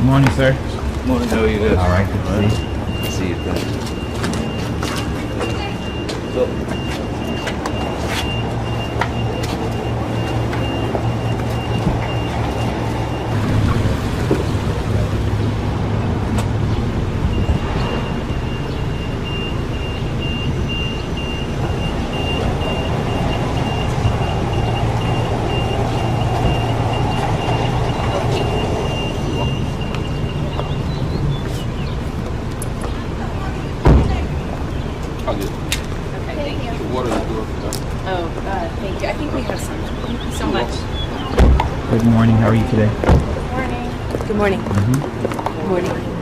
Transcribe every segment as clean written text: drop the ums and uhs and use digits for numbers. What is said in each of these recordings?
Morning, sir. Morning, how are you guys? All right, good to see you. See you, thanks. So, I'll get Okay, thank you. the water in the door. Oh, thank you. I think we have some. Thank you so much. Good morning. How are you today? Good morning. Good morning.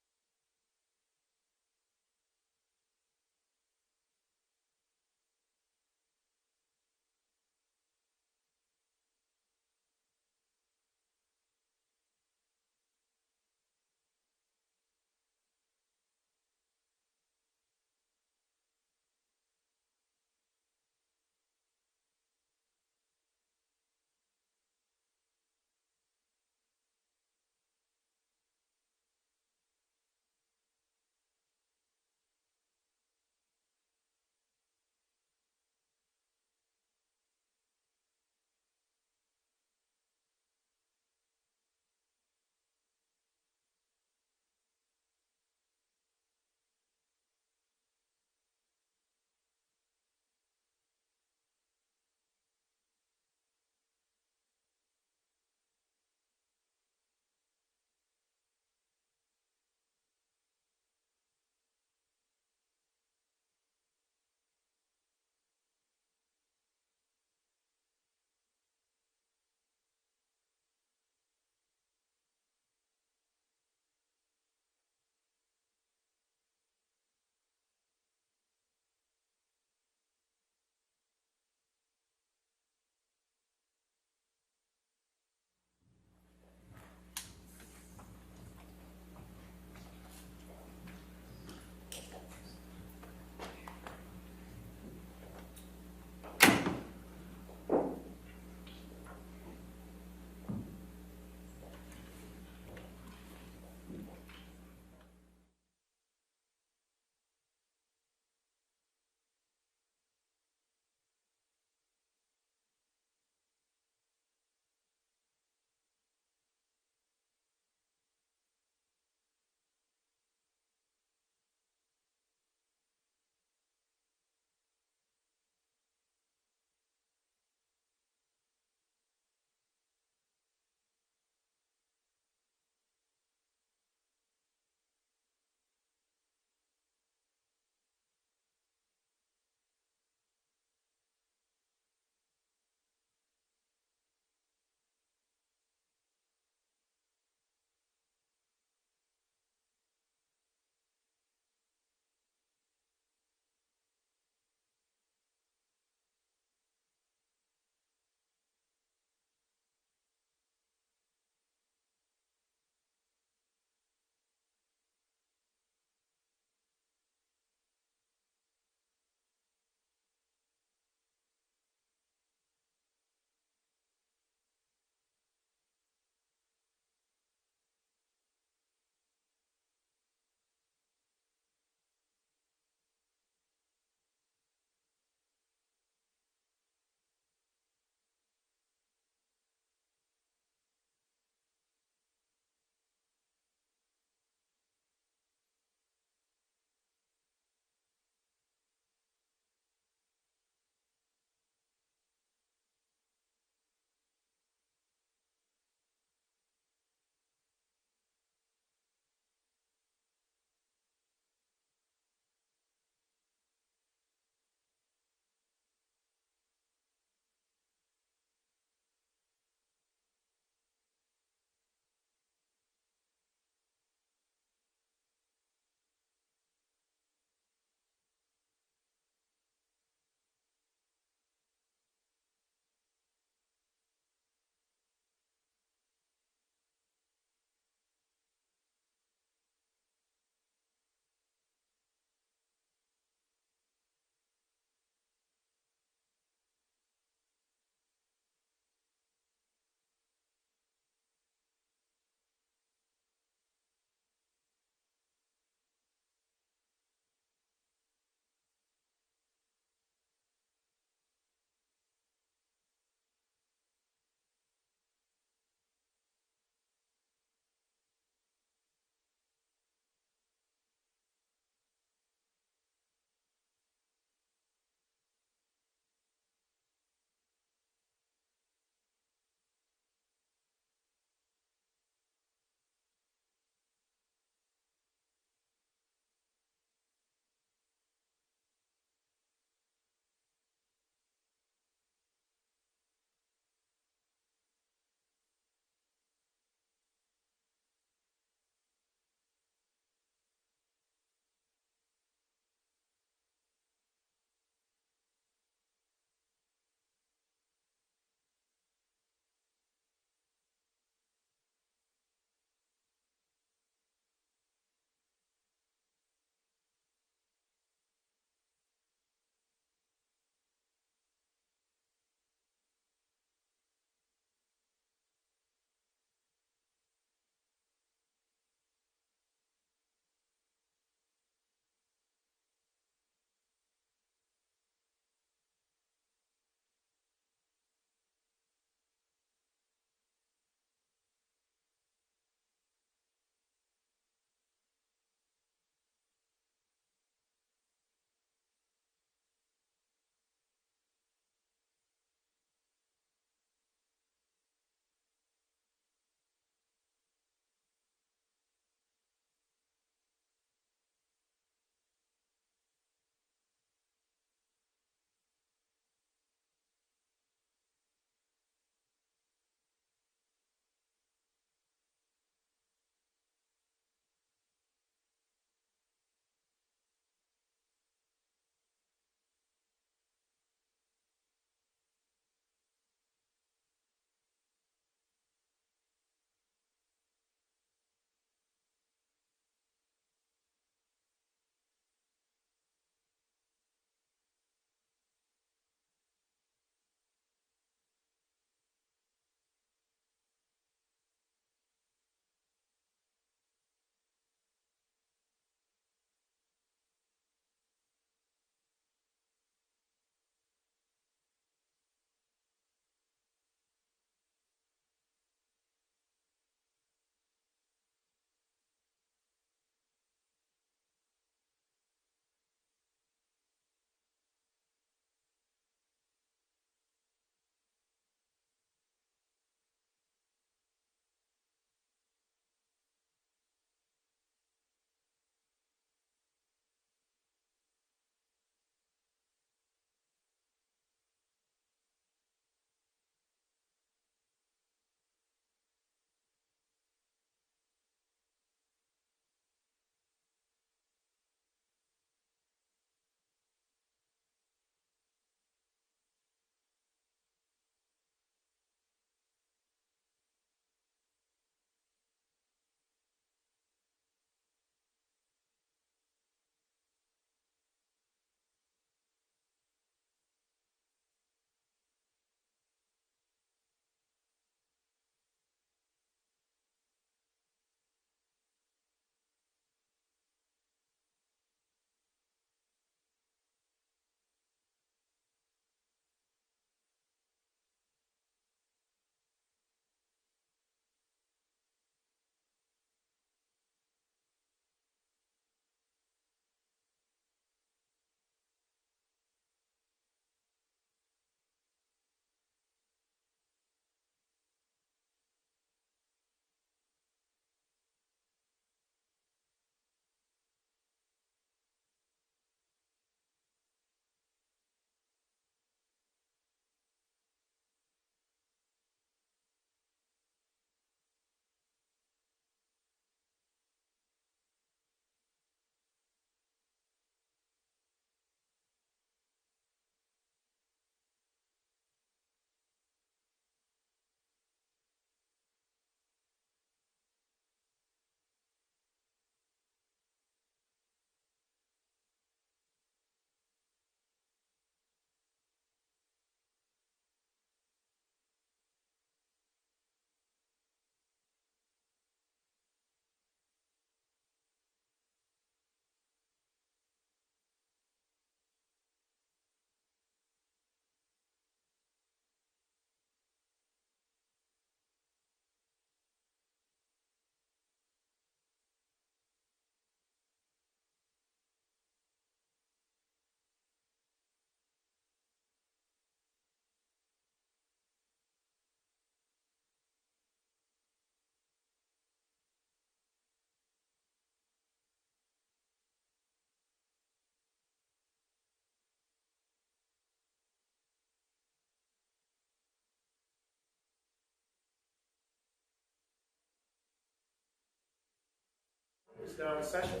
Now in session.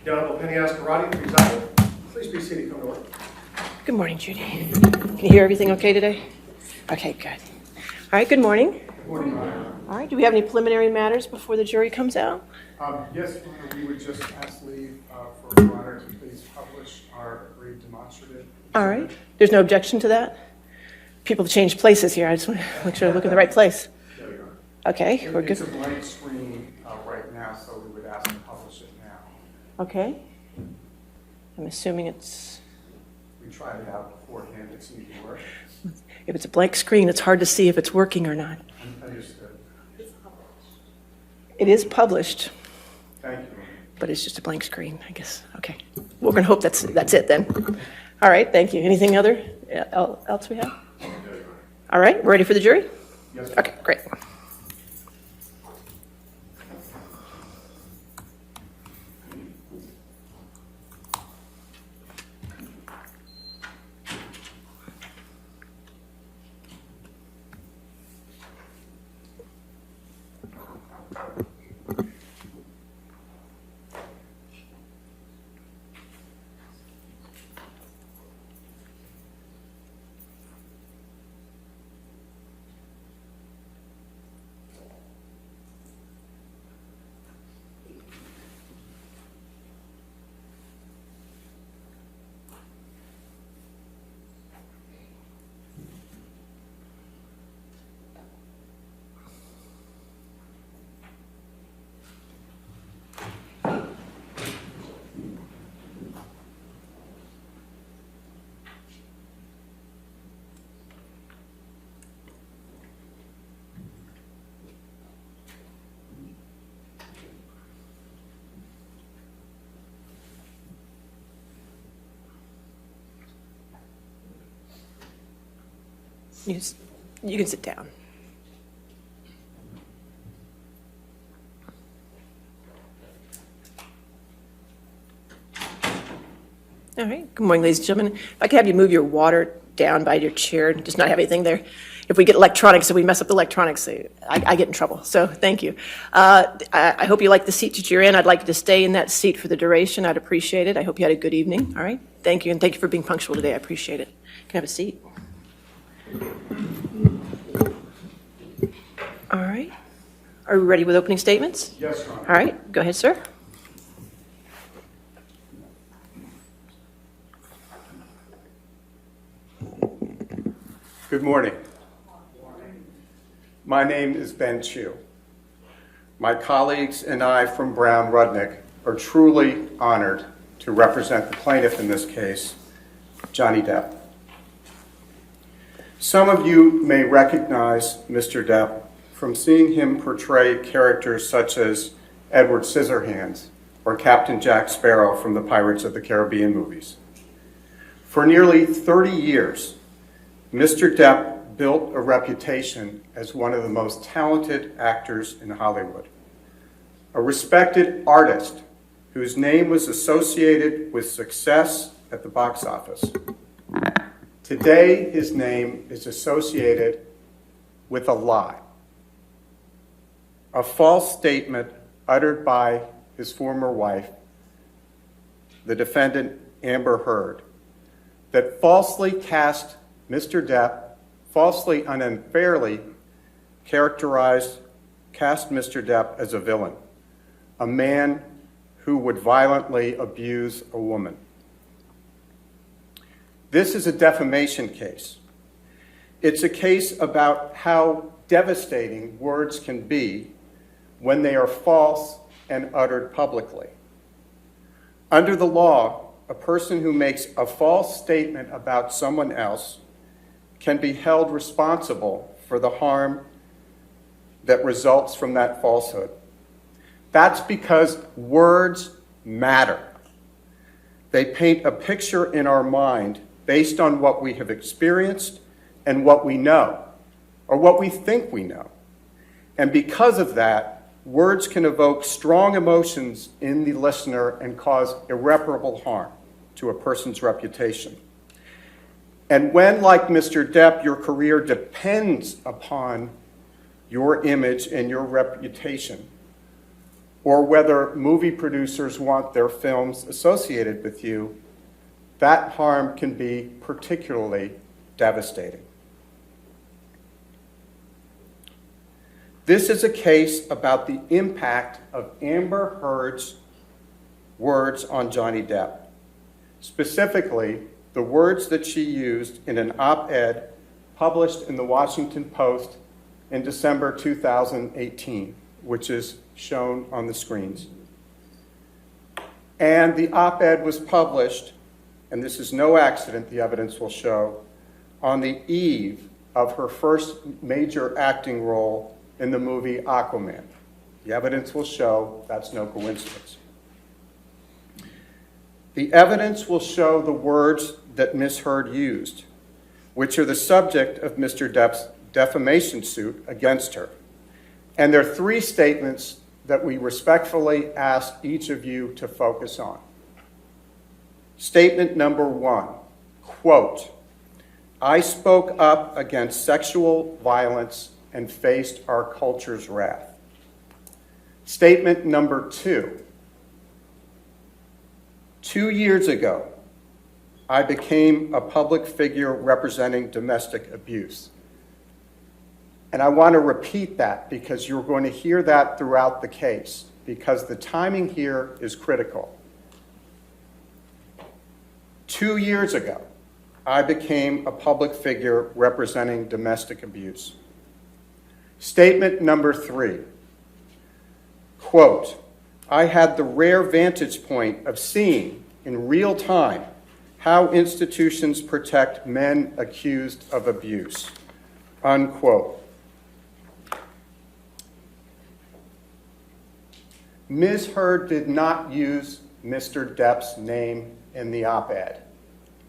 The Honorable Penny Ascarati, presiding. Please be seated. Come to order. Good morning, Judy. Can you hear everything okay today? Okay, good. All right, good morning. Good morning, Your Honor. All right, do we have any preliminary matters before the jury comes out? Yes, Your Honor, we would just ask leave for Your Honor to please publish our agreed demonstrative. All right. There's no objection to that? People have changed places here. I just want to make sure I look in the right place. There you are. Okay, we're It's a good. blank screen right now, so we would ask to publish it now. Okay. I'm assuming it's, We tried it out beforehand. It seemed to work. if it's a blank screen, it's hard to see if it's working or not. Understood. It is published, Thank you. but it's just a blank screen, I guess. Okay. We're going to hope that's it then. All right, thank you. Anything else we have? All right, we're ready for the jury? Yes, sir. Okay, great. You can sit down. All right. Good morning, ladies and gentlemen. If I could have you move your water down by your chair, just not have anything there. If we get electronics, if we mess up the electronics, I get in trouble. So thank you. I hope you like the seat that you're in. I'd like you to stay in that seat for the duration. I'd appreciate it. I hope you had a good evening. All right. Thank you, and thank you for being punctual today. I appreciate it. You can have a seat. All right. Are we ready with opening statements? Yes, Your Honor. All right. Go ahead, sir. Good morning. My name is Ben Chu. My colleagues and I from Brown Rudnick are truly honored to represent the plaintiff in this case, Johnny Depp. Some of you may recognize Mr. Depp from seeing him portray characters such as Edward Scissorhands or Captain Jack Sparrow from the Pirates of the Caribbean movies. For nearly 30 years, Mr. Depp built a reputation as one of the most talented actors in Hollywood, a respected artist whose name was associated with success at the box office. Today, his name is associated with a lie, a false statement uttered by his former wife, the defendant Amber Heard, that falsely cast Mr. Depp, falsely and unfairly cast Mr. Depp as a villain, a man who would violently abuse a woman. This is a defamation case. It's a case about how devastating words can be when they are false and uttered publicly. Under the law, a person who makes a false statement about someone else can be held responsible for the harm that results from that falsehood. That's because words matter. They paint a picture in our mind based on what we have experienced and what we know, or what we think we know. And because of that, words can evoke strong emotions in the listener and cause irreparable harm to a person's reputation. And when, like Mr. Depp, your career depends upon your image and your reputation, or whether movie producers want their films associated with you, that harm can be particularly devastating. This is a case about the impact of Amber Heard's words on Johnny Depp, specifically the words that she used in an op-ed published in the Washington Post in December 2018, which is shown on the screens. And the op-ed was published, and this is no accident, the evidence will show, on the eve of her first major acting role in the movie Aquaman. The evidence will show that's no coincidence. The evidence will show the words that Ms. Heard used, which are the subject of Mr. Depp's defamation suit against her. And there are three statements that we respectfully ask each of you to focus on. Statement number one, quote, "I spoke up against sexual violence and faced our culture's wrath." Statement number two, 2 years ago, I became a public figure representing domestic abuse. And I want to repeat that because you're going to hear that throughout the case, because the timing here is critical. 2 years ago, I became a public figure representing domestic abuse. Statement number three, quote, "I had the rare vantage point of seeing in real time how institutions protect men accused of abuse," unquote. Ms. Heard did not use Mr. Depp's name in the op-ed.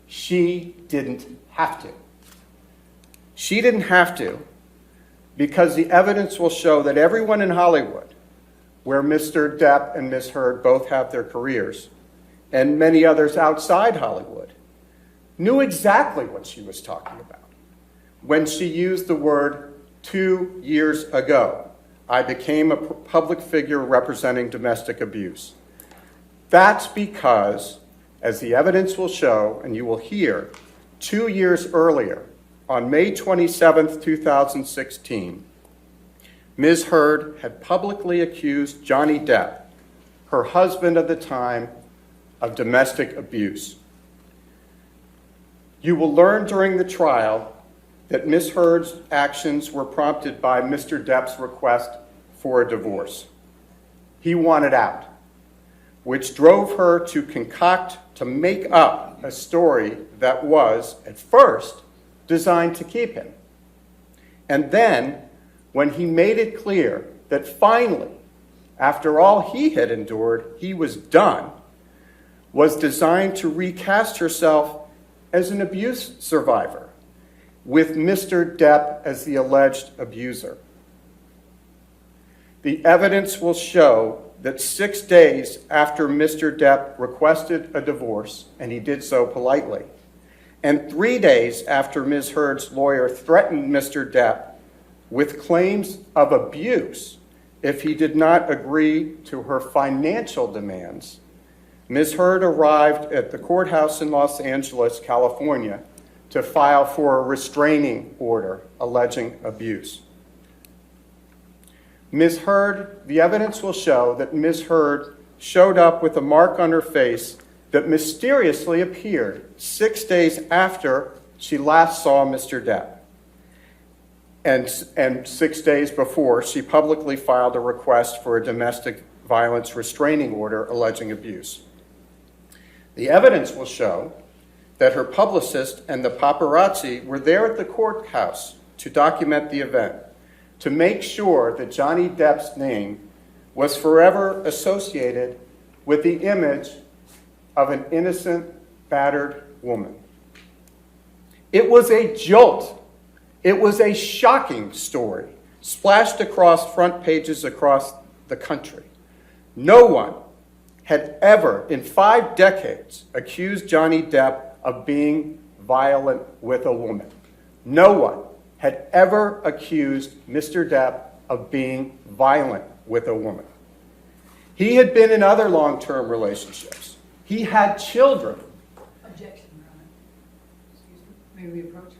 She didn't have to. She didn't have to because the evidence will show that everyone in Hollywood, where Mr. Depp and Ms. Heard both have their careers, and many others outside Hollywood, knew exactly what she was talking about when she used the word 2 years ago. I became a public figure representing domestic abuse. That's because, as the evidence will show, and you will hear, 2 years earlier, on May 27, 2016, Ms. Heard had publicly accused Johnny Depp, her husband at the time, of domestic abuse. You will learn during the trial that Ms. Heard's actions were prompted by Mr. Depp's request for a divorce. He wanted out, which drove her to concoct, to make up a story that was, at first, designed to keep him. And then, when he made it clear that finally, after all he had endured, he was done, was designed to recast herself as an abuse survivor, with Mr. Depp as the alleged abuser. The evidence will show that 6 days after Mr. Depp requested a divorce, and he did so politely, and 3 days after Ms. Heard's lawyer threatened Mr. Depp with claims of abuse if he did not agree to her financial demands, Ms. Heard arrived at the courthouse in Los Angeles, California, to file for a restraining order alleging abuse. Ms. Heard, the evidence will show that Ms. Heard showed up with a mark on her face that mysteriously appeared 6 days after she last saw Mr. Depp. And 6 days before, she publicly filed a request for a domestic violence restraining order alleging abuse. The evidence will show that her publicist and the paparazzi were there at the courthouse to document the event, to make sure that Johnny Depp's name was forever associated with the image of an innocent, battered woman. It was a jolt. It was a shocking story, splashed across front pages across the country. No one had ever, in 5 decades, accused Johnny Depp of being violent with a woman. No one had ever accused Mr. Depp of being violent with a woman. He had been in other long-term relationships. He had children. Objection, Your Honor. Excuse me. May we approach?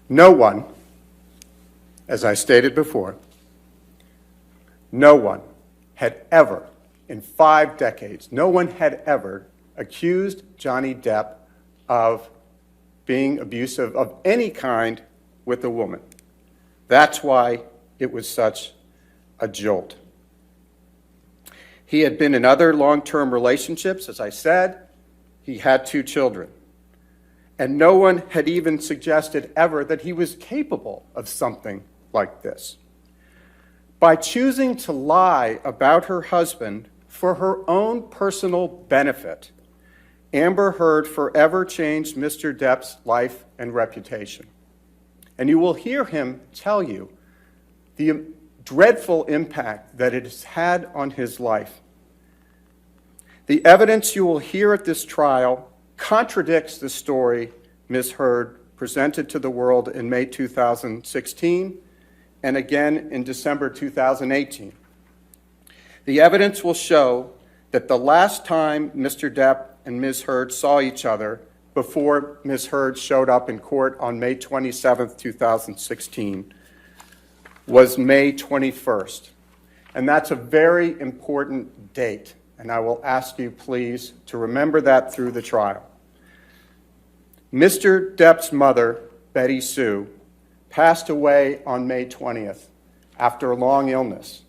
No one, as I stated before, no one had ever, in 5 decades, no one had ever accused Johnny Depp of being abusive of any kind with a woman. That's why it was such a jolt. He had been in other long-term relationships, as I said. He had 2 children. And no one had even suggested ever that he was capable of something like this. By choosing to lie about her husband for her own personal benefit, Amber Heard forever changed Mr. Depp's life and reputation. And you will hear him tell you the dreadful impact that it has had on his life. The evidence you will hear at this trial contradicts the story Ms. Heard presented to the world in May 2016 and again in December 2018. The evidence will show that the last time Mr. Depp and Ms. Heard saw each other before Ms. Heard showed up in court on May 27, 2016, was May 21st. And that's a very important date, and I will ask you please to remember that through the trial. Mr. Depp's mother, Betty Sue, passed away on May 20th after a long illness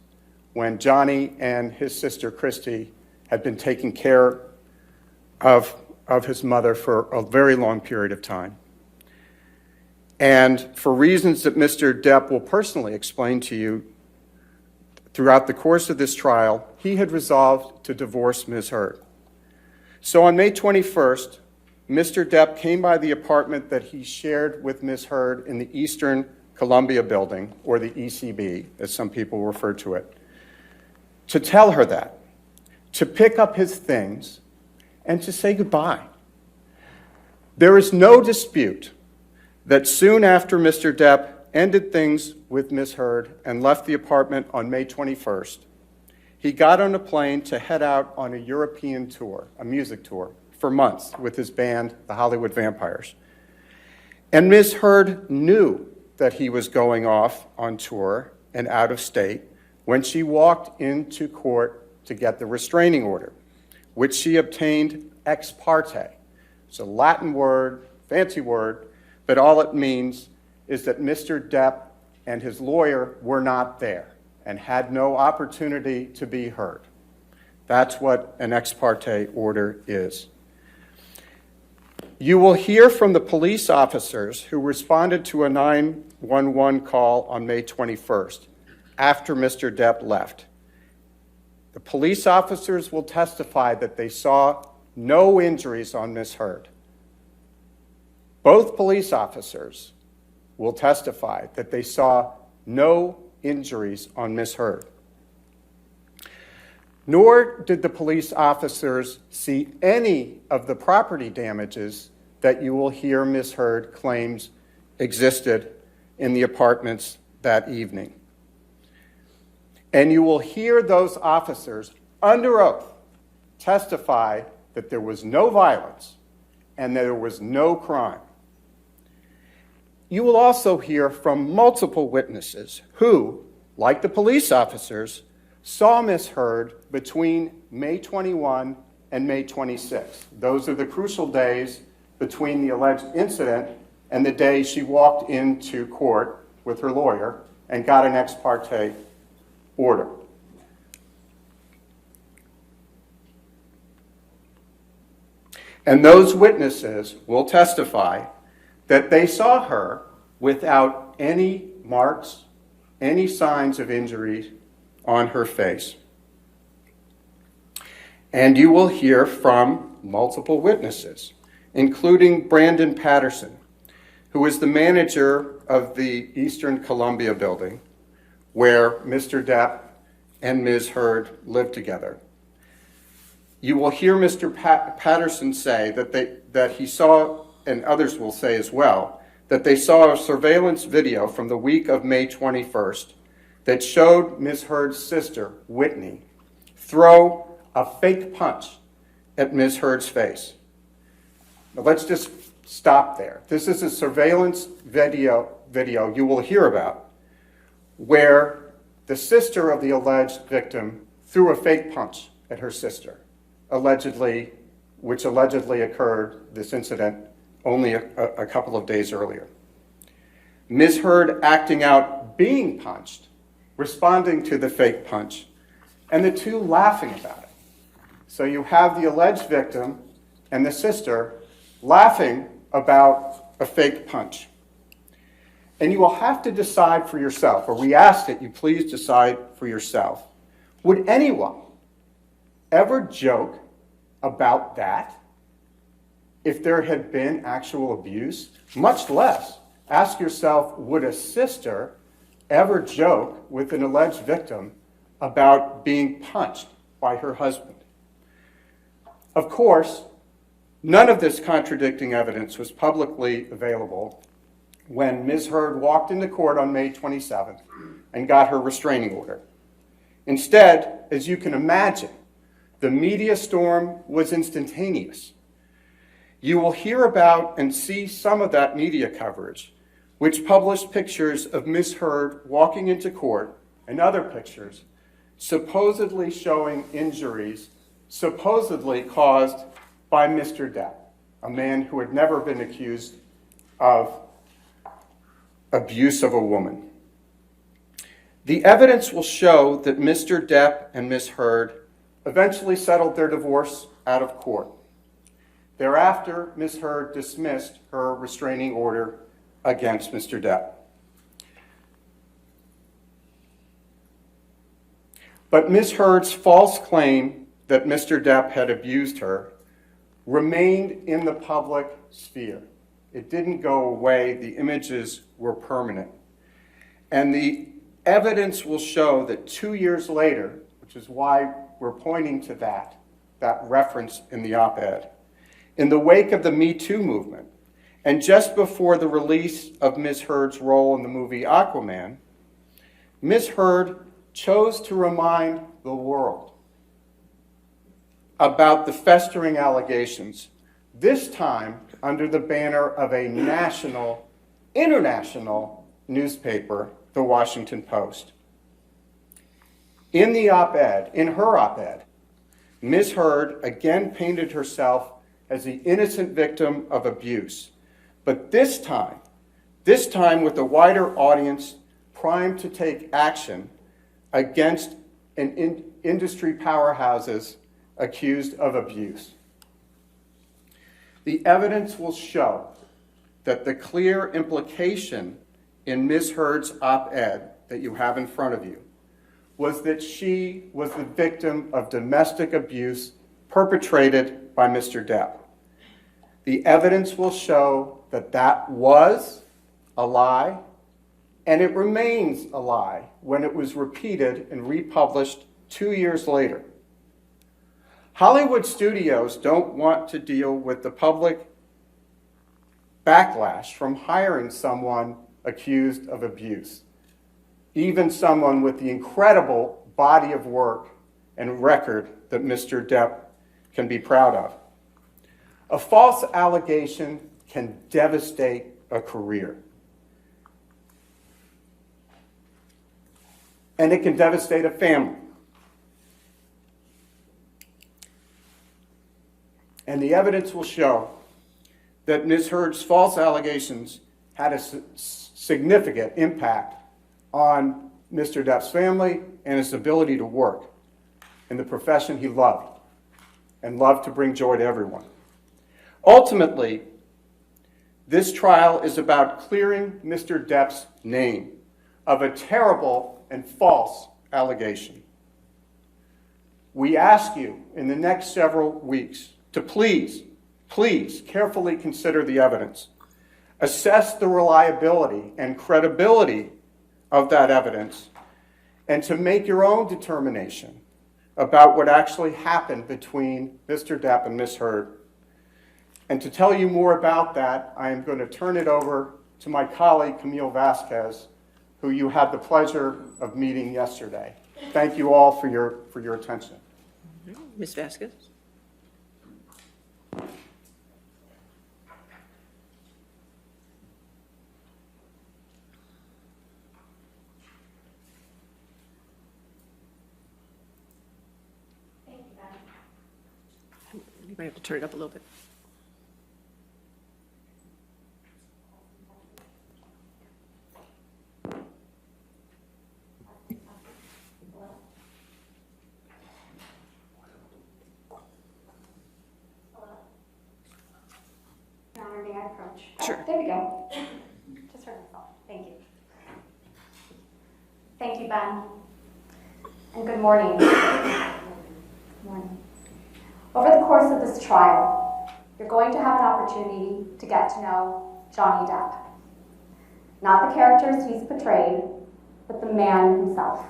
when Johnny and his sister Christy had been taking care of his mother for a very long period of time. And for reasons that Mr. Depp will personally explain to you throughout the course of this trial, he had resolved to divorce Ms. Heard. So on May 21st, Mr. Depp came by the apartment that he shared with Ms. Heard in the Eastern Columbia building, or the ECB, as some people refer to it, to tell her that, to pick up his things, and to say goodbye. There is no dispute that soon after Mr. Depp ended things with Ms. Heard and left the apartment on May 21st, he got on a plane to head out on a European tour, a music tour, for months with his band, the Hollywood Vampires. And Ms. Heard knew that he was going off on tour and out of state when she walked into court to get the restraining order, which she obtained ex parte. It's a Latin word, fancy word, but all it means is that Mr. Depp and his lawyer were not there and had no opportunity to be heard. That's what an ex parte order is. You will hear from the police officers who responded to a 911 call on May 21st after Mr. Depp left. The police officers will testify that they saw no injuries on Ms. Heard. Both police officers will testify that they saw no injuries on Ms. Heard. Nor did the police officers see any of the property damages that you will hear Ms. Heard claims existed in the apartments that evening. And you will hear those officers under oath testify that there was no violence and that there was no crime. You will also hear from multiple witnesses who, like the police officers, saw Ms. Heard between May 21 and May 26. Those are the crucial days between the alleged incident and the day she walked into court with her lawyer and got an ex parte order. And those witnesses will testify that they saw her without any marks, any signs of injury on her face. And you will hear from multiple witnesses, including Brandon Patterson, who is the manager of the Eastern Columbia building, where Mr. Depp and Ms. Heard lived together. You will hear Mr. Patterson say that he saw, and others will say as well, that they saw a surveillance video from the week of May 21st that showed Ms. Heard's sister, Whitney, throw a fake punch at Ms. Heard's face. Now let's just stop there. This is a surveillance video you will hear about where the sister of the alleged victim threw a fake punch at her sister, which allegedly occurred, this incident, only a couple of days earlier. Ms. Heard acting out being punched, responding to the fake punch, and the two laughing about it. So you have the alleged victim and the sister laughing about a fake punch. And you will have to decide for yourself, or we ask that you please decide for yourself, would anyone ever joke about that if there had been actual abuse? Much less ask yourself, would a sister ever joke with an alleged victim about being punched by her husband? Of course, none of this contradicting evidence was publicly available when Ms. Heard walked into court on May 27th and got her restraining order. Instead, as you can imagine, the media storm was instantaneous. You will hear about and see some of that media coverage, which published pictures of Ms. Heard walking into court and other pictures supposedly showing injuries supposedly caused by Mr. Depp, a man who had never been accused of abuse of a woman. The evidence will show that Mr. Depp and Ms. Heard eventually settled their divorce out of court. Thereafter, Ms. Heard dismissed her restraining order against Mr. Depp. But Ms. Heard's false claim that Mr. Depp had abused her remained in the public sphere. It didn't go away. The images were permanent. And the evidence will show that 2 years later, which is why we're pointing to that reference in the op-ed, in the wake of the Me Too movement, and just before the release of Ms. Heard's role in the movie Aquaman, Ms. Heard chose to remind the world about the festering allegations, this time under the banner of a international newspaper, The Washington Post. In the op-ed, in her op-ed, Ms. Heard again painted herself as the innocent victim of abuse, but this time with a wider audience primed to take action against industry powerhouses accused of abuse. The evidence will show that the clear implication in Ms. Heard's op-ed that you have in front of you was that she was the victim of domestic abuse perpetrated by Mr. Depp. The evidence will show that that was a lie, and it remains a lie when it was repeated and republished 2 years later. Hollywood studios don't want to deal with the public backlash from hiring someone accused of abuse, even someone with the incredible body of work and record that Mr. Depp can be proud of. A false allegation can devastate a career. and it can devastate a family. And the evidence will show that Ms. Heard's false allegations had a significant impact on Mr. Depp's family and his ability to work in the profession he loved and loved to bring joy to everyone. Ultimately, this trial is about clearing Mr. Depp's name of a terrible and false allegation. We ask you in the next several weeks to please carefully consider the evidence, assess the reliability and credibility of that evidence, and to make your own determination about what actually happened between Mr. Depp and Ms. Heard. And to tell you more about that, I am going to turn it over to my colleague, Camille Vasquez, who you had the pleasure of meeting yesterday. Thank you all for your attention. Ms. Vasquez? You might have to turn it up a little bit. Honor, may I approach? Sure. Oh, there we go. Just heard myself. Thank you. Thank you, Ben. And good morning. Good morning. Over the course of this trial, you're going to have an opportunity to get to know Johnny Depp. Not the characters he's portrayed, but the man himself.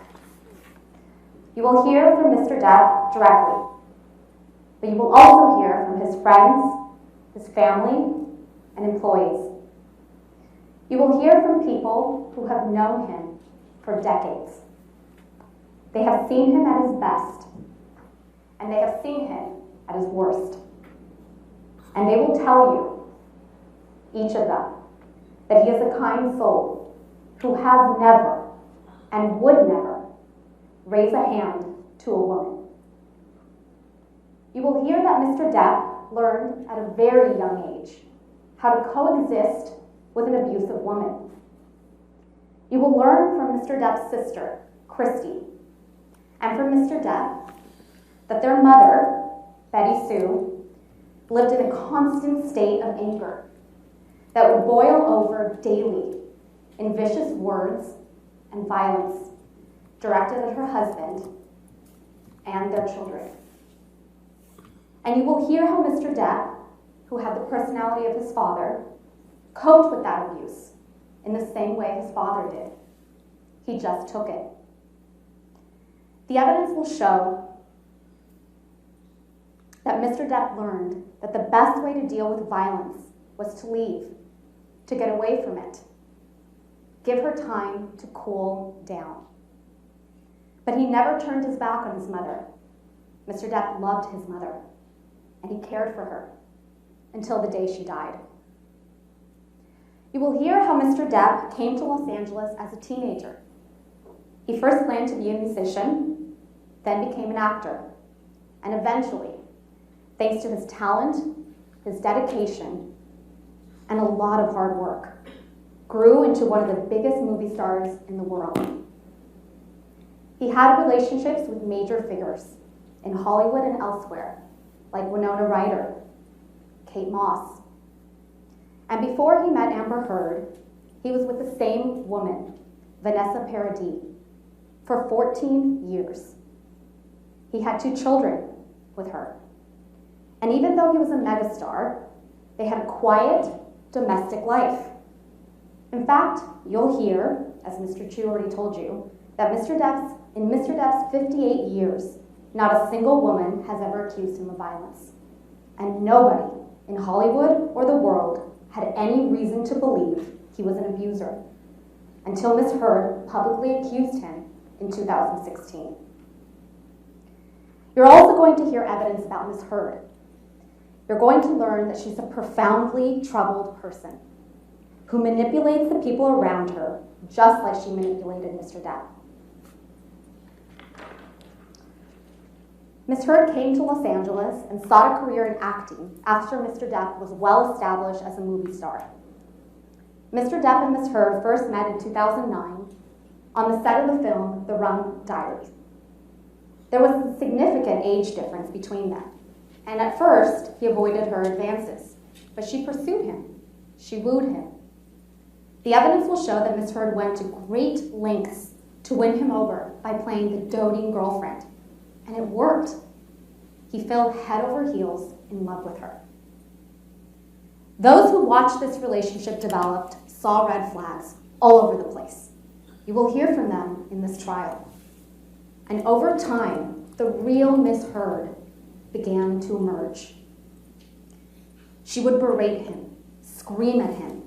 You will hear from Mr. Depp directly, but you will also hear from his friends, his family, and employees. You will hear from people who have known him for decades. They have seen him at his best, and they have seen him at his worst. And they will tell you, each of them, that he is a kind soul who has never and would never raise a hand to a woman. You will hear that Mr. Depp learned at a very young age how to coexist with an abusive woman. You will learn from Mr. Depp's sister, Christy, and from Mr. Depp that their mother, Betty Sue, lived in a constant state of anger that would boil over daily in vicious words and violence directed at her husband and their children. And you will hear how Mr. Depp, who had the personality of his father, coped with that abuse in the same way his father did. He just took it. The evidence will show that Mr. Depp learned that the best way to deal with violence was to leave, to get away from it. Give her time to cool down. But he never turned his back on his mother. Mr. Depp loved his mother, and he cared for her until the day she died. You will hear how Mr. Depp came to Los Angeles as a teenager. He first planned to be a musician, then became an actor, and eventually, thanks to his talent, his dedication, and a lot of hard work, grew into one of the biggest movie stars in the world. He had relationships with major figures in Hollywood and elsewhere, like Winona Ryder, Kate Moss. And before he met Amber Heard, he was with the same woman, Vanessa Paradis, for 14 years. He had 2 children with her. And even though he was a megastar, they had a quiet, domestic life. In fact, you'll hear, as Mr. Chu already told you, that in Mr. Depp's 58 years, not a single woman has ever accused him of violence. And nobody in Hollywood or the world had any reason to believe he was an abuser, until Ms. Heard publicly accused him in 2016. You're also going to hear evidence about Ms. Heard. You're going to learn that she's a profoundly troubled person who manipulates the people around her just like she manipulated Mr. Depp. Ms. Heard came to Los Angeles and sought a career in acting after Mr. Depp was well established as a movie star. Mr. Depp and Ms. Heard first met in 2009 on the set of the film The Rum Diaries. There was a significant age difference between them, and at first he avoided her advances, but she pursued him. She wooed him. The evidence will show that Ms. Heard went to great lengths to win him over by playing the doting girlfriend, and it worked. He fell head over heels in love with her. Those who watched this relationship develop saw red flags all over the place. You will hear from them in this trial. And over time, the real Ms. Heard began to emerge. She would berate him, scream at him.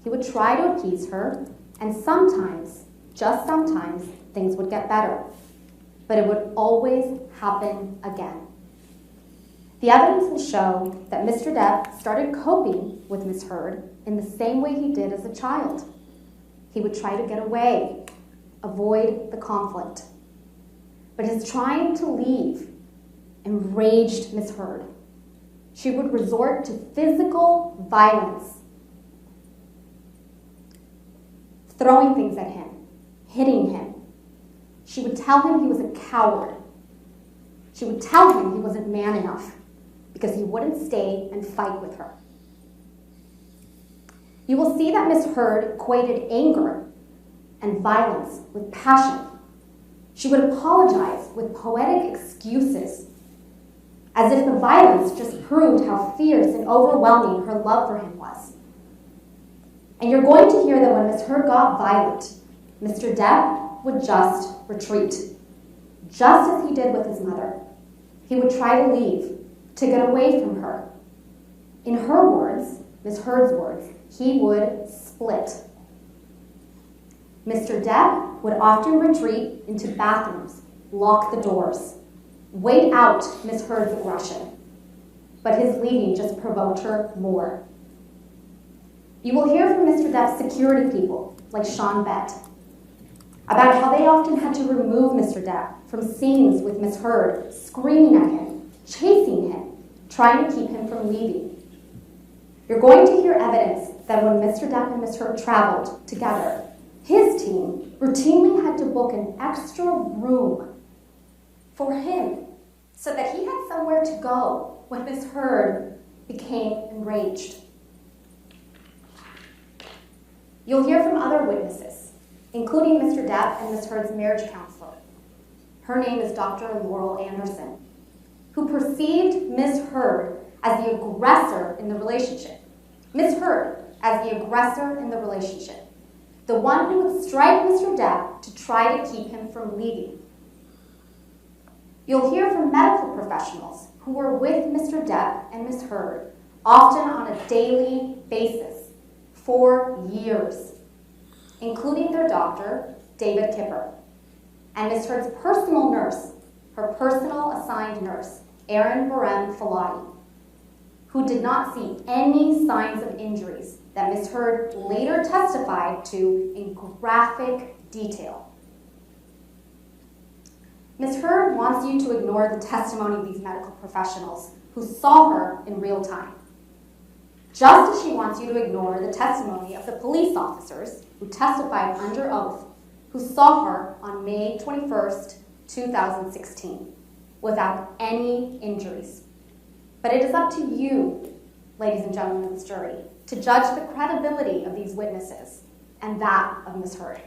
He would try to appease her, and sometimes, just sometimes, things would get better. But it would always happen again. The evidence will show that Mr. Depp started coping with Ms. Heard in the same way he did as a child. He would try to get away, avoid the conflict. But his trying to leave enraged Ms. Heard. She would resort to physical violence, throwing things at him, hitting him. She would tell him he was a coward. She would tell him he wasn't man enough because he wouldn't stay and fight with her. You will see that Ms. Heard equated anger and violence with passion. She would apologize with poetic excuses, as if the violence just proved how fierce and overwhelming her love for him was. And you're going to hear that when Ms. Heard got violent, Mr. Depp would just retreat, just as he did with his mother. He would try to leave, to get away from her. In her words, Ms. Heard's words, he would split. Mr. Depp would often retreat into bathrooms, lock the doors, wait out Ms. Heard's aggression, but his leaving just provoked her more. You will hear from Mr. Depp's security people, like Sean Bett, about how they often had to remove Mr. Depp from scenes with Ms. Heard, screaming at him, chasing him, trying to keep him from leaving. You're going to hear evidence that when Mr. Depp and Ms. Heard traveled together, his team routinely had to book an extra room for him so that he had somewhere to go when Ms. Heard became enraged. You'll hear from other witnesses, including Mr. Depp and Ms. Heard's marriage counselor. Her name is Dr. Laurel Anderson, who perceived Ms. Heard as the aggressor in the relationship. Ms. Heard as the aggressor in the relationship, the one who would strike Mr. Depp to try to keep him from leaving. You'll hear from medical professionals who were with Mr. Depp and Ms. Heard, often on a daily basis, for years, including their doctor, David Kipper, and Ms. Heard's personal nurse, her personal assigned nurse, Erin Barem Falati, who did not see any signs of injuries that Ms. Heard later testified to in graphic detail. Ms. Heard wants you to ignore the testimony of these medical professionals who saw her in real time, just as she wants you to ignore the testimony of the police officers who testified under oath who saw her on May 21st, 2016, without any injuries. But it is up to you, ladies and gentlemen of this jury, to judge the credibility of these witnesses and that of Ms. Heard.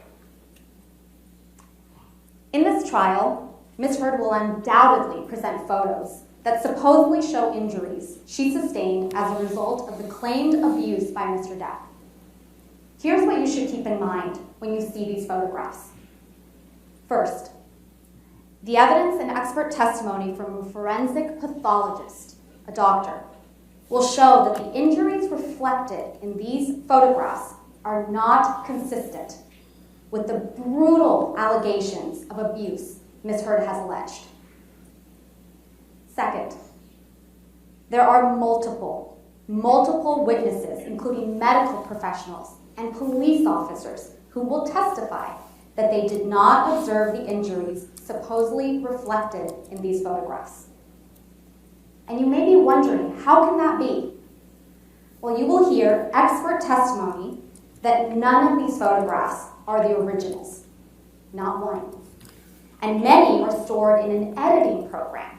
In this trial, Ms. Heard will undoubtedly present photos that supposedly show injuries she sustained as a result of the claimed abuse by Mr. Depp. Here's what you should keep in mind when you see these photographs. First, the evidence and expert testimony from a forensic pathologist, a doctor, will show that the injuries reflected in these photographs are not consistent with the brutal allegations of abuse Ms. Heard has alleged. Second, there are multiple witnesses, including medical professionals and police officers, who will testify that they did not observe the injuries supposedly reflected in these photographs. And you may be wondering, how can that be? Well, you will hear expert testimony that none of these photographs are the originals, not one. And many are stored in an editing program.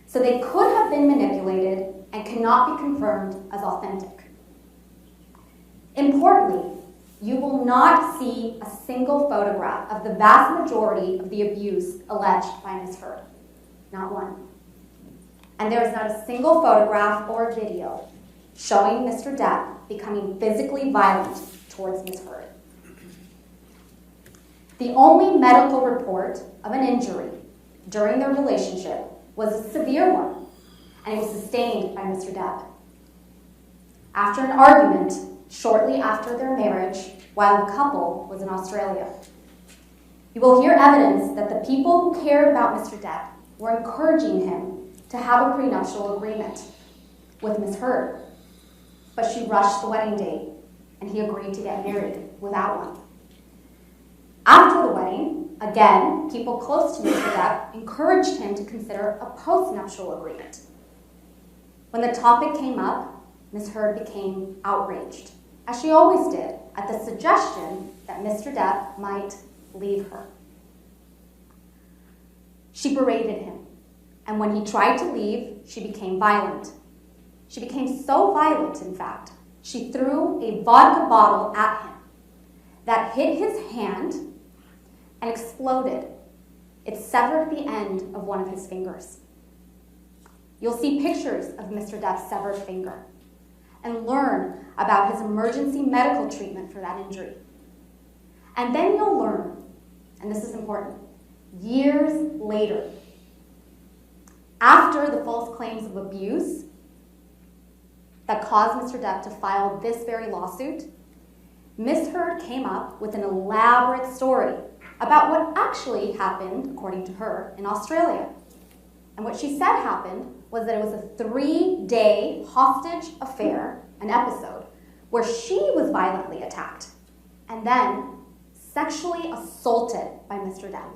So they could have been manipulated and cannot be confirmed as authentic. Importantly, you will not see a single photograph of the vast majority of the abuse alleged by Ms. Heard. Not one. And there is not a single photograph or video showing Mr. Depp becoming physically violent towards Ms. Heard. The only medical report of an injury during their relationship was a severe one, and it was sustained by Mr. Depp. After an argument shortly after their marriage, while the couple was in Australia, you will hear evidence that the people who cared about Mr. Depp were encouraging him to have a prenuptial agreement with Ms. Heard, but she rushed the wedding date, and he agreed to get married without one. After the wedding, again, people close to Mr. Depp encouraged him to consider a postnuptial agreement. When the topic came up, Ms. Heard became outraged, as she always did, at the suggestion that Mr. Depp might leave her. She berated him, and when he tried to leave, she became violent. She became so violent, in fact, she threw a vodka bottle at him that hit his hand and exploded. It severed the end of one of his fingers. You'll see pictures of Mr. Depp's severed finger and learn about his emergency medical treatment for that injury. And then you'll learn, and this is important, years later, after the false claims of abuse that caused Mr. Depp to file this very lawsuit, Ms. Heard came up with an elaborate story about what actually happened, according to her, in Australia. And what she said happened was that it was a 3-day hostage affair, an episode, where she was violently attacked and then sexually assaulted by Mr. Depp.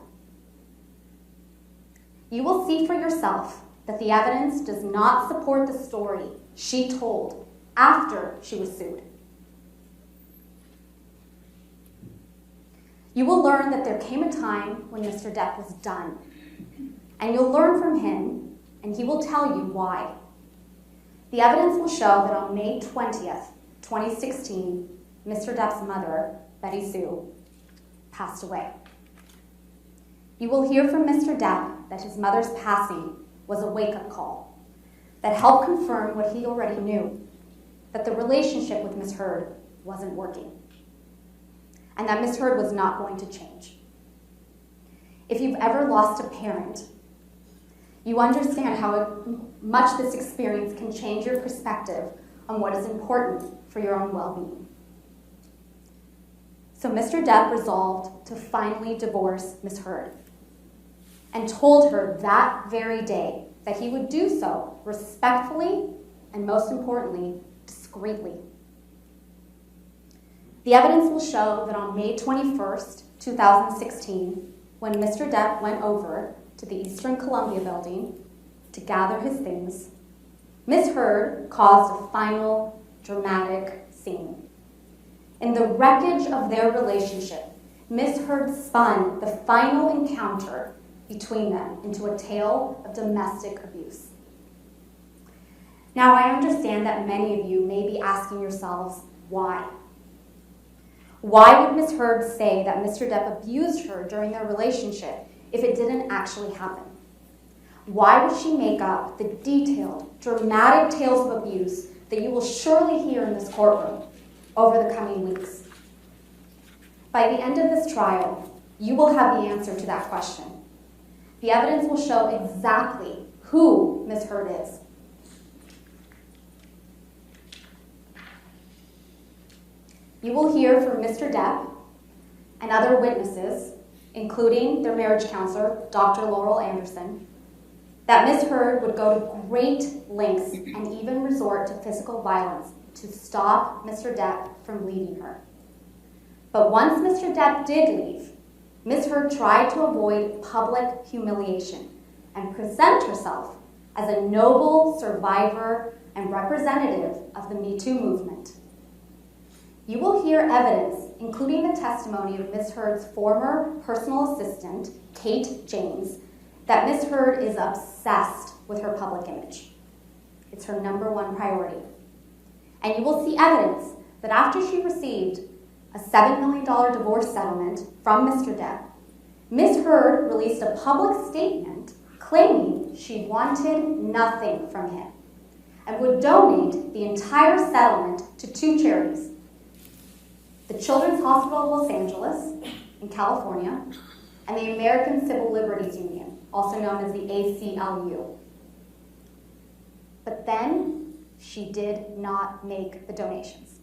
You will see for yourself that the evidence does not support the story she told after she was sued. You will learn that there came a time when Mr. Depp was done, and you'll learn from him, and he will tell you why. The evidence will show that on May 20th, 2016, Mr. Depp's mother, Betty Sue, passed away. You will hear from Mr. Depp that his mother's passing was a wake-up call that helped confirm what he already knew, that the relationship with Ms. Heard wasn't working, and that Ms. Heard was not going to change. If you've ever lost a parent, you understand how much this experience can change your perspective on what is important for your own well-being. So Mr. Depp resolved to finally divorce Ms. Heard and told her that very day that he would do so respectfully and, most importantly, discreetly. The evidence will show that on May 21st, 2016, when Mr. Depp went over to the Eastern Columbia building to gather his things, Ms. Heard caused a final dramatic scene. In the wreckage of their relationship, Ms. Heard spun the final encounter between them into a tale of domestic abuse. Now, I understand that many of you may be asking yourselves, why? Why would Ms. Heard say that Mr. Depp abused her during their relationship if it didn't actually happen? Why would she make up the detailed, dramatic tales of abuse that you will surely hear in this courtroom over the coming weeks? By the end of this trial, you will have the answer to that question. The evidence will show exactly who Ms. Heard is. You will hear from Mr. Depp and other witnesses, including their marriage counselor, Dr. Laurel Anderson, that Ms. Heard would go to great lengths and even resort to physical violence to stop Mr. Depp from leaving her. But once Mr. Depp did leave, Ms. Heard tried to avoid public humiliation and present herself as a noble survivor and representative of the Me Too movement. You will hear evidence, including the testimony of Ms. Heard's former personal assistant, Kate James, that Ms. Heard is obsessed with her public image. It's her #1 priority. And you will see evidence that after she received a $7 million divorce settlement from Mr. Depp, Ms. Heard released a public statement claiming she wanted nothing from him and would donate the entire settlement to 2 charities: the Children's Hospital of Los Angeles in California and the American Civil Liberties Union, also known as the ACLU. But then she did not make the donations.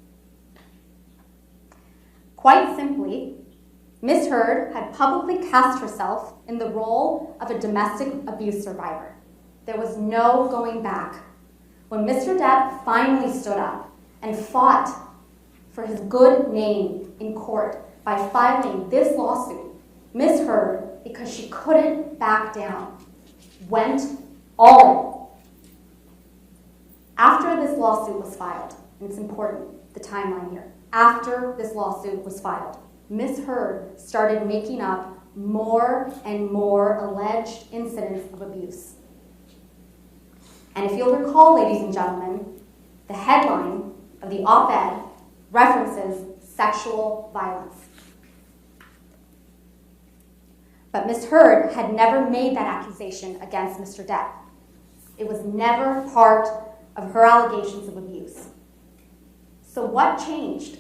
Quite simply, Ms. Heard had publicly cast herself in the role of a domestic abuse survivor. There was no going back. When Mr. Depp finally stood up and fought for his good name in court by filing this lawsuit, Ms. Heard, because she couldn't back down, went all in. After this lawsuit was filed, and it's important, the timeline here, after this lawsuit was filed, Ms. Heard started making up more and more alleged incidents of abuse. And if you'll recall, ladies and gentlemen, the headline of the op-ed references sexual violence. But Ms. Heard had never made that accusation against Mr. Depp. It was never part of her allegations of abuse. So what changed?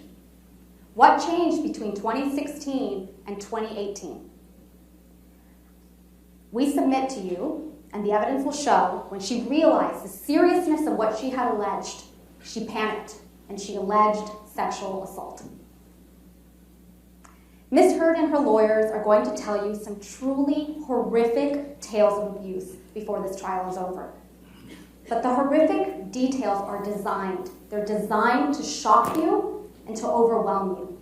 What changed between 2016 and 2018? We submit to you, and the evidence will show, when she realized the seriousness of what she had alleged, she panicked and she alleged sexual assault. Ms. Heard and her lawyers are going to tell you some truly horrific tales of abuse before this trial is over. But the horrific details are designed. They're designed to shock you and to overwhelm you.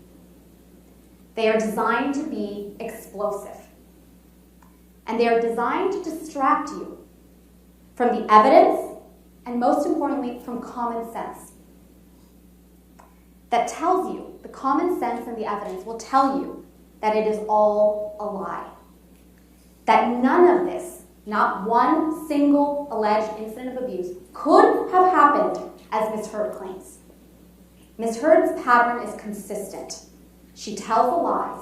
They are designed to be explosive. And they are designed to distract you from the evidence and, most importantly, from common sense. That tells you, the common sense and the evidence will tell you that it is all a lie. That none of this, not one single alleged incident of abuse, could have happened as Ms. Heard claims. Ms. Heard's pattern is consistent. She tells a lie,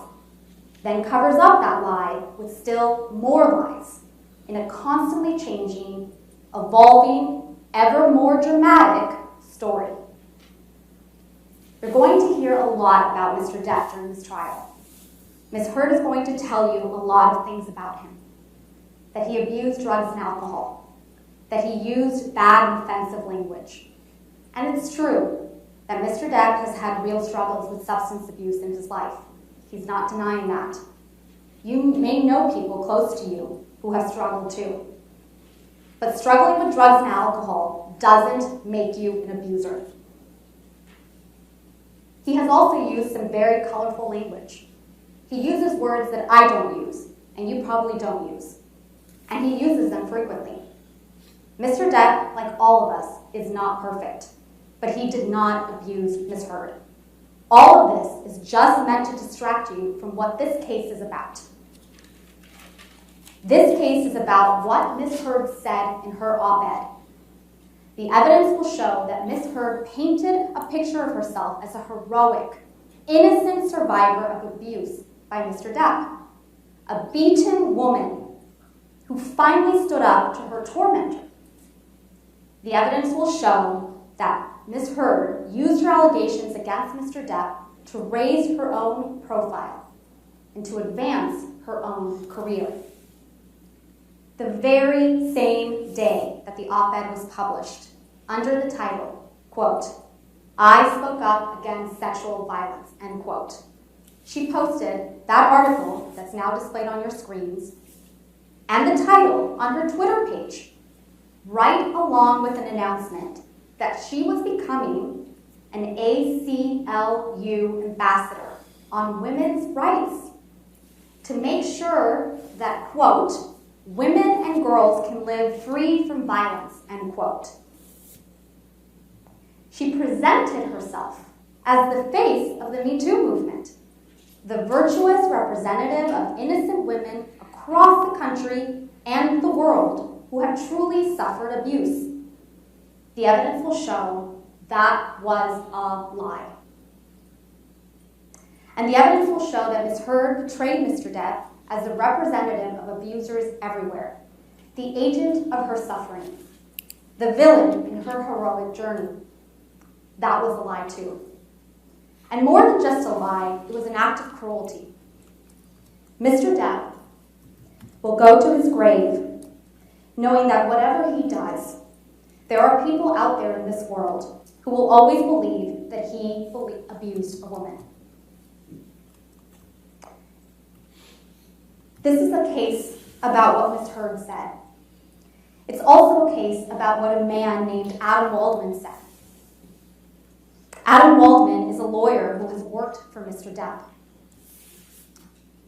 then covers up that lie with still more lies in a constantly changing, evolving, ever more dramatic story. You're going to hear a lot about Mr. Depp during this trial. Ms. Heard is going to tell you a lot of things about him. That he abused drugs and alcohol. That he used bad and offensive language. And it's true that Mr. Depp has had real struggles with substance abuse in his life. He's not denying that. You may know people close to you who have struggled too. But struggling with drugs and alcohol doesn't make you an abuser. He has also used some very colorful language. He uses words that I don't use, and you probably don't use. And he uses them frequently. Mr. Depp, like all of us, is not perfect, but he did not abuse Ms. Heard. All of this is just meant to distract you from what this case is about. This case is about what Ms. Heard said in her op-ed. The evidence will show that Ms. Heard painted a picture of herself as a heroic, innocent survivor of abuse by Mr. Depp, a beaten woman who finally stood up to her tormentor. The evidence will show that Ms. Heard used her allegations against Mr. Depp to raise her own profile and to advance her own career. The very same day that the op-ed was published, under the title, quote, "I spoke up against sexual violence," end quote, she posted that article that's now displayed on your screens and the title on her Twitter page, right along with an announcement that she was becoming an ACLU ambassador on women's rights to make sure that, quote, women and girls can live free from violence, end quote. She presented herself as the face of the Me Too movement, the virtuous representative of innocent women across the country and the world who have truly suffered abuse. The evidence will show that was a lie. And the evidence will show that Ms. Heard portrayed Mr. Depp as the representative of abusers everywhere, the agent of her suffering, the villain in her heroic journey. That was a lie too. And more than just a lie, it was an act of cruelty. Mr. Depp will go to his grave knowing that whatever he does, there are people out there in this world who will always believe that he abused a woman. This is a case about what Ms. Heard said. It's also a case about what a man named Adam Waldman said. Adam Waldman is a lawyer who has worked for Mr. Depp.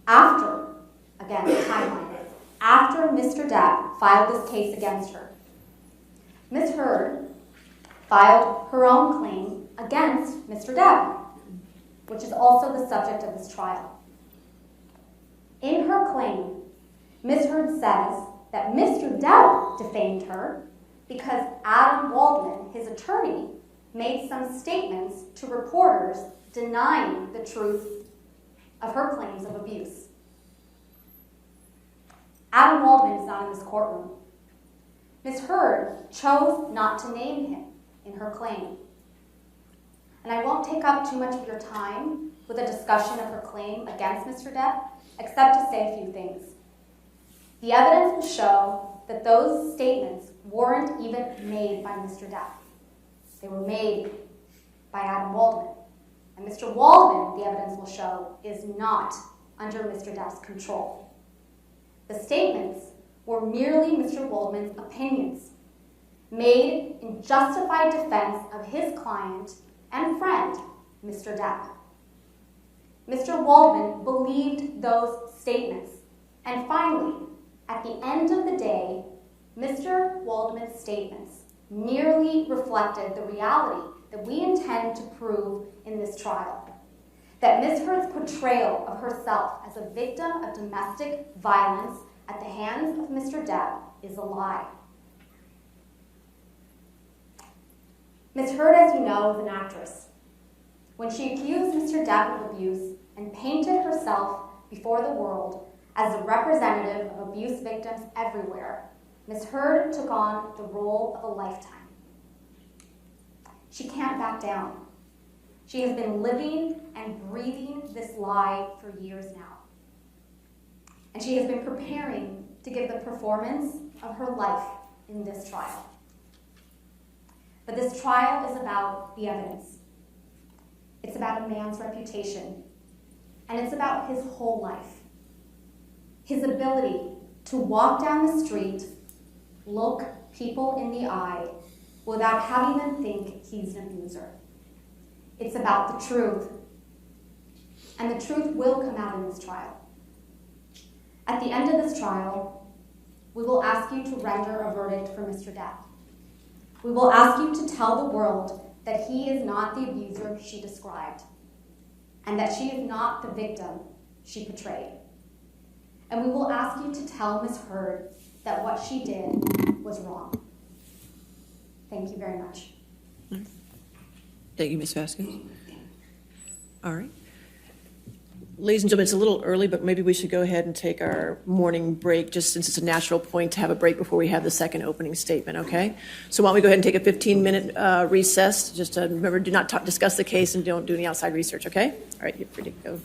After Mr. Depp filed this case against her, Ms. Heard filed her own claim against Mr. Depp, which is also the subject of this trial. In her claim, Ms. Heard says that Mr. Depp defamed her because Adam Waldman, his attorney, made some statements to reporters denying the truth of her claims of abuse. Adam Waldman is not in this courtroom. Ms. Heard chose not to name him in her claim. And I won't take up too much of your time with a discussion of her claim against Mr. Depp, except to say a few things. The evidence will show that those statements weren't even made by Mr. Depp. They were made by Adam Waldman. And Mr. Waldman, the evidence will show, is not under Mr. Depp's control. The statements were merely Mr. Waldman's opinions, made in justified defense of his client and friend, Mr. Depp. Mr. Waldman believed those statements. And finally, at the end of the day, Mr. Waldman's statements merely reflected the reality that we intend to prove in this trial. That Ms. Heard's portrayal of herself as a victim of domestic violence at the hands of Mr. Depp is a lie. Ms. Heard, as you know, is an actress. When she accused Mr. Depp of abuse and painted herself before the world as a representative of abuse victims everywhere, Ms. Heard took on the role of a lifetime. She can't back down. She has been living and breathing this lie for years now. And she has been preparing to give the performance of her life in this trial. But this trial is about the evidence. It's about a man's reputation. And it's about his whole life. His ability to walk down the street, look people in the eye, without having them think he's an abuser. It's about the truth. And the truth will come out in this trial. At the end of this trial, we will ask you to render a verdict for Mr. Depp. We will ask you to tell the world that he is not the abuser she described, and that she is not the victim she portrayed. And we will ask you to tell Ms. Heard that what she did was wrong. Thank you very much. Thank you, Ms. Vasquez. All right. Ladies and gentlemen, it's a little early, but maybe we should go ahead and take our morning break, just since it's a natural point to have a break before we have the second opening statement, okay? So why don't we go ahead and take a 15-minute recess. Just remember, do not discuss the case and don't do any outside research, okay? All right, you're free to go.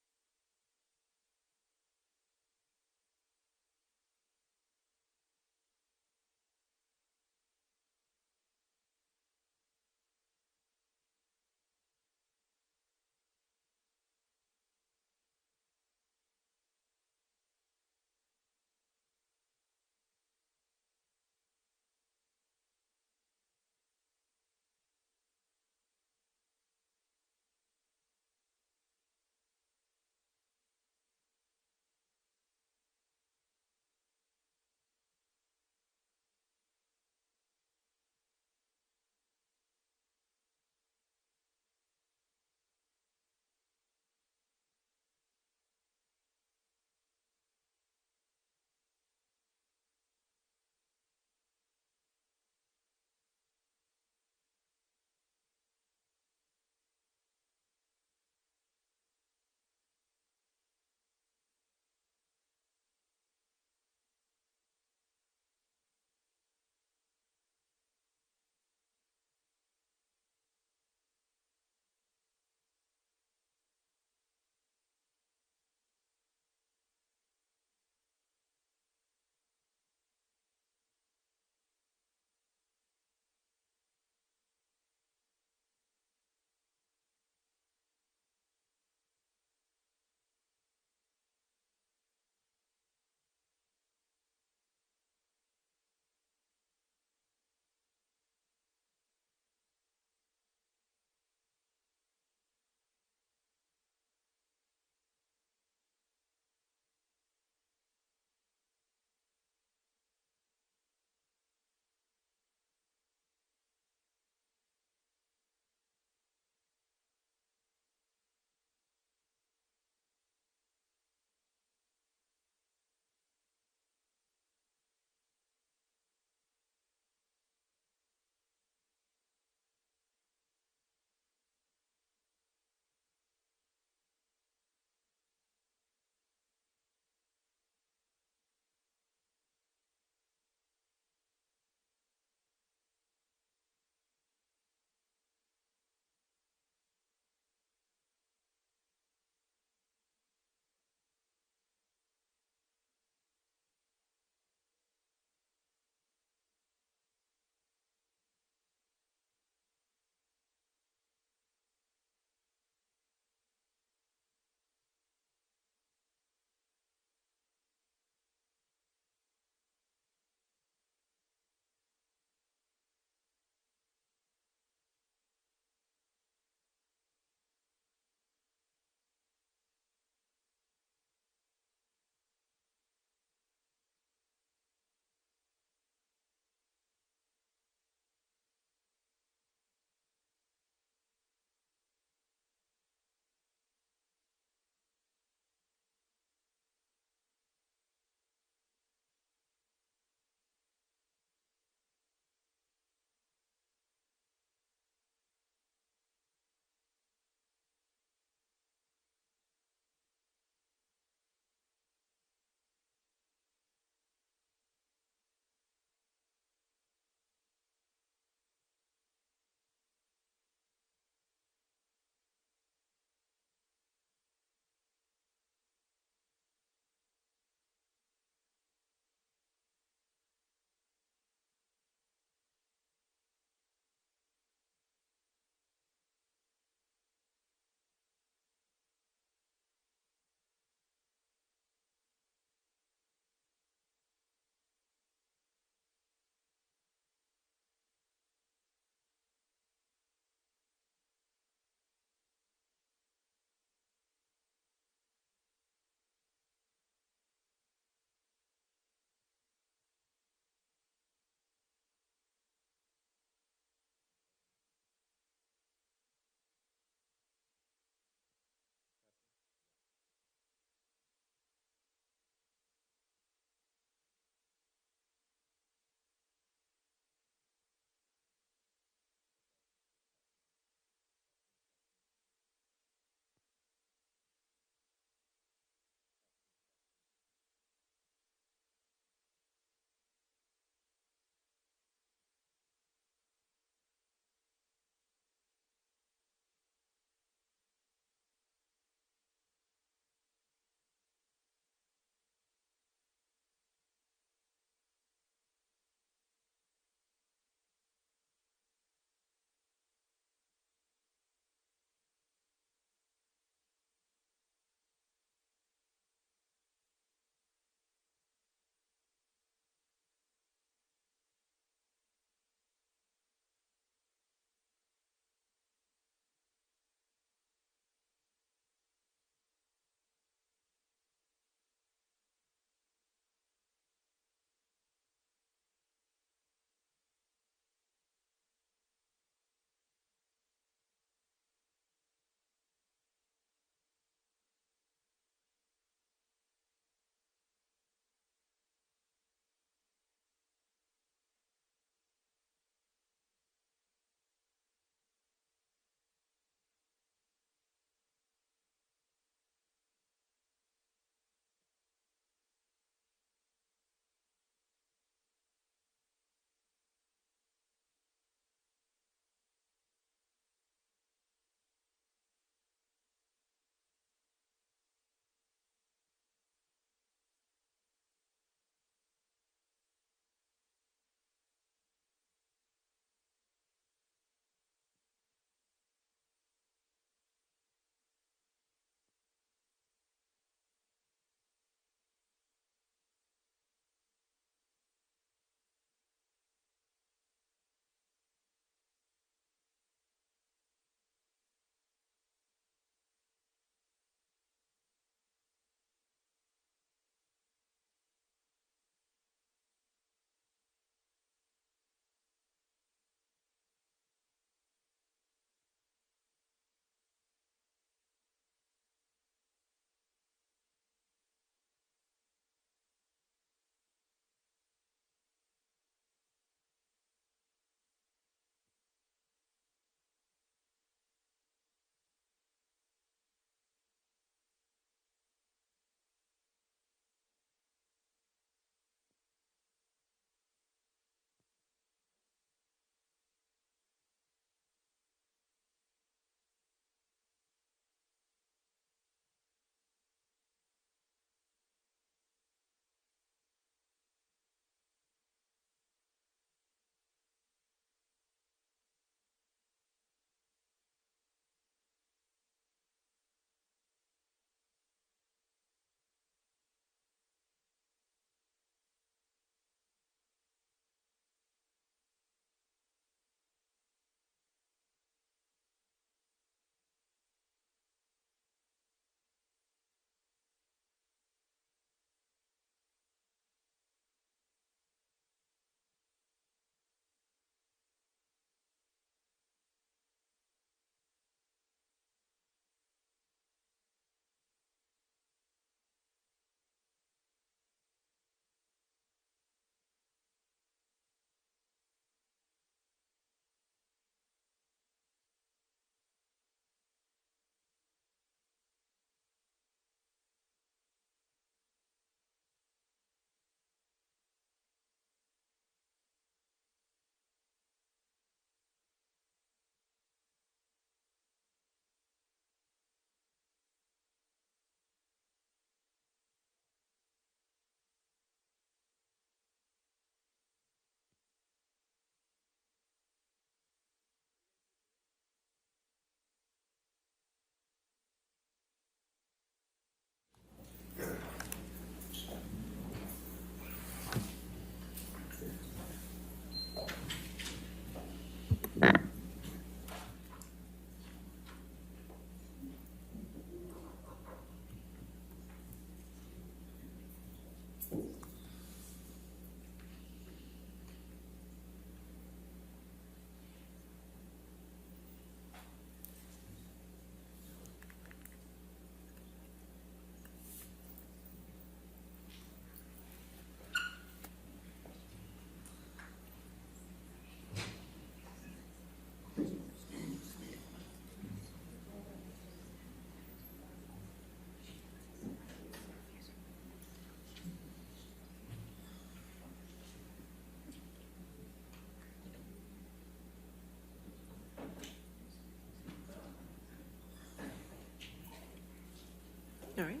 All right.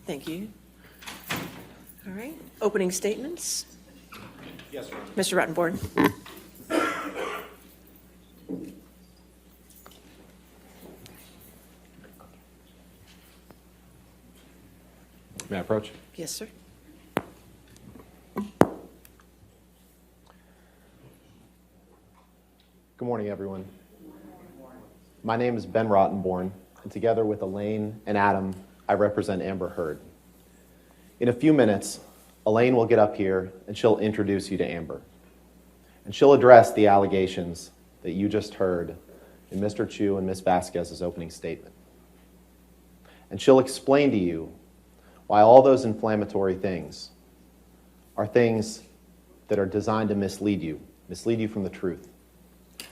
Thank you. All right. Opening statements? Yes, Your Honor. Mr. Rottenborn. May I approach? Yes, sir. Good morning, everyone. My name is Ben Rottenborn, and together with Elaine and Adam, I represent Amber Heard. In a few minutes, Elaine will get up here and she'll introduce you to Amber. And she'll address the allegations that you just heard in Mr. Chu and Ms. Vasquez's opening statement. And she'll explain to you why all those inflammatory things are things that are designed to mislead you from the truth.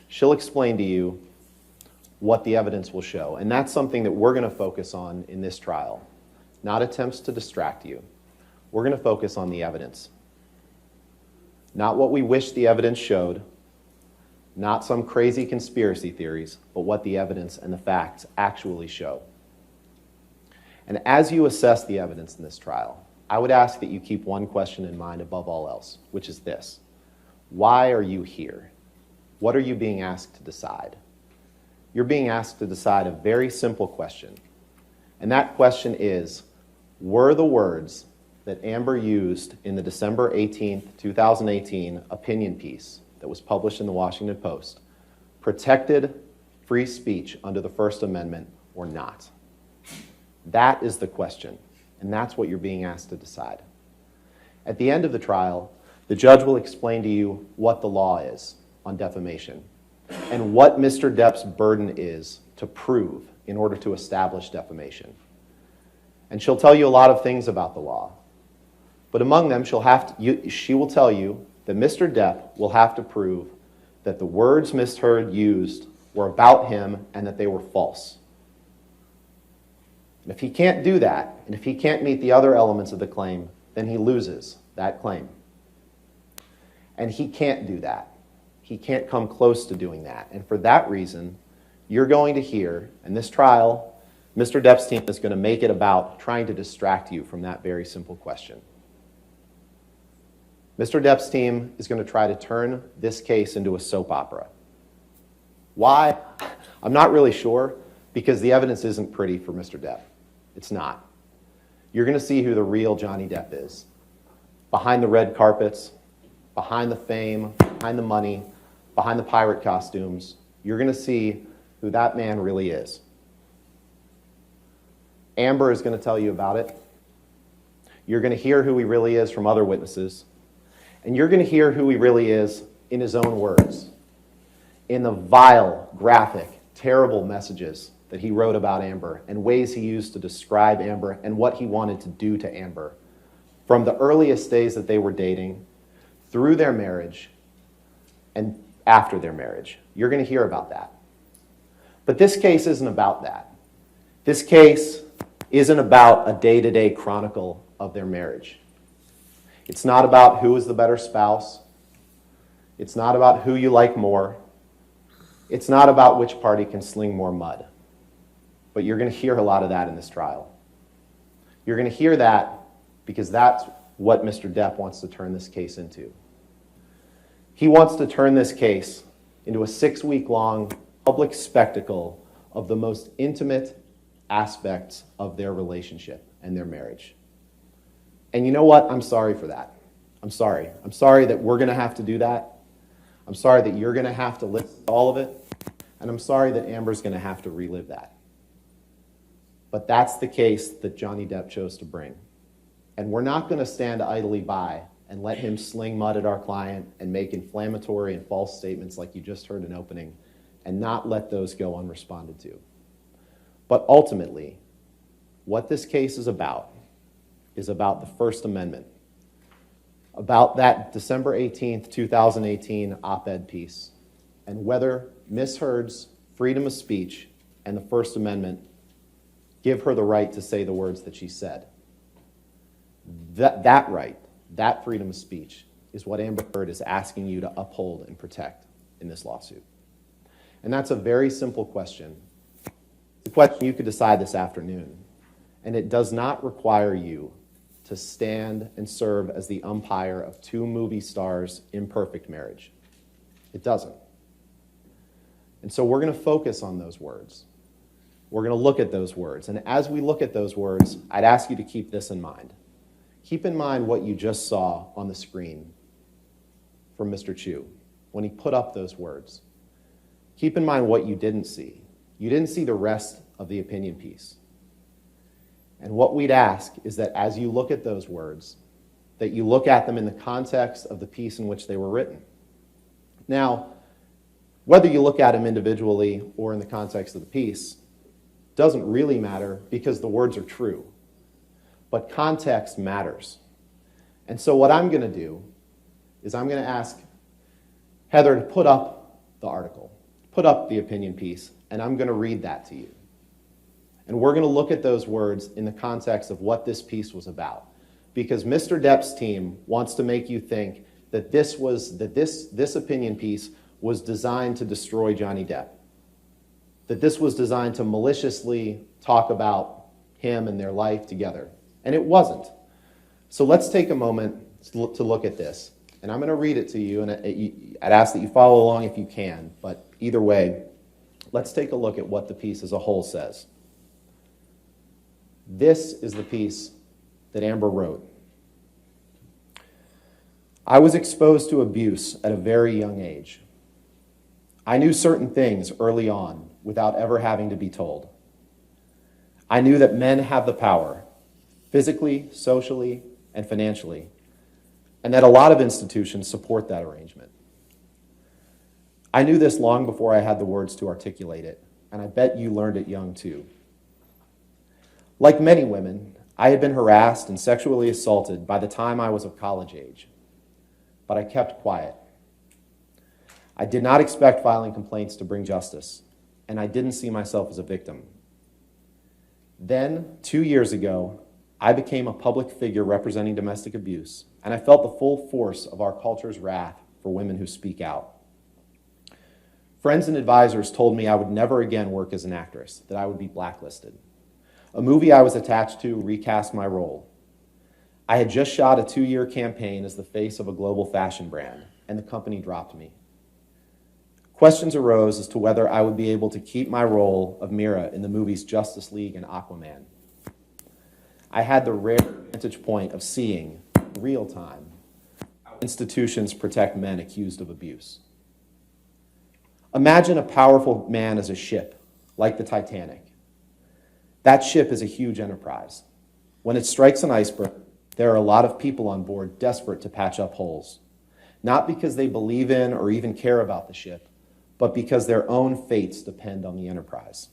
She'll explain to you what the evidence will show. And that's something that we're going to focus on in this trial, not attempts to distract you. We're going to focus on the evidence. Not what we wish the evidence showed, not some crazy conspiracy theories, but what the evidence and the facts actually show. And as you assess the evidence in this trial, I would ask that you keep one question in mind above all else, which is this: why are you here? What are you being asked to decide? You're being asked to decide a very simple question. And that question is, were the words that Amber used in the December 18th, 2018 opinion piece that was published in the Washington Post protected free speech under the First Amendment or not? That is the question, and that's what you're being asked to decide. At the end of the trial, the judge will explain to you what the law is on defamation and what Mr. Depp's burden is to prove in order to establish defamation. And she'll tell you a lot of things about the law. But among them, she will tell you that Mr. Depp will have to prove that the words Ms. Heard used were about him and that they were false. And if he can't do that, and if he can't meet the other elements of the claim, then he loses that claim. And he can't do that. He can't come close to doing that. And for that reason, you're going to hear, in this trial, Mr. Depp's team is going to make it about trying to distract you from that very simple question. Mr. Depp's team is going to try to turn this case into a soap opera. Why? I'm not really sure, because the evidence isn't pretty for Mr. Depp. It's not. You're going to see who the real Johnny Depp is. Behind the red carpets, behind the fame, behind the money, behind the pirate costumes, you're going to see who that man really is. Amber is going to tell you about it. You're going to hear who he really is from other witnesses. And you're going to hear who he really is in his own words, in the vile, graphic, terrible messages that he wrote about Amber and ways he used to describe Amber and what he wanted to do to Amber from the earliest days that they were dating, through their marriage, and after their marriage. You're going to hear about that. But this case isn't about that. This case isn't about a day-to-day chronicle of their marriage. It's not about who is the better spouse. It's not about who you like more. It's not about which party can sling more mud. But you're going to hear a lot of that in this trial. You're going to hear that because that's what Mr. Depp wants to turn this case into. He wants to turn this case into a 6-week-long public spectacle of the most intimate aspects of their relationship and their marriage. And you know what? I'm sorry for that. I'm sorry. I'm sorry that we're going to have to do that. I'm sorry that you're going to have to listen to all of it. And I'm sorry that Amber's going to have to relive that. But that's the case that Johnny Depp chose to bring. And we're not going to stand idly by and let him sling mud at our client and make inflammatory and false statements like you just heard in opening and not let those go unresponded to. But ultimately, what this case is about the First Amendment, about that December 18th, 2018 op-ed piece, and whether Ms. Heard's freedom of speech and the First Amendment give her the right to say the words that she said. That right, that freedom of speech, is what Amber Heard is asking you to uphold and protect in this lawsuit. And that's a very simple question. It's a question you could decide this afternoon. and it does not require you to stand and serve as the umpire of two movie stars' imperfect marriage. It doesn't. And so we're going to focus on those words. We're going to look at those words. And as we look at those words, I'd ask you to keep this in mind. Keep in mind what you just saw on the screen from Mr. Chu when he put up those words. Keep in mind what you didn't see. You didn't see the rest of the opinion piece. And what we'd ask is that as you look at those words, that you look at them in the context of the piece in which they were written. Now, whether you look at them individually or in the context of the piece doesn't really matter because the words are true. But context matters. And so what I'm going to do is I'm going to ask Heather to put up the article, put up the opinion piece, and I'm going to read that to you. And we're going to look at those words in the context of what this piece was about. Because Mr. Depp's team wants to make you think that this opinion piece was designed to destroy Johnny Depp. That this was designed to maliciously talk about him and their life together. And it wasn't. So let's take a moment to look at this. And I'm going to read it to you, and I'd ask that you follow along if you can. But either way, let's take a look at what the piece as a whole says. This is the piece that Amber wrote. I was exposed to abuse at a very young age. I knew certain things early on without ever having to be told. I knew that men have the power, physically, socially, and financially, and that a lot of institutions support that arrangement. I knew this long before I had the words to articulate it, and I bet you learned it young too. Like many women, I had been harassed and sexually assaulted by the time I was of college age, but I kept quiet. I did not expect filing complaints to bring justice, and I didn't see myself as a victim. Then, 2 years ago, I became a public figure representing domestic abuse, and I felt the full force of our culture's wrath for women who speak out. Friends and advisors told me I would never again work as an actress, that I would be blacklisted. A movie I was attached to recast my role. I had just shot a 2-year campaign as the face of a global fashion brand, and the company dropped me. Questions arose as to whether I would be able to keep my role of Mira in the movies Justice League and Aquaman. I had the rare vantage point of seeing, in real time, how institutions protect men accused of abuse. Imagine a powerful man as a ship, like the Titanic. That ship is a huge enterprise. When it strikes an iceberg, there are a lot of people on board desperate to patch up holes, not because they believe in or even care about the ship, but because their own fates depend on the enterprise.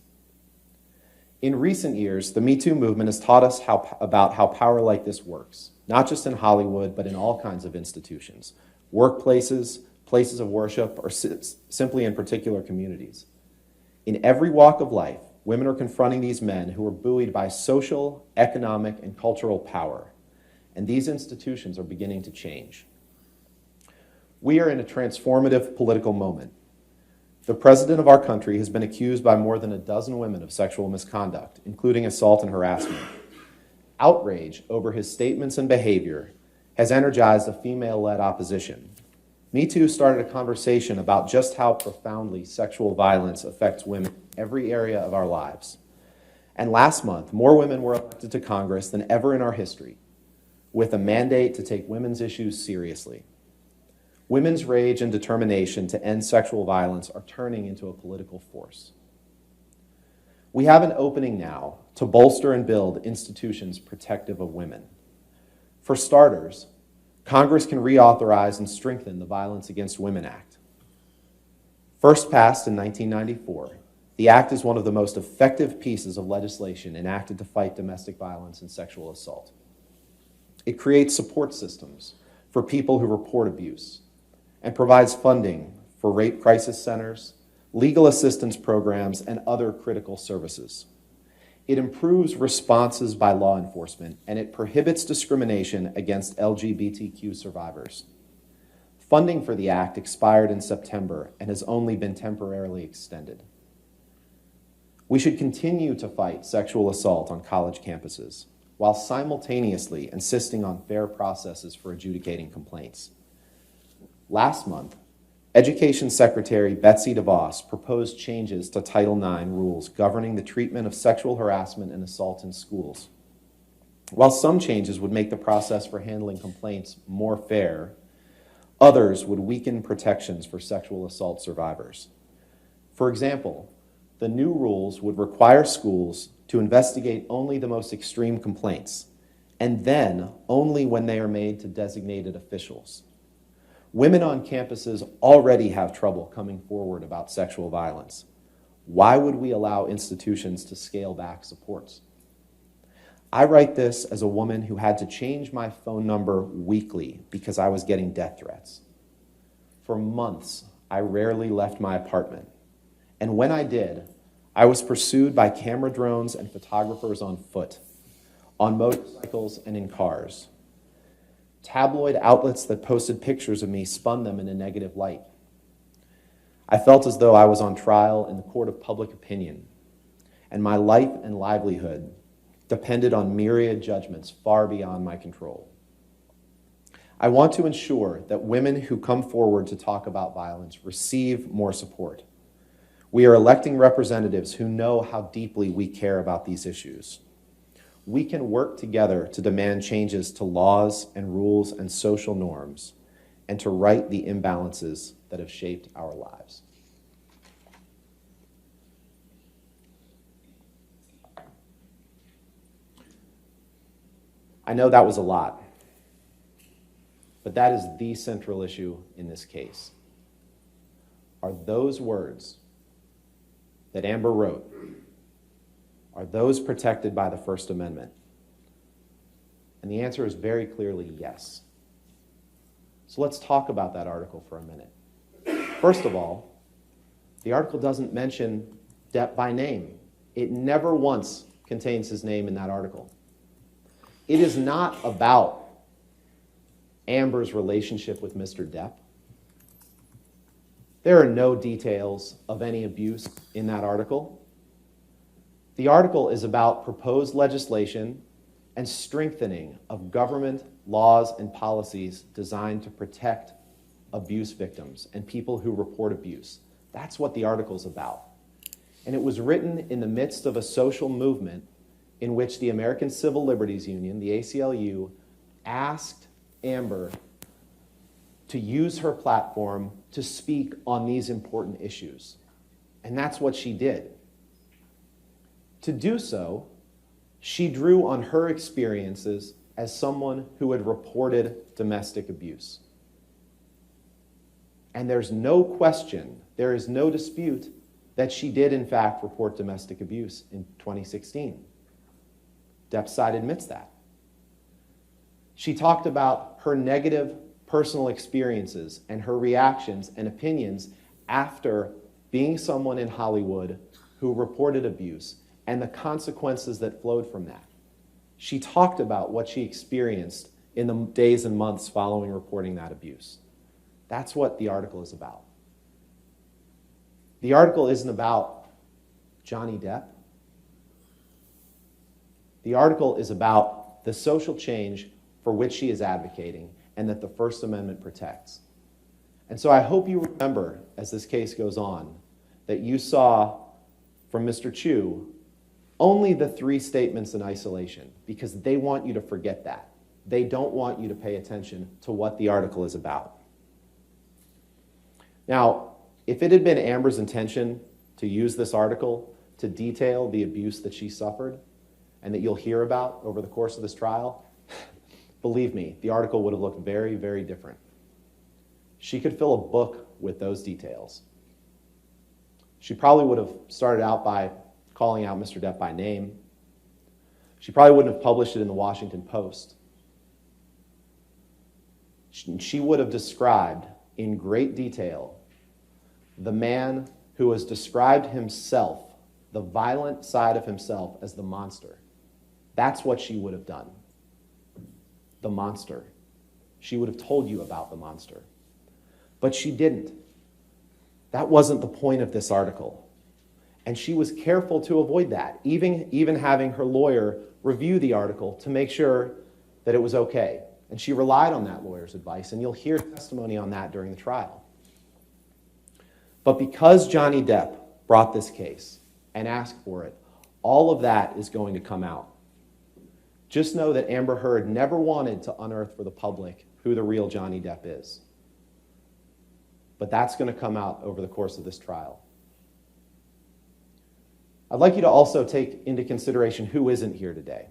In recent years, the Me Too movement has taught us about how power like this works, not just in Hollywood, but in all kinds of institutions, workplaces, places of worship, or simply in particular communities. In every walk of life, women are confronting these men who are buoyed by social, economic, and cultural power, and these institutions are beginning to change. We are in a transformative political moment. The president of our country has been accused by more than a dozen women of sexual misconduct, including assault and harassment. Outrage over his statements and behavior has energized a female-led opposition. Me Too started a conversation about just how profoundly sexual violence affects women in every area of our lives. And last month, more women were elected to Congress than ever in our history, with a mandate to take women's issues seriously. Women's rage and determination to end sexual violence are turning into a political force. We have an opening now to bolster and build institutions protective of women. For starters, Congress can reauthorize and strengthen the Violence Against Women Act. First passed in 1994, the act is one of the most effective pieces of legislation enacted to fight domestic violence and sexual assault. It creates support systems for people who report abuse and provides funding for rape crisis centers, legal assistance programs, and other critical services. It improves responses by law enforcement, and it prohibits discrimination against LGBTQ survivors. Funding for the act expired in September and has only been temporarily extended. We should continue to fight sexual assault on college campuses while simultaneously insisting on fair processes for adjudicating complaints. Last month, Education Secretary Betsy DeVos proposed changes to Title IX rules governing the treatment of sexual harassment and assault in schools. While some changes would make the process for handling complaints more fair, others would weaken protections for sexual assault survivors. For example, the new rules would require schools to investigate only the most extreme complaints, and then only when they are made to designated officials. Women on campuses already have trouble coming forward about sexual violence. Why would we allow institutions to scale back supports? I write this as a woman who had to change my phone number weekly because I was getting death threats. For months, I rarely left my apartment. And when I did, I was pursued by camera drones and photographers on foot, on motorcycles and in cars. Tabloid outlets that posted pictures of me spun them in a negative light. I felt as though I was on trial in the court of public opinion, and my life and livelihood depended on myriad judgments far beyond my control. I want to ensure that women who come forward to talk about violence receive more support. We are electing representatives who know how deeply we care about these issues. We can work together to demand changes to laws and rules and social norms, and to right the imbalances that have shaped our lives. I know that was a lot, but that is the central issue in this case. Are those words that Amber wrote, are those protected by the First Amendment? And the answer is very clearly yes. So let's talk about that article for a minute. First of all, the article doesn't mention Depp by name. It never once contains his name in that article. It is not about Amber's relationship with Mr. Depp. There are no details of any abuse in that article. The article is about proposed legislation and strengthening of government laws and policies designed to protect abuse victims and people who report abuse. That's what the article's about. And it was written in the midst of a social movement in which the American Civil Liberties Union, the ACLU, asked Amber to use her platform to speak on these important issues. And that's what she did. To do so, she drew on her experiences as someone who had reported domestic abuse. And there's no question, there is no dispute that she did in fact report domestic abuse in 2016. Depp's side admits that. She talked about her negative personal experiences and her reactions and opinions after being someone in Hollywood who reported abuse and the consequences that flowed from that. She talked about what she experienced in the days and months following reporting that abuse. That's what the article is about. The article isn't about Johnny Depp. The article is about the social change for which she is advocating and that the First Amendment protects. And so I hope you remember, as this case goes on, that you saw from Mr. Chu only the 3 statements in isolation, because they want you to forget that. They don't want you to pay attention to what the article is about. Now, if it had been Amber's intention to use this article to detail the abuse that she suffered and that you'll hear about over the course of this trial, believe me, the article would have looked very, very different. She could fill a book with those details. She probably would have started out by calling out Mr. Depp by name. She probably wouldn't have published it in the Washington Post. She would have described in great detail the man who has described himself, the violent side of himself, as the monster. That's what she would have done. The monster. She would have told you about the monster. But she didn't. That wasn't the point of this article. And she was careful to avoid that, even having her lawyer review the article to make sure that it was okay. And she relied on that lawyer's advice, and you'll hear testimony on that during the trial. But because Johnny Depp brought this case and asked for it, all of that is going to come out. Just know that Amber Heard never wanted to unearth for the public who the real Johnny Depp is. But that's going to come out over the course of this trial. I'd like you to also take into consideration who isn't here today.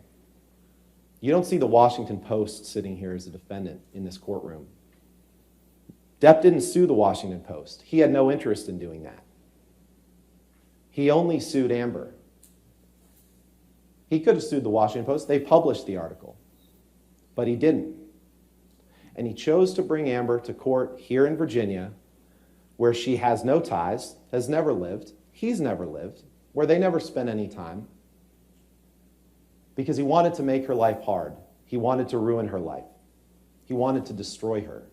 You don't see the Washington Post sitting here as a defendant in this courtroom. Depp didn't sue the Washington Post. He had no interest in doing that. He only sued Amber. He could have sued the Washington Post. They published the article. But he didn't. And he chose to bring Amber to court here in Virginia, where she has no ties, has never lived, he's never lived, where they never spent any time, because he wanted to make her life hard. He wanted to ruin her life. He wanted to destroy her.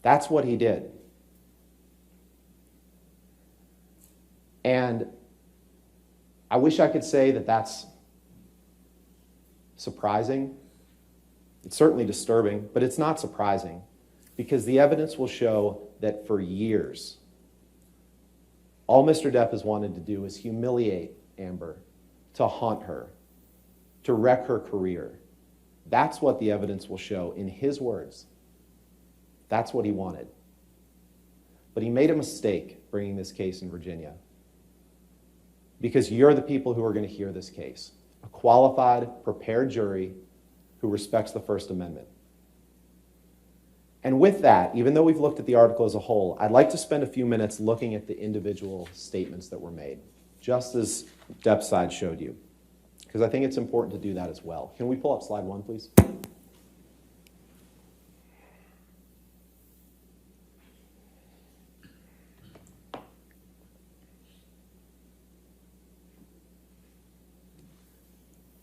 That's what he did. And I wish I could say that that's surprising. It's certainly disturbing, but it's not surprising, because the evidence will show that for years, all Mr. Depp has wanted to do is humiliate Amber, to haunt her, to wreck her career. That's what the evidence will show in his words. That's what he wanted. But he made a mistake bringing this case in Virginia, because you're the people who are going to hear this case. A qualified, prepared jury who respects the First Amendment. And with that, even though we've looked at the article as a whole, I'd like to spend a few minutes looking at the individual statements that were made, just as Depp's side showed you, because I think it's important to do that as well. Can we pull up slide 1, please?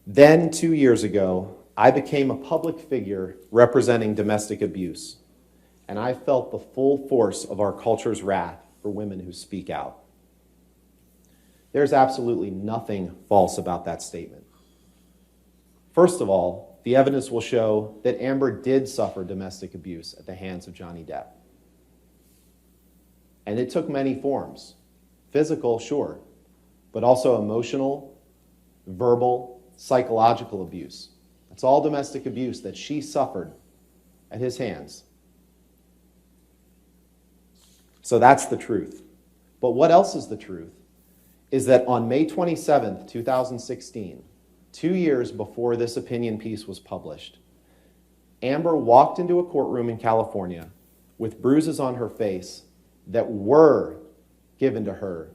Then, 2 years ago, I became a public figure representing domestic abuse, and I felt the full force of our culture's wrath for women who speak out. There's absolutely nothing false about that statement. First of all, the evidence will show that Amber did suffer domestic abuse at the hands of Johnny Depp. And it took many forms. Physical, sure, but also emotional, verbal, psychological abuse. It's all domestic abuse that she suffered at his hands. So that's the truth. But what else is the truth is that on May 27th, 2016, 2 years before this opinion piece was published, Amber walked into a courtroom in California with bruises on her face that were given to her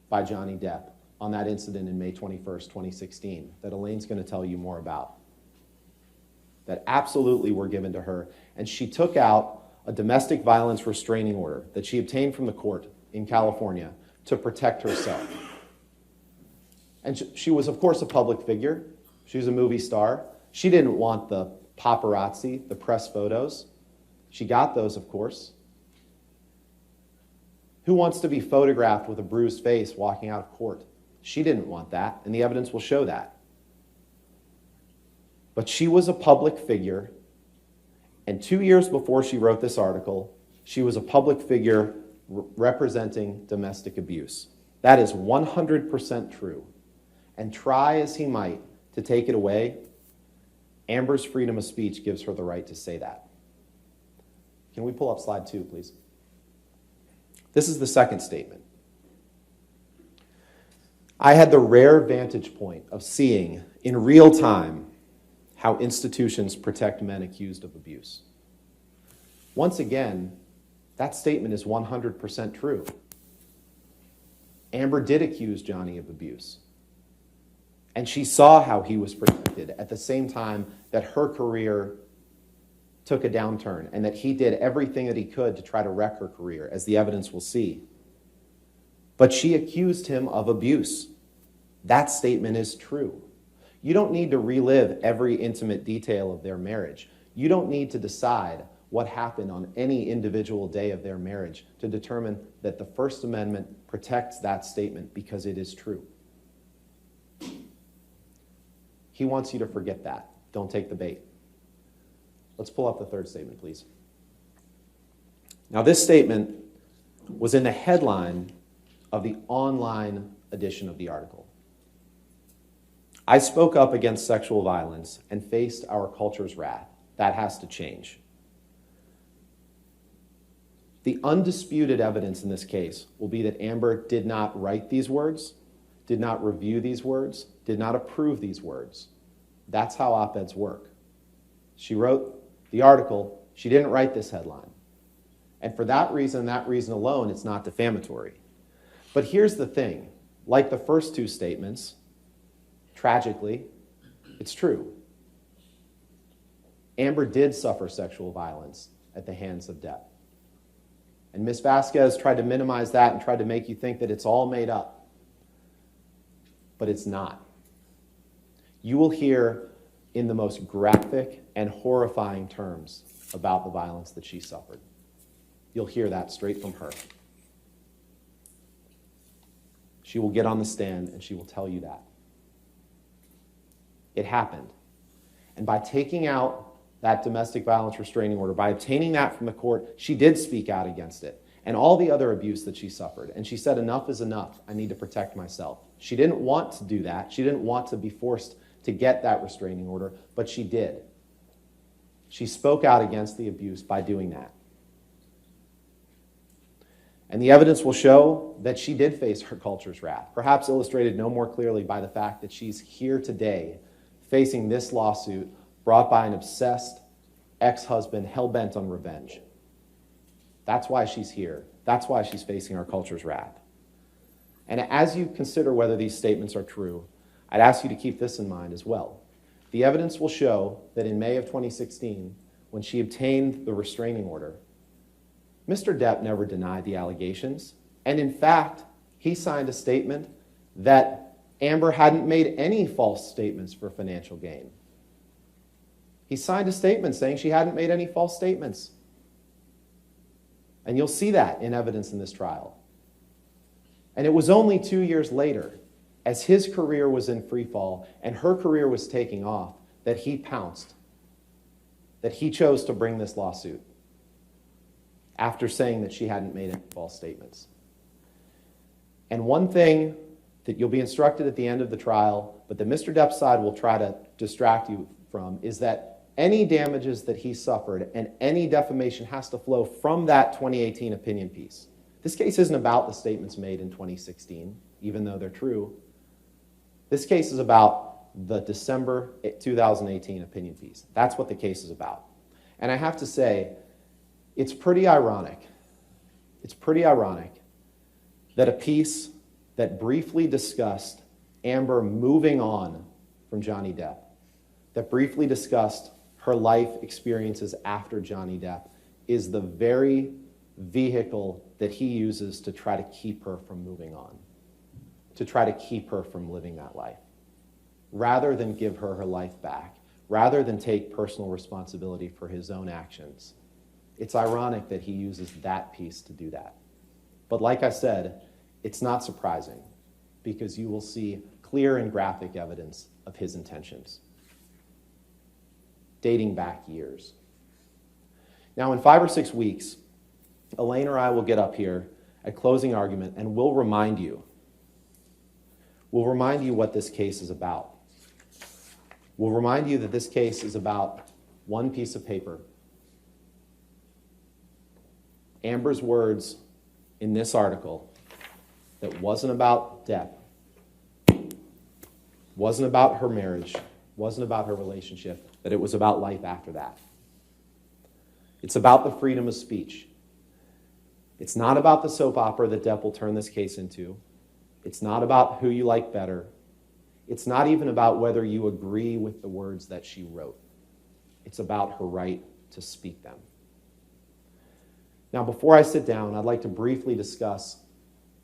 by Johnny Depp on that incident in May 21st, 2016, that Elaine's going to tell you more about. That absolutely were given to her. And she took out a domestic violence restraining order that she obtained from the court in California to protect herself. And she was, of course, a public figure. She was a movie star. She didn't want the paparazzi, the press photos. She got those, of course. Who wants to be photographed with a bruised face walking out of court? She didn't want that, and the evidence will show that. But she was a public figure, and 2 years before she wrote this article, she was a public figure representing domestic abuse. That is 100% true. And try as he might to take it away, Amber's freedom of speech gives her the right to say that. Can we pull up slide 2, please? This is the second statement. I had the rare vantage point of seeing in real time how institutions protect men accused of abuse. Once again, that statement is 100% true. Amber did accuse Johnny of abuse. And she saw how he was protected at the same time that her career took a downturn and that he did everything that he could to try to wreck her career, as the evidence will see. But she accused him of abuse. That statement is true. You don't need to relive every intimate detail of their marriage. You don't need to decide what happened on any individual day of their marriage to determine that the First Amendment protects that statement because it is true. He wants you to forget that. Don't take the bait. Let's pull up the third statement, please. Now, this statement was in the headline of the online edition of the article. I spoke up against sexual violence and faced our culture's wrath. That has to change. The undisputed evidence in this case will be that Amber did not write these words, did not review these words, did not approve these words. That's how op-eds work. She wrote the article. She didn't write this headline. And for that reason alone, it's not defamatory. But here's the thing. Like the first two statements, tragically, it's true. Amber did suffer sexual violence at the hands of Depp. And Ms. Vasquez tried to minimize that and tried to make you think that it's all made up. But it's not. You will hear in the most graphic and horrifying terms about the violence that she suffered. You'll hear that straight from her. She will get on the stand and she will tell you that. It happened. And by taking out that domestic violence restraining order, by obtaining that from the court, she did speak out against it and all the other abuse that she suffered. And she said, enough is enough. I need to protect myself. She didn't want to do that. She didn't want to be forced to get that restraining order, but she did. She spoke out against the abuse by doing that. And the evidence will show that she did face her culture's wrath, perhaps illustrated no more clearly by the fact that she's here today facing this lawsuit brought by an obsessed ex-husband hell-bent on revenge. That's why she's here. That's why she's facing our culture's wrath. And as you consider whether these statements are true, I'd ask you to keep this in mind as well. The evidence will show that in May of 2016, when she obtained the restraining order, Mr. Depp never denied the allegations. And in fact, he signed a statement that Amber hadn't made any false statements for financial gain. He signed a statement saying she hadn't made any false statements. And you'll see that in evidence in this trial. And it was only 2 years later, as his career was in free fall and her career was taking off, that he pounced, that he chose to bring this lawsuit after saying that she hadn't made any false statements. And one thing that you'll be instructed at the end of the trial, but that Mr. Depp's side will try to distract you from, is that any damages that he suffered and any defamation has to flow from that 2018 opinion piece. This case isn't about the statements made in 2016, even though they're true. This case is about the December 2018 opinion piece. That's what the case is about. And I have to say, it's pretty ironic that a piece that briefly discussed Amber moving on from Johnny Depp, that briefly discussed her life experiences after Johnny Depp, is the very vehicle that he uses to try to keep her from moving on, to try to keep her from living that life, rather than give her her life back, rather than take personal responsibility for his own actions. It's ironic that he uses that piece to do that. But like I said, it's not surprising because you will see clear and graphic evidence of his intentions, dating back years. Now, in 5 or 6 weeks, Elaine or I will get up here at closing argument and we'll remind you what this case is about. We'll remind you that this case is about one piece of paper. Amber's words in this article that wasn't about Depp, wasn't about her marriage, wasn't about her relationship, that it was about life after that. It's about the freedom of speech. It's not about the soap opera that Depp will turn this case into. It's not about who you like better. It's not even about whether you agree with the words that she wrote. It's about her right to speak them. Now, before I sit down, I'd like to briefly discuss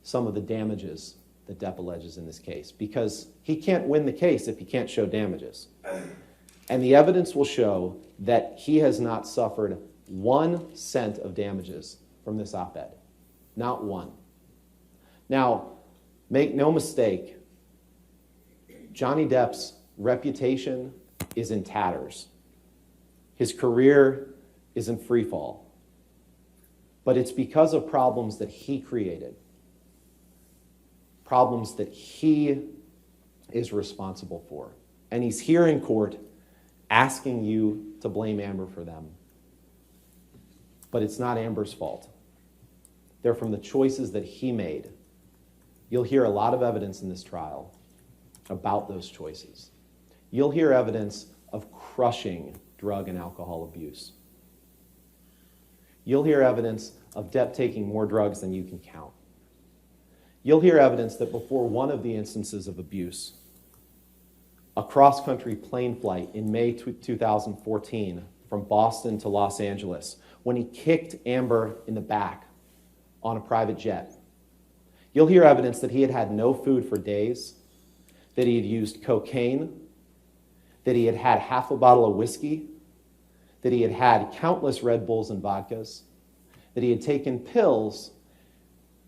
some of the damages that Depp alleges in this case, because he can't win the case if he can't show damages. And the evidence will show that he has not suffered 1 cent of damages from this op-ed. Not one. Now, make no mistake, Johnny Depp's reputation is in tatters. His career is in free fall. But it's because of problems that he created, problems that he is responsible for. And he's here in court asking you to blame Amber for them. But it's not Amber's fault. They're from the choices that he made. You'll hear a lot of evidence in this trial about those choices. You'll hear evidence of crushing drug and alcohol abuse. You'll hear evidence of Depp taking more drugs than you can count. You'll hear evidence that before one of the instances of abuse, a cross-country plane flight in May 2014 from Boston to Los Angeles, when he kicked Amber in the back on a private jet. You'll hear evidence that he had had no food for days, that he had used cocaine, that he had had half a bottle of whiskey, that he had had countless Red Bulls and vodkas, that he had taken pills,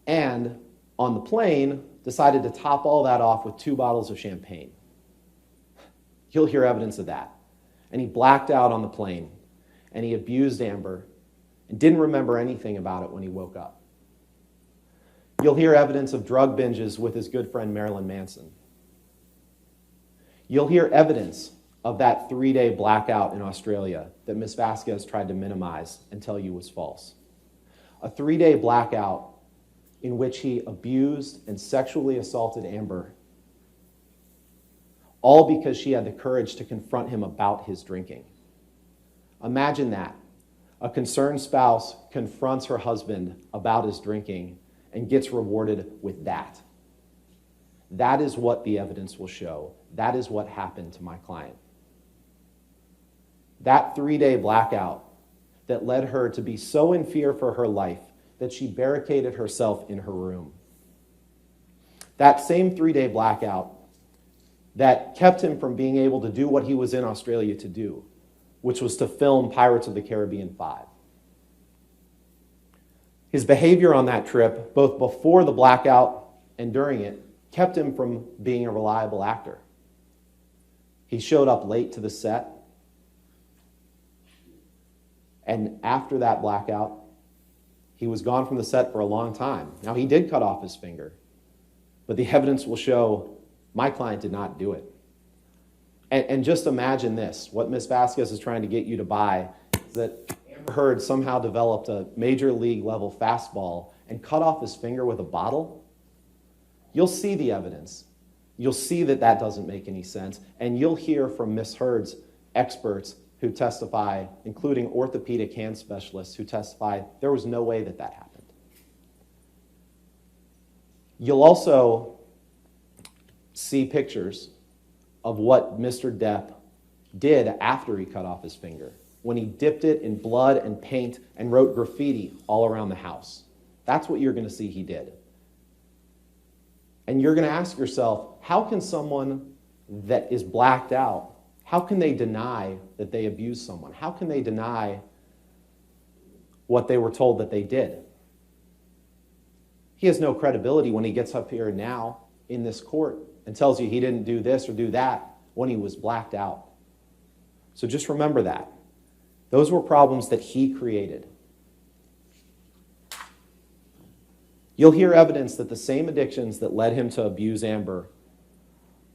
and on the plane decided to top all that off with 2 bottles of champagne. You'll hear evidence of that. And he blacked out on the plane, and he abused Amber and didn't remember anything about it when he woke up. You'll hear evidence of drug binges with his good friend Marilyn Manson. You'll hear evidence of that 3-day blackout in Australia that Ms. Vasquez tried to minimize and tell you was false. A 3-day blackout in which he abused and sexually assaulted Amber, all because she had the courage to confront him about his drinking. Imagine that. A concerned spouse confronts her husband about his drinking and gets rewarded with that. That is what the evidence will show. That is what happened to my client. That 3-day blackout that led her to be so in fear for her life that she barricaded herself in her room. That same 3-day blackout that kept him from being able to do what he was in Australia to do, which was to film Pirates of the Caribbean 5. His behavior on that trip, both before the blackout and during it, kept him from being a reliable actor. He showed up late to the set, and after that blackout, he was gone from the set for a long time. Now, he did cut off his finger, but the evidence will show my client did not do it. And just imagine this, what Ms. Vasquez is trying to get you to buy is that Amber Heard somehow developed a major league level fastball and cut off his finger with a bottle. You'll see the evidence. You'll see that that doesn't make any sense. And you'll hear from Ms. Heard's experts who testify, including orthopedic hand specialists who testify there was no way that that happened. You'll also see pictures of what Mr. Depp did after he cut off his finger, when he dipped it in blood and paint and wrote graffiti all around the house. That's what you're going to see he did. And you're going to ask yourself, how can someone that is blacked out, how can they deny that they abused someone? How can they deny what they were told that they did? He has no credibility when he gets up here now in this court and tells you he didn't do this or do that when he was blacked out. So just remember that. Those were problems that he created. You'll hear evidence that the same addictions that led him to abuse Amber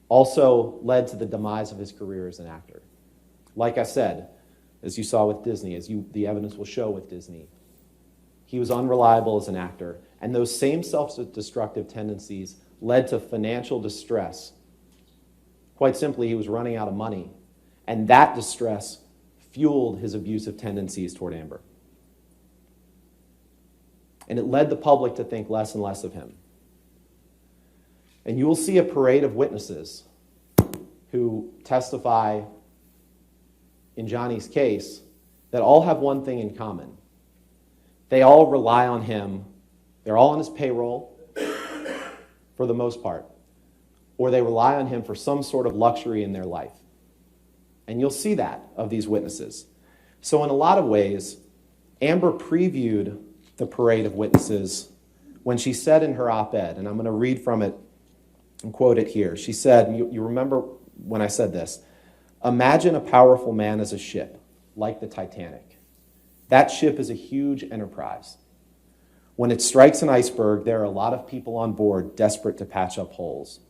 also led to the demise of his career as an actor. Like I said, as you saw with Disney, the evidence will show with Disney, he was unreliable as an actor, and those same self-destructive tendencies led to financial distress. Quite simply, he was running out of money, and that distress fueled his abusive tendencies toward Amber. And it led the public to think less and less of him. And you will see a parade of witnesses who testify in Johnny's case that all have one thing in common. They all rely on him. They're all on his payroll for the most part, or they rely on him for some sort of luxury in their life. And you'll see that of these witnesses. So in a lot of ways, Amber previewed the parade of witnesses when she said in her op-ed, and I'm going to read from it and quote it here. She said, you remember when I said this, "Imagine a powerful man as a ship, like the Titanic. That ship is a huge enterprise. When it strikes an iceberg, there are a lot of people on board desperate to patch up holes,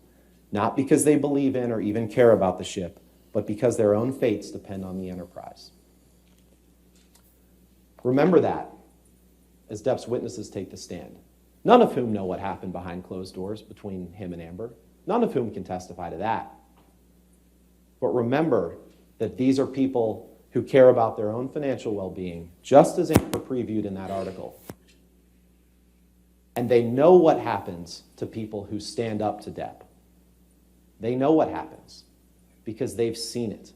not because they believe in or even care about the ship, but because their own fates depend on the enterprise." Remember that as Depp's witnesses take the stand, none of whom know what happened behind closed doors between him and Amber, none of whom can testify to that. But remember that these are people who care about their own financial well-being, just as Amber previewed in that article. And they know what happens to people who stand up to Depp. They know what happens because they've seen it.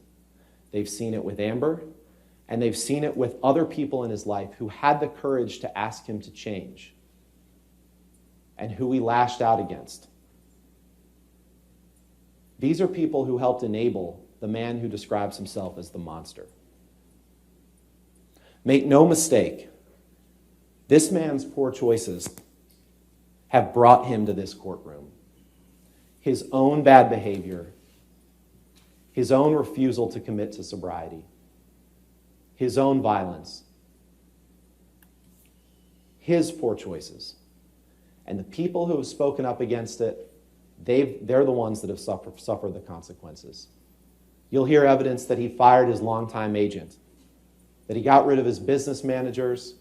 They've seen it with Amber, and they've seen it with other people in his life who had the courage to ask him to change and who he lashed out against. These are people who helped enable the man who describes himself as the monster. Make no mistake, this man's poor choices have brought him to this courtroom. His own bad behavior, his own refusal to commit to sobriety, his own violence, his poor choices. And the people who have spoken up against it, they're the ones that have suffered the consequences. You'll hear evidence that he fired his longtime agent, that he got rid of his business managers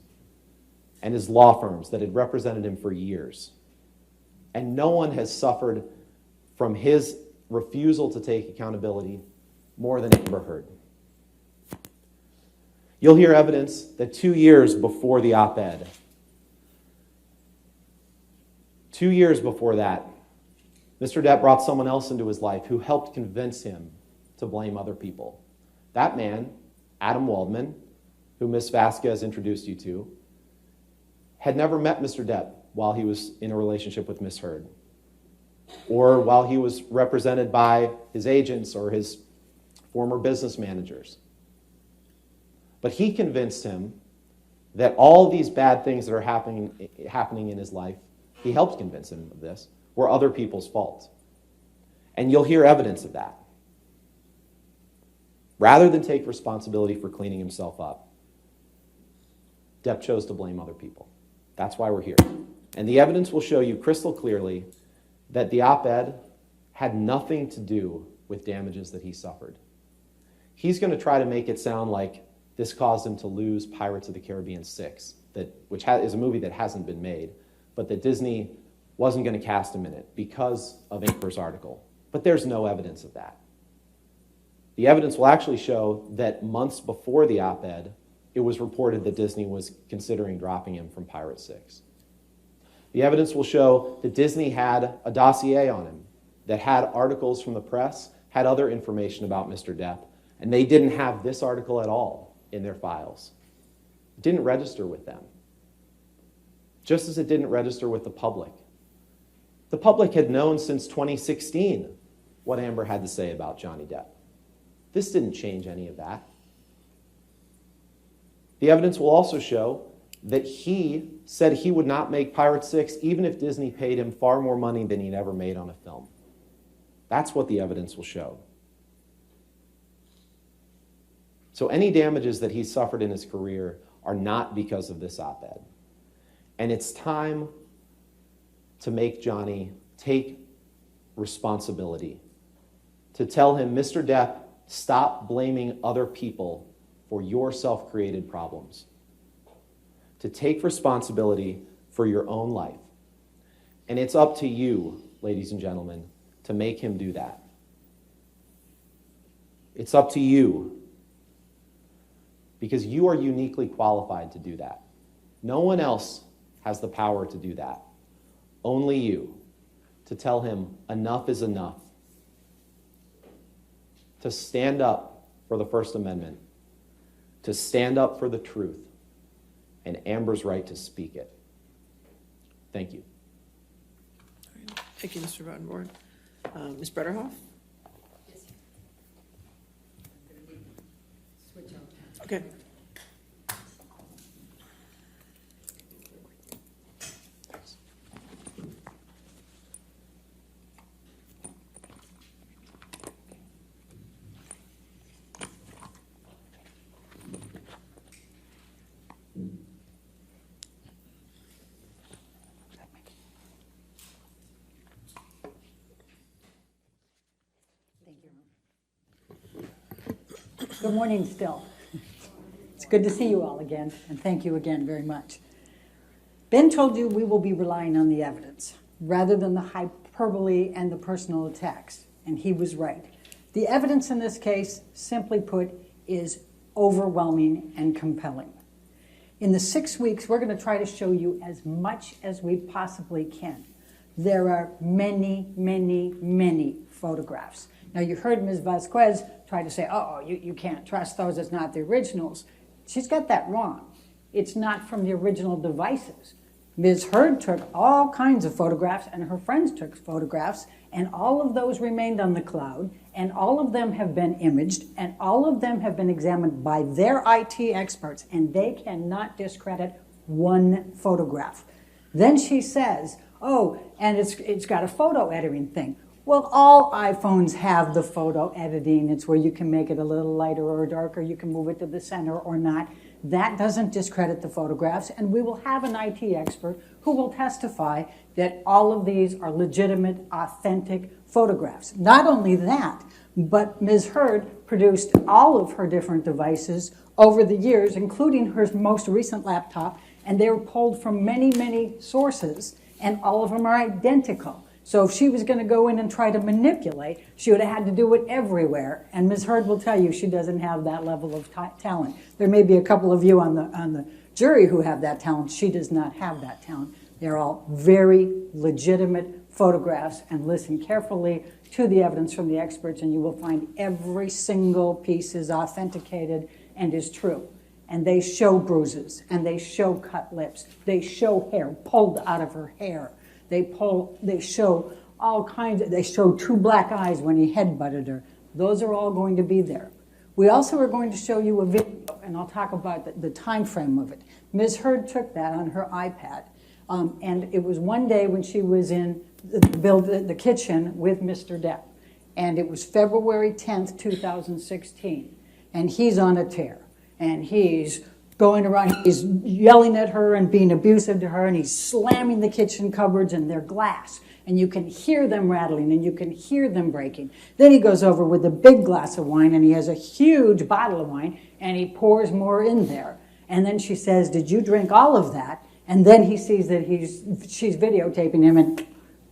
and his law firms that had represented him for years. And no one has suffered from his refusal to take accountability more than Amber Heard. You'll hear evidence that 2 years before the op-ed, 2 years before that, Mr. Depp brought someone else into his life who helped convince him to blame other people. That man, Adam Waldman, who Ms. Vasquez introduced you to, had never met Mr. Depp while he was in a relationship with Ms. Heard, or while he was represented by his agents or his former business managers. But he convinced him that all these bad things that are happening in his life, he helped convince him of this, were other people's fault. And you'll hear evidence of that. Rather than take responsibility for cleaning himself up, Depp chose to blame other people. That's why we're here. And the evidence will show you crystal clearly that the op-ed had nothing to do with damages that he suffered. He's going to try to make it sound like this caused him to lose Pirates of the Caribbean 6, which is a movie that hasn't been made, but that Disney wasn't going to cast him in it because of Amber's article. But there's no evidence of that. The evidence will actually show that months before the op-ed, it was reported that Disney was considering dropping him from Pirates 6. The evidence will show that Disney had a dossier on him that had articles from the press, had other information about Mr. Depp, and they didn't have this article at all in their files. It didn't register with them, just as it didn't register with the public. The public had known since 2016 what Amber had to say about Johnny Depp. This didn't change any of that. The evidence will also show that he said he would not make Pirates 6 even if Disney paid him far more money than he'd ever made on a film. That's what the evidence will show. So any damages that he suffered in his career are not because of this op-ed. And it's time to make Johnny take responsibility, to tell him, Mr. Depp, stop blaming other people for your self-created problems, to take responsibility for your own life. And it's up to you, ladies and gentlemen, to make him do that. It's up to you, because you are uniquely qualified to do that. No one else has the power to do that. Only you, to tell him enough is enough, to stand up for the First Amendment, to stand up for the truth, and Amber's right to speak it. Thank you. Thank you, Mr. Rottenborn. Ms. Bretterhoff? Switch out. Okay. you. Good morning still. It's good to see you all again, and thank you again very much. Ben told you we will be relying on the evidence rather than the hyperbole and the personal attacks, and he was right. The evidence in this case, simply put, is overwhelming and compelling. In the 6 weeks, we're going to try to show you as much as we possibly can. There are many, many, many photographs. Now, you heard Ms. Vasquez try to say, you can't trust those, it's not the originals. She's got that wrong. It's not from the original devices. Ms. Heard took all kinds of photographs, and her friends took photographs, and all of those remained on the cloud, and all of them have been imaged, and all of them have been examined by their IT experts, and they cannot discredit one photograph. Then she says, and it's got a photo editing thing. Well, all iPhones have the photo editing. It's where you can make it a little lighter or darker. You can move it to the center or not. That doesn't discredit the photographs, and we will have an IT expert who will testify that all of these are legitimate, authentic photographs. Not only that, but Ms. Heard produced all of her different devices over the years, including her most recent laptop, and they were pulled from many, many sources, and all of them are identical. So if she was going to go in and try to manipulate, she would have had to do it everywhere. And Ms. Heard will tell you she doesn't have that level of talent. There may be a couple of you on the jury who have that talent. She does not have that talent. They're all very legitimate photographs, and listen carefully to the evidence from the experts, and you will find every single piece is authenticated and is true. And they show bruises, and they show cut lips. They show hair pulled out of her hair. They show all kinds they show two black eyes when he headbutted her. Those are all going to be there. We also are going to show you a video, and I'll talk about the time frame of it. Ms. Heard took that on her iPad, and it was one day when she was in the kitchen with Mr. Depp, and it was February 10th, 2016, and he's on a tear, and he's going around, he's yelling at her and being abusive to her, and he's slamming the kitchen cupboards, and they're glass, and you can hear them rattling, and you can hear them breaking. Then he goes over with a big glass of wine, and he has a huge bottle of wine, and he pours more in there. And then she says, "Did you drink all of that?" And then he sees that she's videotaping him, and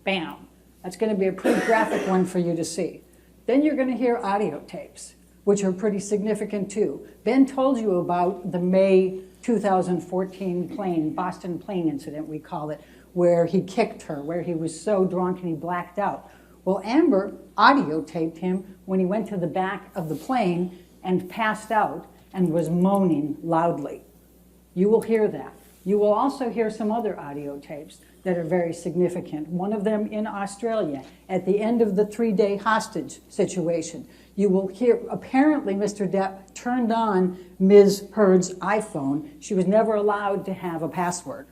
bam. That's going to be a pretty graphic one for you to see. Then you're going to hear audio tapes, which are pretty significant too. Ben told you about the May 2014 Boston plane incident, we call it, where he kicked her, where he was so drunk and he blacked out. Well, Amber audio taped him when he went to the back of the plane and passed out and was moaning loudly. You will hear that. You will also hear some other audio tapes that are very significant. One of them in Australia, at the end of the 3-day hostage situation. You will hear, apparently Mr. Depp turned on Ms. Heard's iPhone. She was never allowed to have a password,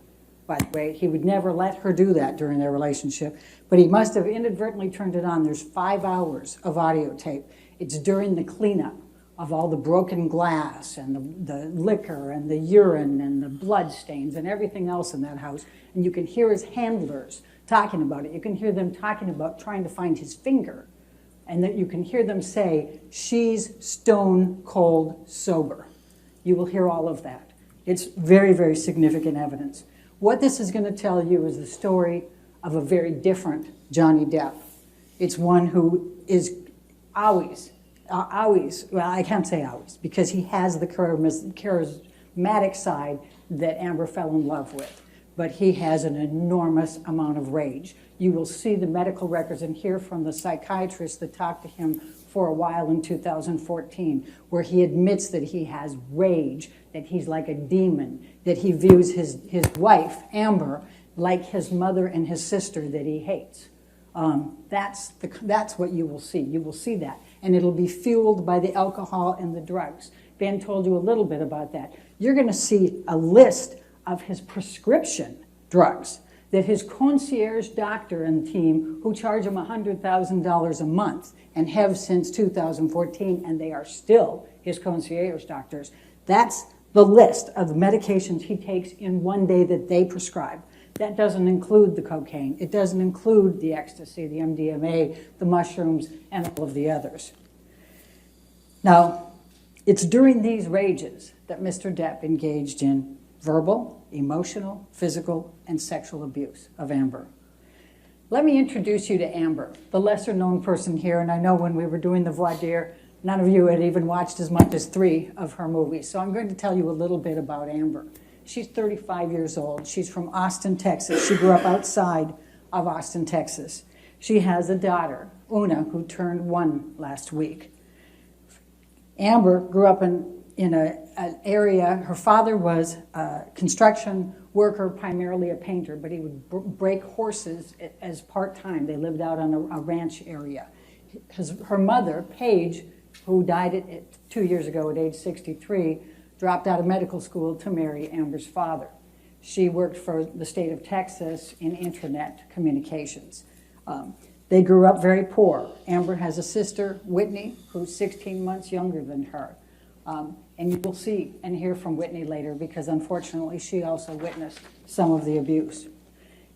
by the way. He would never let her do that during their relationship, but he must have inadvertently turned it on. There's 5 hours of audio tape. It's during the cleanup of all the broken glass and the liquor and the urine and the blood stains and everything else in that house. And you can hear his handlers talking about it. You can hear them talking about trying to find his finger. And that you can hear them say, "She's stone cold sober." You will hear all of that. It's very, very significant evidence. What this is going to tell you is the story of a very different Johnny Depp. It's one who is always, well, I can't say always, because he has the charismatic side that Amber fell in love with. But he has an enormous amount of rage. You will see the medical records and hear from the psychiatrist that talked to him for a while in 2014, where he admits that he has rage, that he's like a demon, that he views his wife, Amber, like his mother and his sister that he hates. That's what you will see. You will see that. And it'll be fueled by the alcohol and the drugs. Ben told you a little bit about that. You're going to see a list of his prescription drugs that his concierge doctor and team, who charge him $100,000 a month and have since 2014, and they are still his concierge doctors. That's the list of the medications he takes in one day that they prescribe. That doesn't include the cocaine. It doesn't include the ecstasy, the MDMA, the mushrooms, and all of the others. Now, it's during these rages that Mr. Depp engaged in verbal, emotional, physical, and sexual abuse of Amber. Let me introduce you to Amber, the lesser-known person here, and I know when we were doing the voir dire, none of you had even watched as much as 3 of her movies, so I'm going to tell you a little bit about Amber. She's 35 years old. She's from Austin, Texas. She grew up outside of Austin, Texas. She has a daughter, Una, who turned 1 last week. Amber grew up in an area, her father was a construction worker, primarily a painter, but he would break horses as part-time. They lived out on a ranch area. Her mother, Paige, who died 2 years ago at age 63, dropped out of medical school to marry Amber's father. She worked for the state of Texas in internet communications. They grew up very poor. Amber has a sister, Whitney, who's 16 months younger than her. And you will see and hear from Whitney later because unfortunately she also witnessed some of the abuse.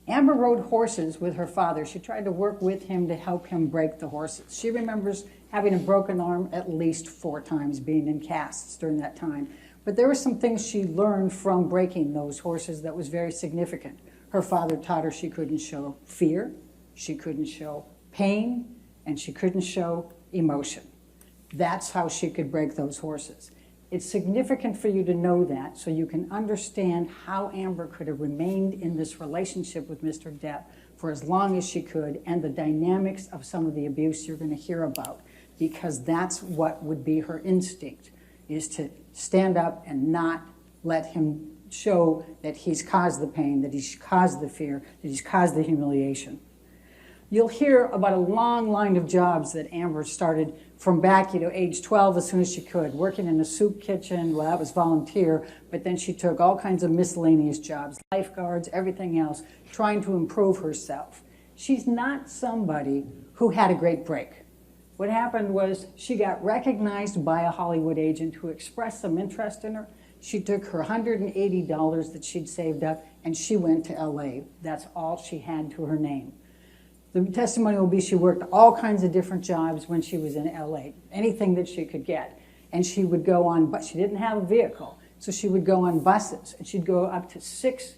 Amber rode horses with her father. She tried to work with him to help him break the horses. She remembers having a broken arm at least 4 times, being in casts during that time. But there were some things she learned from breaking those horses that was very significant. Her father taught her she couldn't show fear, she couldn't show pain, and she couldn't show emotion. That's how she could break those horses. It's significant for you to know that so you can understand how Amber could have remained in this relationship with Mr. Depp for as long as she could and the dynamics of some of the abuse you're going to hear about, because that's what would be her instinct, is to stand up and not let him show that he's caused the pain, that he's caused the fear, that he's caused the humiliation. You'll hear about a long line of jobs that Amber started from back, age 12 as soon as she could, working in a soup kitchen. Well, that was volunteer, but then she took all kinds of miscellaneous jobs, lifeguards, everything else, trying to improve herself. She's not somebody who had a great break. What happened was she got recognized by a Hollywood agent who expressed some interest in her. She took her $180 that she'd saved up and she went to LA. That's all she had to her name. The testimony will be she worked all kinds of different jobs when she was in LA, anything that she could get. And she would go on, but she didn't have a vehicle, so she would go on buses, and she'd go up to six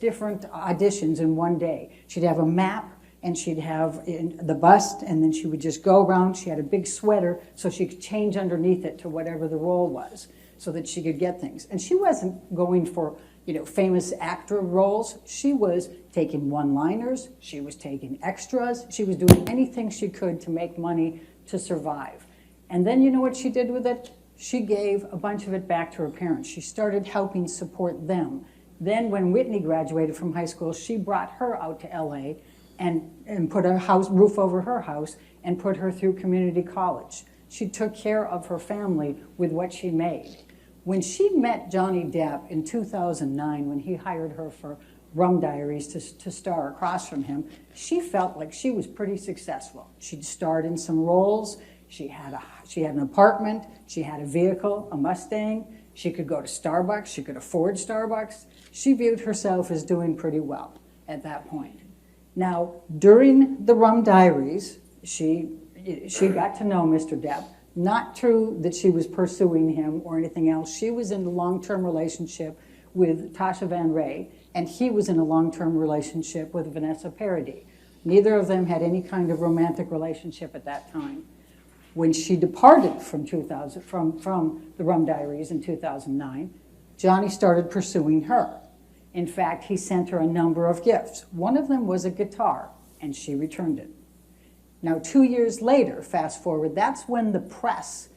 different auditions in one day. She'd have a map, and she'd have the bus, and then she would just go around. She had a big sweater, so she could change underneath it to whatever the role was, so that she could get things. And she wasn't going for famous actor roles. She was taking one-liners, she was taking extras, she was doing anything she could to make money to survive. And then you know what she did with it? She gave a bunch of it back to her parents. She started helping support them. Then when Whitney graduated from high school, she brought her out to LA and put a roof over her house and put her through community college. She took care of her family with what she made. When she met Johnny Depp in 2009, when he hired her for Rum Diaries to star across from him, she felt like she was pretty successful. She'd starred in some roles. She had an apartment. She had a vehicle, a Mustang. She could go to Starbucks. She could afford Starbucks. She viewed herself as doing pretty well at that point. Now, during the Rum Diaries, she got to know Mr. Depp. Not true that she was pursuing him or anything else. She was in a long-term relationship with Tasha Van Ray, and he was in a long-term relationship with Vanessa Paradis. Neither of them had any kind of romantic relationship at that time. When she departed from the Rum Diaries in 2009, Johnny started pursuing her. In fact, he sent her a number of gifts. One of them was a guitar, and she returned it. Now, 2 years later, fast forward, that's when the press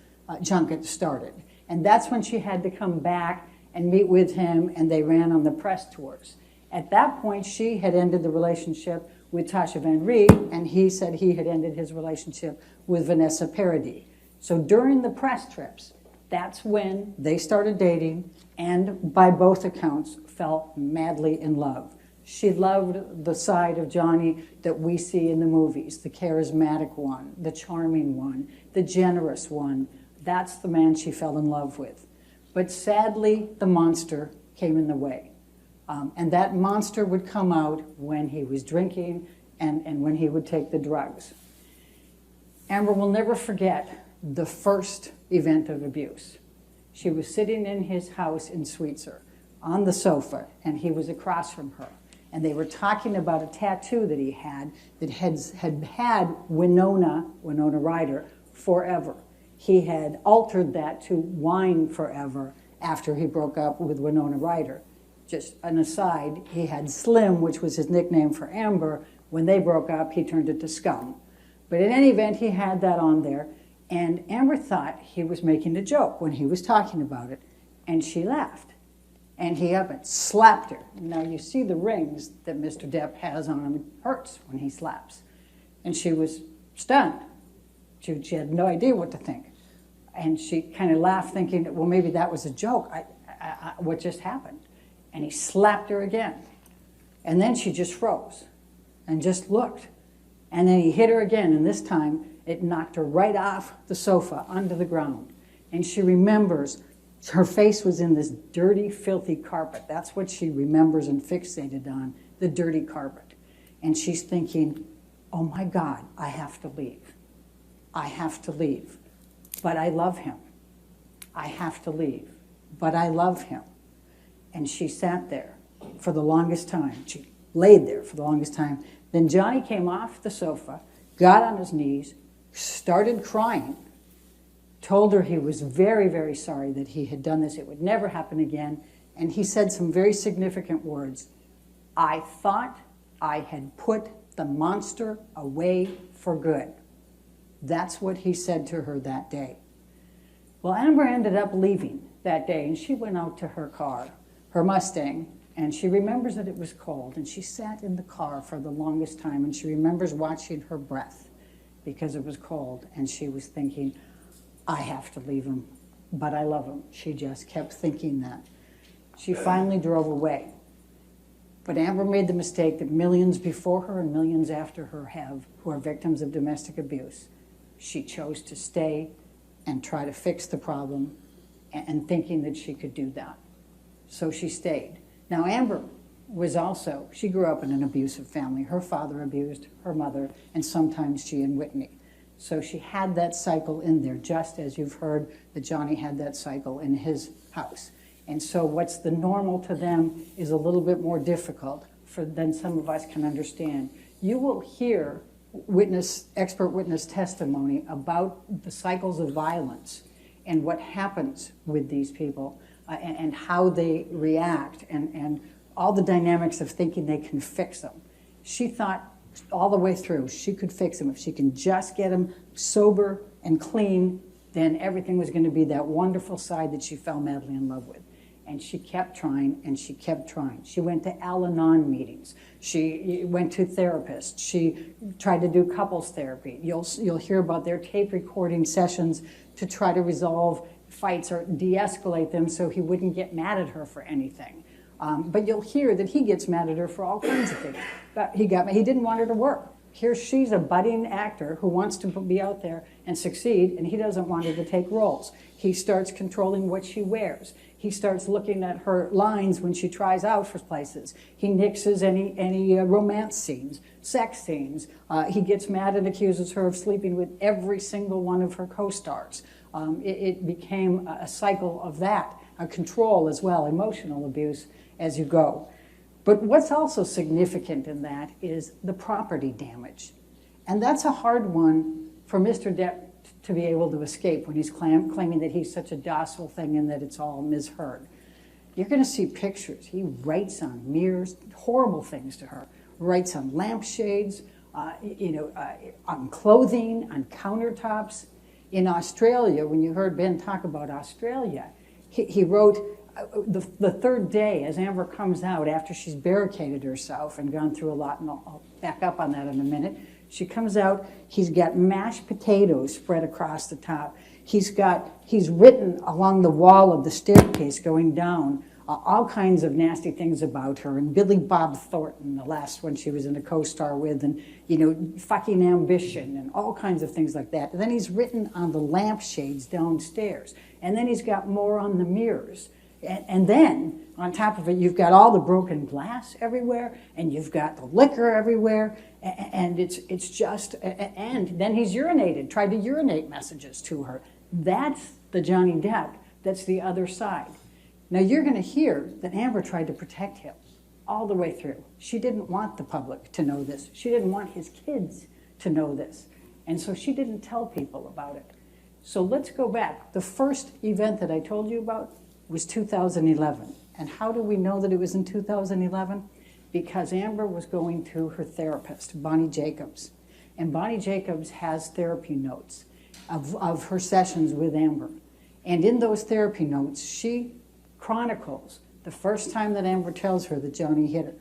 junket started. And that's when she had to come back and meet with him, and they ran on the press tours. At that point, she had ended the relationship with Tasha Van Rie, and he said he had ended his relationship with Vanessa Paradis. So during the press trips, that's when they started dating, and by both accounts, fell madly in love. She loved the side of Johnny that we see in the movies, the charismatic one, the charming one, the generous one. That's the man she fell in love with. But sadly, the monster came in the way. And that monster would come out when he was drinking and when he would take the drugs. Amber will never forget the first event of abuse. She was sitting in his house in Sweetser on the sofa, and he was across from her. And they were talking about a tattoo that he had that had Winona Ryder forever. He had altered that to Wine Forever after he broke up with Winona Ryder. Just an aside, he had Slim, which was his nickname for Amber. When they broke up, he turned it to Scum. But in any event, he had that on there, and Amber thought he was making a joke when he was talking about it, and she laughed. And he up and slapped her. Now you see the rings that Mr. Depp has on him. It hurts when he slaps. And she was stunned. She had no idea what to think. And she kind of laughed, thinking, well, maybe that was a joke. What just happened? And he slapped her again. And then she just froze and just looked. And then he hit her again, and this time it knocked her right off the sofa onto the ground. And she remembers her face was in this dirty, filthy carpet. That's what she remembers and fixated on, the dirty carpet. And she's thinking, oh my God, I have to leave. I have to leave. But I love him. I have to leave. But I love him. And she sat there for the longest time. She laid there for the longest time. Then Johnny came off the sofa, got on his knees, started crying, told her he was very, very sorry that he had done this. It would never happen again. And he said some very significant words. I thought I had put the monster away for good. That's what he said to her that day. Well, Amber ended up leaving that day, and she went out to her car, her Mustang, and she remembers that it was cold, and she sat in the car for the longest time, and she remembers watching her breath because it was cold, and she was thinking, I have to leave him, but I love him. She just kept thinking that. She finally drove away. But Amber made the mistake that millions before her and millions after her have, who are victims of domestic abuse. She chose to stay and try to fix the problem, and thinking that she could do that. So she stayed. Now Amber was also, she grew up in an abusive family. Her father abused her mother, and sometimes she and Whitney. So she had that cycle in there, just as you've heard that Johnny had that cycle in his house. And so what's the normal to them is a little bit more difficult than some of us can understand. You will hear expert witness testimony about the cycles of violence and what happens with these people and how they react and all the dynamics of thinking they can fix them. She thought all the way through she could fix them. If she can just get them sober and clean, then everything was going to be that wonderful side that she fell madly in love with. And she kept trying, and she kept trying. She went to Al-Anon meetings. She went to therapists. She tried to do couples therapy. You'll hear about their tape recording sessions to try to resolve fights or de-escalate them so he wouldn't get mad at her for anything. But you'll hear that he gets mad at her for all kinds of things. But he didn't want her to work. Here she's a budding actor who wants to be out there and succeed, and he doesn't want her to take roles. He starts controlling what she wears. He starts looking at her lines when she tries out for places. He nixes any romance scenes, sex scenes. He gets mad and accuses her of sleeping with every single one of her co-stars. It became a cycle of that, a control as well, emotional abuse as you go. But what's also significant in that is the property damage. And that's a hard one for Mr. Depp to be able to escape when he's claiming that he's such a docile thing and that it's all misheard. You're going to see pictures. He writes on mirrors, horrible things to her, writes on lampshades, on clothing, on countertops. In Australia, when you heard Ben talk about Australia, he wrote the third day as Amber comes out after she's barricaded herself and gone through a lot, and I'll back up on that in a minute. She comes out, he's got mashed potatoes spread across the top. He's written along the wall of the staircase going down all kinds of nasty things about her, and Billy Bob Thornton, the last one she was in a co-star with, and fucking ambition and all kinds of things like that. And then he's written on the lampshades downstairs, and then he's got more on the mirrors. And then, on top of it, you've got all the broken glass everywhere, and you've got the liquor everywhere, and it's just, and then he's tried to urinate messages to her. That's the Johnny Depp. That's the other side. Now, you're going to hear that Amber tried to protect him all the way through. She didn't want the public to know this. She didn't want his kids to know this. And so she didn't tell people about it. So let's go back. The first event that I told you about was 2011. And how do we know that it was in 2011? Because Amber was going to her therapist, Bonnie Jacobs. And Bonnie Jacobs has therapy notes of her sessions with Amber. And in those therapy notes, she chronicles the first time that Amber tells her that Johnny hit her.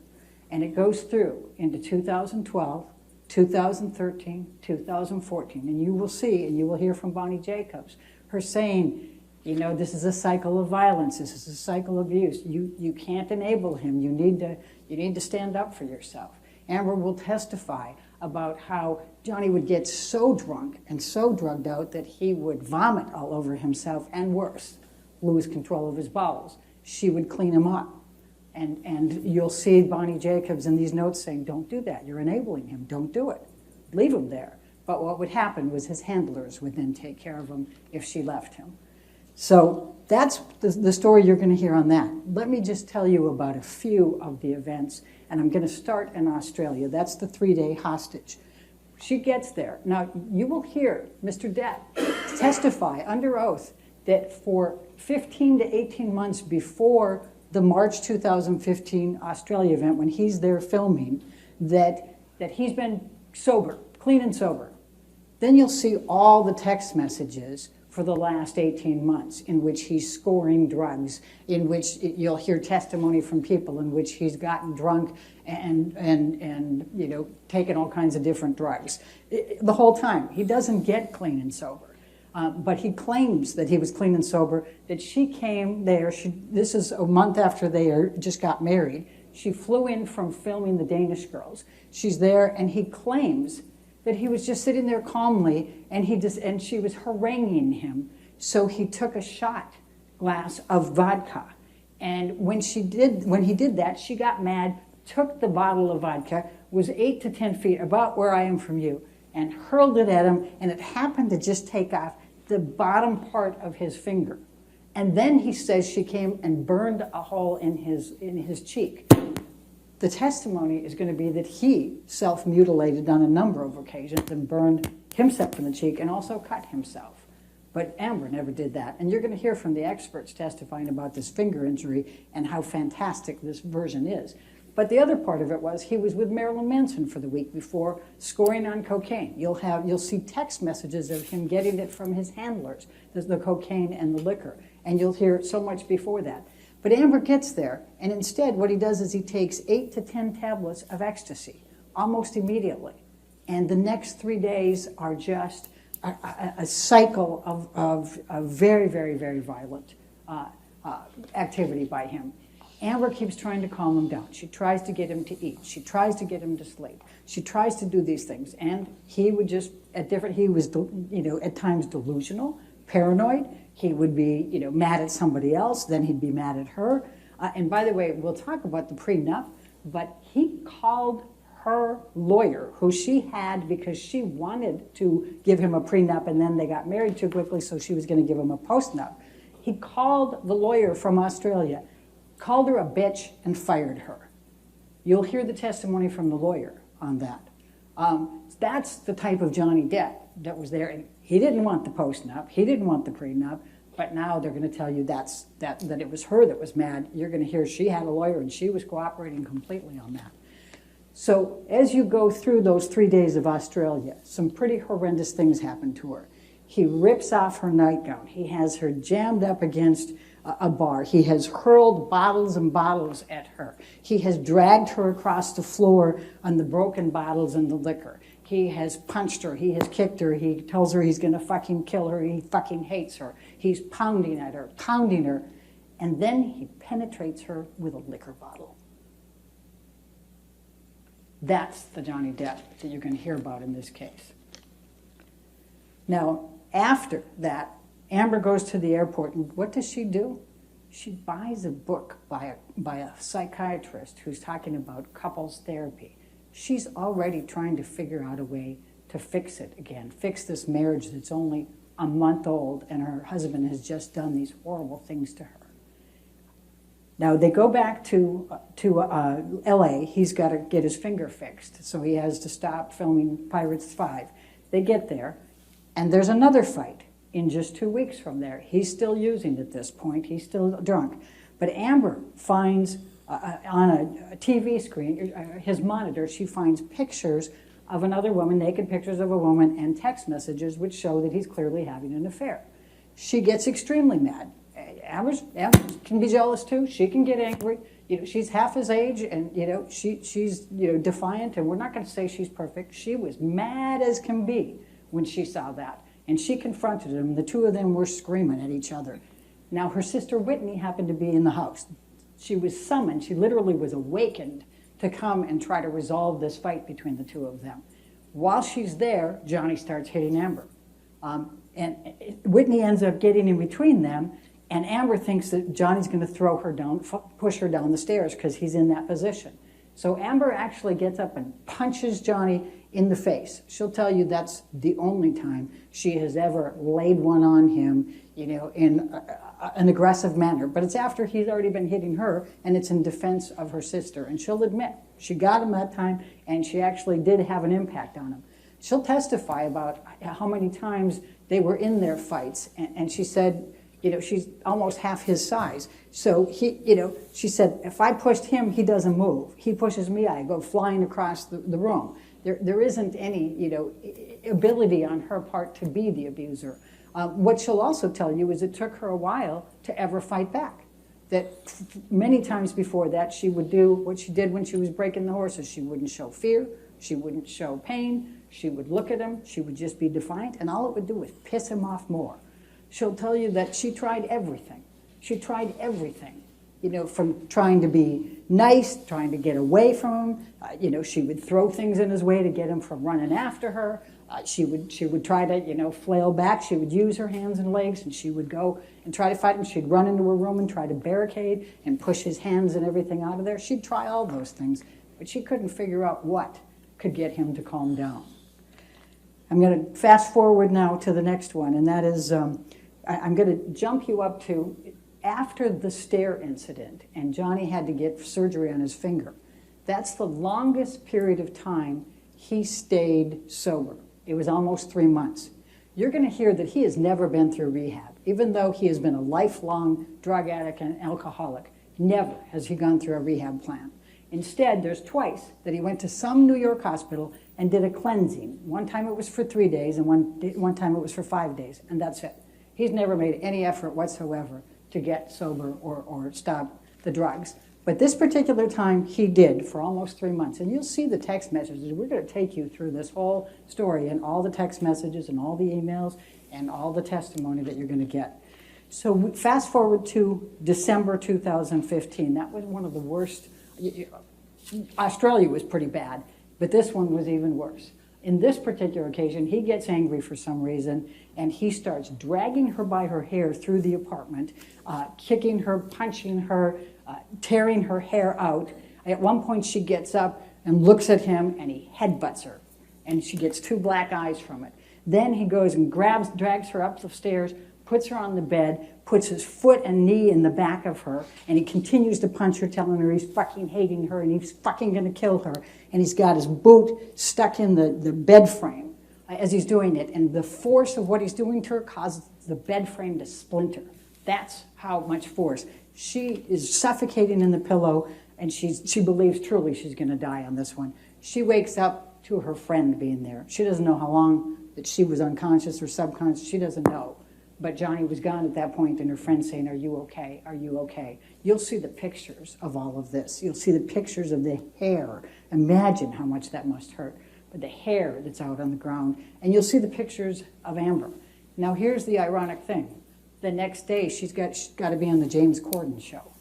And it goes through into 2012, 2013, 2014. And you will see, and you will hear from Bonnie Jacobs, her saying, you know, this is a cycle of violence. This is a cycle of abuse. You can't enable him. You need to stand up for yourself. Amber will testify about how Johnny would get so drunk and so drugged out that he would vomit all over himself and worse, lose control of his bowels. She would clean him up. And you'll see Bonnie Jacobs in these notes saying, don't do that. You're enabling him. Don't do it. Leave him there. But what would happen was his handlers would then take care of him if she left him. So that's the story you're going to hear on that. Let me just tell you about a few of the events, and I'm going to start in Australia. That's the 3-day hostage. She gets there. Now, you will hear Mr. Depp testify under oath that for 15 to 18 months before the March 2015 Australia event, when he's there filming, that he's been sober, clean and sober. Then you'll see all the text messages for the last 18 months in which he's scoring drugs, in which you'll hear testimony from people in which he's gotten drunk and you know, taken all kinds of different drugs. The whole time. He doesn't get clean and sober. But he claims that he was clean and sober, that she came there. This is a month after they just got married. She flew in from filming The Danish Girls. She's there, and he claims that he was just sitting there calmly, and she was haranguing him. So he took a shot glass of vodka. And when he did that, she got mad, took the bottle of vodka, was 8 to 10 feet, about where I am from you, and hurled it at him, and it happened to just take off the bottom part of his finger. And then he says she came and burned a hole in his cheek. The testimony is going to be that he self-mutilated on a number of occasions and burned himself in the cheek and also cut himself. But Amber never did that. And you're going to hear from the experts testifying about this finger injury and how fantastic this version is. But the other part of it was he was with Marilyn Manson for the week before, scoring on cocaine. You'll see text messages of him getting it from his handlers, the cocaine and the liquor. And you'll hear so much before that. But Amber gets there, and instead what he does is he takes 8 to 10 tablets of ecstasy almost immediately. And the next 3 days are just a cycle of very, very, very violent activity by him. Amber keeps trying to calm him down. She tries to get him to eat. She tries to get him to sleep. She tries to do these things. And he would just, he was, at times delusional, paranoid. He would be, mad at somebody else. Then he'd be mad at her. And by the way, we'll talk about the prenup, but he called her lawyer, who she had because she wanted to give him a prenup, and then they got married too quickly, so she was going to give him a postnup. He called the lawyer from Australia, called her a bitch, and fired her. You'll hear the testimony from the lawyer on that. That's the type of Johnny Depp that was there. And he didn't want the postnup. He didn't want the prenup. But now they're going to tell you that it was her that was mad. You're going to hear she had a lawyer, and she was cooperating completely on that. So as you go through those 3 days of Australia, some pretty horrendous things happen to her. He rips off her nightgown. He has her jammed up against a bar. He has hurled bottles and bottles at her. He has dragged her across the floor on the broken bottles and the liquor. He has punched her. He has kicked her. He tells her he's going to fucking kill her. He fucking hates her. He's pounding at her, pounding her. And then he penetrates her with a liquor bottle. That's the Johnny Depp that you're going to hear about in this case. Now, after that, Amber goes to the airport, and what does she do? She buys a book by a psychiatrist who's talking about couples therapy. She's already trying to figure out a way to fix it again, fix this marriage that's only a month old and her husband has just done these horrible things to her. Now they go back to L.A. He's got to get his finger fixed, so he has to stop filming Pirates 5. They get there, and there's another fight in just 2 weeks from there. He's still using at this point. He's still drunk. But Amber finds on a TV screen, his monitor, she finds pictures of another woman, naked pictures of a woman, and text messages which show that he's clearly having an affair. She gets extremely mad. Amber can be jealous too. She can get angry. She's half his age, and she's defiant. And we're not going to say she's perfect. She was mad as can be when she saw that, and she confronted him. The two of them were screaming at each other. Now her sister Whitney happened to be in the house. She was summoned. She literally was awakened to come and try to resolve this fight between the two of them. While she's there, Johnny starts hitting Amber, and Whitney ends up getting in between them. And Amber thinks that Johnny's going to throw her down, push her down the stairs because he's in that position. So Amber actually gets up and punches Johnny in the face. She'll tell you that's the only time she has ever laid one on him, in an aggressive manner. But it's after he's already been hitting her, and it's in defense of her sister. And she'll admit she got him that time, and she actually did have an impact on him. She'll testify about how many times they were in their fights, and she said, she's almost half his size. So she said, if I pushed him, he doesn't move. He pushes me, I go flying across the room. There isn't any, ability on her part to be the abuser. What she'll also tell you is it took her a while to ever fight back. That many times before that, she would do what she did when she was breaking the horses. She wouldn't show fear. She wouldn't show pain. She would look at him. She would just be defiant. And all it would do was piss him off more. She'll tell you that she tried everything. She tried everything, from trying to be nice, trying to get away from him. She would throw things in his way to get him from running after her. She would try to, flail back. She would use her hands and legs, and she would go and try to fight him. She'd run into her room and try to barricade and push his hands and everything out of there. She'd try all those things, but she couldn't figure out what could get him to calm down. I'm going to fast forward now to the next one, and that is... I'm going to jump you up to after the stair incident, and Johnny had to get surgery on his finger. That's the longest period of time he stayed sober. It was almost 3 months. You're going to hear that he has never been through rehab, even though he has been a lifelong drug addict and alcoholic. Never has he gone through a rehab plan. Instead, there's twice that he went to some New York hospital and did a cleansing. One time it was for 3 days, and one time it was for 5 days, and that's it. He's never made any effort whatsoever to get sober or stop the drugs. But this particular time, he did for almost 3 months. And you'll see the text messages. We're going to take you through this whole story and all the text messages and all the emails and all the testimony that you're going to get. So fast forward to December 2015. That was one of the worst. Australia was pretty bad, but this one was even worse. In this particular occasion, he gets angry for some reason, and he starts dragging her by her hair through the apartment, kicking her, punching her, tearing her hair out. At one point, she gets up and looks at him, and he headbutts her, and she gets 2 black eyes from it. Then he goes and drags her up the stairs, puts her on the bed, puts his foot and knee in the back of her, and he continues to punch her, telling her he's fucking hating her and he's fucking going to kill her. And he's got his boot stuck in the bed frame as he's doing it. And the force of what he's doing to her causes the bed frame to splinter. That's how much force. She is suffocating in the pillow, and she believes truly she's going to die on this one. She wakes up to her friend being there. She doesn't know how long that she was unconscious or subconscious. She doesn't know. But Johnny was gone at that point, and her friend saying, "Are you okay? Are you okay?" You'll see the pictures of all of this. You'll see the pictures of the hair. Imagine how much that must hurt. But the hair that's out on the ground. And you'll see the pictures of Amber. Now, here's the ironic thing. The next day, she's got to be on the James Corden show.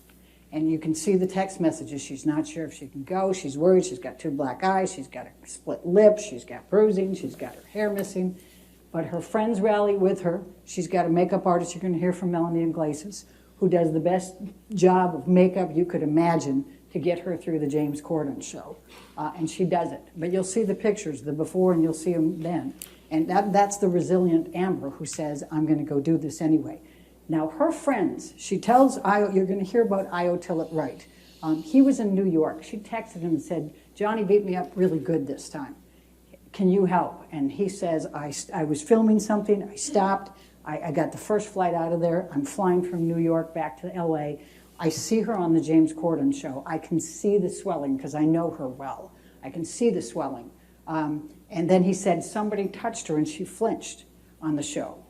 And you can see the text messages. She's not sure if she can go. She's worried. She's got 2 black eyes. She's got a split lip. She's got bruising. She's got her hair missing. But her friends rally with her. She's got a makeup artist you're going to hear from, Melanie Iglesias, who does the best job of makeup you could imagine to get her through the James Corden show. And she does it. But you'll see the pictures, the before, and you'll see them then. And that's the resilient Amber who says, I'm going to go do this anyway. Now, her friends, she tells Io, you're going to hear about Io Tillett Wright. He was in New York. She texted him and said, Johnny beat me up really good this time. Can you help? And he says, I was filming something. I stopped. I got the first flight out of there. I'm flying from New York back to L.A. I see her on the James Corden show. I can see the swelling because I know her well. I can see the swelling. And then he said somebody touched her and she flinched on the show.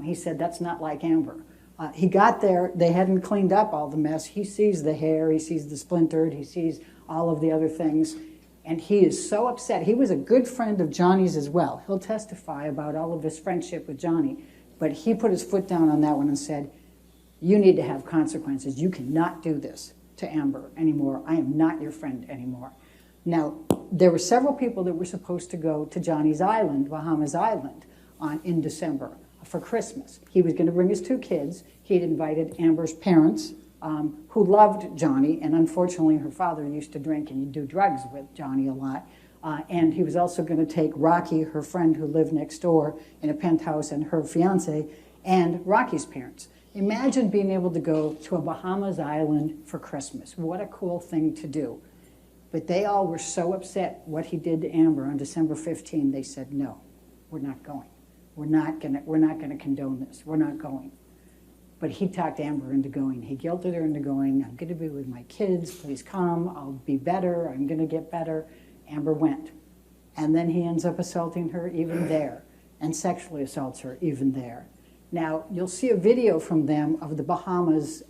He said, that's not like Amber. He got there. They hadn't cleaned up all the mess. He sees the hair. He sees the splintered. He sees all of the other things. And he is so upset. He was a good friend of Johnny's as well. He'll testify about all of his friendship with Johnny. But he put his foot down on that one and said, you need to have consequences. You cannot do this to Amber anymore. I am not your friend anymore. Now, there were several people that were supposed to go to Johnny's island, Bahamas Island, in December for Christmas. He was going to bring his 2 kids. He'd invited Amber's parents, who loved Johnny, and unfortunately her father used to drink and do drugs with Johnny a lot. And he was also going to take Rocky, her friend who lived next door in a penthouse, and her fiance, and Rocky's parents. Imagine being able to go to a Bahamas island for Christmas. What a cool thing to do. But they all were so upset what he did to Amber on December 15, they said, no, we're not going. We're not gonna condone this. We're not going. But he talked Amber into going. He guilted her into going. I'm going to be with my kids. Please come. I'll be better. I'm going to get better. Amber went. And then he ends up assaulting her even there and sexually assaults her even there. Now, you'll see a video from them of the Bahamas,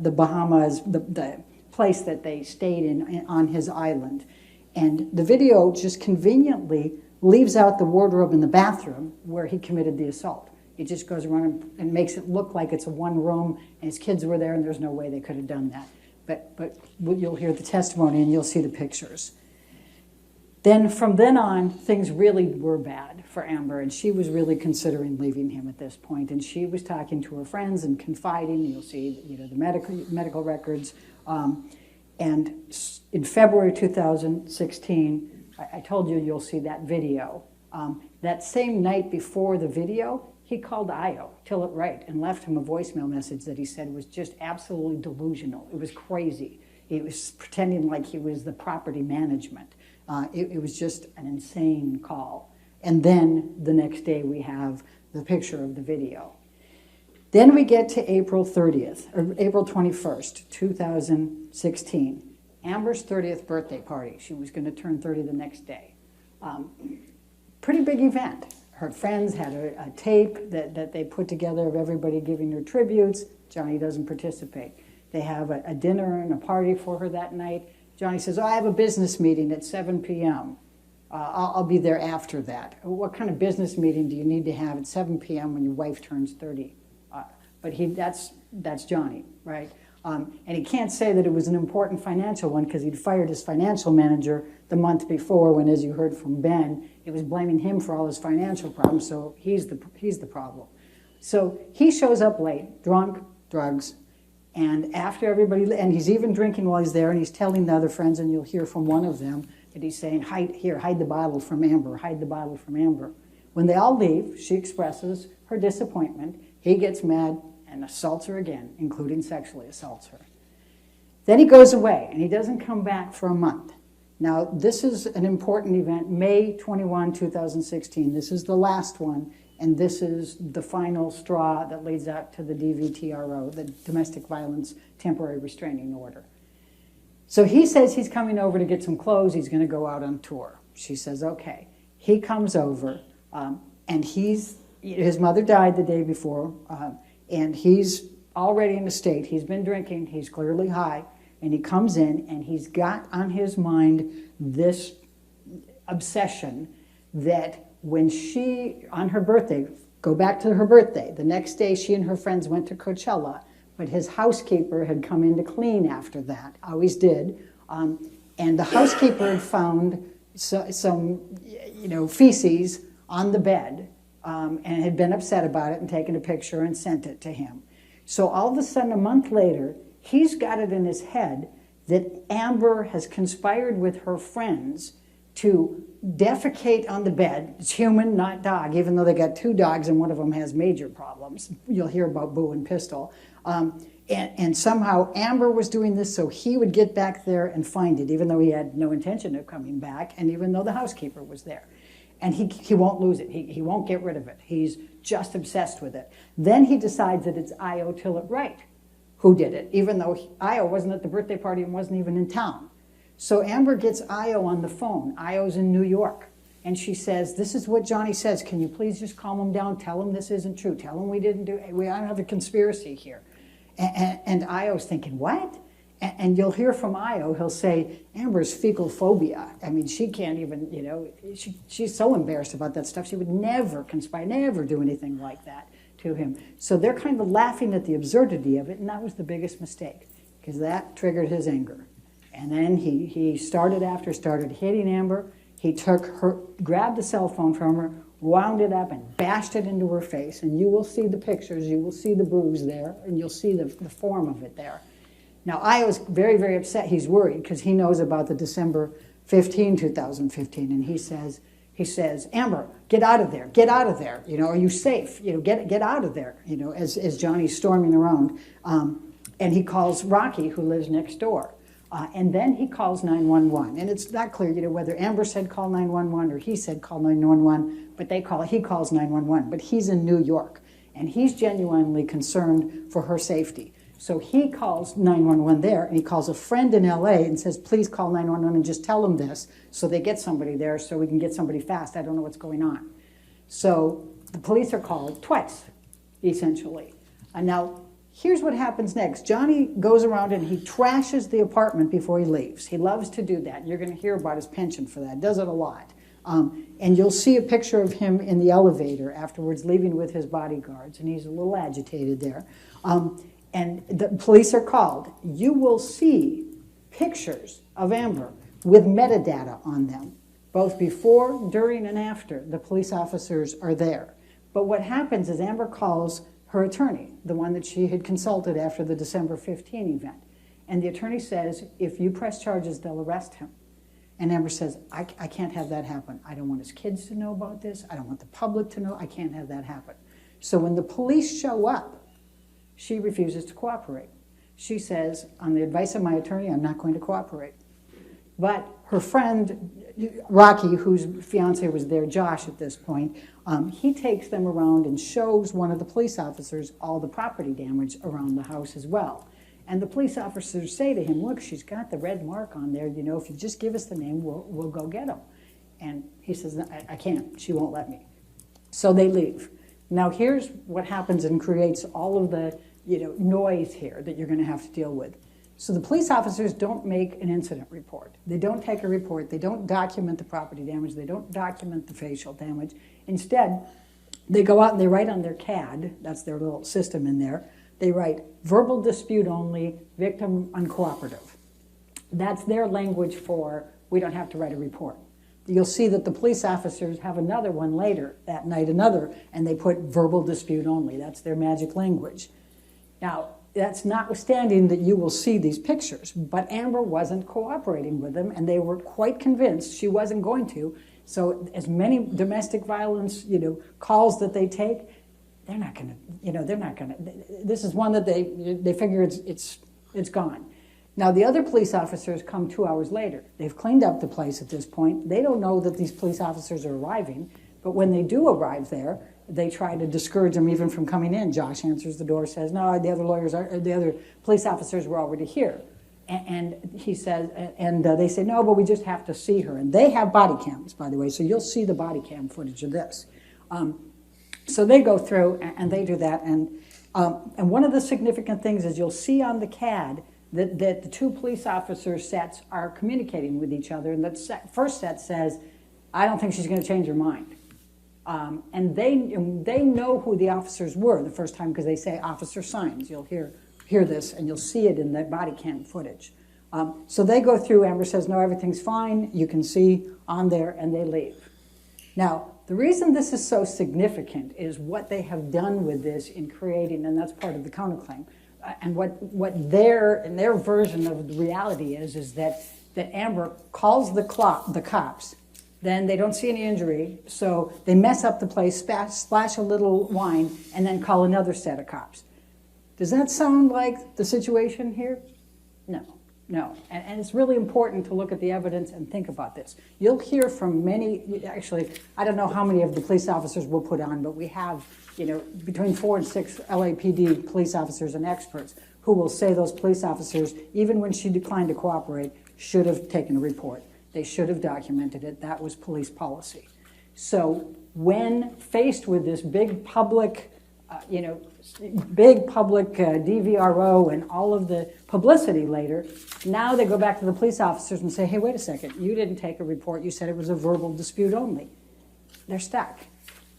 the place that they stayed in on his island. And the video just conveniently leaves out the wardrobe in the bathroom where he committed the assault. He just goes around and makes it look like it's a one room and his kids were there and there's no way they could have done that. But you'll hear the testimony and you'll see the pictures. Then from then on, things really were bad for Amber, and she was really considering leaving him at this point. And she was talking to her friends and confiding. You'll see, the medical records. And in February 2016, I told you you'll see that video. That same night before the video, he called Io Tillett Wright and left him a voicemail message that he said was just absolutely delusional. It was crazy. He was pretending like he was the property management. It was just an insane call. And then the next day we have the picture of the video. Then we get to April 30th, or April 21st, 2016. Amber's 30th birthday party. She was going to turn 30 the next day. Pretty big event. Her friends had a tape that they put together of everybody giving her tributes. Johnny doesn't participate. They have a dinner and a party for her that night. Johnny says, I have a business meeting at 7 p.m. I'll be there after that. What kind of business meeting do you need to have at 7 p.m. when your wife turns 30? But that's Johnny, right? And he can't say that it was an important financial one because he'd fired his financial manager the month before when, as you heard from Ben, it was blaming him for all his financial problems, so he's the problem. So he shows up late, drunk, drugs, and after everybody, and he's even drinking while he's there, and he's telling the other friends, and you'll hear from one of them, that he's saying, hide the bottle from Amber, hide the bottle from Amber. When they all leave, she expresses her disappointment. He gets mad and assaults her again, including sexually assaults her. Then he goes away, and he doesn't come back for a month. Now, this is an important event, May 21, 2016. This is the last one, and this is the final straw that leads out to the DVTRO, the Domestic Violence Temporary Restraining Order. So he says he's coming over to get some clothes. He's going to go out on tour. She says, okay. He comes over, and his mother died the day before, and he's already in a state. He's been drinking. He's clearly high. And he comes in, and he's got on his mind this obsession that when she, on her birthday, go back to her birthday, the next day she and her friends went to Coachella, but his housekeeper had come in to clean after that, always did, and the housekeeper had found some feces on the bed and had been upset about it and taken a picture and sent it to him. So all of a sudden, a month later, he's got it in his head that Amber has conspired with her friends to defecate on the bed. It's human, not dog, even though they got 2 dogs and one of them has major problems. You'll hear about Boo and Pistol. And somehow Amber was doing this so he would get back there and find it, even though he had no intention of coming back, and even though the housekeeper was there. And he won't lose it. He won't get rid of it. He's just obsessed with it. Then he decides that it's Io Tillett-Wright who did it, even though Io wasn't at the birthday party and wasn't even in town. So Amber gets Io on the phone. Io's in New York. And she says, this is what Johnny says. Can you please just calm him down? Tell him this isn't true. Tell him we don't have a conspiracy here. And Io's thinking, what? And you'll hear from Io, he'll say, Amber's fecal phobia. I mean, she can't even, she's so embarrassed about that stuff. She would never conspire, never do anything like that to him. So they're kind of laughing at the absurdity of it, and that was the biggest mistake, because that triggered his anger. And then he started hitting Amber. He grabbed the cell phone from her, wound it up, and bashed it into her face. And you will see the pictures, you will see the bruise there, and you'll see the form of it there. Now, I was very, very upset. He's worried because he knows about the December 15, 2015, and he says, Amber, get out of there, get out of there. Are you safe? Get out of there. As Johnny's storming around, and he calls Rocky, who lives next door, and then he calls 911. And it's not clear, whether Amber said call 911 or he said call 911, but he calls 911. But he's in New York, and he's genuinely concerned for her safety. So he calls 911 there, and he calls a friend in LA and says, please call 911 and just tell them this, so they get somebody there so we can get somebody fast. I don't know what's going on. So the police are called twice, essentially. And now, here's what happens next. Johnny goes around and he trashes the apartment before he leaves. He loves to do that. You're going to hear about his penchant for that. Does it a lot. And you'll see a picture of him in the elevator afterwards, leaving with his bodyguards, and he's a little agitated there. And the police are called. You will see pictures of Amber with metadata on them, both before, during, and after the police officers are there. But what happens is Amber calls her attorney, the one that she had consulted after the December 15 event. And the attorney says, if you press charges, they'll arrest him. And Amber says, I can't have that happen. I don't want his kids to know about this. I don't want the public to know. I can't have that happen. So when the police show up, she refuses to cooperate. She says, on the advice of my attorney, I'm not going to cooperate. But her friend, Rocky, whose fiance was there, Josh, at this point, he takes them around and shows one of the police officers all the property damage around the house as well. And the police officers say to him, look, she's got the red mark on there. If you just give us the name, we'll go get him. And he says, no, I can't. She won't let me. So they leave. Now, here's what happens and creates all of the noise here that you're going to have to deal with. So the police officers don't make an incident report. They don't take a report. They don't document the property damage. They don't document the facial damage. Instead, they go out and they write on their CAD, that's their little system in there, they write verbal dispute only, victim uncooperative. That's their language for we don't have to write a report. You'll see that the police officers have another one later that night, and they put verbal dispute only. That's their magic language. Now, that's notwithstanding that you will see these pictures, but Amber wasn't cooperating with them, and they were quite convinced she wasn't going to. So as many domestic violence, calls that they take, they're not going to, this is one that they figure it's gone. Now, the other police officers come 2 hours later. They've cleaned up the place at this point. They don't know that these police officers are arriving, but when they do arrive there, they try to discourage them even from coming in. Josh answers the door, says, no, the other police officers were already here. And he says, and they say, no, but we just have to see her. And they have body cams, by the way, so you'll see the body cam footage of this. So they go through and they do that. And one of the significant things is you'll see on the CAD that the two police officer sets are communicating with each other. And that first set says, I don't think she's going to change her mind. And they know who the officers were the first time because they say officer signs. You'll hear this, and you'll see it in the body cam footage. So they go through. Amber says, no, everything's fine. You can see on there, and they leave. Now, The reason this is so significant is what they have done with this in creating, and that's part of the counterclaim, and what their version of the reality is that Amber calls the cops, then they don't see any injury, so they mess up the place, splash a little wine, and then call another set of cops. Does that sound like the situation here? No. And it's really important to look at the evidence and think about this. You'll hear from many, actually, I don't know how many of the police officers we'll put on, but we have, between 4 and 6 LAPD police officers and experts who will say those police officers, even when she declined to cooperate, should have taken a report. They should have documented it. That was police policy. So when faced with this big public DVRO and all of the publicity later, now they go back to the police officers and say, hey, wait a second, you didn't take a report, you said it was a verbal dispute only. They're stuck.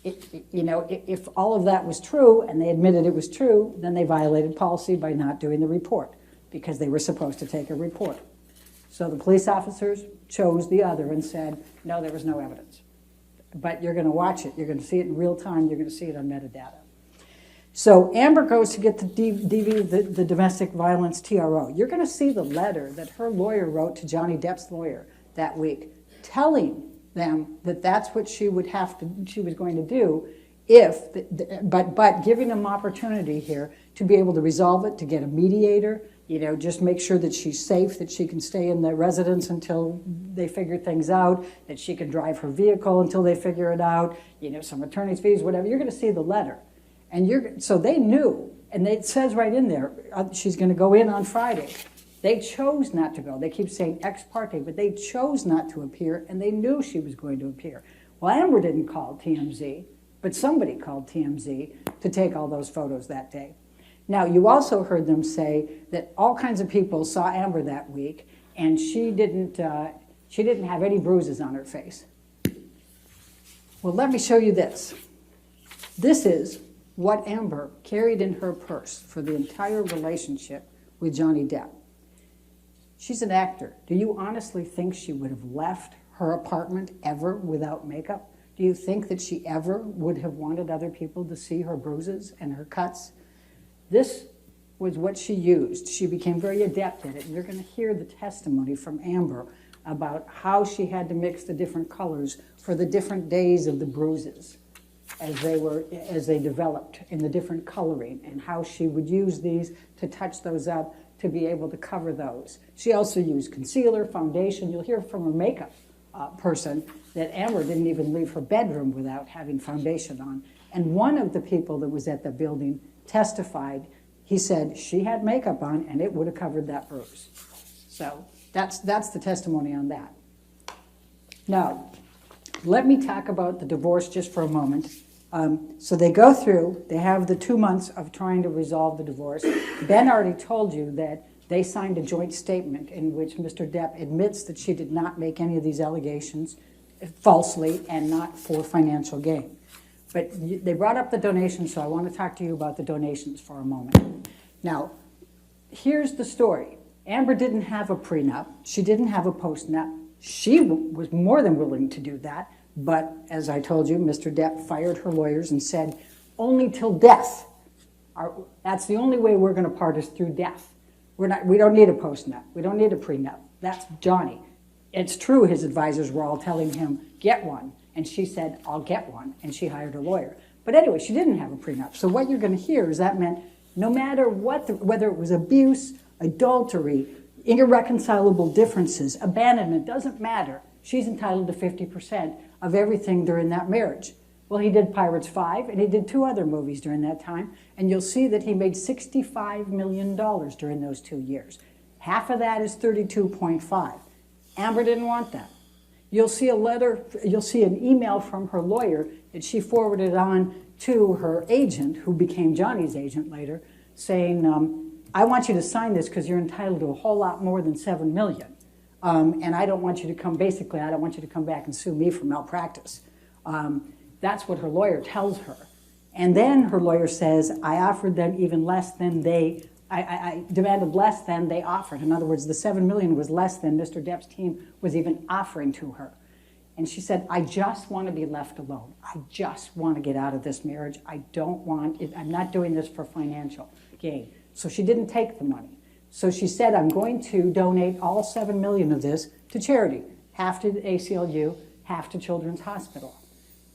If all of that was true and they admitted it was true, then they violated policy by not doing the report because they were supposed to take a report. So the police officers chose the other and said, no, there was no evidence. But you're going to watch it. You're going to see it in real time. You're going to see it on metadata. So Amber goes to get the domestic violence TRO. You're going to see the letter that her lawyer wrote to Johnny Depp's lawyer that week, telling them that that's what she was going to do but giving them opportunity here to be able to resolve it, to get a mediator, just make sure that she's safe, that she can stay in the residence until they figure things out, that she can drive her vehicle until they figure it out, some attorney's fees, whatever. You're going to see the letter. And so they knew, and it says right in there, she's going to go in on Friday. They chose not to go. They keep saying ex parte, but they chose not to appear, and they knew she was going to appear. Well, Amber didn't call TMZ, but somebody called TMZ to take all those photos that day. Now, you also heard them say that all kinds of people saw Amber that week, and she didn't have any bruises on her face. Well, let me show you this. This is what Amber carried in her purse for the entire relationship with Johnny Depp. She's an actor. Do you honestly think she would have left her apartment ever without makeup? Do you think that she ever would have wanted other people to see her bruises and her cuts? This was what she used. She became very adept at it. And you're going to hear the testimony from Amber about how she had to mix the different colors for the different days of the bruises as they developed in the different coloring, and how she would use these to touch those up to be able to cover those. She also used concealer, foundation. You'll hear from her makeup person that Amber didn't even leave her bedroom without having foundation on. And one of the people that was at the building testified. He said she had makeup on and it would have covered that bruise. So that's the testimony on that. Now, let me talk about the divorce just for a moment. So they go through, they have the 2 months of trying to resolve the divorce. Ben already told you that they signed a joint statement in which Mr. Depp admits that she did not make any of these allegations falsely and not for financial gain. But they brought up the donations, so I want to talk to you about the donations for a moment. Now, here's the story. Amber didn't have a prenup. She didn't have a postnup. She was more than willing to do that. But as I told you, Mr. Depp fired her lawyers and said, only till death. That's the only way we're going to part is through death. We don't need a postnup. We don't need a prenup. That's Johnny. It's true his advisors were all telling him, get one. And she said, I'll get one. And she hired a lawyer. But anyway, she didn't have a prenup. So what you're going to hear is that meant no matter what, whether it was abuse, adultery, irreconcilable differences, abandonment, doesn't matter. She's entitled to 50% of everything during that marriage. Well, he did Pirates 5, and he did 2 other movies during that time, and you'll see that he made $65 million during those 2 years. Half of that is 32.5. Amber didn't want that. You'll see a letter, you'll see an email from her lawyer that she forwarded on to her agent, who became Johnny's agent later, saying, I want you to sign this because you're entitled to a whole lot more than $7 million. And I don't want you to come back and sue me for malpractice. That's what her lawyer tells her. And then her lawyer says, I offered them even less than I demanded less than they offered. In other words, the $7 million was less than Mr. Depp's team was even offering to her. And she said, I just want to be left alone. I just want to get out of this marriage. I don't want it. I'm not doing this for financial gain. So she didn't take the money. So she said, I'm going to donate all $7 million of this to charity, half to the ACLU, half to Children's Hospital.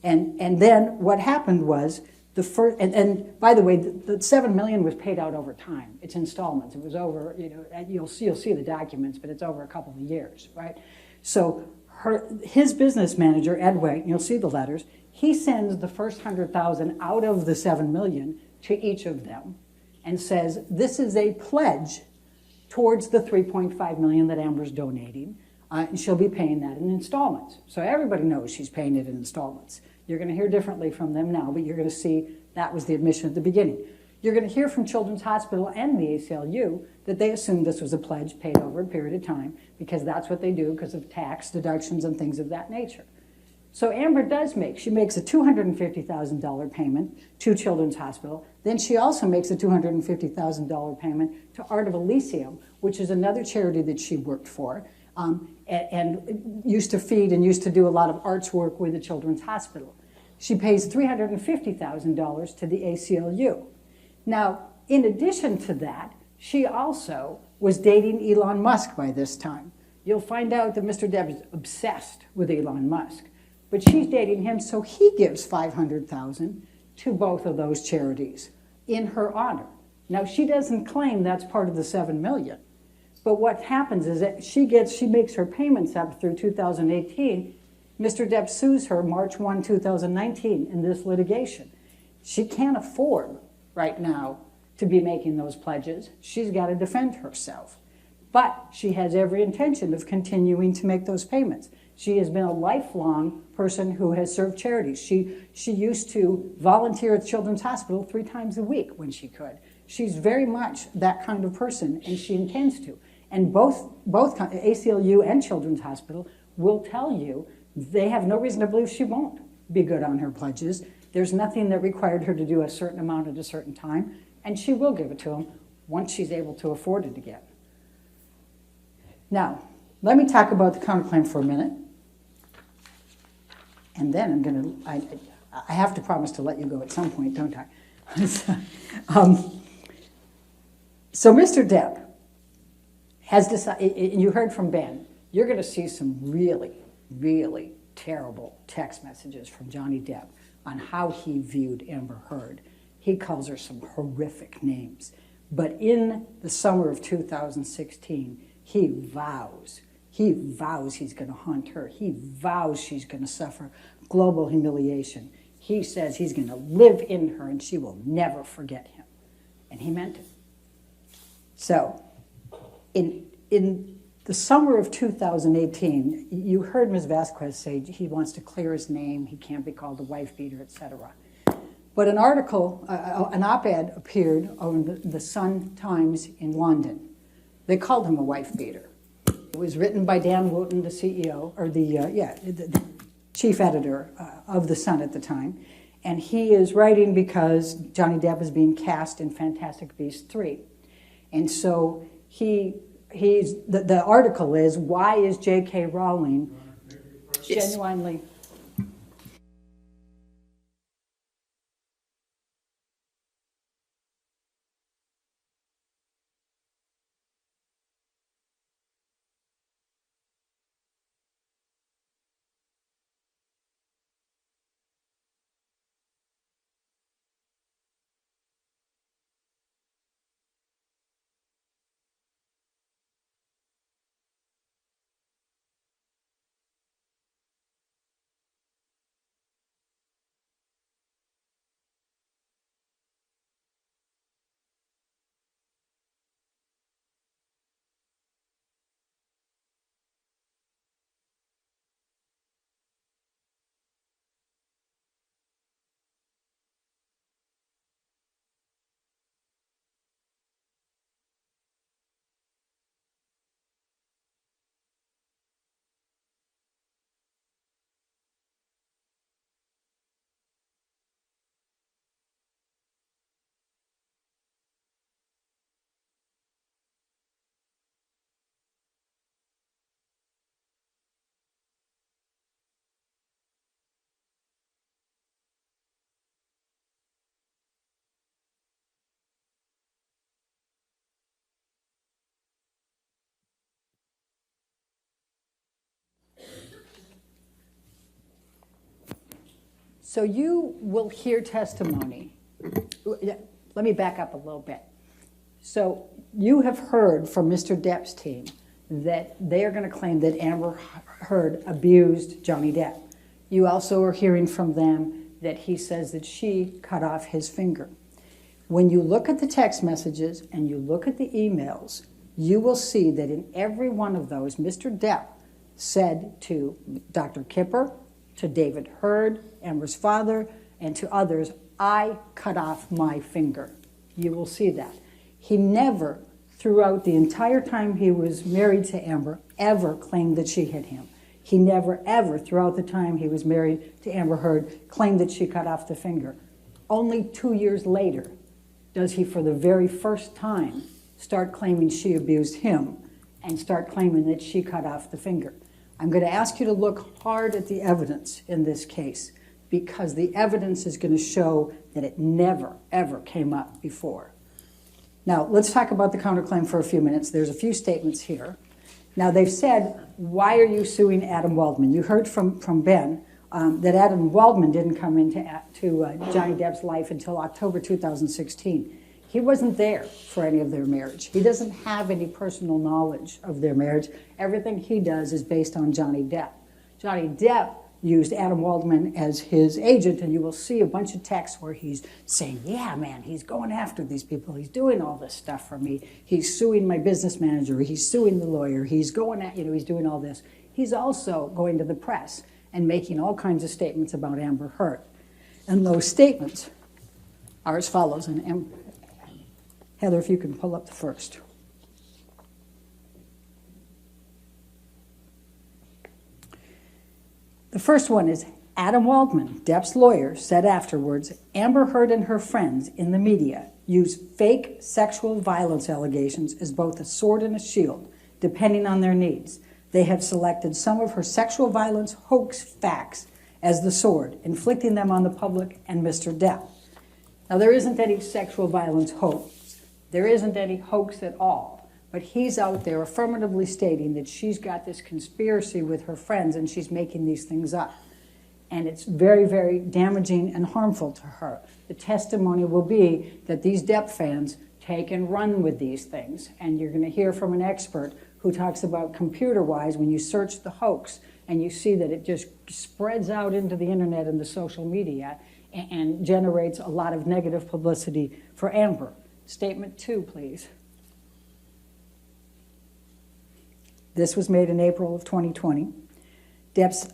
And then what happened was, and by the way, the $7 million was paid out over time. It's installments. It was over, you'll see the documents, but it's over a couple of years, right? So his business manager, Ed White, you'll see the letters, he sends the first $100,000 out of the $7 million to each of them and says, this is a pledge towards the $3.5 million that Amber's donating, and she'll be paying that in installments. So everybody knows she's paying it in installments. You're going to hear differently from them now, but you're going to see that was the admission at the beginning. You're going to hear from Children's Hospital and the ACLU that they assumed this was a pledge paid over a period of time because that's what they do because of tax deductions and things of that nature. So Amber she makes a $250,000 payment to Children's Hospital. Then she also makes a $250,000 payment to Art of Elysium, which is another charity that she worked for and used to feed and used to do a lot of arts work with the Children's Hospital. She pays $350,000 to the ACLU. Now, in addition to that, she also was dating Elon Musk by this time. You'll find out that Mr. Depp is obsessed with Elon Musk. But she's dating him, so he gives $500,000 to both of those charities in her honor. Now, she doesn't claim that's part of the $7 million. But what happens is that she makes her payments up through 2018. Mr. Depp sues her March 1, 2019 in this litigation. She can't afford right now to be making those pledges. She's got to defend herself. But she has every intention of continuing to make those payments. She has been a lifelong person who has served charities. She used to volunteer at Children's Hospital 3 times a week when she could. She's very much that kind of person, and she intends to. And both ACLU and Children's Hospital will tell you they have no reason to believe she won't be good on her pledges. There's nothing that required her to do a certain amount at a certain time, and she will give it to them once she's able to afford it again. Now, let me talk about the counterclaim for a minute. And then I have to promise to let you go at some point, don't I? So Mr. Depp has decided, you heard from Ben, you're going to see some really, really terrible text messages from Johnny Depp on how he viewed Amber Heard. He calls her some horrific names. But in the summer of 2016, he vows he's going to haunt her. He vows she's going to suffer global humiliation. He says he's going to live in her and she will never forget him. And he meant it. So, in the summer of 2018, you heard Ms. Vasquez say he wants to clear his name, he can't be called a wife beater, etc. But an article, an op-ed appeared on the Sun Times in London. They called him a wife beater. It was written by Dan Wooten, the CEO, or the chief editor of the Sun at the time. And he is writing because Johnny Depp is being cast in Fantastic Beasts 3. And so the article is, why is J.K. Rowling genuinely... So you will hear testimony. Let me back up a little bit. So you have heard from Mr. Depp's team that they are going to claim that Amber Heard abused Johnny Depp. You also are hearing from them that he says that she cut off his finger. When you look at the text messages and you look at the emails, you will see that in every one of those, Mr. Depp said to Dr. Kipper, to David Heard, Amber's father, and to others, I cut off my finger. You will see that. He never, throughout the entire time he was married to Amber, ever claimed that she hit him. He never, ever, throughout the time he was married to Amber Heard, claimed that she cut off the finger. Only 2 years later does he, for the very first time, start claiming she abused him and start claiming that she cut off the finger. I'm going to ask you to look hard at the evidence in this case because the evidence is going to show that it never, ever came up before. Now, let's talk about the counterclaim for a few minutes. There's a few statements here. Now, they've said, why are you suing Adam Waldman? You heard from Ben that Adam Waldman didn't come into Johnny Depp's life until October 2016. He wasn't there for any of their marriage. He doesn't have any personal knowledge of their marriage. Everything he does is based on Johnny Depp. Johnny Depp used Adam Waldman as his agent, and you will see a bunch of texts where he's saying, yeah, man, he's going after these people. He's doing all this stuff for me. He's suing my business manager. He's suing the lawyer. He's going at, he's doing all this. He's also going to the press and making all kinds of statements about Amber Heard. And those statements are as follows. And Heather, if you can pull up the first. The first one is Adam Waldman, Depp's lawyer, said afterwards, Amber Heard and her friends in the media use fake sexual violence allegations as both a sword and a shield, depending on their needs. They have selected some of her sexual violence hoax facts as the sword, inflicting them on the public and Mr. Depp. Now, there isn't any sexual violence hoax. There isn't any hoax at all. But he's out there affirmatively stating that she's got this conspiracy with her friends and she's making these things up. And it's very, very damaging and harmful to her. The testimony will be that these Depp fans take and run with these things. And you're going to hear from an expert who talks about computer-wise, when you search the hoax and you see that it just spreads out into the internet and the social media and generates a lot of negative publicity for Amber. Statement 2, please. This was made in April of 2020. Depp's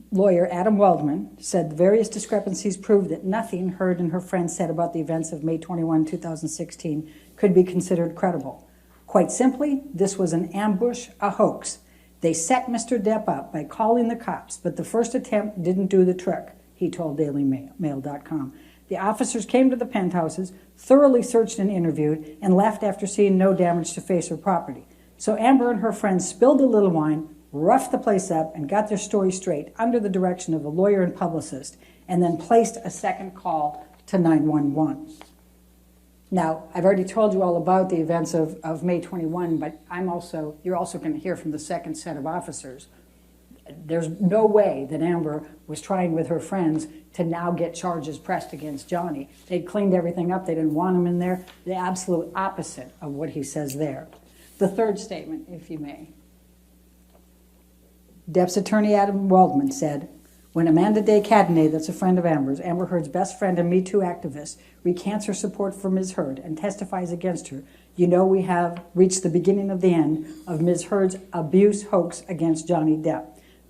lawyer, Adam Waldman, said the various discrepancies proved that nothing Heard and her friends said about the events of May 21, 2016 could be considered credible. Quite simply, this was an ambush, a hoax. They set Mr. Depp up by calling the cops, but the first attempt didn't do the trick, he told DailyMail.com. The officers came to the penthouses, thoroughly searched and interviewed, and left after seeing no damage to face or property. So Amber and her friends spilled a little wine, roughed the place up, and got their story straight under the direction of a lawyer and publicist, and then placed a second call to 911. Now, I've already told you all about the events of May 21, but you're also going to hear from the second set of officers. There's no way that Amber was trying with her friends to now get charges pressed against Johnny. They'd cleaned everything up. They didn't want him in there. The absolute opposite of what he says there. The third statement, if you may. Depp's attorney, Adam Waldman, said, when Amanda Day Cadenet, that's a friend of Amber's, Amber Heard's best friend and Me Too activist, recants her support for Ms. Heard and testifies against her, you know we have reached the beginning of the end of Ms. Heard's abuse hoax against Johnny Depp.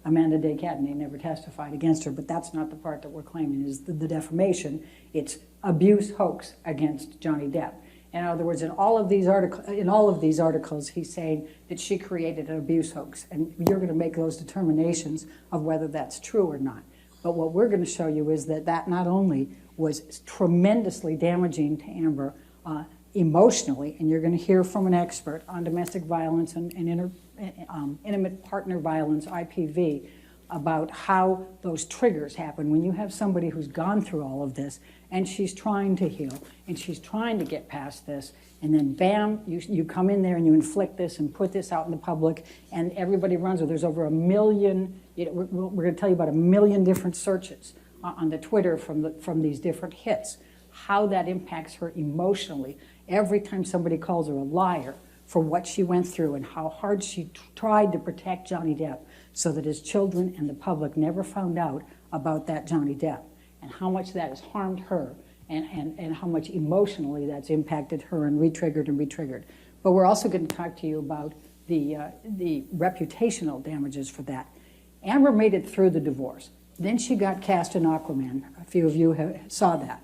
Amanda Day Cadenet never testified against her, but that's not the part that we're claiming is the defamation. It's abuse hoax against Johnny Depp. In other words, in all of these articles, he's saying that she created an abuse hoax, and you're going to make those determinations of whether that's true or not. But what we're going to show you is that that not only was tremendously damaging to Amber emotionally, and you're going to hear from an expert on domestic violence and intimate partner violence, IPV, about how those triggers happen when you have somebody who's gone through all of this and she's trying to heal and she's trying to get past this, and then bam, you come in there and you inflict this and put this out in the public, and everybody runs with it. There's over 1 million, we're going to tell you about 1 million different searches on the Twitter from these different hits, how that impacts her emotionally every time somebody calls her a liar for what she went through and how hard she tried to protect Johnny Depp so that his children and the public never found out about that Johnny Depp, and how much that has harmed her, and how much emotionally that's impacted her and re-triggered. But we're also going to talk to you about the reputational damages for that. Amber made it through the divorce. Then she got cast in Aquaman. A few of you saw that.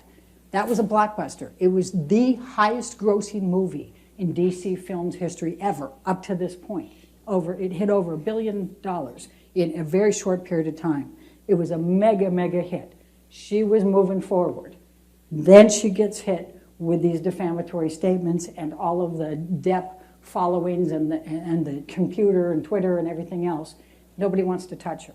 That was a blockbuster. It was the highest grossing movie in DC Films history ever, up to this point. It hit over $1 billion in a very short period of time. It was a mega hit. She was moving forward. Then she gets hit with these defamatory statements and all of the Depp followings and the computer and Twitter and everything else. Nobody wants to touch her.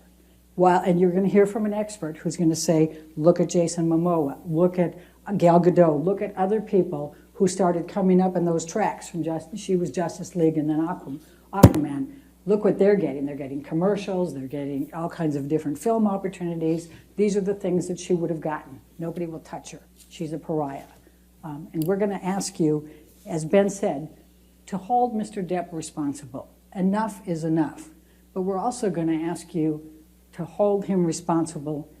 And you're going to hear from an expert who's going to say, look at Jason Momoa, look at Gal Gadot, look at other people who started coming up in those tracks from she was Justice League and then Aquaman. Look what they're getting. They're getting commercials. They're getting all kinds of different film opportunities. These are the things that she would have gotten. Nobody will touch her. She's a pariah. And we're going to ask you, as Ben said, to hold Mr. Depp responsible. Enough is enough. But we're also going to ask you to hold him responsible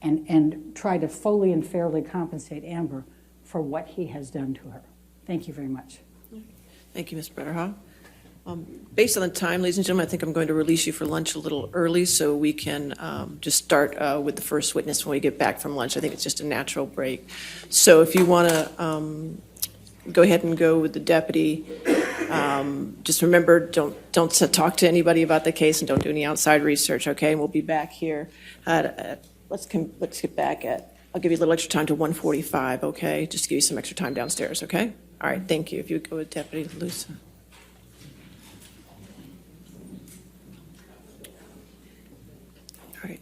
and try to fully and fairly compensate Amber for what he has done to her. Thank you very much. Thank you, Ms. Bretterhoff. Based on the time, ladies and gentlemen, I think I'm going to release you for lunch a little early so we can just start with the first witness when we get back from lunch. I think it's just a natural break. So if you want to go ahead and go with the deputy, just remember, don't talk to anybody about the case and don't do any outside research, okay? And we'll be back here let's get back I'll give you a little extra time to 1:45, okay? Just to give you some extra time downstairs, okay? All right, thank you. If you would go with Deputy Luce. All right.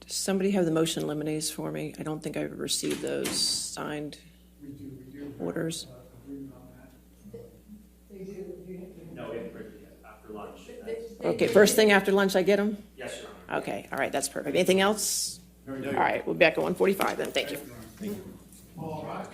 Does somebody have the motion limines for me? I don't think I've received those signed orders. No, we haven't printed yet, after lunch. Okay, first thing after lunch I get them? Yes, Your Honor. Okay, all right, that's perfect. Anything else? All right, we'll be back at 1:45 then. Thank you. All right.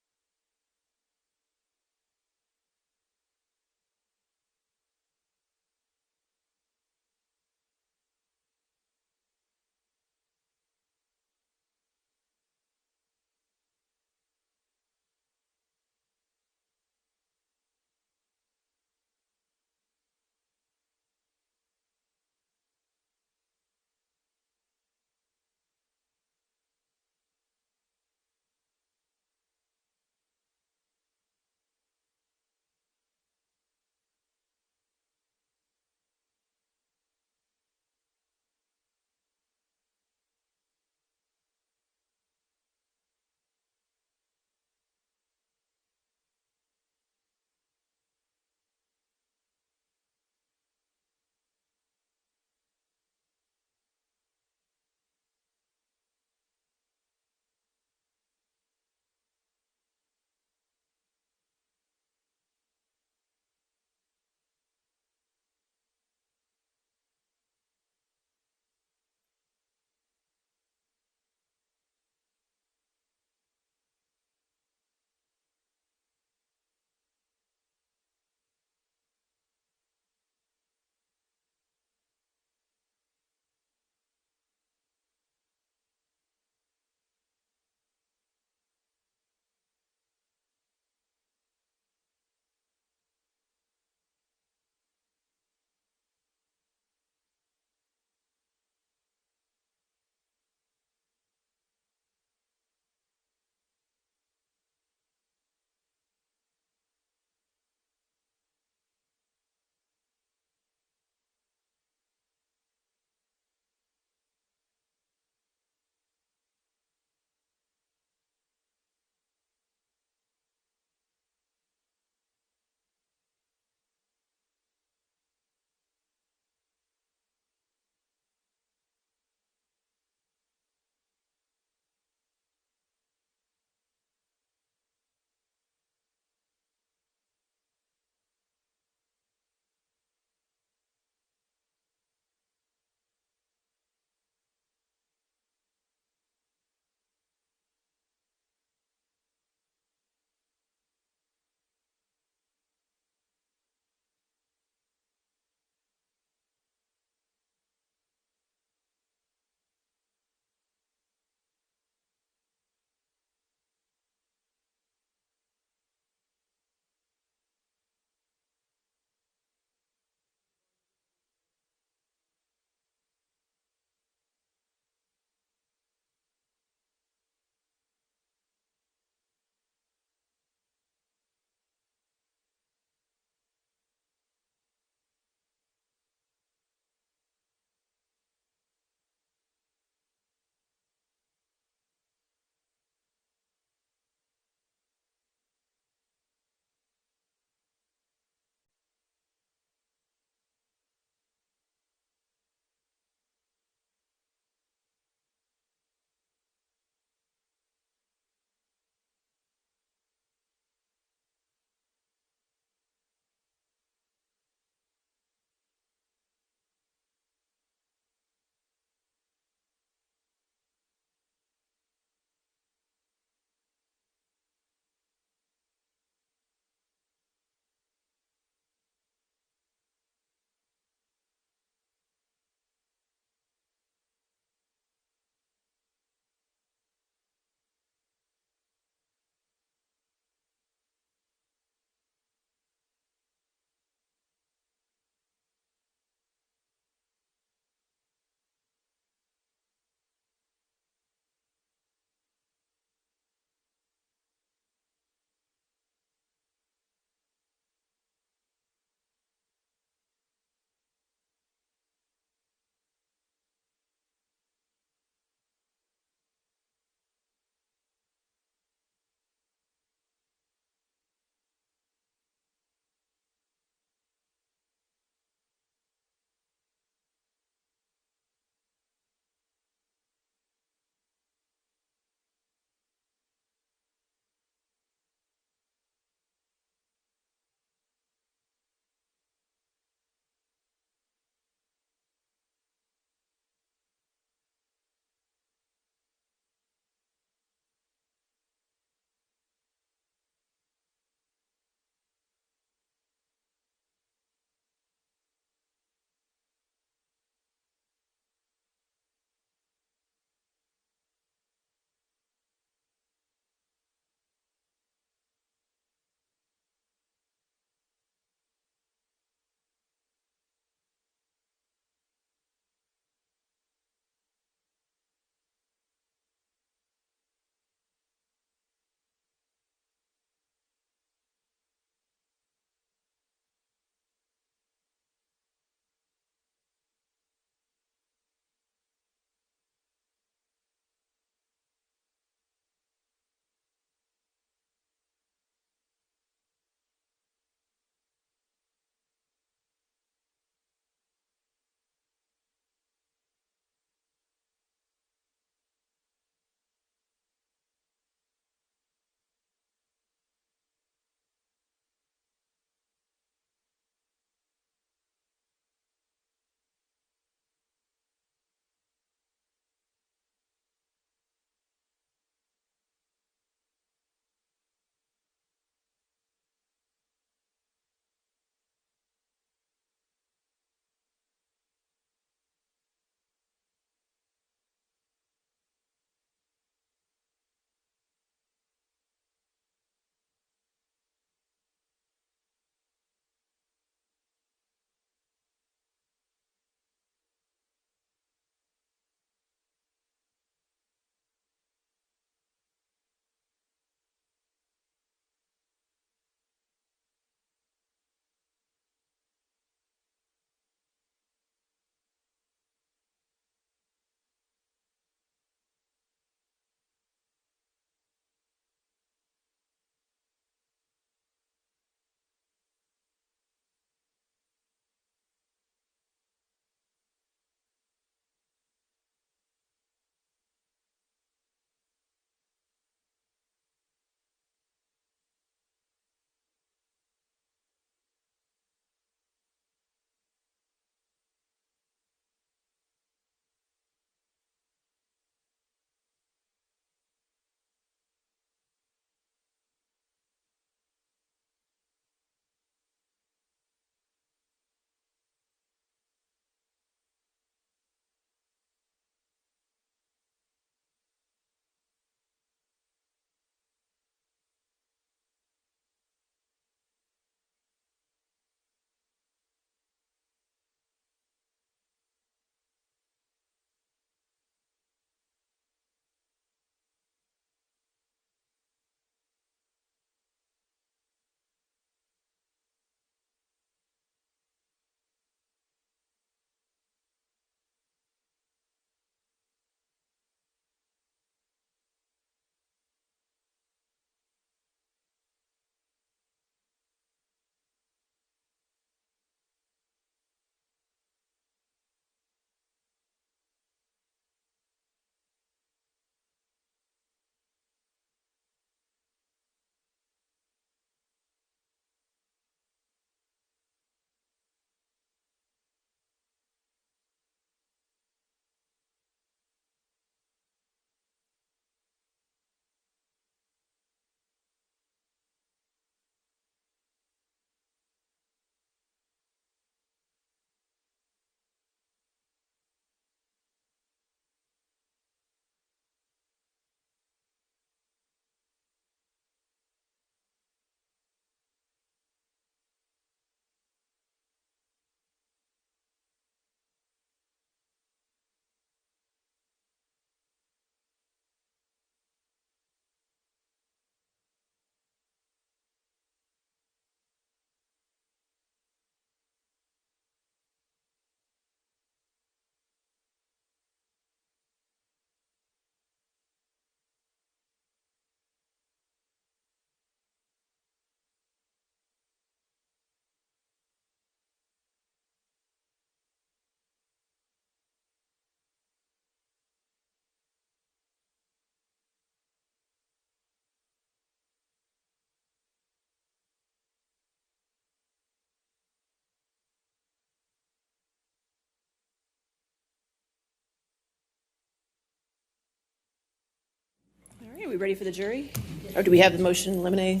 we ready for the jury? Or do we have the motion in limine?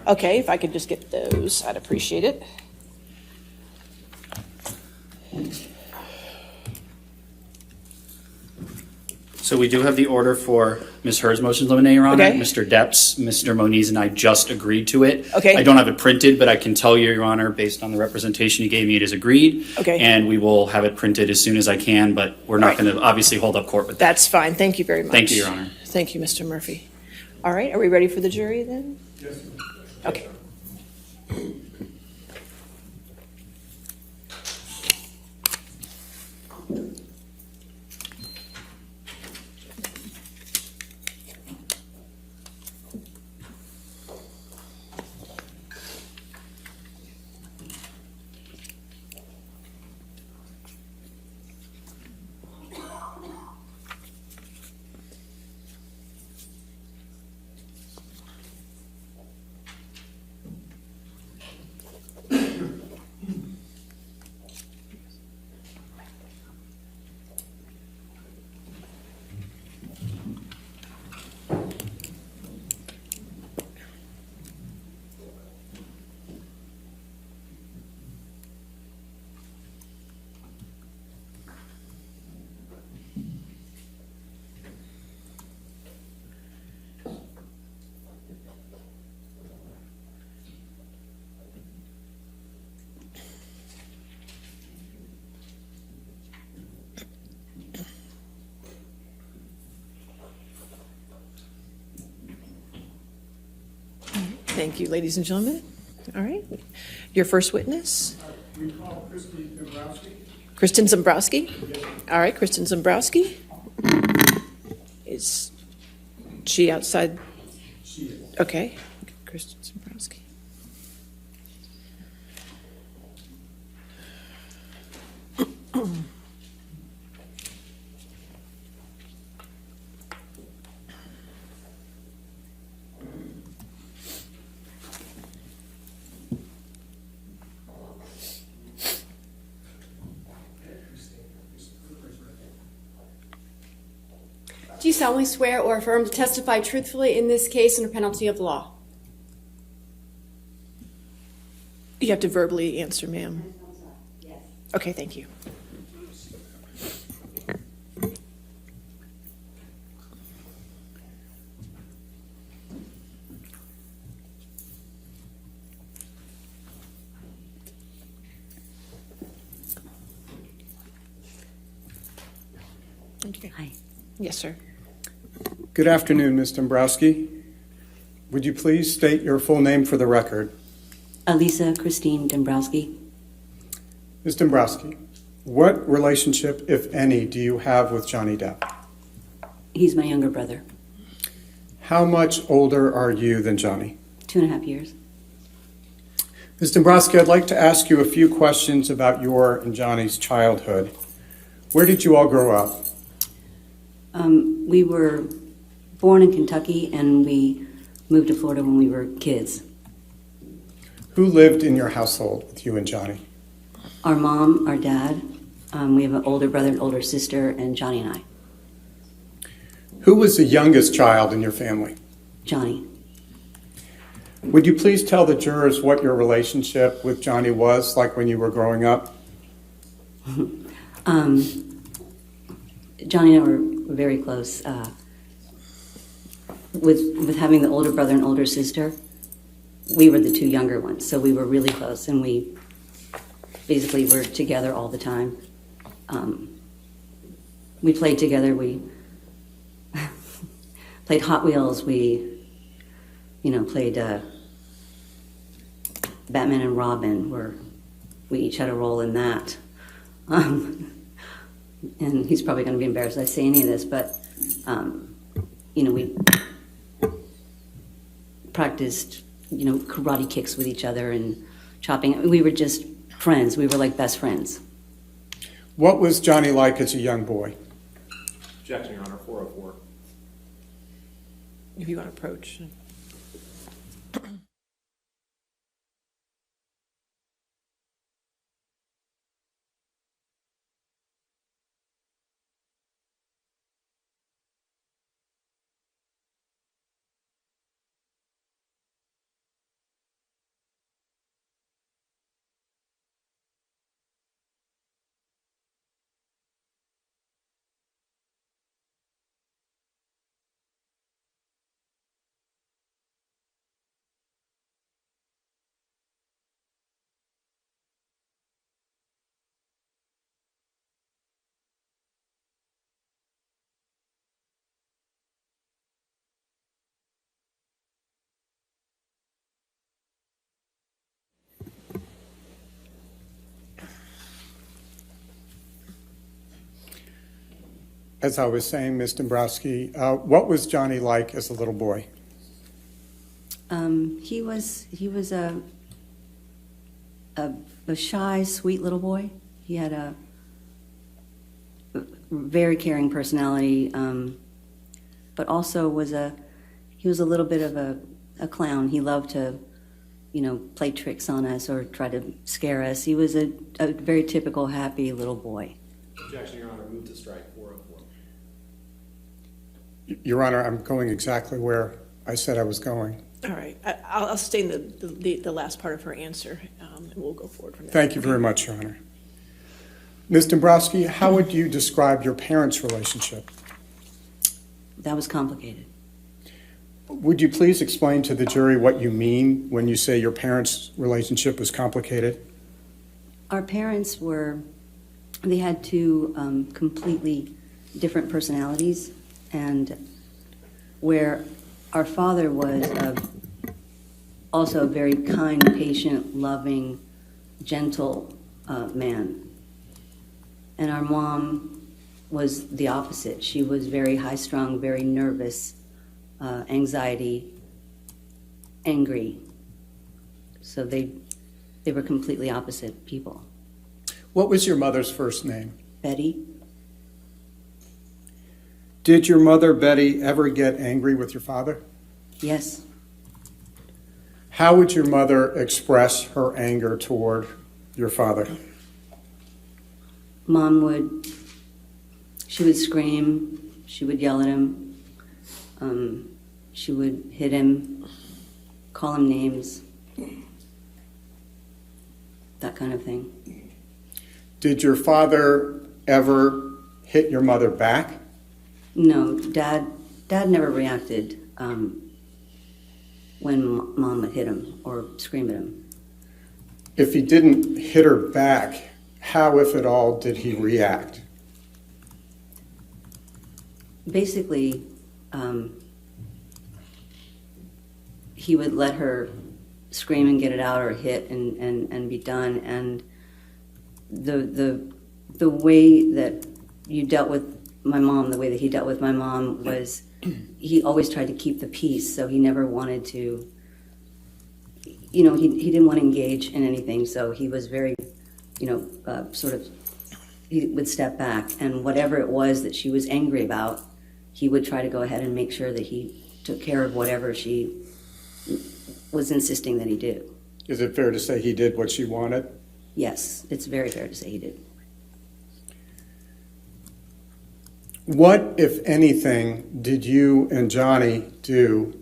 Okay, if I could just get those, I'd appreciate it. So we do have the order for Ms. Heard's motion to eliminate, Your Honor. Okay. Mr. Depp's, Mr. Moniz, and I just agreed to it. Okay. I don't have it printed, but I can tell you, Your Honor, based on the representation you gave me, it is agreed. Okay. And we will have it printed as soon as I can, but we're not All right. going to obviously hold up court with that. That's fine. Thank you very much. Thank you, Your Honor. Thank you, Mr. Murphy. All right, are we ready for the jury then? Yes. Okay. Thank you, ladies and gentlemen. All right. Your first witness? We call Kristen Dombrowski. Kristen Zambrowski? All right, Kristen Zambrowski. Is she outside? She is. Okay. Kristen Zambrowski. Do you solemnly swear or affirm to testify truthfully in this case under penalty of law? You have to verbally answer, ma'am. Yes. Okay, thank you. Okay. Hi. Yes, sir. Good afternoon, Ms. Dombrowski. Would you please state your full name for the record? Elisa Christine Dombrowski. Ms. Dombrowski, what relationship, if any, do you have with Johnny Depp? He's my younger brother. How much older are you than Johnny? 2.5 years. Ms. Dombrowski, I'd like to ask you a few questions about your and Johnny's childhood. Where did you all grow up? We were born in Kentucky and we moved to Florida when we were kids. Who lived in your household with you and Johnny? Our mom, our dad, we have an older brother and older sister, and Johnny and I. Who was the youngest child in your family? Johnny. Would you please tell the jurors what your relationship with Johnny was like when you were growing up? Johnny and I were very close. With having the older brother and older sister, we were the two younger ones, so we were really close, and we basically were together all the time. We played together. We played Hot Wheels. We, played Batman and Robin, where we each had a role in that. And he's probably going to be embarrassed I say any of this, but, we practiced, karate kicks with each other and chopping. We were just friends. We were like best friends. What was Johnny like as a young boy? Objection, Your Honor, 404. If you want to approach. As I was saying, Ms. Dombrowski, what was Johnny like as a little boy? He was a shy, sweet little boy. He had a very caring personality, but also he was a little bit of a clown. He loved to, play tricks on us or try to scare us. He was a very typical, happy little boy. Objection, Your Honor. Move to strike 404. Your Honor, I'm going exactly where I said I was going. All right, I'll sustain the last part of her answer, and we'll go forward from there. Thank you very much, Your Honor. Ms. Dombrowski, how would you describe your parents' relationship? That was complicated. Would you please explain to the jury what you mean when you say your parents' relationship was complicated? Our parents they had two completely different personalities, and where our father was also a very kind, patient, loving, gentle man. And our mom was the opposite. She was very high-strung, very nervous, anxiety, angry. So they were completely opposite people. What was your mother's first name? Betty? Did your mother, Betty, ever get angry with your father? Yes. How would your mother express her anger toward your father? She would scream, she would yell at him, she would hit him, call him names, that kind of thing. Did your father ever hit your mother back? No, Dad never reacted when Mom would hit him or scream at him. If he didn't hit her back, how, if at all, did he react? Basically, he would let her scream and get it out or hit and be done. And the way that you dealt with my mom, the way that he dealt with my mom was he always tried to keep the peace. So he never wanted to, he didn't want to engage in anything. So he was very, he would step back, and whatever it was that she was angry about, he would try to go ahead and make sure that he took care of whatever she was insisting that he do. Is it fair to say he did what she wanted? Yes, it's very fair to say he did. What, if anything, did you and Johnny do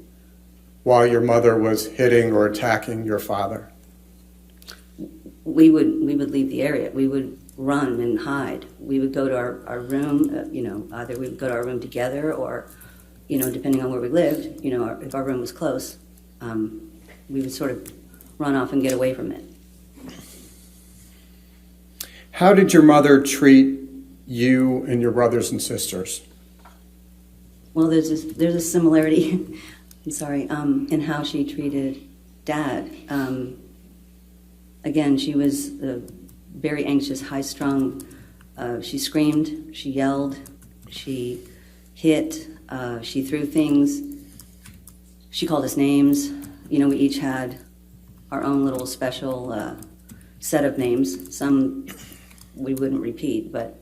while your mother was hitting or attacking your father? We would leave the area. We would run and hide. We would go to our room, either we would go to our room together or, depending on where we lived, if our room was close, we would sort of run off and get away from it. How did your mother treat you and your brothers and sisters? Well, there's a similarity, I'm sorry, in how she treated Dad. Again, she was very anxious, high-strung. She screamed, she yelled, she hit, she threw things. She called us names. We each had our own little special set of names. Some we wouldn't repeat, but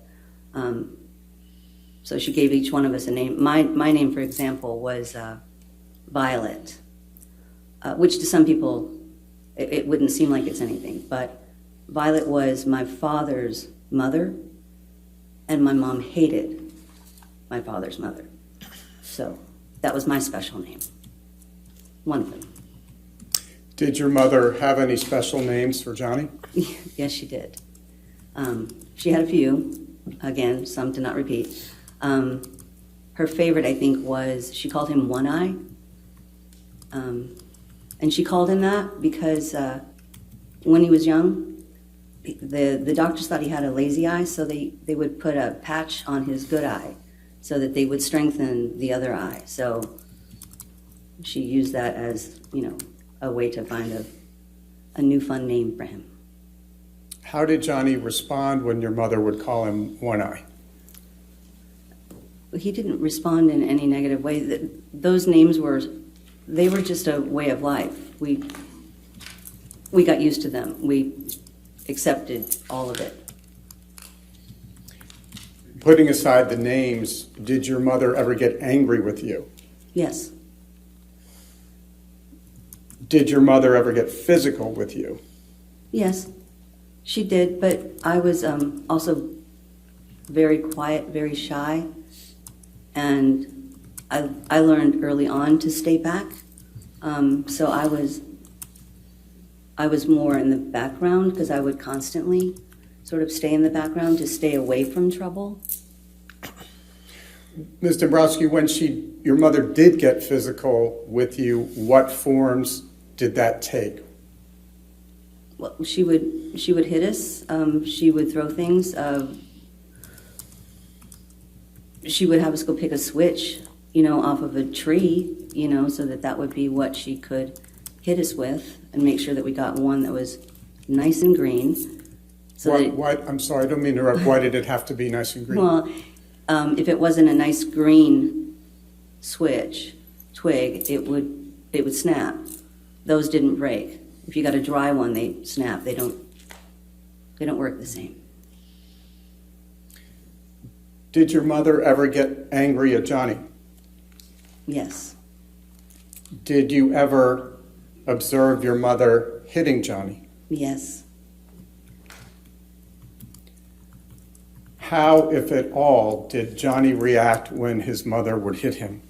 so she gave each one of us a name. My name, for example, was Violet, which to some people it wouldn't seem like it's anything, but Violet was my father's mother, and my mom hated my father's mother. So that was my special name, one of them. Did your mother have any special names for Johnny? Yes, she did. She had a few. Again, some to not repeat. Her favorite, I think, was she called him One Eye. And she called him that because when he was young, the doctors thought he had a lazy eye, so they would put a patch on his good eye so that they would strengthen the other eye. So she used that as, a way to find a new fun name for him. How did Johnny respond when your mother would call him One Eye? He didn't respond in any negative way. Those names were just a way of life. We got used to them. We accepted all of it. Putting aside the names, did your mother ever get angry with you? Yes. Did your mother ever get physical with you? Yes, she did, but I was also very quiet, very shy, and I learned early on to stay back. So I was more in the background because I would constantly sort of stay in the background to stay away from trouble. Ms. Dombrowski, when your mother did get physical with you, what forms did that take? Well, she would hit us. She would throw things. She would have us go pick a switch, off of a tree, so that would be what she could hit us with, and make sure that we got one that was nice and green. So I'm sorry, I don't mean to interrupt. Why did it have to be nice and green? Well, if it wasn't a nice green twig, it would snap. Those didn't break. If you got a dry one, they snap. They don't work the same. Did your mother ever get angry at Johnny? Yes. Did you ever observe your mother hitting Johnny? Yes. How, if at all, did Johnny react when his mother would hit him?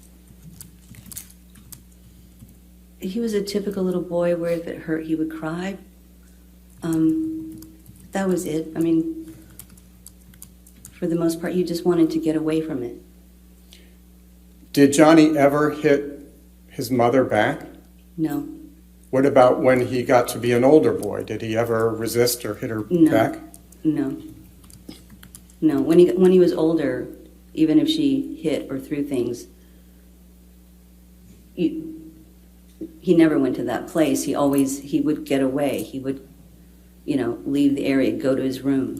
He was a typical little boy where if it hurt, he would cry. That was it. I mean, for the most part, you just wanted to get away from it. Did Johnny ever hit his mother back? No. What about when he got to be an older boy? Did he ever resist or hit her back? No. No. When he was older, even if she hit or threw things, he never went to that place. He would get away. He would, leave the area, go to his room.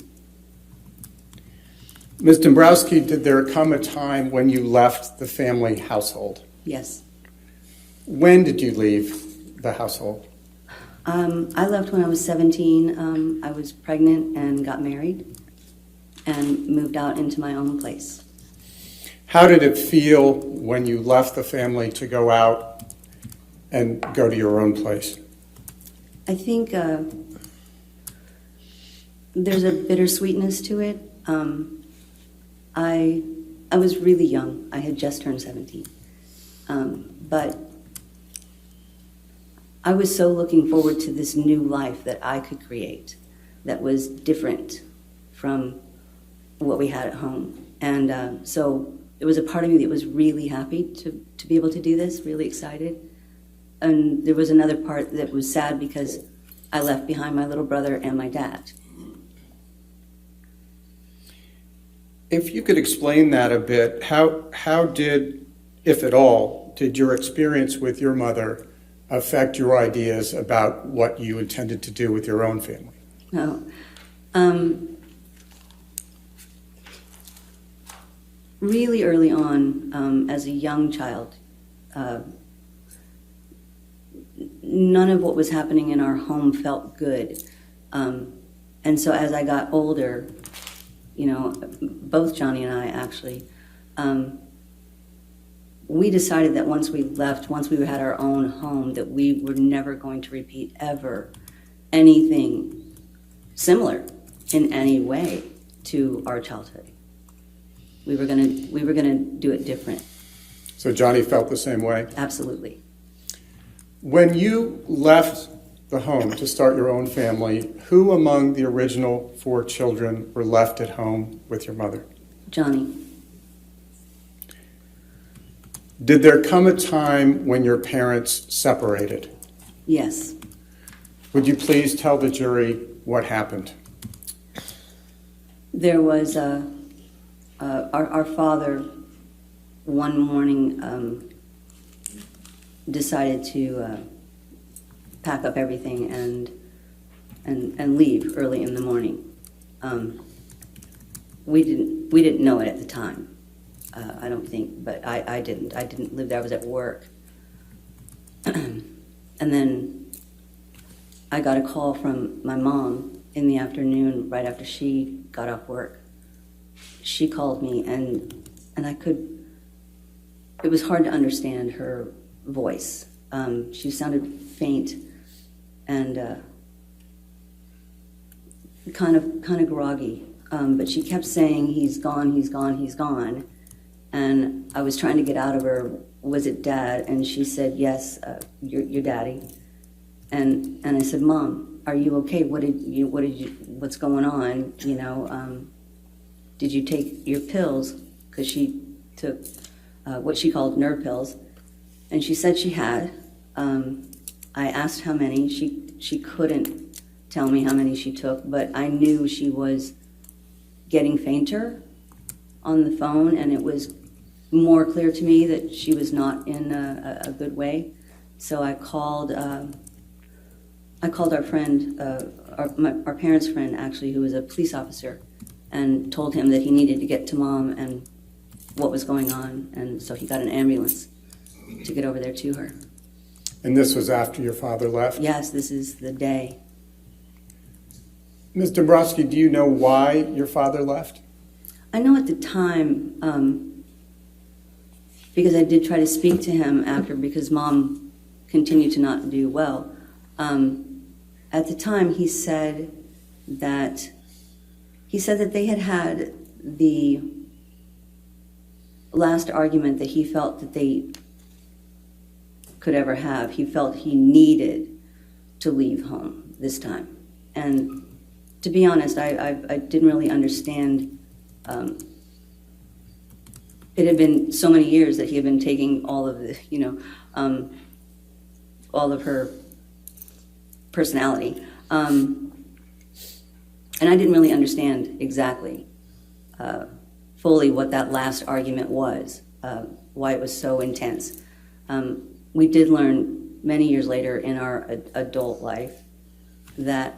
Ms. Dombrowski, did there come a time when you left the family household? Yes. When did you leave the household? I left when I was 17. I was pregnant and got married and moved out into my own place. How did it feel when you left the family to go out and go to your own place? I think there's a bittersweetness to it. I was really young. I had just turned 17. But I was so looking forward to this new life that I could create that was different from what we had at home. And so there was a part of me that was really happy to be able to do this, really excited. And there was another part that was sad because I left behind my little brother and my dad. If you could explain that a bit, how did, if at all, did your experience with your mother affect your ideas about what you intended to do with your own family? Really early on, as a young child, none of what was happening in our home felt good. And so as I got older, both Johnny and I actually, we decided that once we had our own home, that we were never going to repeat ever anything similar in any way to our childhood. We were gonna do it different. So Johnny felt the same way? Absolutely. When you left the home to start your own family, who among the original 4 children were left at home with your mother? Johnny. Did there come a time when your parents separated? Yes. Would you please tell the jury what happened? There was our father one morning decided to pack up everything and leave early in the morning. We didn't know it at the time, I don't think, but I didn't. I didn't live there. I was at work. And then I got a call from my mom in the afternoon, right after she got off work. She called me, and it was hard to understand her voice. She sounded faint and kind of groggy, but she kept saying, "He's gone, he's gone, he's gone." And I was trying to get out of her, "Was it Dad?" And she said, "Yes, your daddy." And I said, "Mom, are you okay? What's going on? You know, did you take your pills?" Because she took what she called nerve pills, and she said she had. I asked how many. She couldn't tell me how many she took, but I knew she was getting fainter on the phone, and it was more clear to me that she was not in a good way. So I called our friend, our parents' friend, actually, who was a police officer, and told him that he needed to get to Mom and what was going on, and so he got an ambulance to get over there to her. And this was after your father left? Yes, this is the day. Ms. Dombrowski, do you know why your father left? I know at the time, because I did try to speak to him after, because Mom continued to not do well. At the time, he said that they had the last argument that he felt that they could ever have. He felt he needed to leave home this time. And to be honest, I didn't really understand. It had been so many years that he had been taking all of the, all of her personality. And I didn't really understand exactly, fully what that last argument was, why it was so intense. We did learn many years later in our adult life that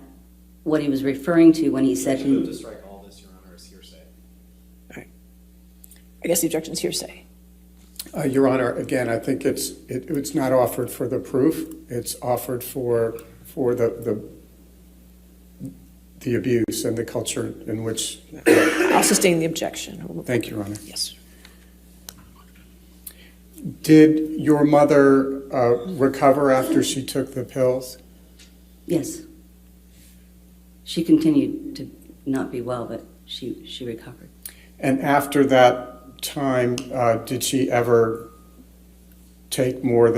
what he was referring to when he said Move to strike all this, Your Honor, is hearsay. All right. I guess the objection's hearsay. Your Honor, again, I think it's not offered for the proof. It's offered for the abuse and the culture in which. I'll sustain the objection. Thank you, Your Honor. Yes. Did your mother recover after she took the pills? Yes. She continued to not be well, but she recovered. And after that time, did she ever take more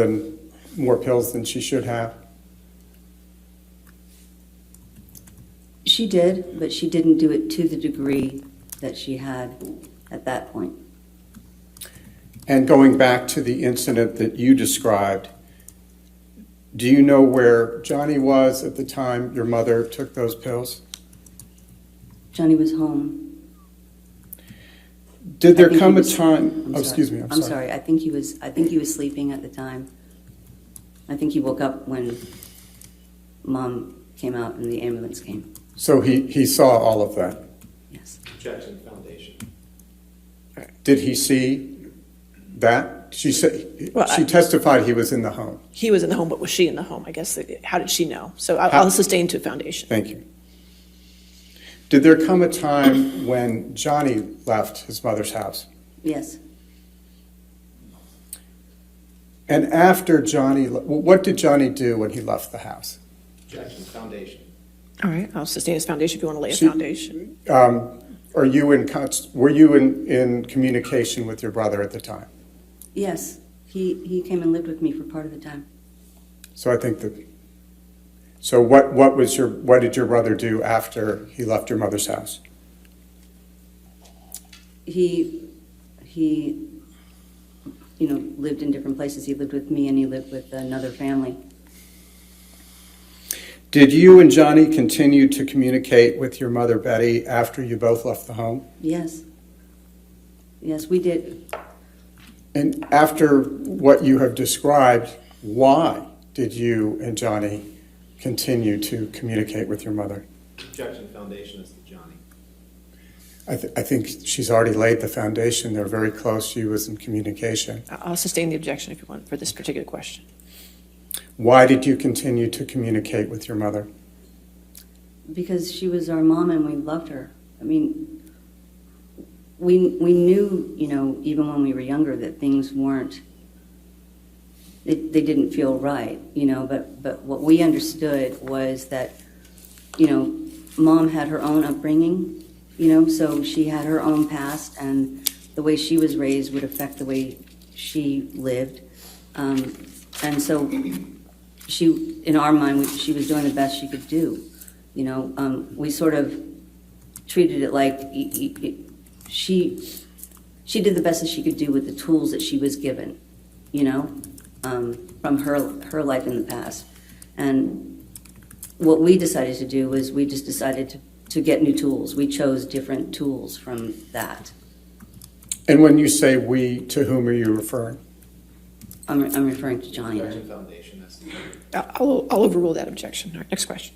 pills than she should have? She did, but she didn't do it to the degree that she had at that point. And going back to the incident that you described, do you know where Johnny was at the time your mother took those pills? Johnny was home. Did there come a time? Oh, excuse me. I'm sorry. I think he was sleeping at the time. I think he woke up when Mom came out and the ambulance came. So he saw all of that? Yes. Objection, foundation. Did he see that? She said she testified he was in the home. He was in the home, but was she in the home? I guess. How did she know? So I'll sustain to foundation. Thank you. Did there come a time when Johnny left his mother's house? Yes. And after Johnny, what did Johnny do when he left the house? Objection, foundation. All right, I'll sustain his foundation if you want to lay a foundation. Were you in communication with your brother at the time? Yes. He came and lived with me for part of the time. So I think that. So what did your brother do after he left your mother's house? He lived in different places. He lived with me and he lived with another family. Did you and Johnny continue to communicate with your mother, Betty, after you both left the home? Yes. Yes, we did. And after what you have described, why did you and Johnny continue to communicate with your mother? Objection, foundation is to Johnny. I think she's already laid the foundation. They're very close. She was in communication. I'll sustain the objection if you want for this particular question. Why did you continue to communicate with your mother? Because she was our mom and we loved her. I mean, we knew, you know, even when we were younger that things weren't, they didn't feel right, you know, but what we understood was that, you know, Mom had her own upbringing, you know, so she had her own past, and the way she was raised would affect the way she lived. And so she, in our mind, she was doing the best she could do. You know, we sort of treated it like she did the best that she could do with the tools that she was given, you know, from her life in the past. And what we decided to do was we just decided to get new tools. We chose different tools from that. And when you say we, to whom are you referring? I'm referring to Johnny. Objection foundation. That's the I'll overrule that objection. All right, next question.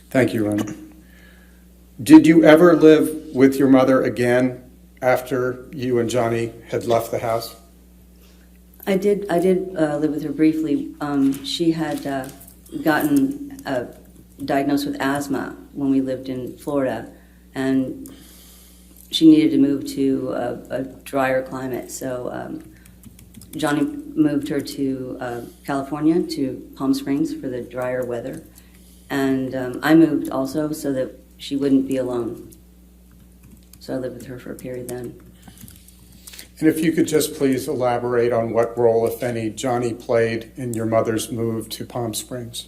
Thank you, Ronnie. Did you ever live with your mother again after you and Johnny had left the house? I did live with her briefly. She had gotten diagnosed with asthma when we lived in Florida, and she needed to move to a drier climate. So Johnny moved her to California, to Palm Springs for the drier weather. And I moved also so that she wouldn't be alone. So I lived with her for a period then. And if you could just please elaborate on what role, if any, Johnny played in your mother's move to Palm Springs.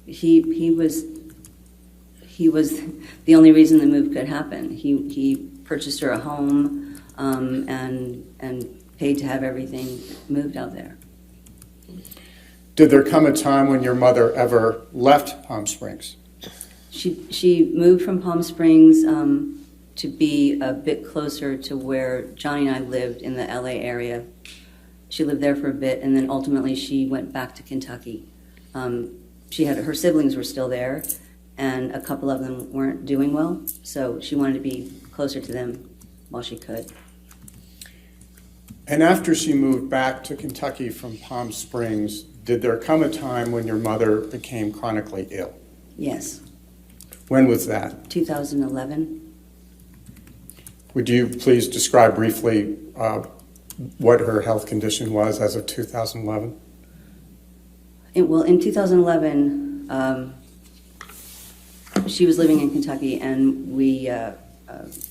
He was the only reason the move could happen. He purchased her a home and paid to have everything moved out there. Did there come a time when your mother ever left Palm Springs? She moved from Palm Springs to be a bit closer to where Johnny and I lived in the LA area. She lived there for a bit, and then ultimately she went back to Kentucky. She had her siblings were still there, and a couple of them weren't doing well, so she wanted to be closer to them while she could. And after she moved back to Kentucky from Palm Springs, did there come a time when your mother became chronically ill? Yes. When was that? 2011. Would you please describe briefly what her health condition was as of 2011? Well, in 2011, she was living in Kentucky, and we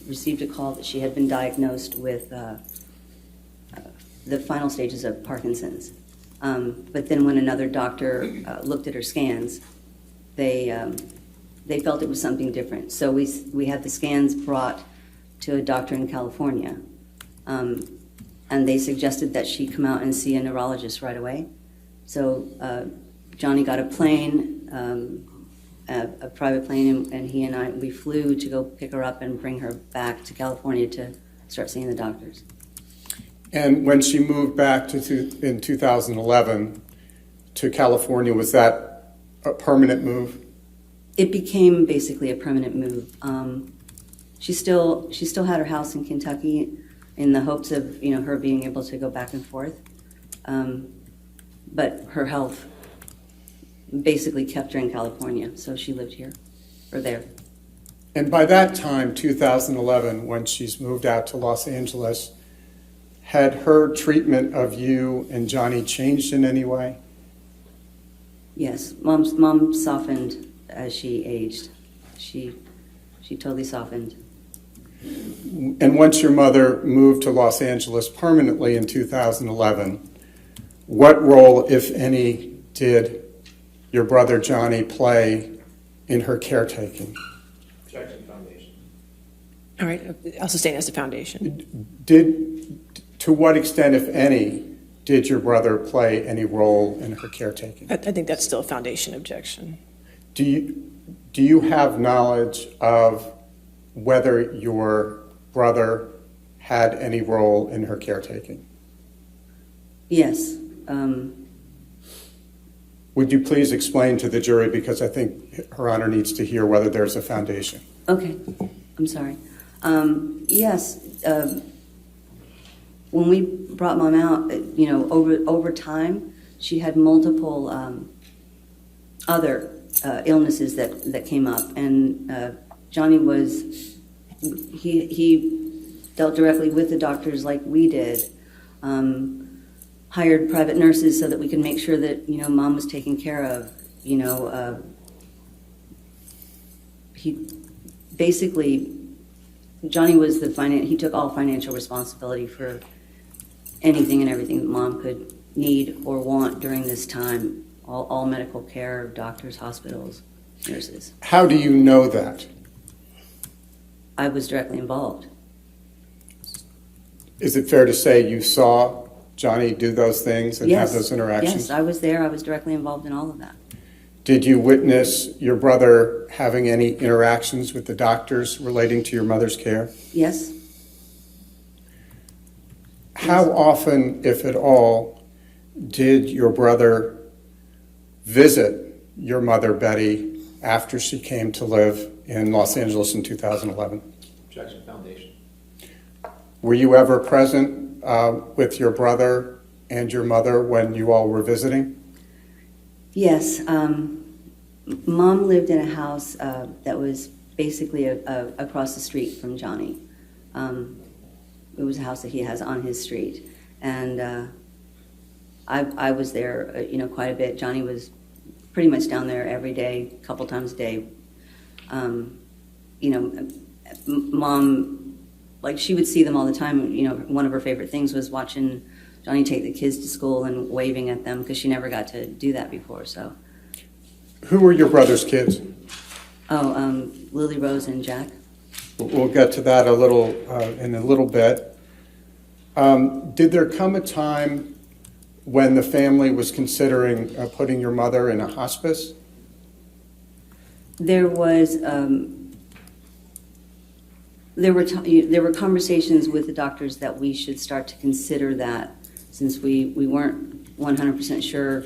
received a call that she had been diagnosed with the final stages of Parkinson's. But then when another doctor looked at her scans, they felt it was something different. So we had the scans brought to a doctor in California, and they suggested that she come out and see a neurologist right away. So Johnny got a plane, a private plane, and he and we flew to go pick her up and bring her back to California to start seeing the doctors. And when she moved back in 2011 to California, was that a permanent move? It became basically a permanent move. She still had her house in Kentucky in the hopes of her being able to go back and forth, but her health basically kept her in California, so she lived here or there. And by that time, 2011, when she's moved out to Los Angeles, had her treatment of you and Johnny changed in any way? Yes, Mom softened as she aged. She totally softened. And once your mother moved to Los Angeles permanently in 2011, what role, if any, did your brother Johnny play in her caretaking? Objection foundation. All right, I'll sustain as the foundation. To what extent, if any, did your brother play any role in her caretaking? I think that's still a foundation objection. Do you have knowledge of whether your brother had any role in her caretaking? Yes. Would you please explain to the jury, because I think Her Honor needs to hear whether there's a foundation. Okay. I'm sorry. Yes, when we brought Mom out, over time, she had multiple other illnesses that came up, and Johnny he dealt directly with the doctors like we did. Hired private nurses so that we could make sure that Mom was taken care of. He basically, Johnny was he took all financial responsibility for anything and everything that Mom could need or want during this time. All medical care, doctors, hospitals, nurses. How do you know that? I was directly involved. Is it fair to say you saw Johnny do those things and Yes. have those interactions? Yes, I was there. I was directly involved in all of that. Did you witness your brother having any interactions with the doctors relating to your mother's care? Yes. How often, if at all, did your brother visit your mother, Betty, after she came to live in Los Angeles in 2011? Objection, foundation. Were you ever present with your brother and your mother when you all were visiting? Yes. Mom lived in a house that was basically across the street from Johnny. It was a house that he has on his street. And I was there, quite a bit. Johnny was pretty much down there every day, a couple times a day. Mom, like, she would see them all the time. One of her favorite things was watching Johnny take the kids to school and waving at them because she never got to do that before. So, Who were your brother's kids? Lily Rose and Jack. We'll get to that in a little bit. Did there come a time when the family was considering putting your mother in a hospice? There was there were conversations with the doctors that we should start to consider that, since we weren't 100% sure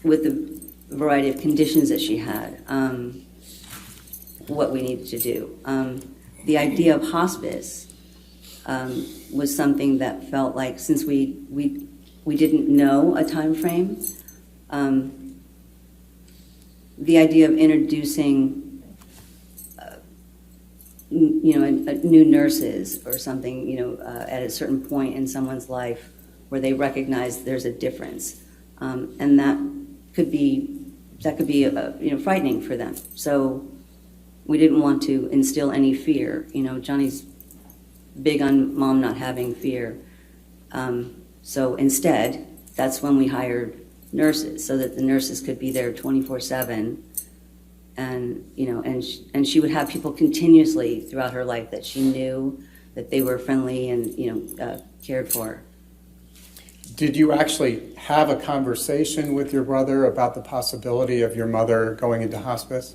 with the variety of conditions that she had, what we needed to do. The idea of hospice was something that felt like, since we didn't know a time frame, the idea of introducing new nurses or something, at a certain point in someone's life where they recognize there's a difference, and that could be frightening for them. So we didn't want to instill any fear. Johnny's big on Mom not having fear. So instead, that's when we hired nurses, so that the nurses could be there 24/7. And and she would have people continuously throughout her life that she knew that they were friendly and cared for. Did you actually have a conversation with your brother about the possibility of your mother going into hospice?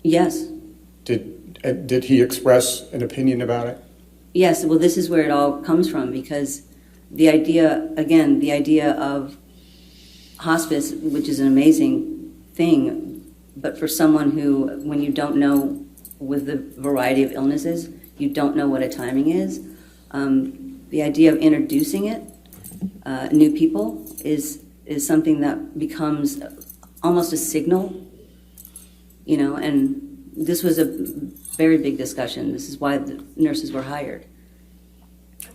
Yes. Did he express an opinion about it? Yes. Well, this is where it all comes from, because the idea of hospice, which is an amazing thing, but for someone who, when you don't know, with the variety of illnesses, you don't know what a timing is, the idea of introducing it, new people, is something that becomes almost a signal, and this was a very big discussion. This is why the nurses were hired.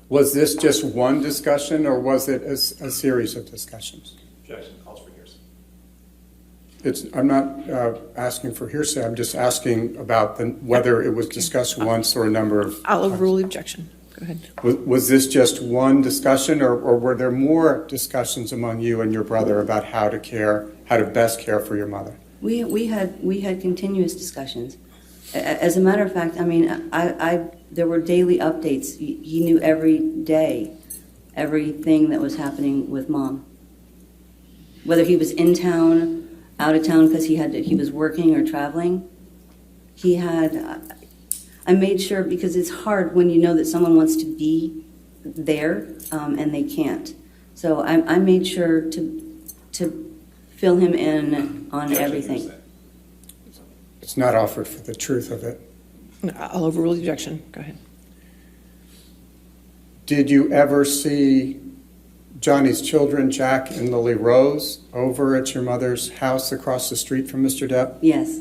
Was this just one discussion, or was it a series of discussions? Objection, calls for hearsay. I'm not asking for hearsay. I'm just asking about whether it was discussed once or a number of I'll times. overrule the objection. Go ahead. Was this just one discussion, or were there more discussions among you and your brother about how to best care for your mother? We had continuous discussions. As a matter of fact, I mean, there were daily updates. He knew every day everything that was happening with Mom. Whether he was in town, out of town because he was working or traveling, I made sure, because it's hard when you know that someone wants to be there and they can't. So I made sure to fill him in on Objection, everything. hearsay. It's not offered for the truth of it. I'll overrule the objection. Go ahead. Did you ever see Johnny's children, Jack and Lily Rose, over at your mother's house across the street from Mr. Depp? Yes.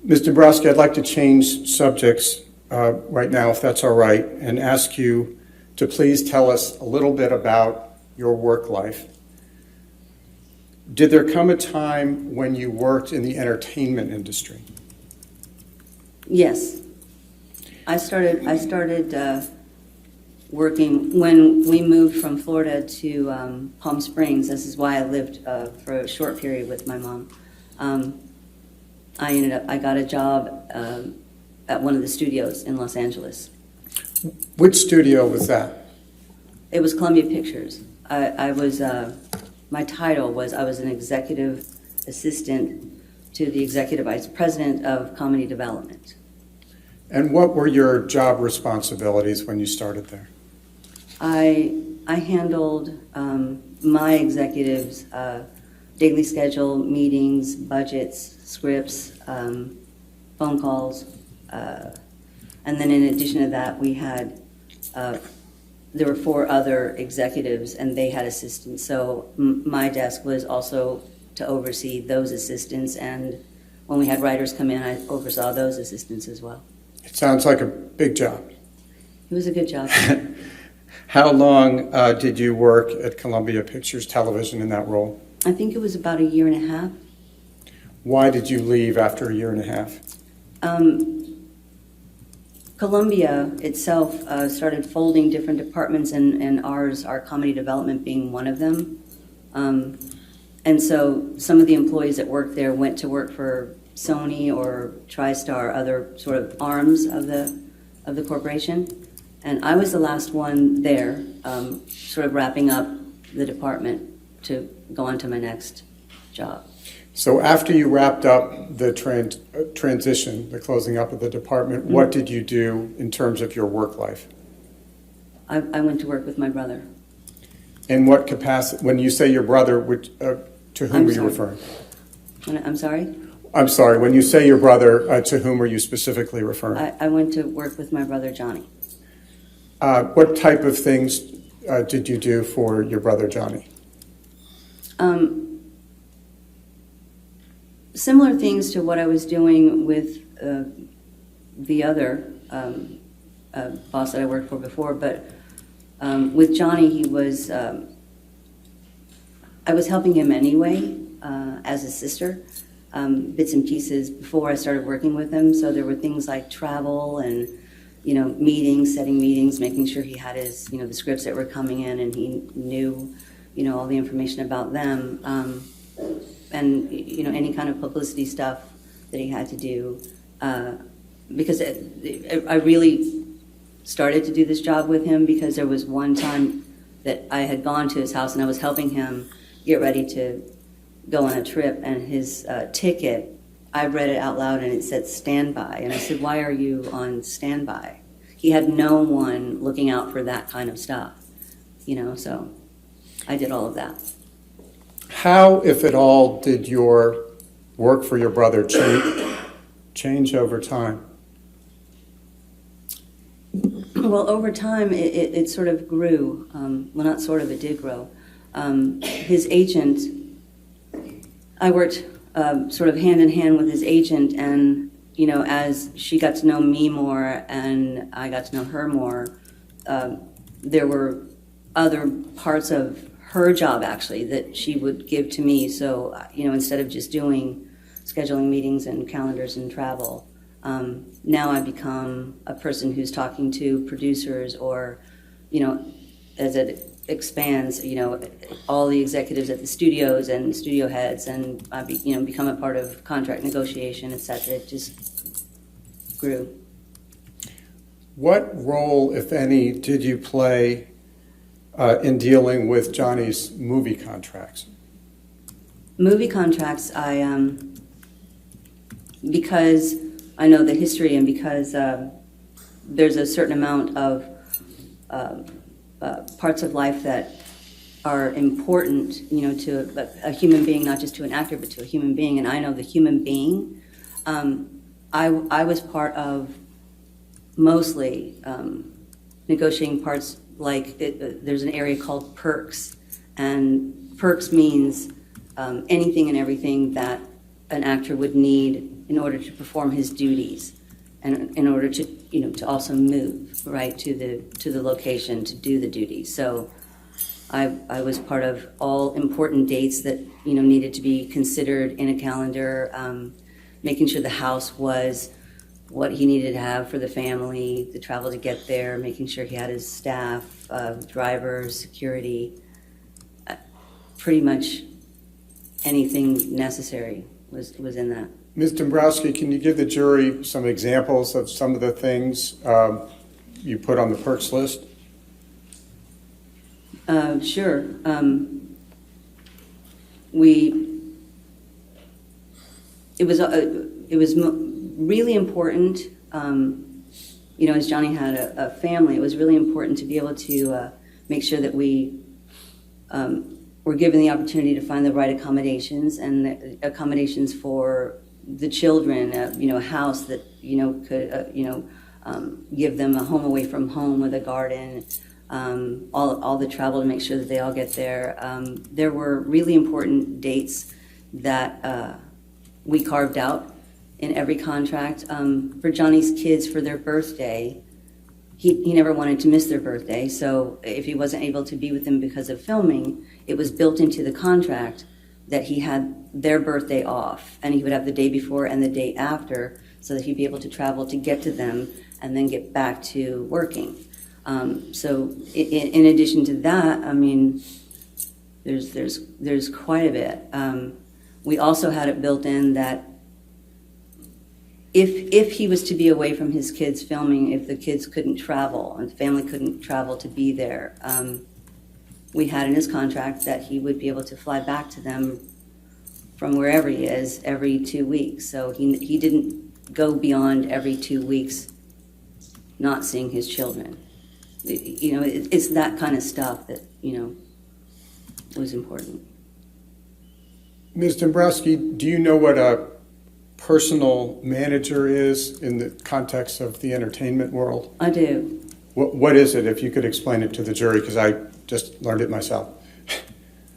Ms. Dombrowski, I'd like to change subjects right now, if that's all right, and ask you to please tell us a little bit about your work life. Did there come a time when you worked in the entertainment industry? Yes. I started working when we moved from Florida to Palm Springs. This is why I lived for a short period with my mom. I got a job at one of the studios in Los Angeles. Which studio was that? It was Columbia Pictures. My title was I was an executive assistant to the executive vice president of comedy development. And what were your job responsibilities when you started there? I handled my executives' daily schedule, meetings, budgets, scripts, phone calls, and then in addition to that, we had there were 4 other executives, and they had assistants. So my desk was also to oversee those assistants, and when we had writers come in, I oversaw those assistants as well. It sounds like a big job. It was a good job. How long did you work at Columbia Pictures Television in that role? I think it was about 1.5 years. Why did you leave after 1.5 years? Columbia itself started folding different departments, and our comedy development being one of them. And so some of the employees that worked there went to work for Sony or TriStar, other sort of arms of the corporation. And I was the last one there, sort of wrapping up the department to go on to my next job. So after you wrapped up the transition, the closing up of the department, what did you do in terms of your work life? I went to work with my brother. In what capacity? When you say your brother, to whom are you referring? I'm sorry? I'm sorry, when you say your brother, to whom are you specifically referring? I went to work with my brother, Johnny. What type of things did you do for your brother, Johnny? Similar things to what I was doing with the other boss that I worked for before, but with Johnny, he was, I was helping him anyway as a sister, bits and pieces before I started working with him. So there were things like travel and, meetings, setting meetings, making sure he had his, the scripts that were coming in and he knew, all the information about them. And, any kind of publicity stuff that he had to do. Because I really started to do this job with him because there was one time that I had gone to his house and I was helping him get ready to go on a trip, and his ticket, I read it out loud and it said standby. And I said, why are you on standby? He had no one looking out for that kind of stuff, so I did all of that. How, if at all, did your work for your brother change over time? Well, over time, it sort of grew. Well, not sort of, it did grow. His agent, I worked sort of hand in hand with his agent, and, as she got to know me more and I got to know her more, there were other parts of her job, actually, that she would give to me. So, instead of just doing scheduling meetings and calendars and travel, now I become a person who's talking to producers or, as it expands, all the executives at the studios and studio heads, and I become a part of contract negotiation, etc. It just grew. What role, if any, did you play in dealing with Johnny's movie contracts? Movie contracts, because I know the history and because there's a certain amount of parts of life that are important, to a human being, not just to an actor, but to a human being. And I know the human being I was part of mostly negotiating parts like there's an area called perks, and perks means anything and everything that an actor would need in order to perform his duties, and in order to to also move right to the location to do the duties. So I was part of all important dates that needed to be considered in a calendar, making sure the house was what he needed to have for the family, the travel to get there, making sure he had his staff, drivers, security, pretty much anything necessary was in that. Ms. Dombrowski, can you give the jury some examples of some of the things you put on the perks list? Sure. It was really important, as Johnny had a family, it was really important to be able to make sure that we were given the opportunity to find the right accommodations, and the accommodations for the children, a house that, could, give them a home away from home with a garden, all the travel to make sure that they all get there. There were really important dates that we carved out in every contract. For Johnny's kids, for their birthday, he never wanted to miss their birthday, so if he wasn't able to be with them because of filming, it was built into the contract that he had their birthday off, and he would have the day before and the day after, so that he'd be able to travel to get to them and then get back to working. So in addition to that, I mean, there's quite a bit. We also had it built in that if he was to be away from his kids filming, if the kids couldn't travel and the family couldn't travel to be there, we had in his contract that he would be able to fly back to them from wherever he is every 2 weeks. So he didn't go beyond every 2 weeks not seeing his children. It's that kind of stuff that, was important. Ms. Dombrowski, do you know what a personal manager is in the context of the entertainment world? I do. What is it, if you could explain it to the jury, because I just learned it myself.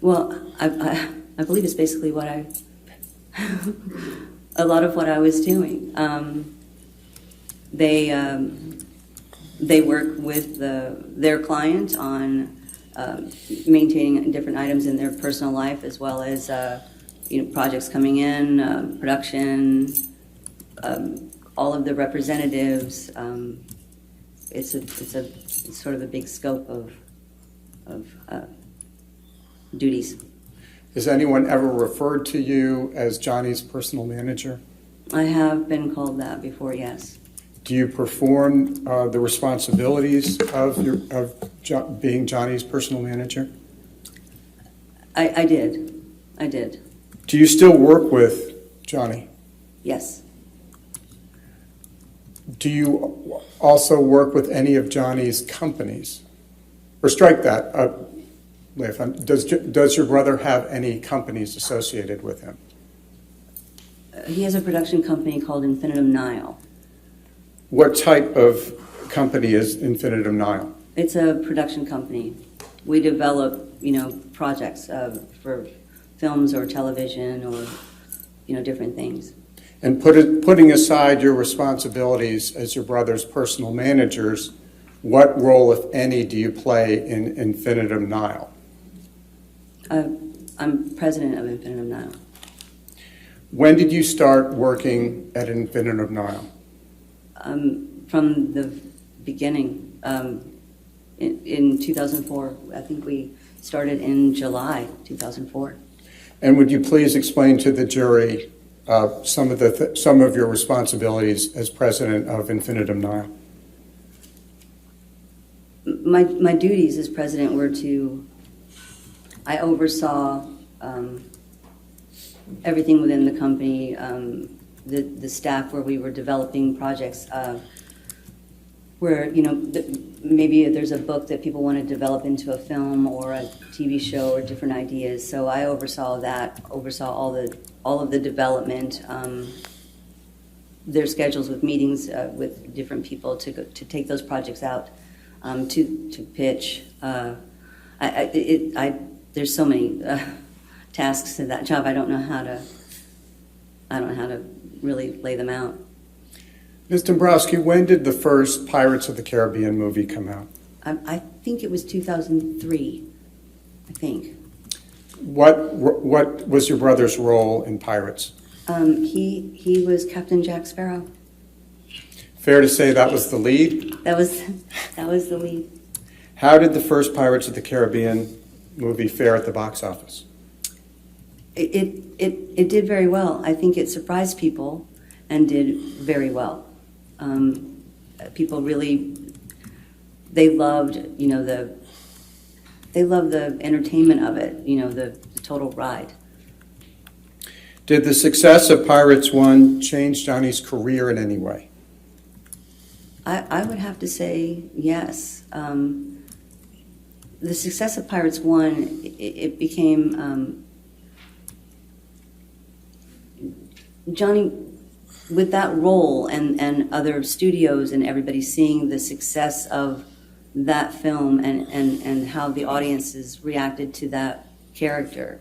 Well, I believe it's basically what a lot of what I was doing. They work with their client on maintaining different items in their personal life, as well as projects coming in, production, all of the representatives. It's sort of a big scope of duties. Has anyone ever referred to you as Johnny's personal manager? I have been called that before, yes. Do you perform the responsibilities of being Johnny's personal manager? I did. Do you still work with Johnny? Yes. Do you also work with any of Johnny's companies? Or strike that. Does your brother have any companies associated with him? He has a production company called Infinitum Nile. What type of company is Infinitum Nile? It's a production company. We develop, projects for films or television or, different things. And putting aside your responsibilities as your brother's personal managers, what role, if any, do you play in Infinitum Nile? I'm president of Infinitum Nile. When did you start working at Infinitum Nile? From the beginning. In 2004, I think we started in July 2004. And would you please explain to the jury some of your responsibilities as president of Infinitum Nile? My duties as president were I oversaw everything within the company, the staff where we were developing projects, where, maybe there's a book that people want to develop into a film or a TV show or different ideas. So I oversaw that, oversaw all of the development, their schedules with meetings with different people to take those projects out to pitch. There's so many tasks to that job. I don't know how to really lay them out. Ms. Dombrowski, when did the first Pirates of the Caribbean movie come out? I think it was 2003. I think. What was your brother's role in Pirates? He was Captain Jack Sparrow. Fair to say that was the lead? That was the lead. How did the first Pirates of the Caribbean movie fare at the box office? It did very well. I think it surprised people and did very well. People really, they loved, they loved the entertainment of it, the total ride. Did the success of Pirates 1 change Johnny's career in any way? I would have to say yes. The success of Pirates 1, it became, Johnny, with that role and other studios and everybody seeing the success of that film and how the audiences reacted to that character,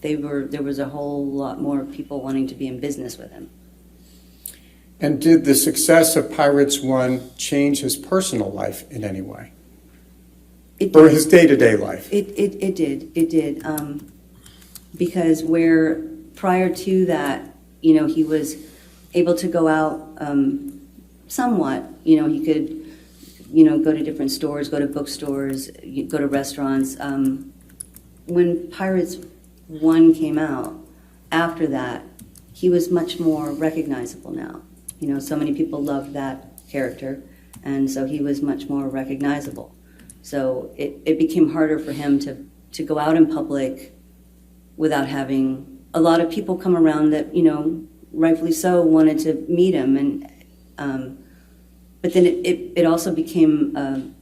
there was a whole lot more people wanting to be in business with him. And did the success of Pirates 1 change his personal life in any way? Or his day-to-day life? It did. Because where prior to that, he was able to go out somewhat. He could, go to different stores, go to bookstores, go to restaurants. When Pirates 1 came out, after that, he was much more recognizable now. So many people loved that character, and so he was much more recognizable. So it became harder for him to go out in public without having a lot of people come around that, rightfully so, wanted to meet him. And but then it also became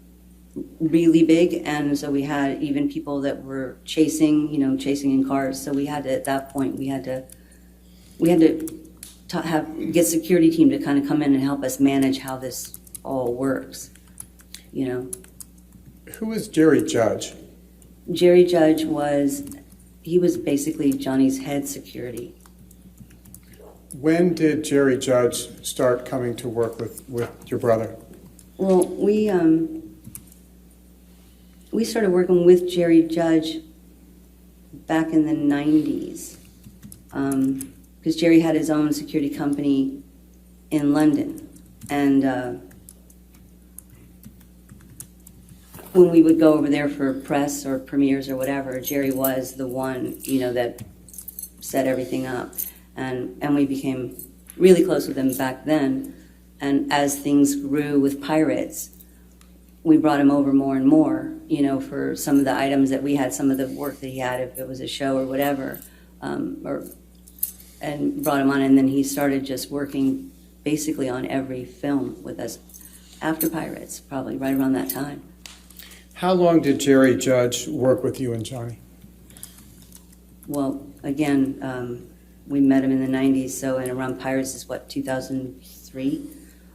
really big, and so we had even people that were chasing in cars. So we had to, at that point, we had to get security team to kind of come in and help us manage how this all works. Who is Jerry Judge? Jerry Judge was basically Johnny's head security. When did Jerry Judge start coming to work with your brother? Well, we started working with Jerry Judge back in the 90s. Because Jerry had his own security company in London. And when we would go over there for press or premieres or whatever, Jerry was the one, that set everything up. And we became really close with him back then. And as things grew with Pirates, we brought him over more and more, for some of the items that we had, some of the work that he had, if it was a show or whatever, and brought him on, and then he started just working basically on every film with us after Pirates, probably right around that time. How long did Jerry Judge work with you and Johnny? Well, again, we met him in the 90s, and around Pirates is 2003,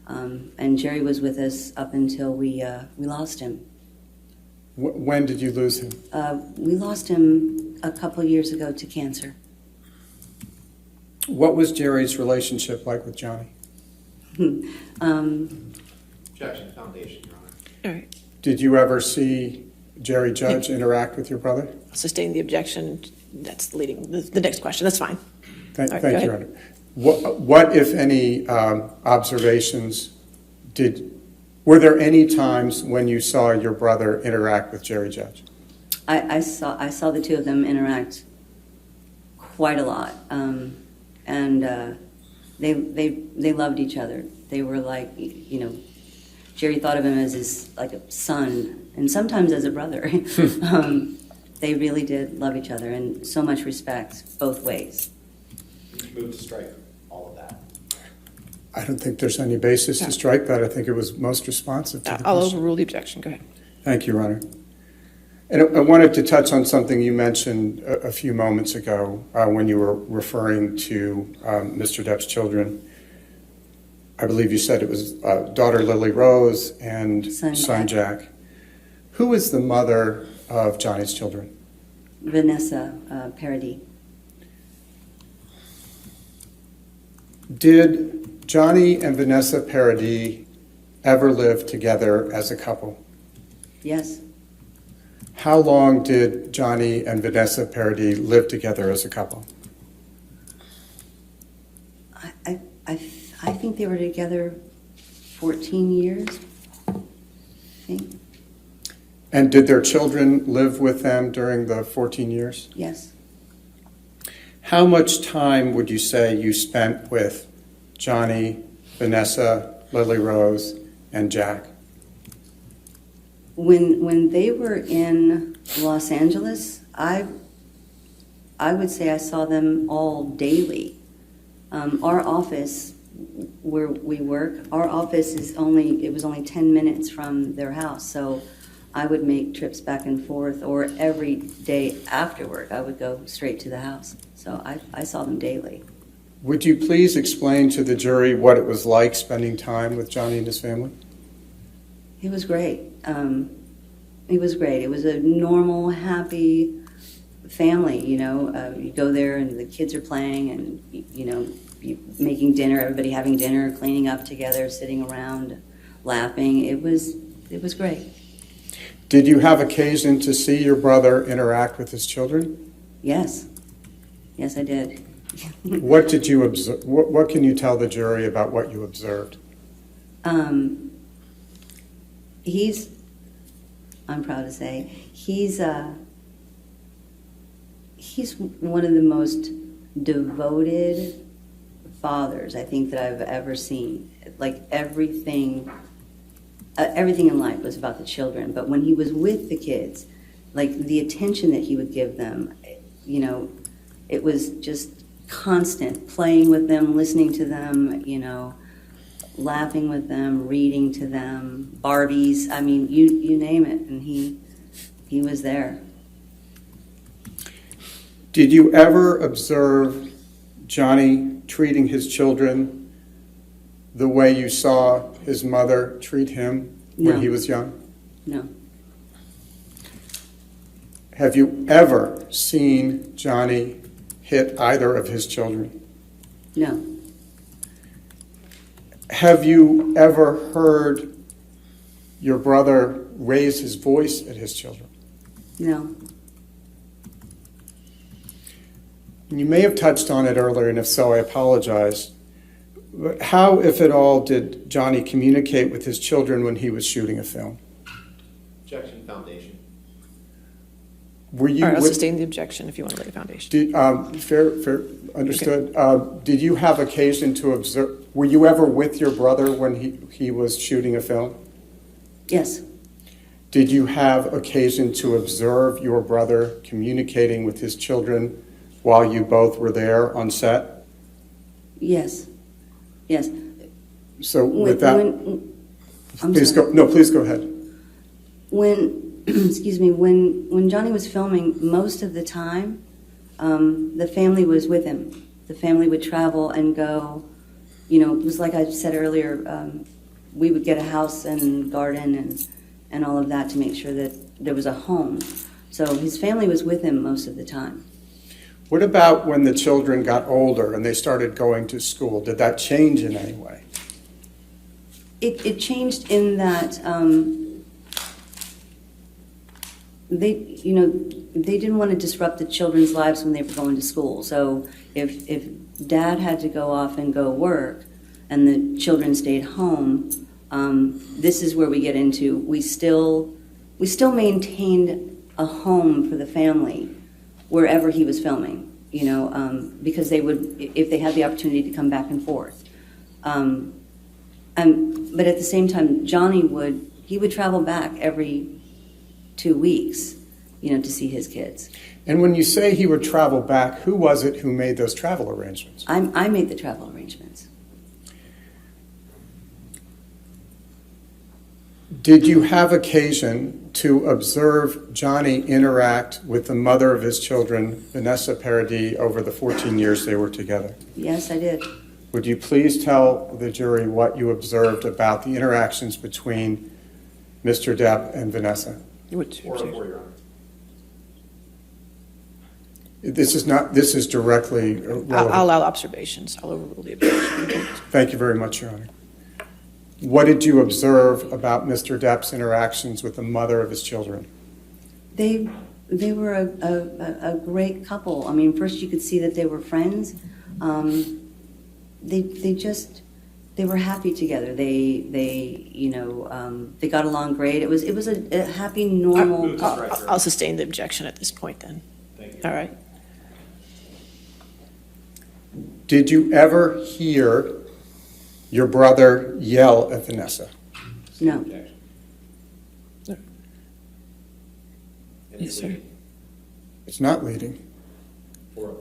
and Jerry was with us up until we lost him. When did you lose him? We lost him a couple years ago to cancer. What was Jerry's relationship like with Johnny? Objection, foundation, Your Honor. All right. Did you ever see Jerry Judge interact with your brother? Sustain the objection. That's leading the next question. That's fine. Thank Right, you, go Your Honor. What, if any, observations were there any times when you saw your brother interact with Jerry Judge? I saw the two of them interact quite a lot, and they loved each other. They were like, Jerry thought of him as like a son, and sometimes as a brother. They really did love each other, and so much respect both ways. Move to strike all of that. I don't think there's any basis to strike that. I think it was most responsive to the I'll question. overrule the objection. Go ahead. Thank you, Your Honor. And I wanted to touch on something you mentioned a few moments ago when you were referring to Mr. Depp's children. I believe you said it was daughter Lily Rose and son Jack. Who is the mother of Johnny's children? Vanessa Paradis. Did Johnny and Vanessa Paradis ever live together as a couple? Yes. How long did Johnny and Vanessa Paradis live together as a couple? I think they were together 14 years, I think. And did their children live with them during the 14 years? Yes. How much time would you say you spent with Johnny, Vanessa, Lily Rose, and Jack? When they were in Los Angeles, I would say I saw them all daily. Our office, where we work, our office was only 10 minutes from their house, so I would make trips back and forth, or every day after work, I would go straight to the house. So I saw them daily. Would you please explain to the jury what it was like spending time with Johnny and his family? It was great. It was great. It was a normal, happy family, you know. You go there and the kids are playing and, you know, making dinner, everybody having dinner, cleaning up together, sitting around, laughing. It was great. Did you have occasion to see your brother interact with his children? Yes. Yes, I did. What did you observe? What can you tell the jury about what you observed? I'm proud to say, he's one of the most devoted fathers I think that I've ever seen. Like everything in life was about the children, but when he was with the kids, like the attention that he would give them, you know, it was just constant, playing with them, listening to them, you know, laughing with them, reading to them, Barbies, I mean, you name it, and he was there. Did you ever observe Johnny treating his children the way you saw his mother treat him when he was young? No. Have you ever seen Johnny hit either of his children? No. Have you ever heard your brother raise his voice at his children? No. You may have touched on it earlier, and if so, I apologize. But how, if at all, did Johnny communicate with his children when he was shooting a film? Objection, foundation. Were you? All right, I'll sustain the objection if you want to lay the foundation. Fair, understood. Okay. Did you have occasion to observe? Were you ever with your brother when he was shooting a film? Yes. Did you have occasion to observe your brother communicating with his children while you both were there on set? Yes. Yes. So with that, please go ahead. Excuse me, when Johnny was filming, most of the time, the family was with him. The family would travel and go, you know, it was like I said earlier, we would get a house and garden and all of that to make sure that there was a home. So his family was with him most of the time. What about when the children got older and they started going to school? Did that change in any way? It changed in that they didn't want to disrupt the children's lives when they were going to school. So if Dad had to go off and go work and the children stayed home, this is where we get into, we still maintained a home for the family wherever he was filming, you know, because they would, if they had the opportunity to come back and forth. But at the same time, Johnny would travel back every 2 weeks, you know, to see his kids. And when you say he would travel back, who was it who made those travel arrangements? I made the travel arrangements. Did you have occasion to observe Johnny interact with the mother of his children, Vanessa Paradis, over the 14 years they were together? Yes, I did. Would you please tell the jury what you observed about the interactions between Mr. Depp and Vanessa? This is directly relevant. I'll allow observations. I'll overrule the objection. Thank you very much, Your Honor. What did you observe about Mr. Depp's interactions with the mother of his children? They were a great couple. I mean, first you could see that they were friends. They were happy together. They got along great. It was a happy, normal. I'll sustain the objection at this point then. Thank you. All right. Did you ever hear your brother yell at Vanessa? No. Objection. Yes, sir. It's not leading.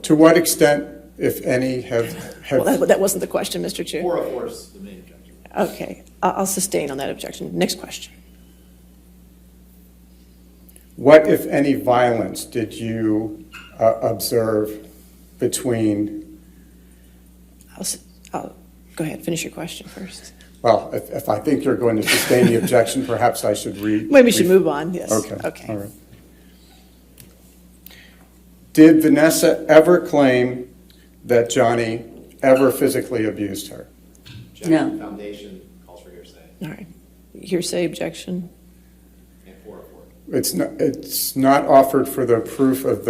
To what extent, if any, have Well, that wasn't the question, Mr. Chair. 404 is the main objection. Okay. I'll sustain on that objection. Next question. what, if any, violence did you observe between? I'll go ahead. Finish your question first. Well, if I think you're going to sustain the objection, perhaps I should read. Maybe we should move on. Yes. Okay. All right. Did Vanessa ever claim that Johnny ever physically abused her? No. Foundation calls for hearsay. All right. Hearsay objection. And 404. It's not offered for the proof of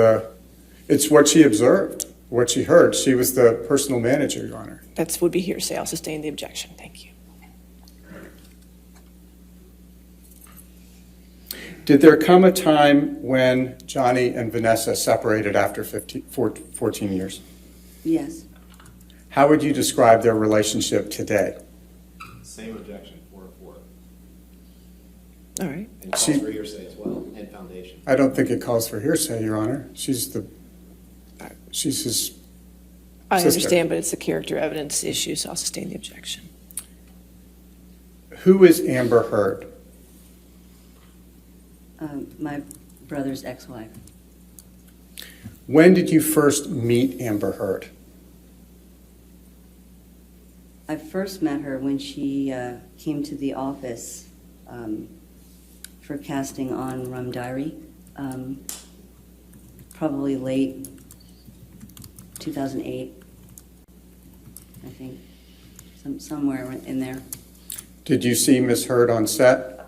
it's what she observed, what she heard. She was the personal manager, Your Honor. That would be hearsay. I'll sustain the objection. Thank you. Did there come a time when Johnny and Vanessa separated after 14 years? Yes. How would you describe their relationship today? Same objection, 404. All right. And calls for hearsay as well, and foundation. I don't think it calls for hearsay, Your Honor. She's his I sister. understand, but it's a character evidence issue, so I'll sustain the objection. Who is Amber Heard? My brother's ex-wife. When did you first meet Amber Heard? I first met her when she came to the office for casting on Rum Diary, probably late 2008, I think, somewhere in there. Did you see Miss Heard on set?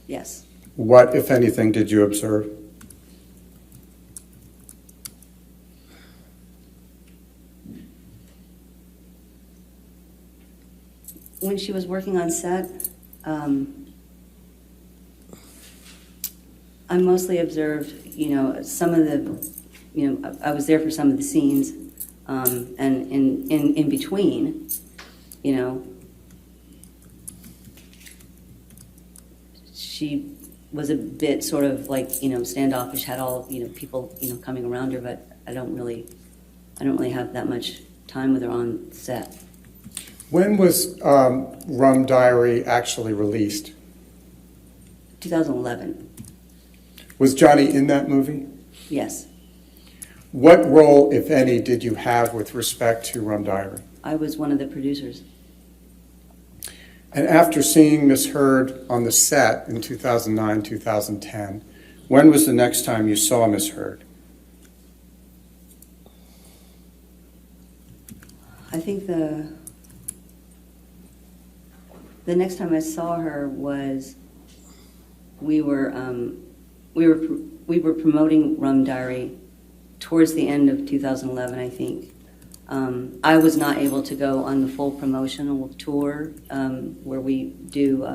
Yes. What, if anything, did you observe? When she was working on set, I mostly observed, some of the, I was there for some of the scenes, and in between, she was a bit sort of like, standoffish, had all, people, coming around her, but I don't really have that much time with her on set. When was Rum Diary actually released? 2011, Was Johnny in that movie? yes. What role, if any, did you have with respect to Rum Diary? I was one of the producers. And after seeing Miss Heard on the set in 2009, 2010, when was the next time you saw Miss Heard? I think the next time I saw her was we were promoting Rum Diary towards the end of 2011, I think. I was not able to go on the full promotional tour where we do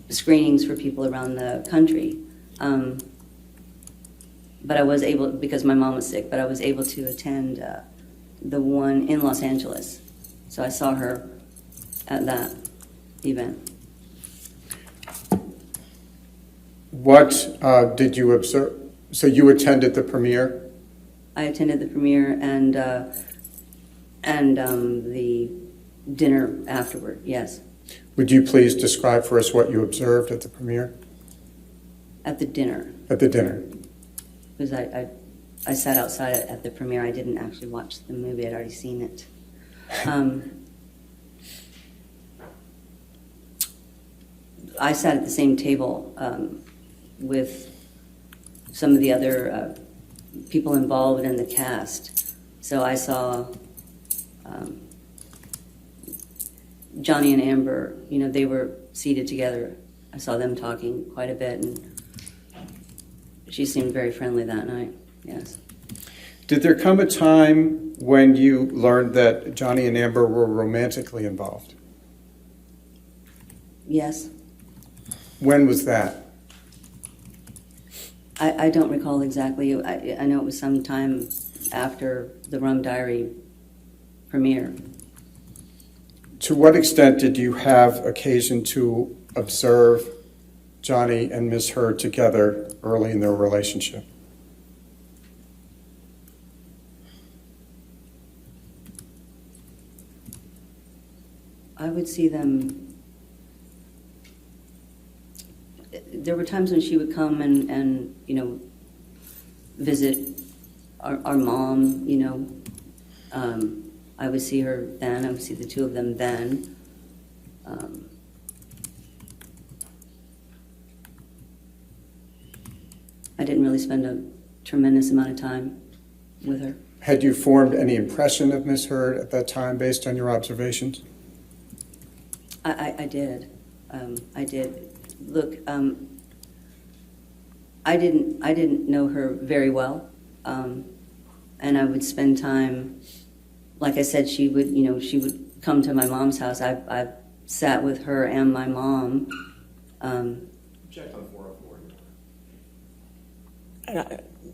screenings for people around the country. But I was able, because my mom was sick, but I was able to attend the one in Los Angeles. So I saw her at that event. What did you observe? So you attended the premiere? I attended the premiere and the dinner afterward, yes. Would you please describe for us what you observed at the premiere? At the dinner, At the dinner? because I sat outside at the premiere. I didn't actually watch the movie. I'd already seen it. I sat at the same table with some of the other people involved in the cast. So I saw Johnny and Amber, they were seated together. I saw them talking quite a bit, and she seemed very friendly that night, yes. Did there come a time when you learned that Johnny and Amber were romantically involved? Yes. When was that? I don't recall exactly. I know it was sometime after the Rum Diary premiere. To what extent did you have occasion to observe Johnny and Ms. Heard together early in their relationship? I would see them. There were times when she would come and visit our mom, I would see her then. I would see the two of them then. I didn't really spend a tremendous amount of time with her. Had you formed any impression of Ms. Heard at that time based on your observations? I did. I did. Look, I didn't know her very well, and I would spend time. Like I said, she would come to my mom's house. I sat with her and my mom. Object on 404.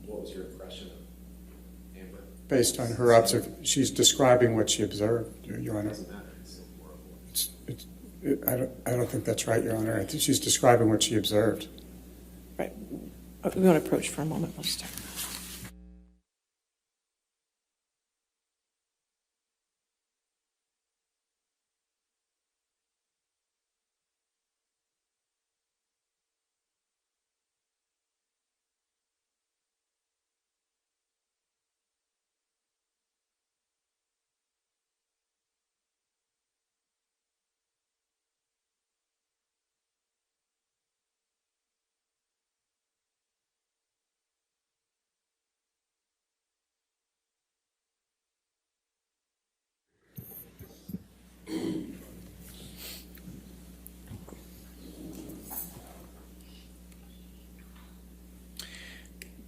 What was your impression of Amber? Based on her observation, she's describing what she observed, Your Honor. It doesn't matter. It's still 404. I don't think that's right, Your Honor. I think she's describing what she observed. Right. We want to approach for a moment. Let's start.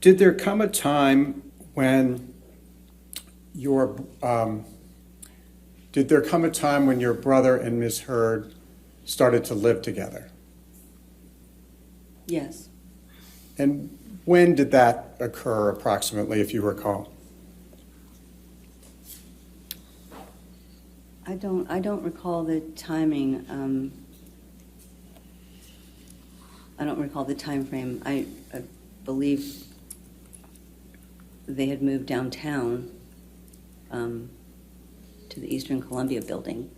Did there come a time when your brother and Ms. Heard started to live together? Yes. And when did that occur approximately, if you recall? I don't recall the timing. I don't recall the time frame. I believe they had moved downtown to the Eastern Columbia building,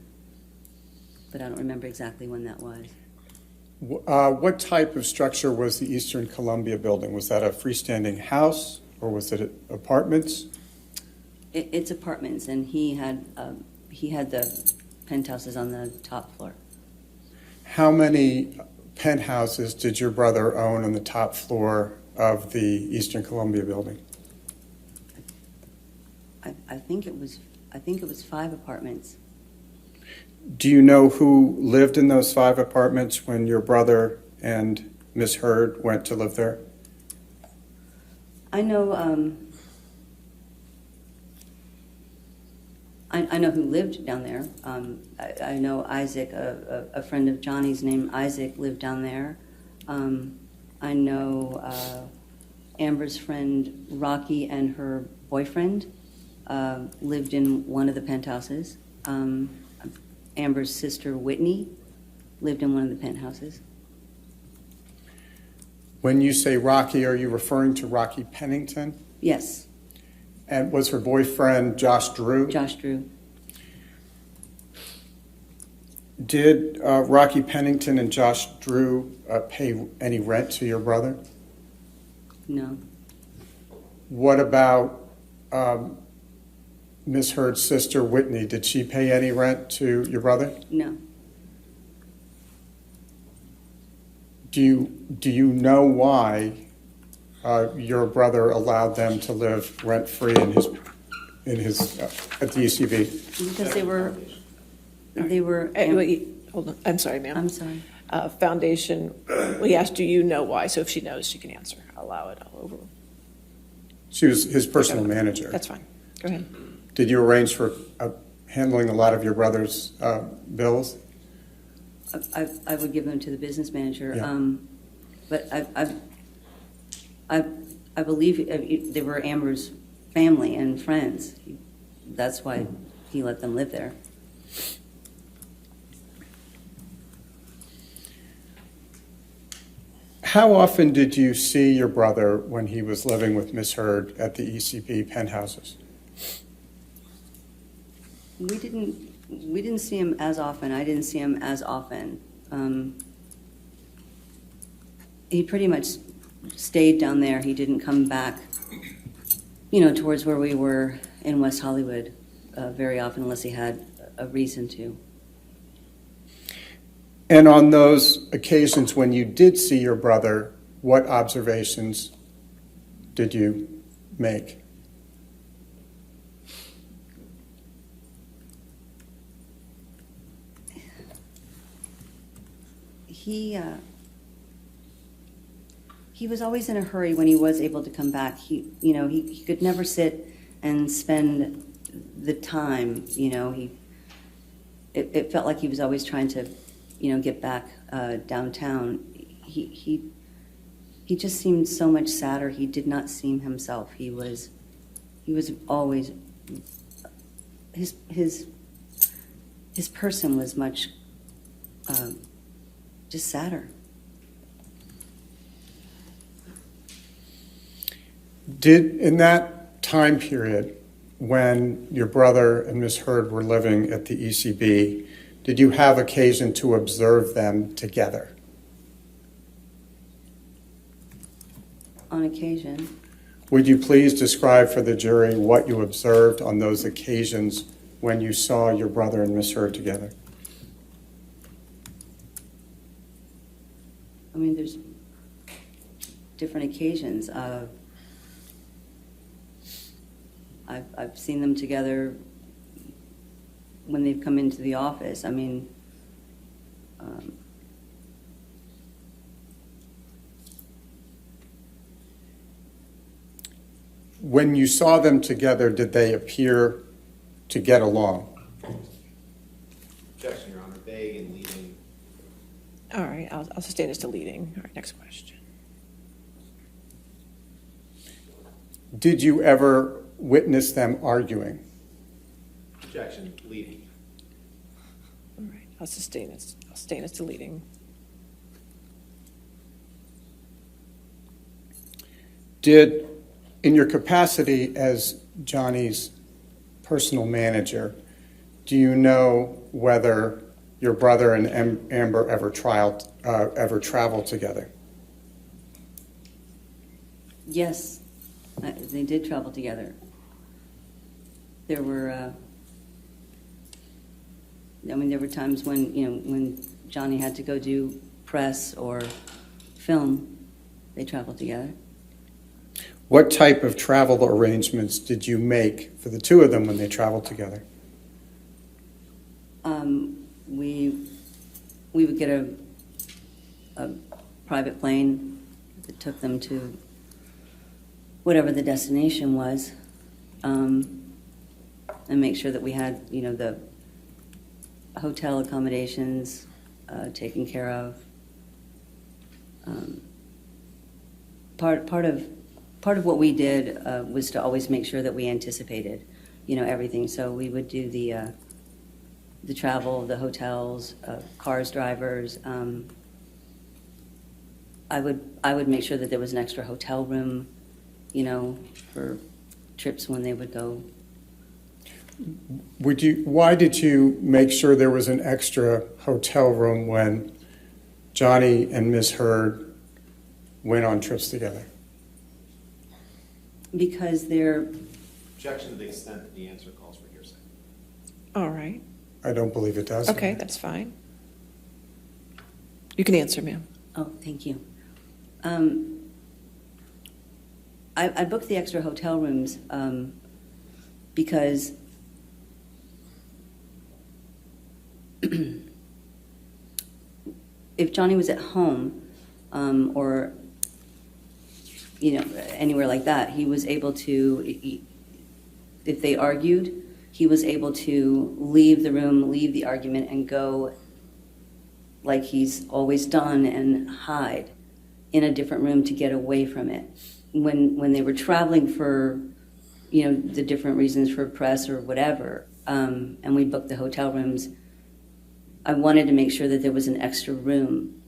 but I don't remember exactly when that was. What type of structure was the Eastern Columbia building? Was that a freestanding house or was it apartments? It's apartments, and he had the penthouses on the top floor. How many penthouses did your brother own on the top floor of the Eastern Columbia building? I think it was 5 apartments. Do you know who lived in those 5 apartments when your brother and Ms. Heard went to live there? I know. I know who lived down there. I know Isaac, a friend of Johnny's named Isaac, lived down there. I know Amber's friend Rocky and her boyfriend lived in one of the penthouses. Amber's sister Whitney lived in one of the penthouses. When you say Rocky, are you referring to Rocky Pennington? Yes. And was her boyfriend Josh Drew? Josh Drew. Did Rocky Pennington and Josh Drew pay any rent to your brother? No, What about Miss Heard's sister, Whitney? Did she pay any rent to your brother? no. Do you know why your brother allowed them to live rent-free in his at the ECB? Because they were, Wait, hold on, I'm sorry, ma'am. I'm sorry. Foundation, we asked, do you know why? So if she knows, she can answer. Allow it all over. She was his personal manager. That's fine. Go ahead. Did you arrange for handling a lot of your brother's bills? I would give them to the business manager. Yeah. But I believe they were Amber's family and friends. That's why he let them live there. How often did you see your brother when he was living with Miss Heard at the ECP penthouses? We didn't see him as often. I didn't see him as often. He pretty much stayed down there. He didn't come back, towards where we were in West Hollywood very often unless he had a reason to. And on those occasions when you did see your brother, what observations did you make? He was always in a hurry when he was able to come back. He could never sit and spend the time. It felt like he was always trying to, get back downtown. He just seemed so much sadder. He did not seem himself. He was always his person was much just sadder. In that time period when your brother and Miss Heard were living at the ECB, did you have occasion to observe them together? On occasion. Would you please describe for the jury what you observed on those occasions when you saw your brother and Miss Heard together? I mean, there's different occasions. I've seen them together when they've come into the office. I mean, when you saw them together, did they appear to get along? Objection, Your Honor. Vague and leading. All right, I'll sustain this to leading. All right, next question. Did you ever witness them arguing? Objection, leading. All right, I'll sustain this. I'll sustain this to leading. In your capacity as Johnny's personal manager, do you know whether your brother and Amber ever traveled together? yes, they did travel together. There were, there were times when, when Johnny had to go do press or film, they traveled together. What type of travel arrangements did you make for the two of them when they traveled together? We would get a private plane that took them to whatever the destination was, and make sure that we had, the hotel accommodations taken care of. Part of what we did was to always make sure that we anticipated, everything. So we would do the travel, the hotels, cars, drivers. I would make sure that there was an extra hotel room, for trips when they would go. Why did you make sure there was an extra hotel room when Johnny and Miss Heard went on trips together? Because they're, Objection to the extent that the answer calls for hearsay. All right. I don't believe it does. Okay, that's fine. You can answer, ma'am. oh, thank you. I booked the extra hotel rooms because if Johnny was at home or anywhere like that, he was able to, if they argued, he was able to leave the room, leave the argument, and go like he's always done and hide in a different room to get away from it. When they were traveling for, the different reasons for press or whatever, and we booked the hotel rooms, I wanted to make sure that there was an extra room,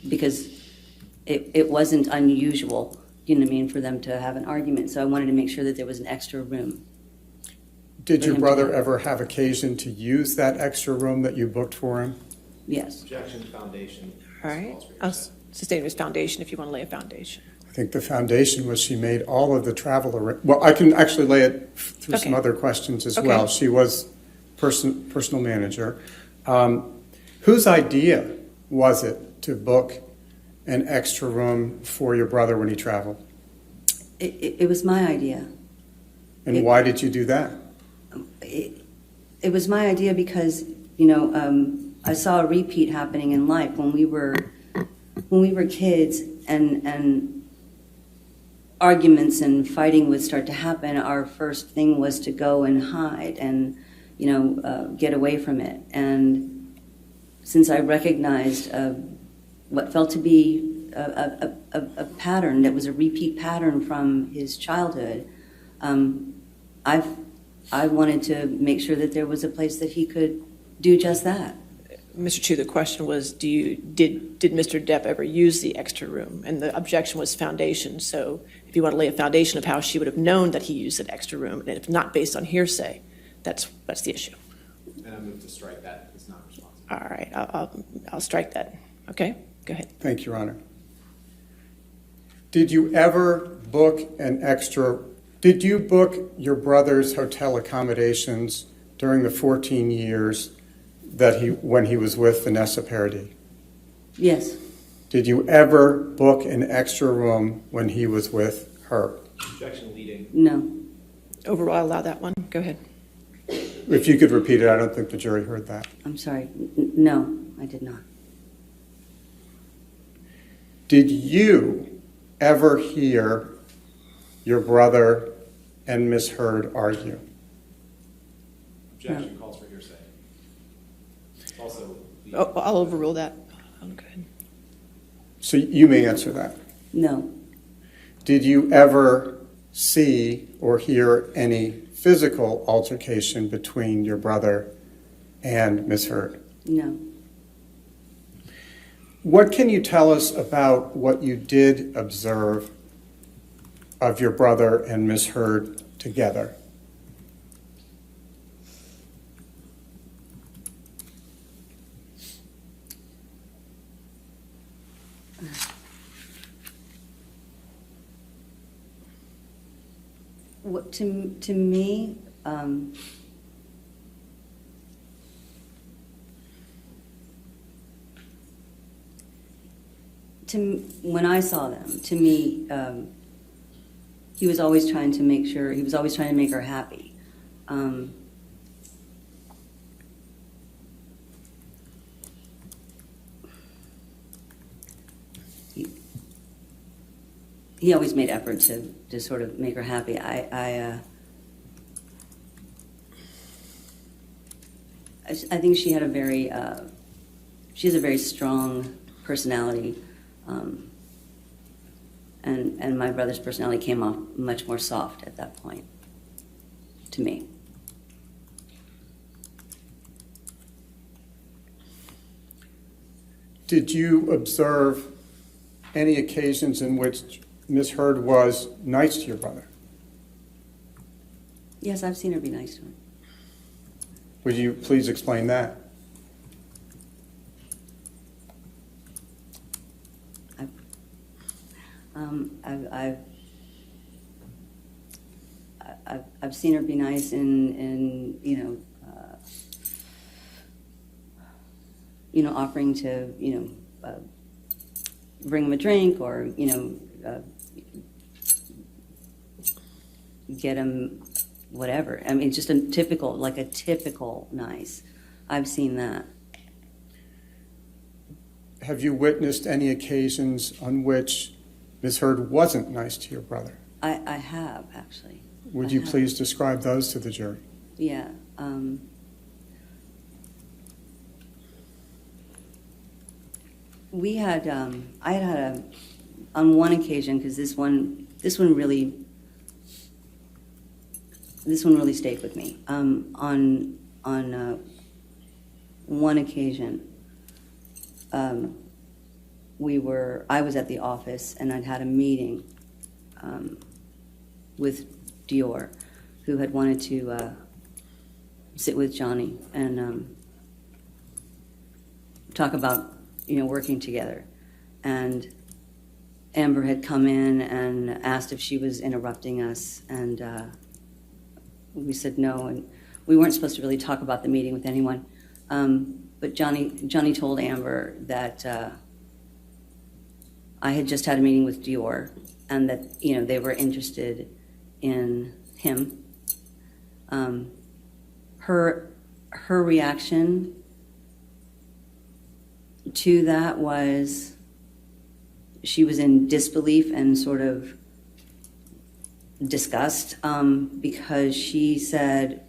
because it wasn't unusual, for them to have an argument. So I wanted to make sure that there was an extra room. Did your brother ever have occasion to use that extra room that you booked for him? Yes. Objection to foundation. All right. I'll sustain his foundation if you want to lay a foundation. I think the foundation was she made all of the travel. Well, I can actually lay it through some other questions as well. She was personal manager. Whose idea was it to book an extra room for your brother when he traveled? It was my idea. And why did you do that? It was my idea because, I saw a repeat happening in life when we were kids and arguments and fighting would start to happen. Our first thing was to go and hide and, get away from it. And since I recognized what felt to be a pattern that was a repeat pattern from his childhood, I wanted to make sure that there was a place that he could do just that. Mr. Chu, the question was, did Mr. Depp ever use the extra room? And the objection was foundation. So if you want to lay a foundation of how she would have known that he used an extra room, and if not based on hearsay, that's the issue. And I move to strike that. It's not responsible. All right, I'll strike that. Okay, go ahead. Thank you, Your Honor. Did you book your brother's hotel accommodations during the 14 years when he was with Vanessa Paradis? Yes. Did you ever book an extra room when he was with her? Objection leading. No. Overall, I'll allow that one. Go ahead. If you could repeat it, I don't think the jury heard that. I'm sorry. No, I did not. Did you ever hear your brother and Miss Heard argue? Objection calls for hearsay. Also, I'll overrule that. Okay. So you may answer that. No. Did you ever see or hear any physical altercation between your brother and Miss Heard? No. What can you tell us about what you did observe of your brother and Miss Heard together? What to me, when I saw them, to me, he was always trying to make her happy. He always made effort to sort of make her happy. I think she has a very strong personality, and my brother's personality came off much more soft at that point, to me. Did you observe any occasions in which Miss Heard was nice to your brother? Yes, I've seen her be nice to him. Would you please explain that? I've seen her be nice in offering to bring him a drink or get him whatever. I mean, just a typical nice. I've seen that. Have you witnessed any occasions on which Ms. Heard wasn't nice to your brother? I have, actually. Would you please describe those to the jury? Yeah. We had, I had on one occasion, because this one really stayed with me. On one occasion, I was at the office and I'd had a meeting with Dior, who had wanted to sit with Johnny and talk about working together. And Amber had come in and asked if she was interrupting us, and we said no, and we weren't supposed to really talk about the meeting with anyone. But Johnny told Amber that I had just had a meeting with Dior, and that they were interested in him. Her reaction to that was she was in disbelief and sort of disgust, because she said,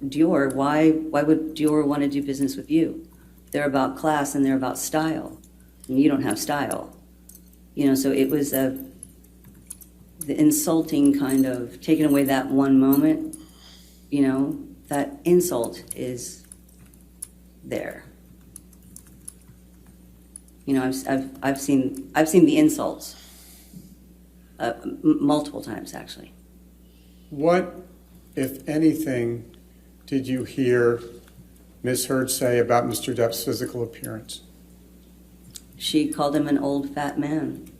Dior, why would Dior want to do business with you? They're about class and they're about style, and you don't have style. So it was the insulting kind of taking away that one moment, that insult is there. I've seen the insults multiple times, actually. What, if anything, did you hear Ms. Heard say about Mr. Depp's physical appearance? She called him an old fat man.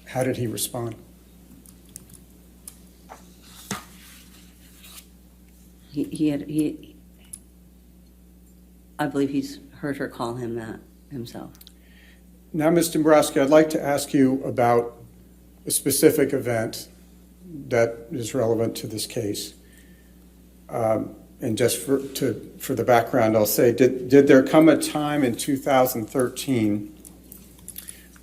How did he respond? I believe he's heard her call him that himself. Now, Ms. Dombrowski, I'd like to ask you about a specific event that is relevant to this case. And just for the background, I'll say, did there come a time in 2013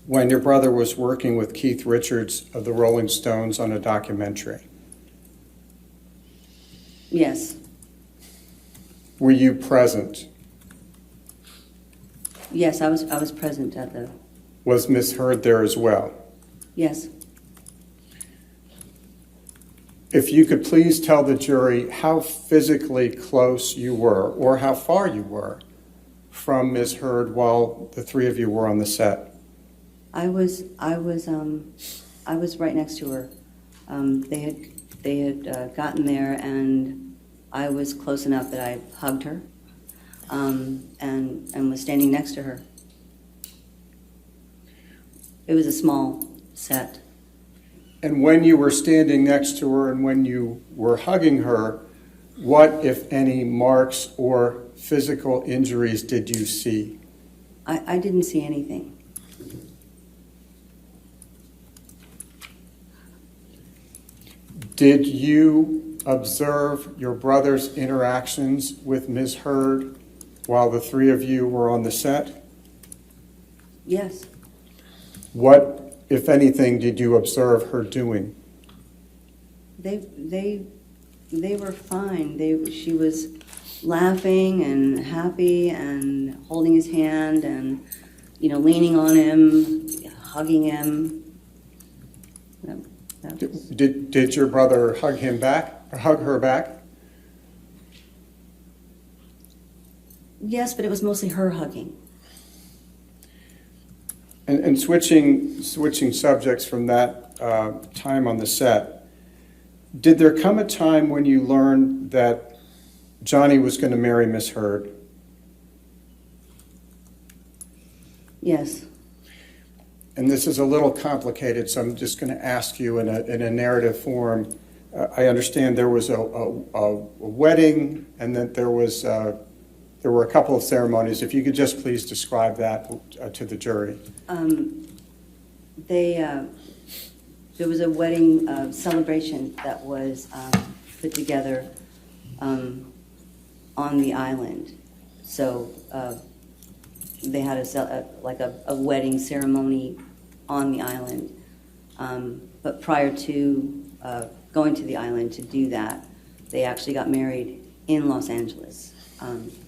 when your brother was working with Keith Richards of the Rolling Stones on a documentary? Yes. Were you present? Yes, I was present at the... Was Ms. Heard there as well? Yes. If you could please tell the jury how physically close you were, or how far you were from Ms. Heard while the three of you were on the set. I was right next to her. They had gotten there, and I was close enough that I hugged her, and was standing next to her. It was a small set. And when you were standing next to her and when you were hugging her, what, if any, marks or physical injuries did you see? I didn't see anything. Did you observe your brother's interactions with Ms. Heard while the three of you were on the set? Yes. What, if anything, did you observe her doing? They were fine. She was laughing and happy and holding his hand and leaning on him, hugging him. Did your brother hug him back or hug her back? Yes, but it was mostly her hugging. And switching subjects from that time on the set, did there come a time when you learned that Johnny was going to marry Miss Heard? Yes. And this is a little complicated, so I'm just going to ask you in a narrative form. I understand there was a wedding, and that there were a couple of ceremonies. If you could just please describe that to the jury. There was a wedding celebration that was put together on the island. So they had a wedding ceremony on the island. But prior to going to the island to do that, they actually got married in Los Angeles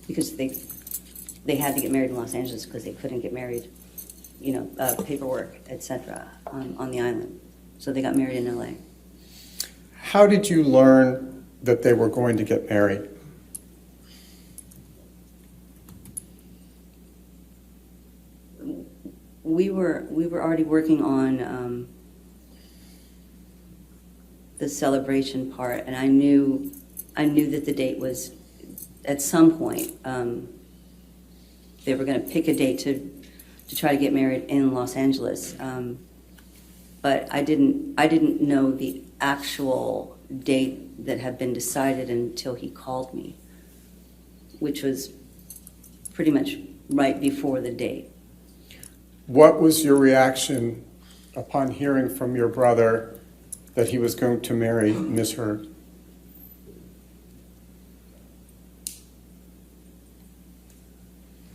because they had to get married in Los Angeles because they couldn't get married, paperwork, etc. On the island. So they got married in LA. How did you learn that they were going to get married? We were already working on the celebration part, and I knew that the date was at some point they were going to pick a date to try to get married in Los Angeles. But I didn't know the actual date that had been decided until he called me, which was pretty much right before the date. What was your reaction upon hearing from your brother that he was going to marry Miss Heard?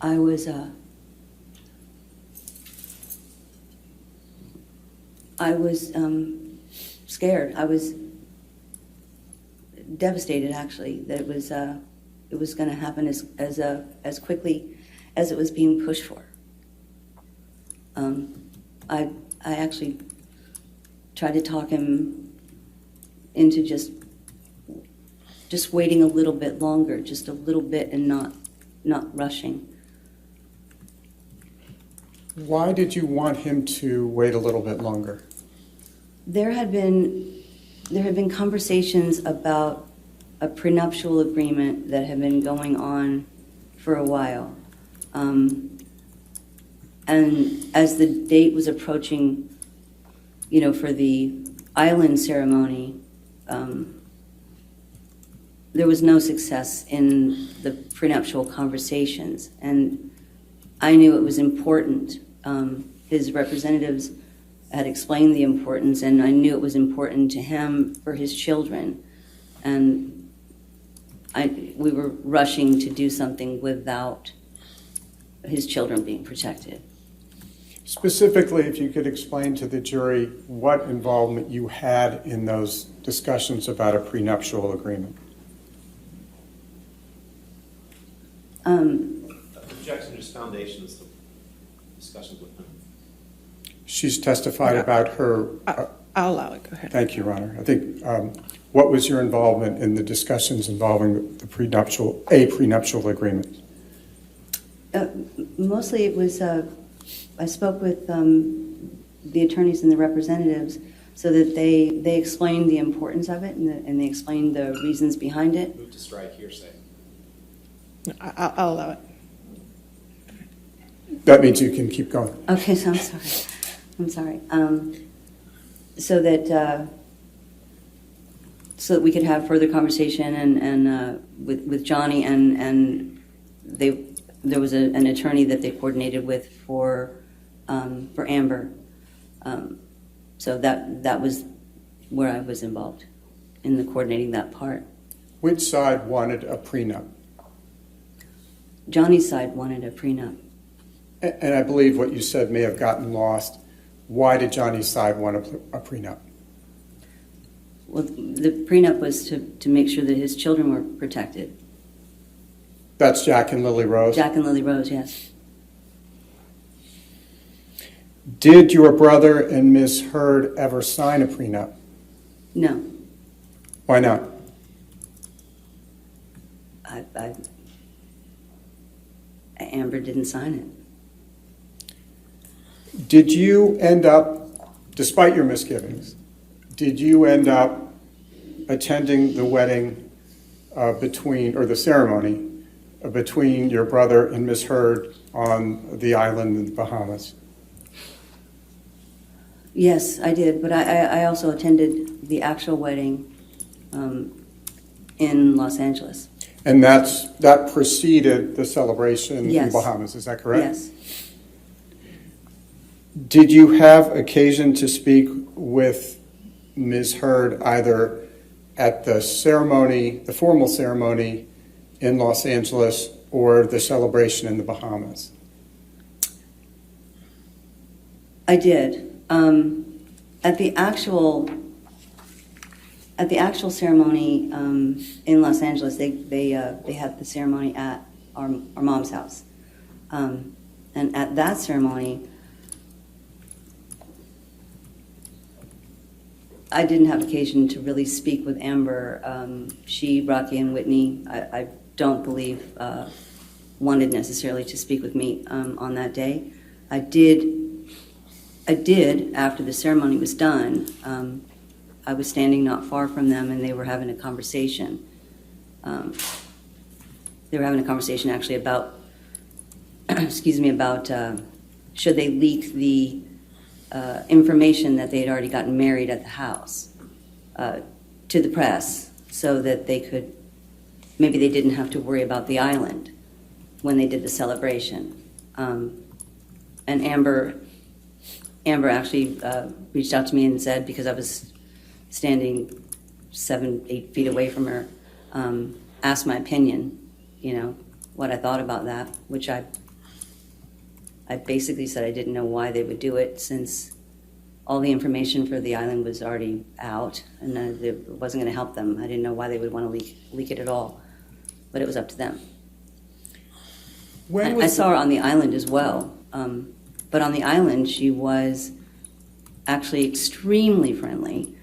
I was scared. I was devastated, actually, that it was going to happen as quickly as it was being pushed for. I actually tried to talk him into just waiting a little bit longer, just a little bit, and not rushing. Why did you want him to wait a little bit longer? There had been conversations about a prenuptial agreement that had been going on for a while. And as the date was approaching, for the island ceremony, there was no success in the prenuptial conversations. And I knew it was important. His representatives had explained the importance, and I knew it was important to him for his children. And we were rushing to do something without his children being protected. Specifically, if you could explain to the jury what involvement you had in those discussions about a prenuptial agreement. Objection is foundations to discussions with him. She's testified about her... I'll allow it. Go ahead. Thank you, Your Honor. I think, what was your involvement in the discussions involving a prenuptial agreement? Mostly it was, I spoke with the attorneys and the representatives so that they explained the importance of it and they explained the reasons behind it. Move to strike hearsay. I'll allow it. That means you can keep going. Okay, so I'm sorry. So that we could have further conversation and with Johnny and there was an attorney that they coordinated with for Amber. So that was where I was involved in the coordinating that part. Which side wanted a prenup? Johnny's side wanted a prenup. And I believe what you said may have gotten lost. Why did Johnny's side want a prenup? Well, the prenup was to make sure that his children were protected. That's Jack and Lily Rose? Jack and Lily Rose, yes. Did your brother and Miss Heard ever sign a prenup? No. Why not? Amber didn't sign it. Did you end up, despite your misgivings, did you end up attending the wedding or the ceremony between your brother and Miss Heard on the island in the Bahamas? Yes, I did, but I also attended the actual wedding in Los Angeles. And that preceded the celebration in Yes. the Bahamas, is that correct? Yes. Did you have occasion to speak with Ms. Heard either at the ceremony, the formal ceremony in Los Angeles, or the celebration in the Bahamas? I did. At the actual ceremony in Los Angeles, they had the ceremony at our mom's house, and at that ceremony, I didn't have occasion to really speak with Amber. She, Rocky, and Whitney, I don't believe wanted necessarily to speak with me on that day. I did after the ceremony was done. I was standing not far from them, and they were having a conversation. They were having a conversation actually about, about should they leak the information that they had already gotten married at the house to the press, so that maybe they didn't have to worry about the island when they did the celebration. And Amber actually reached out to me and said, because I was standing 7-8 feet away from her, asked my opinion, what I thought about that, which I basically said I didn't know why they would do it, since all the information for the island was already out, and it wasn't going to help them. I didn't know why they would want to leak it at all, but it was up to them. I saw her on the island as well, but on the island she was actually extremely friendly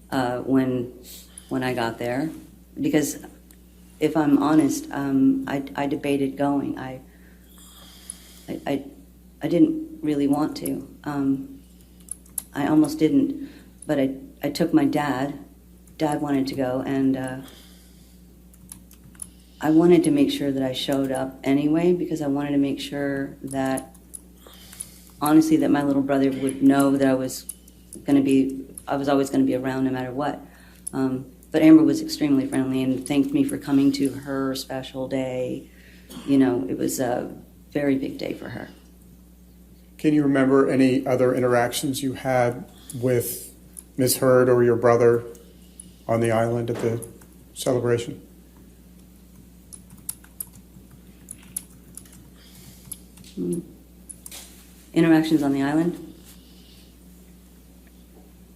when I got there, because if I'm honest, I debated going. I didn't really want to. I almost didn't, but I took my dad. Dad wanted to go, and I wanted to make sure that I showed up anyway, because I wanted to make sure that, honestly, that my little brother would know that I was always going to be around no matter what. But Amber was extremely friendly and thanked me for coming to her special day. It was a very big day for her. Can you remember any other interactions you had with Ms. Heard or your brother on the island at the celebration? Interactions on the island?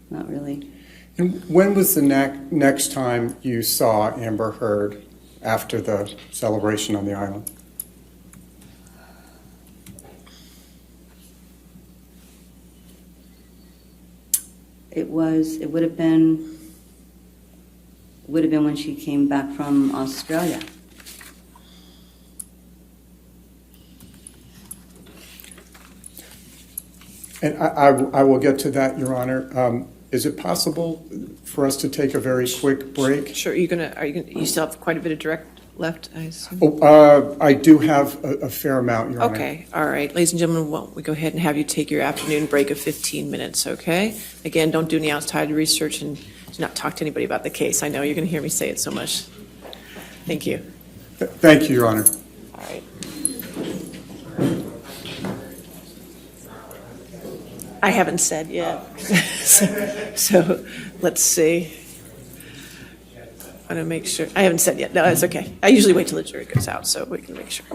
Not really. And when was the next time you saw Amber Heard after the celebration on the island? It would have been when she came back from Australia. And I will get to that, Your Honor. Is it possible for us to take a very quick break? Sure. You still have quite a bit of direct left, I assume? I do have a fair amount, Your Honor. Okay, all right. Ladies and gentlemen, why don't we go ahead and have you take your afternoon break of 15 minutes, okay? Again, don't do any outside research and do not talk to anybody about the case. I know you're going to hear me say it so much. Thank you. Thank you, Your Honor. All right. I haven't said yet. So let's see. I want to make sure. I haven't said yet. No, it's okay. I usually wait till the jury goes out so we can make sure.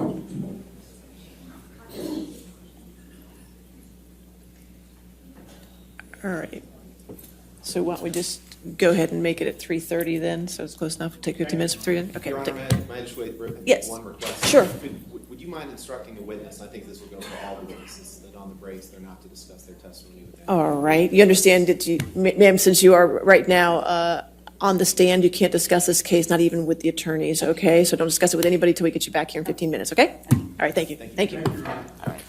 All right. So why don't we just go ahead and make it at 3:30 then? So it's close enough. We'll take 15 minutes for 3 then? Okay. Your we'll Honor, take- may I just wait for Yes. one request? Sure. Would you mind instructing the witness, I think this will go for all the witnesses, that on the breaks they're not to discuss their testimony with anyone. All right. You understand that ma'am, since you are right now on the stand, you can't discuss this case, not even with the attorneys, okay? So don't discuss it with anybody till we get you back here in 15 minutes, okay? All right, thank you. Thank you. All right.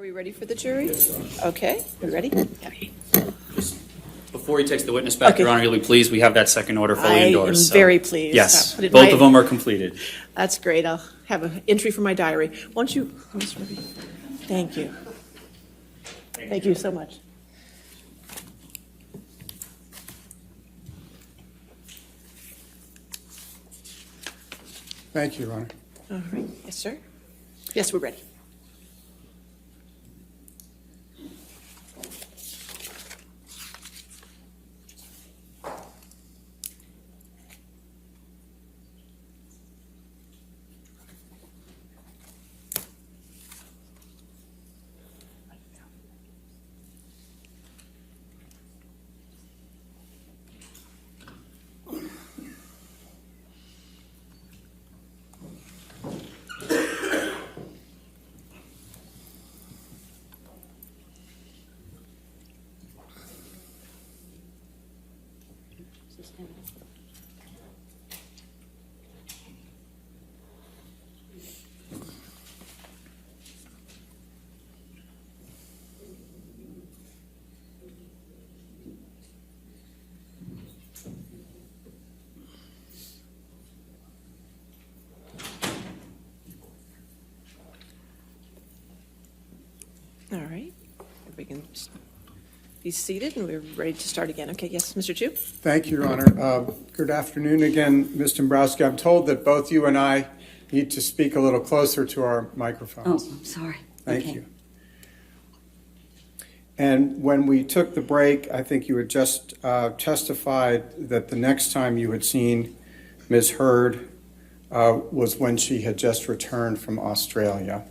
Are we ready for the jury? Okay, we ready? Okay. Before he takes the witness back, Okay. Your Honor, you'll be pleased, we have that second order fully endorsed. I so- am very pleased. Yes, I'll put it in both my- of them are completed. That's great. I'll have an entry for my diary. Won't you, Mr. Murphy? Thank you. Thank you so much. Thank you, Your Honor. All right. Yes, sir? Yes, we're ready. All right. If we can just be seated and we're ready to start again. Okay, yes, Mr. Chu? Thank you, Your Honor. Good afternoon again, Ms. Dombrowski. I'm told that both you and I need to speak a little closer to our Oh, microphones. I'm sorry. Thank Okay. you. And when we took the break, I think you had just testified that the next time you had seen Ms. Heard was when she had just returned from Australia.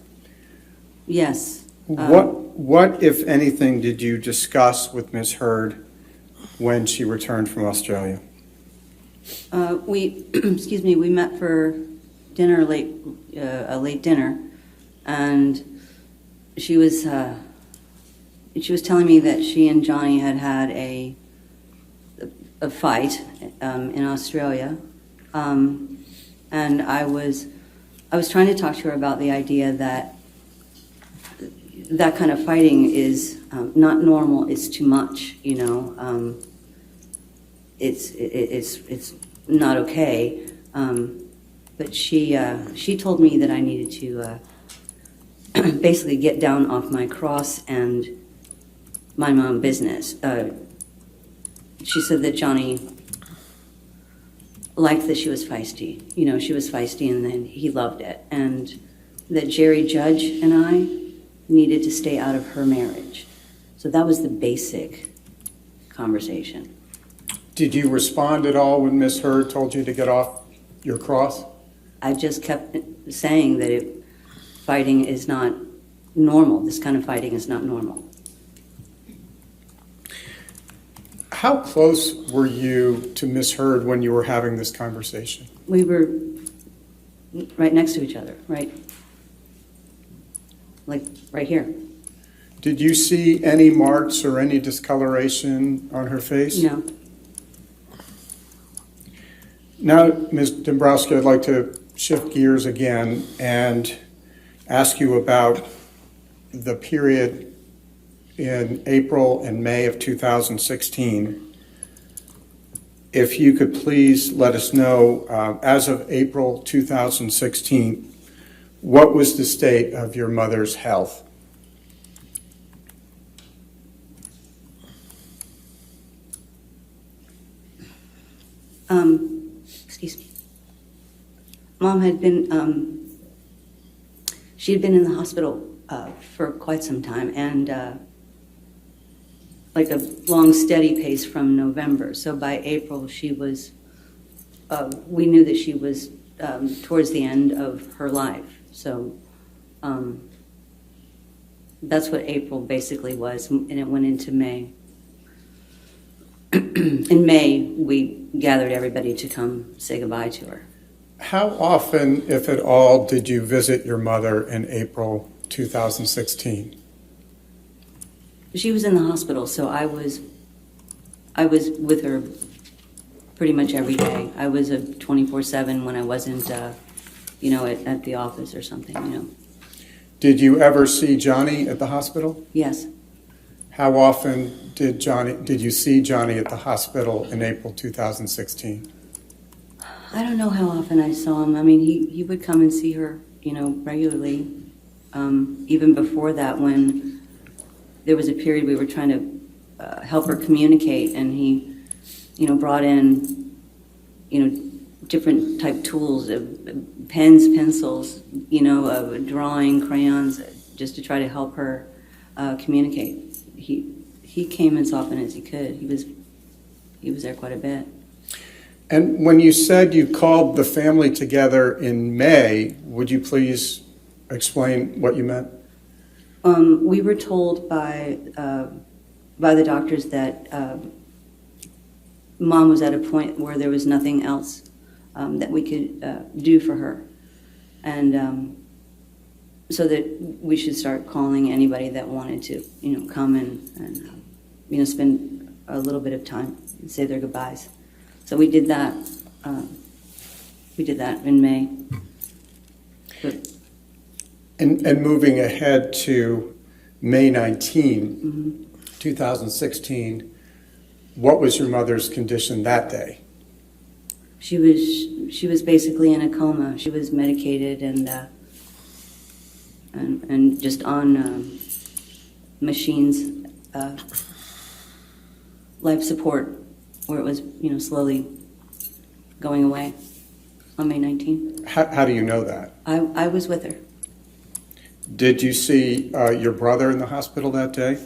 Yes. What, if anything, did you discuss with Ms. Heard when she returned from Australia? We, excuse me, we met for dinner a late dinner, and she was telling me that she and Johnny had had a fight in Australia, and I was trying to talk to her about the idea that that kind of fighting is not normal. It's too much, you know. It's not okay. But she told me that I needed to basically get down off my cross and mind my own business. She said that Johnny liked that she was feisty. You know, she was feisty, and then he loved it. And that Jerry Judge and I needed to stay out of her marriage. So that was the basic conversation. Did you respond at all when Ms. Heard told you to get off your cross? I just kept saying that fighting is not normal. This kind of fighting is not normal. How close were you to Ms. Heard when you were having this conversation? We were right next to each other, right here. Did you see any marks or any discoloration on her face? No. Now, Ms. Dombrowski, I'd like to shift gears again and ask you about the period in April and May of 2016. If you could please let us know, as of April 2016, what was the state of your mother's health? Excuse me. Mom had been, she had been in the hospital for quite some time, and like a long, steady pace from November. So by April, she was, we knew that she was towards the end of her life. So that's what April basically was, and it went into May. In May, we gathered everybody to come say goodbye to her. How often, if at all, did you visit your mother in April 2016? She was in the hospital, so I was with her pretty much every day. I was a 24/7 when I wasn't, at the office or something, Did you ever see Johnny at the hospital? Yes. How often did you see Johnny at the hospital in April 2016? I don't know how often I saw him. I mean, he would come and see her, regularly. Even before that, when there was a period we were trying to help her communicate, and he, brought in, different type tools, pens, pencils, drawing, crayons, just to try to help her communicate. He came as often as he could. He was there quite a bit. And when you said you called the family together in May, would you please explain what you meant? We were told by the doctors that Mom was at a point where there was nothing else that we could do for her, and so that we should start calling anybody that wanted to, come and spend a little bit of time and say their goodbyes. So we did that. We did that in May. But, And moving ahead to May 19, 2016, what was your mother's condition that day? she was basically in a coma. She was medicated and just on machines, life support, where it was slowly going away on May 19th. How do you know that? I was with her. Did you see your brother in the hospital that day?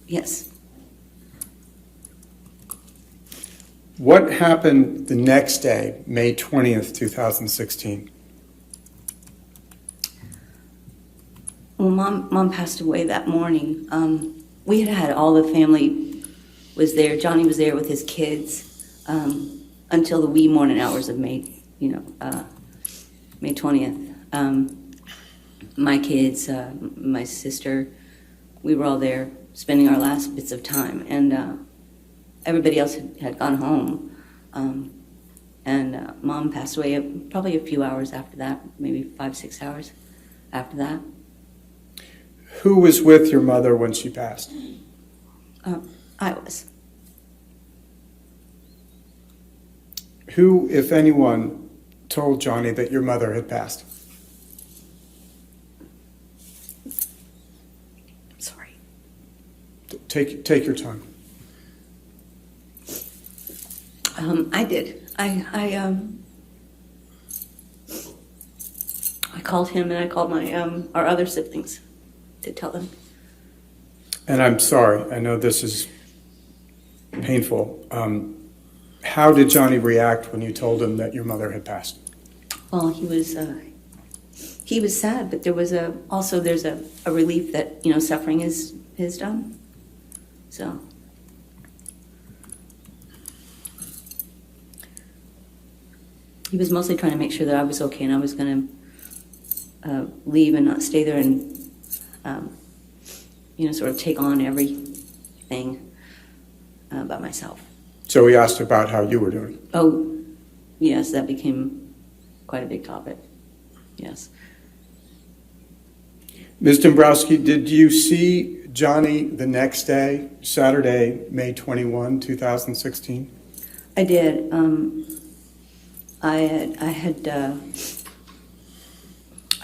Yes. What happened the next day, May 20th, 2016? Well, Mom passed away that morning. We had all the family was there. Johnny was there with his kids until the wee morning hours of May 20th. My kids, my sister, we were all there spending our last bits of time, and everybody else had gone home. And Mom passed away probably a few hours after that, maybe 5-6 hours after that. Who was with your mother when she passed? I was. Who, if anyone, told Johnny that your mother had passed? Sorry. Take your time. I did. I called him and I called my our other siblings to tell them. And I'm sorry, I know this is painful. How did Johnny react when you told him that your mother had passed? Well, he was sad, but there was there's a relief that suffering is done. So. He was mostly trying to make sure that I was okay, and I was going to leave and not stay there and, sort of take on everything by myself. So he asked about how you were doing. Oh, yes, that became quite a big topic. Yes. Ms. Dombrowski, did you see Johnny the next day, Saturday, May 21, 2016? I did.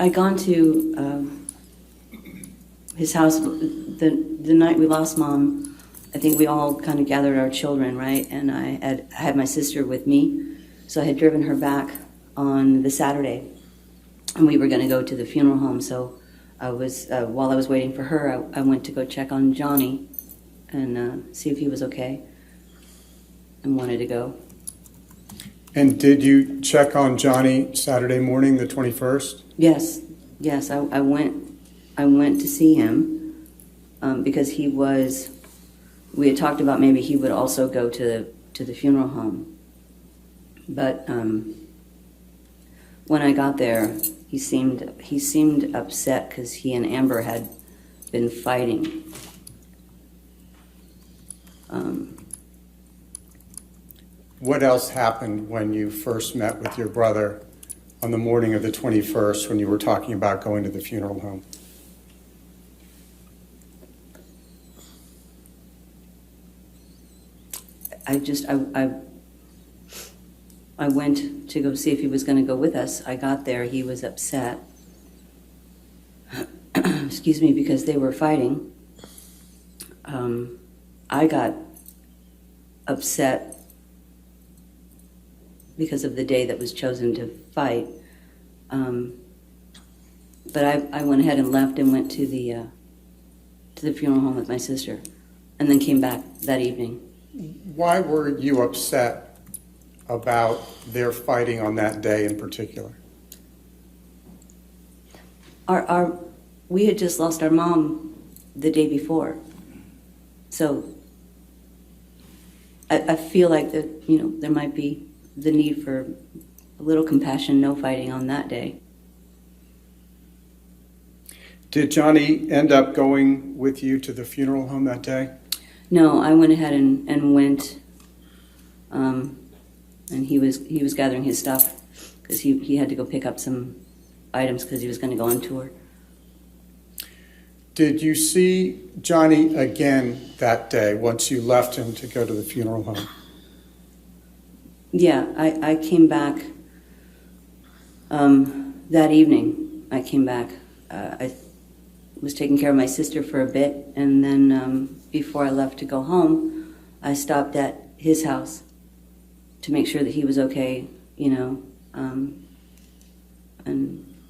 I'd gone to his house the night we lost Mom. I think we all kind of gathered our children, right? And I had my sister with me, so I had driven her back on the Saturday, and we were going to go to the funeral home. So I was while I was waiting for her, I went to go check on Johnny and see if he was okay, and wanted to go. And did you check on Johnny Saturday morning, the 21st? Yes. I went to see him because we had talked about maybe he would also go to the funeral home. But when I got there, he seemed upset because he and Amber had been fighting. What else happened when you first met with your brother on the morning of the 21st when you were talking about going to the funeral home? I went to go see if he was going to go with us. I got there, he was upset. Excuse me, because they were fighting. I got upset because of the day that was chosen to fight. But I went ahead and left and went to the funeral home with my sister, and then came back that evening. Why were you upset about their fighting on that day in particular? We had just lost our mom the day before, so I feel like that there might be the need for a little compassion, no fighting on that day. Did Johnny end up going with you to the funeral home that day? No, I went ahead and went, and he was gathering his stuff because he had to go pick up some items because he was going to go on tour. Did you see Johnny again that day once you left him to go to the funeral home? Yeah, I came back that evening. I came back. I was taking care of my sister for a bit, and then before I left to go home, I stopped at his house to make sure that he was okay, and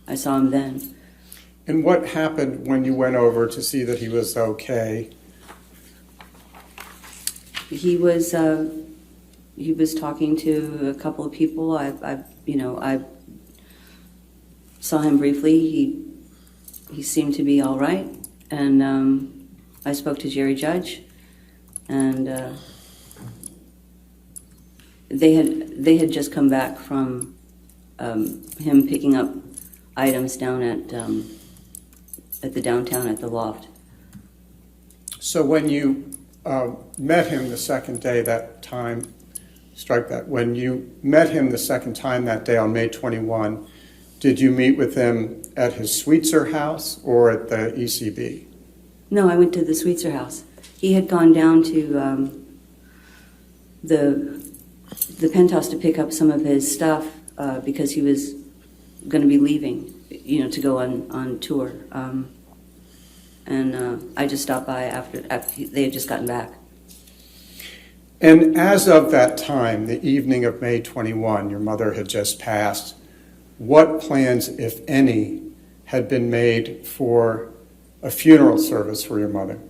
I saw him then. And what happened when you went over to see that he was okay? He was talking to a couple of people. I saw him briefly. He seemed to be all right, and I spoke to Jerry Judge, and they had just come back from him picking up items down at the downtown at the loft. So when you met him the second day that time, when you met him the second time that day on May 21, did you meet with him at his Sweetser house or at the ECB? No, I went to the Sweetser house. He had gone down to the penthouse to pick up some of his stuff because he was going to be leaving, to go on tour. And I just stopped by after they had just gotten back. And as of that time, the evening of May 21, your mother had just passed. What plans, if any, had been made for a funeral service for your mother?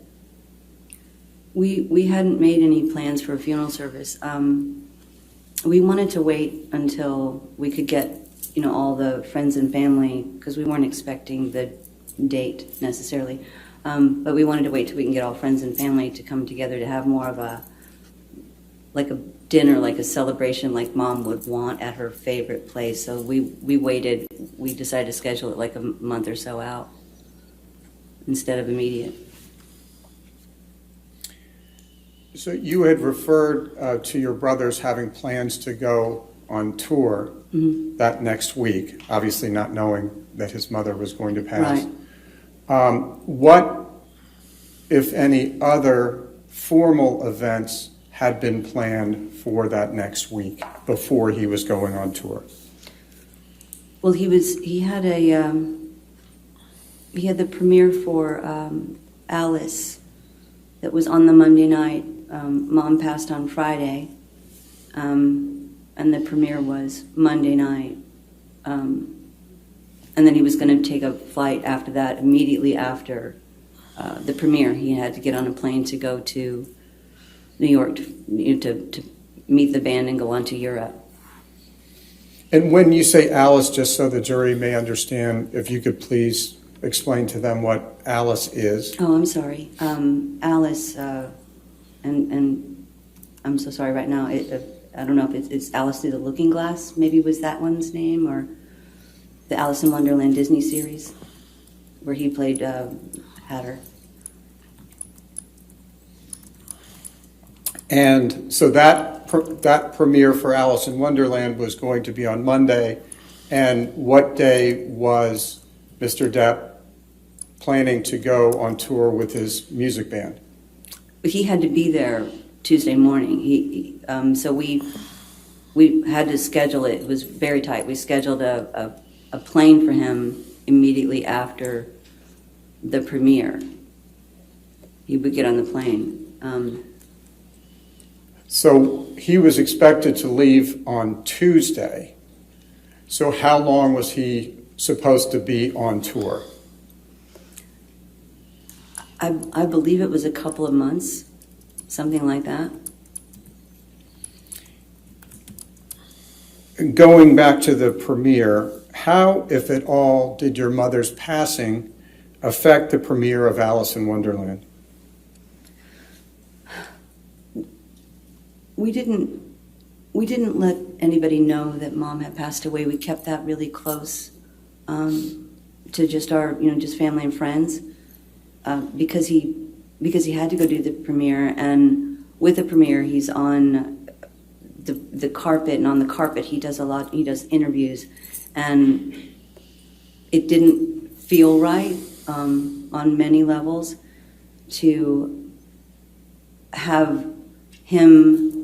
We hadn't made any plans for a funeral service. We wanted to wait until we could get, all the friends and family, because we weren't expecting the date necessarily. But we wanted to wait till we can get all friends and family to come together to have more of a dinner, like a celebration like Mom would want at her favorite place. So we waited. We decided to schedule it like a month or so out instead of immediate. So you had referred to your brothers having plans to go on tour that next week, obviously not knowing that his mother was going to pass. Right. What, if any, other formal events had been planned for that next week before he was going on tour? Well, he had the premiere for Alice that was on the Monday night. Mom passed on Friday, and the premiere was Monday night. And then he was going to take a flight after that, immediately after the premiere. He had to get on a plane to go to New York to meet the band and go on to Europe. And when you say Alice, just so the jury may understand, if you could please explain to them what Alice is. Oh, I'm sorry. Alice, and I'm so sorry right now. I don't know if it's Alice Through the Looking Glass, maybe was that one's name, or the Alice in Wonderland Disney series, where he played Hatter. And so that premiere for Alice in Wonderland was going to be on Monday, And what day was Mr. Depp planning to go on tour with his music band? He had to be there Tuesday morning. So we had to schedule it. It was very tight. We scheduled a plane for him immediately after the premiere. He would get on the plane. So he was expected to leave on Tuesday. So how long was he supposed to be on tour? I believe it was a couple of months, something like that. Going back to the premiere, how, if at all, did your mother's passing affect the premiere of Alice in Wonderland? We didn't let anybody know that Mom had passed away. We kept that really close to just our, just family and friends, because he had to go do the premiere, and with the premiere, he's on the carpet, and on the carpet he does interviews, and it didn't feel right on many levels to have him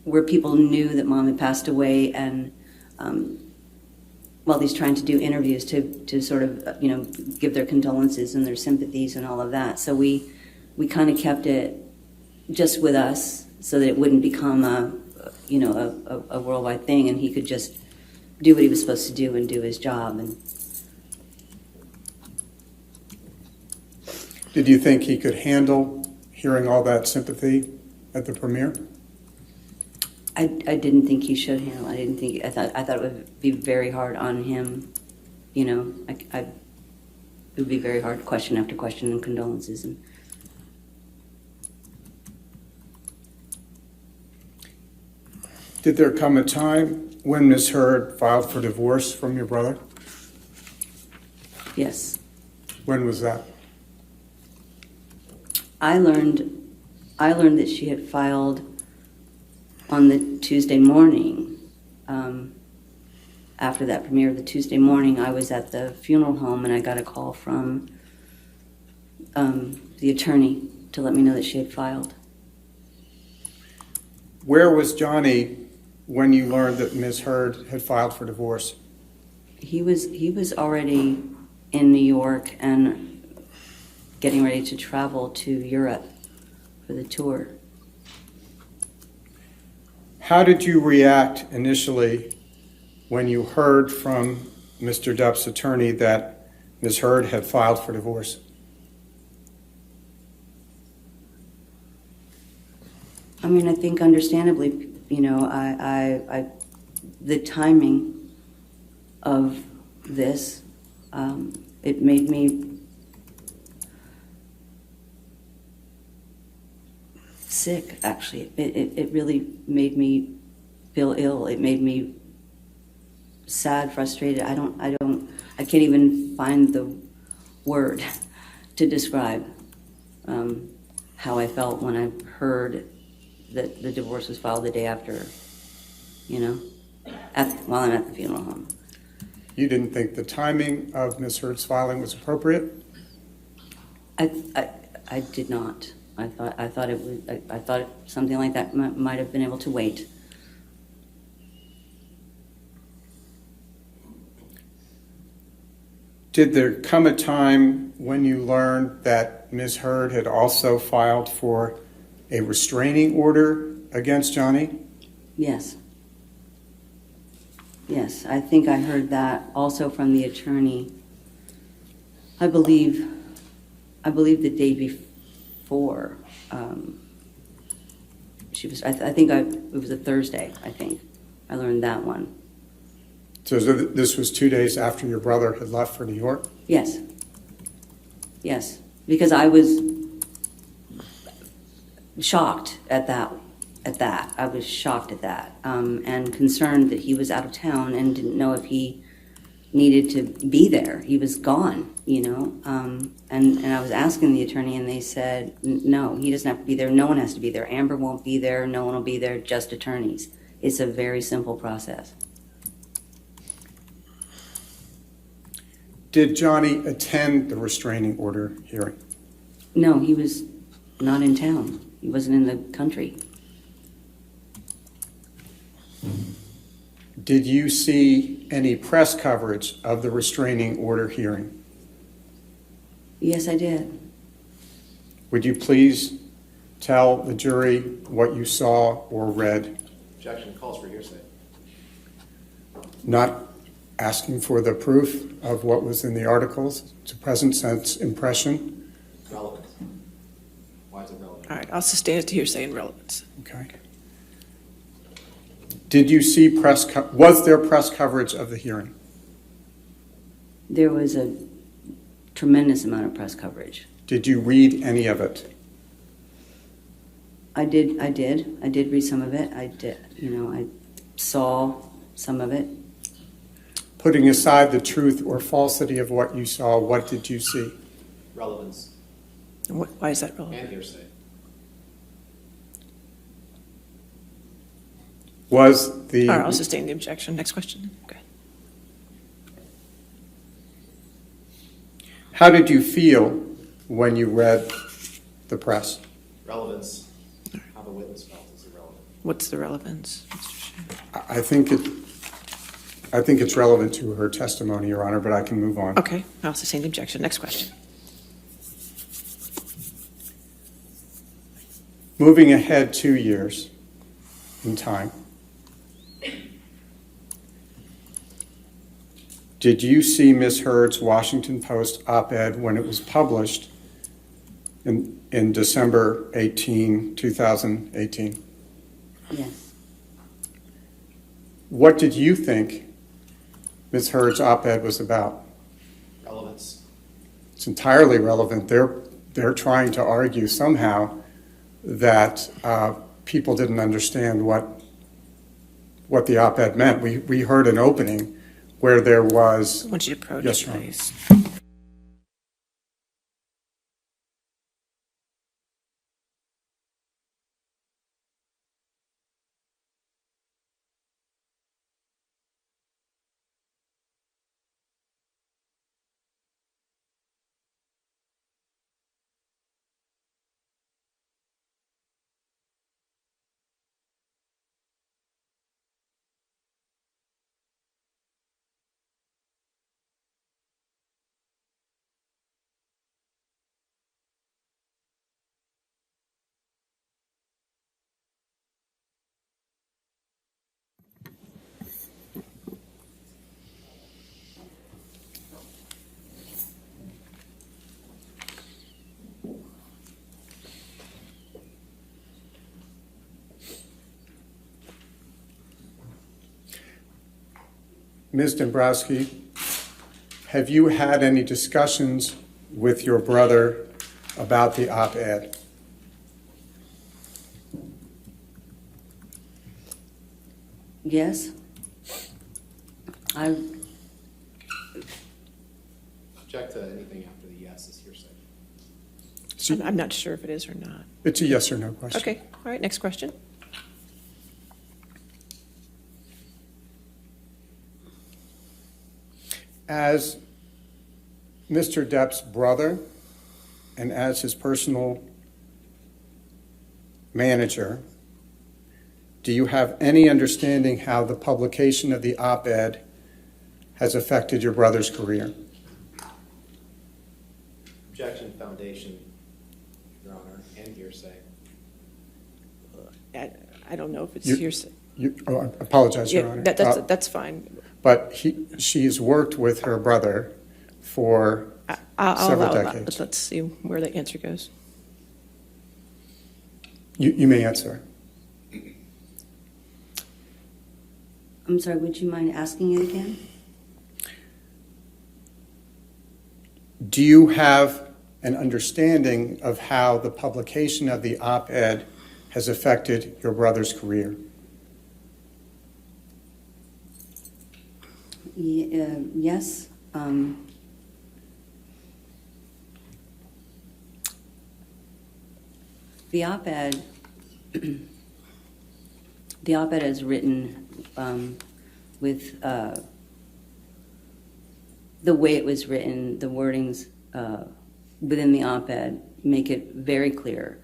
where people knew that Mom had passed away, and while he's trying to do interviews to sort of, give their condolences and their sympathies and all of that. So we kind of kept it just with us so that it wouldn't become a worldwide thing, and he could just do what he was supposed to do and do his job. And Did you think he could handle hearing all that sympathy at the premiere? I didn't think he should handle it. I thought it would be very hard on him. It would be very hard, question after question, and condolences. Did there come a time when Ms. Heard filed for divorce from your brother? Yes. When was that? I learned that she had filed on the Tuesday morning. After that premiere, the Tuesday morning, I was at the funeral home, and I got a call from the attorney to let me know that she had filed. Where was Johnny when you learned that Ms. Heard had filed for divorce? He was already in New York and getting ready to travel to Europe for the tour. How did you react initially when you heard from Mr. Depp's attorney that Ms. Heard had filed for divorce? I mean, I think understandably, the timing of this, it made me sick, actually. It really made me feel ill. It made me sad, frustrated. I can't even find the word to describe how I felt when I heard that the divorce was filed the day after, while I'm at the funeral home. You didn't think the timing of Ms. Heard's filing was appropriate? I did not. I thought something like that might have been able to wait. Did there come a time when you learned that Ms. Heard had also filed for a restraining order against Johnny? Yes. Yes, I think I heard that also from the attorney. I believe the day before. It was a Thursday, I think. I learned that one. So this was 2 days after your brother had left for New York? Yes. Yes, because I was shocked at that. I was shocked at that, and concerned that he was out of town and didn't know if he needed to be there. He was gone, and I was asking the attorney, and they said, no, he doesn't have to be there. No one has to be there. Amber won't be there. No one will be there, just attorneys. It's a very simple process. Did Johnny attend the restraining order hearing? No, he was not in town. He wasn't in the country. Did you see any press coverage of the restraining order hearing? Yes, I did. Would you please tell the jury what you saw or read? Objection calls for hearsay. Not asking for the proof of what was in the articles. It's a present sense impression. Relevant. Why is it relevant? All right, I'll sustain it to hearsay and relevance. Okay. Did you see was there press coverage of the hearing? There was a tremendous amount of press coverage. Did you read any of it? I did read some of it. I saw some of it. Putting aside the truth or falsity of what you saw, what did you see? Relevance And why is that relevant? and hearsay. Was the... All right, I'll sustain the objection. Next question. Okay. How did you feel when you read the press? Relevance. How the witness felt is irrelevant. What's the relevance, Mr. Shea? I think it's relevant to her testimony, Your Honor, but I can move on. Okay, I'll sustain the objection. Next question. Moving ahead 2 years in time, did you see Ms. Heard's Washington Post op-ed when it was published in December 18, 2018? Yes. What did you think Ms. Heard's op-ed was about? Relevance. It's entirely relevant. They're trying to argue somehow that people didn't understand what the op-ed meant. We heard an opening where there was... I want you to approach, yes, Your Honor. please. Ms. Dombrowski, have you had any discussions with your brother about the op-ed? Yes. I Object to anything after the yes is hearsay. I'm not sure if it is or not. It's a yes or no question. Okay, all right, next question. As Mr. Depp's brother and as his personal manager, do you have any understanding how the publication of the op-ed has affected your brother's career? Objection, foundation, Your Honor, and hearsay. I don't know if it's You- hearsay. I apologize, Your Yeah, Honor. that's fine. But she's worked with her brother for several decades. Let's see where the answer goes. You may answer. I'm sorry, would you mind asking it again? Do you have an understanding of how the publication of the op-ed has affected your brother's career? Yes. The op-ed is written with the way it was written, the wordings within the op-ed make it very clear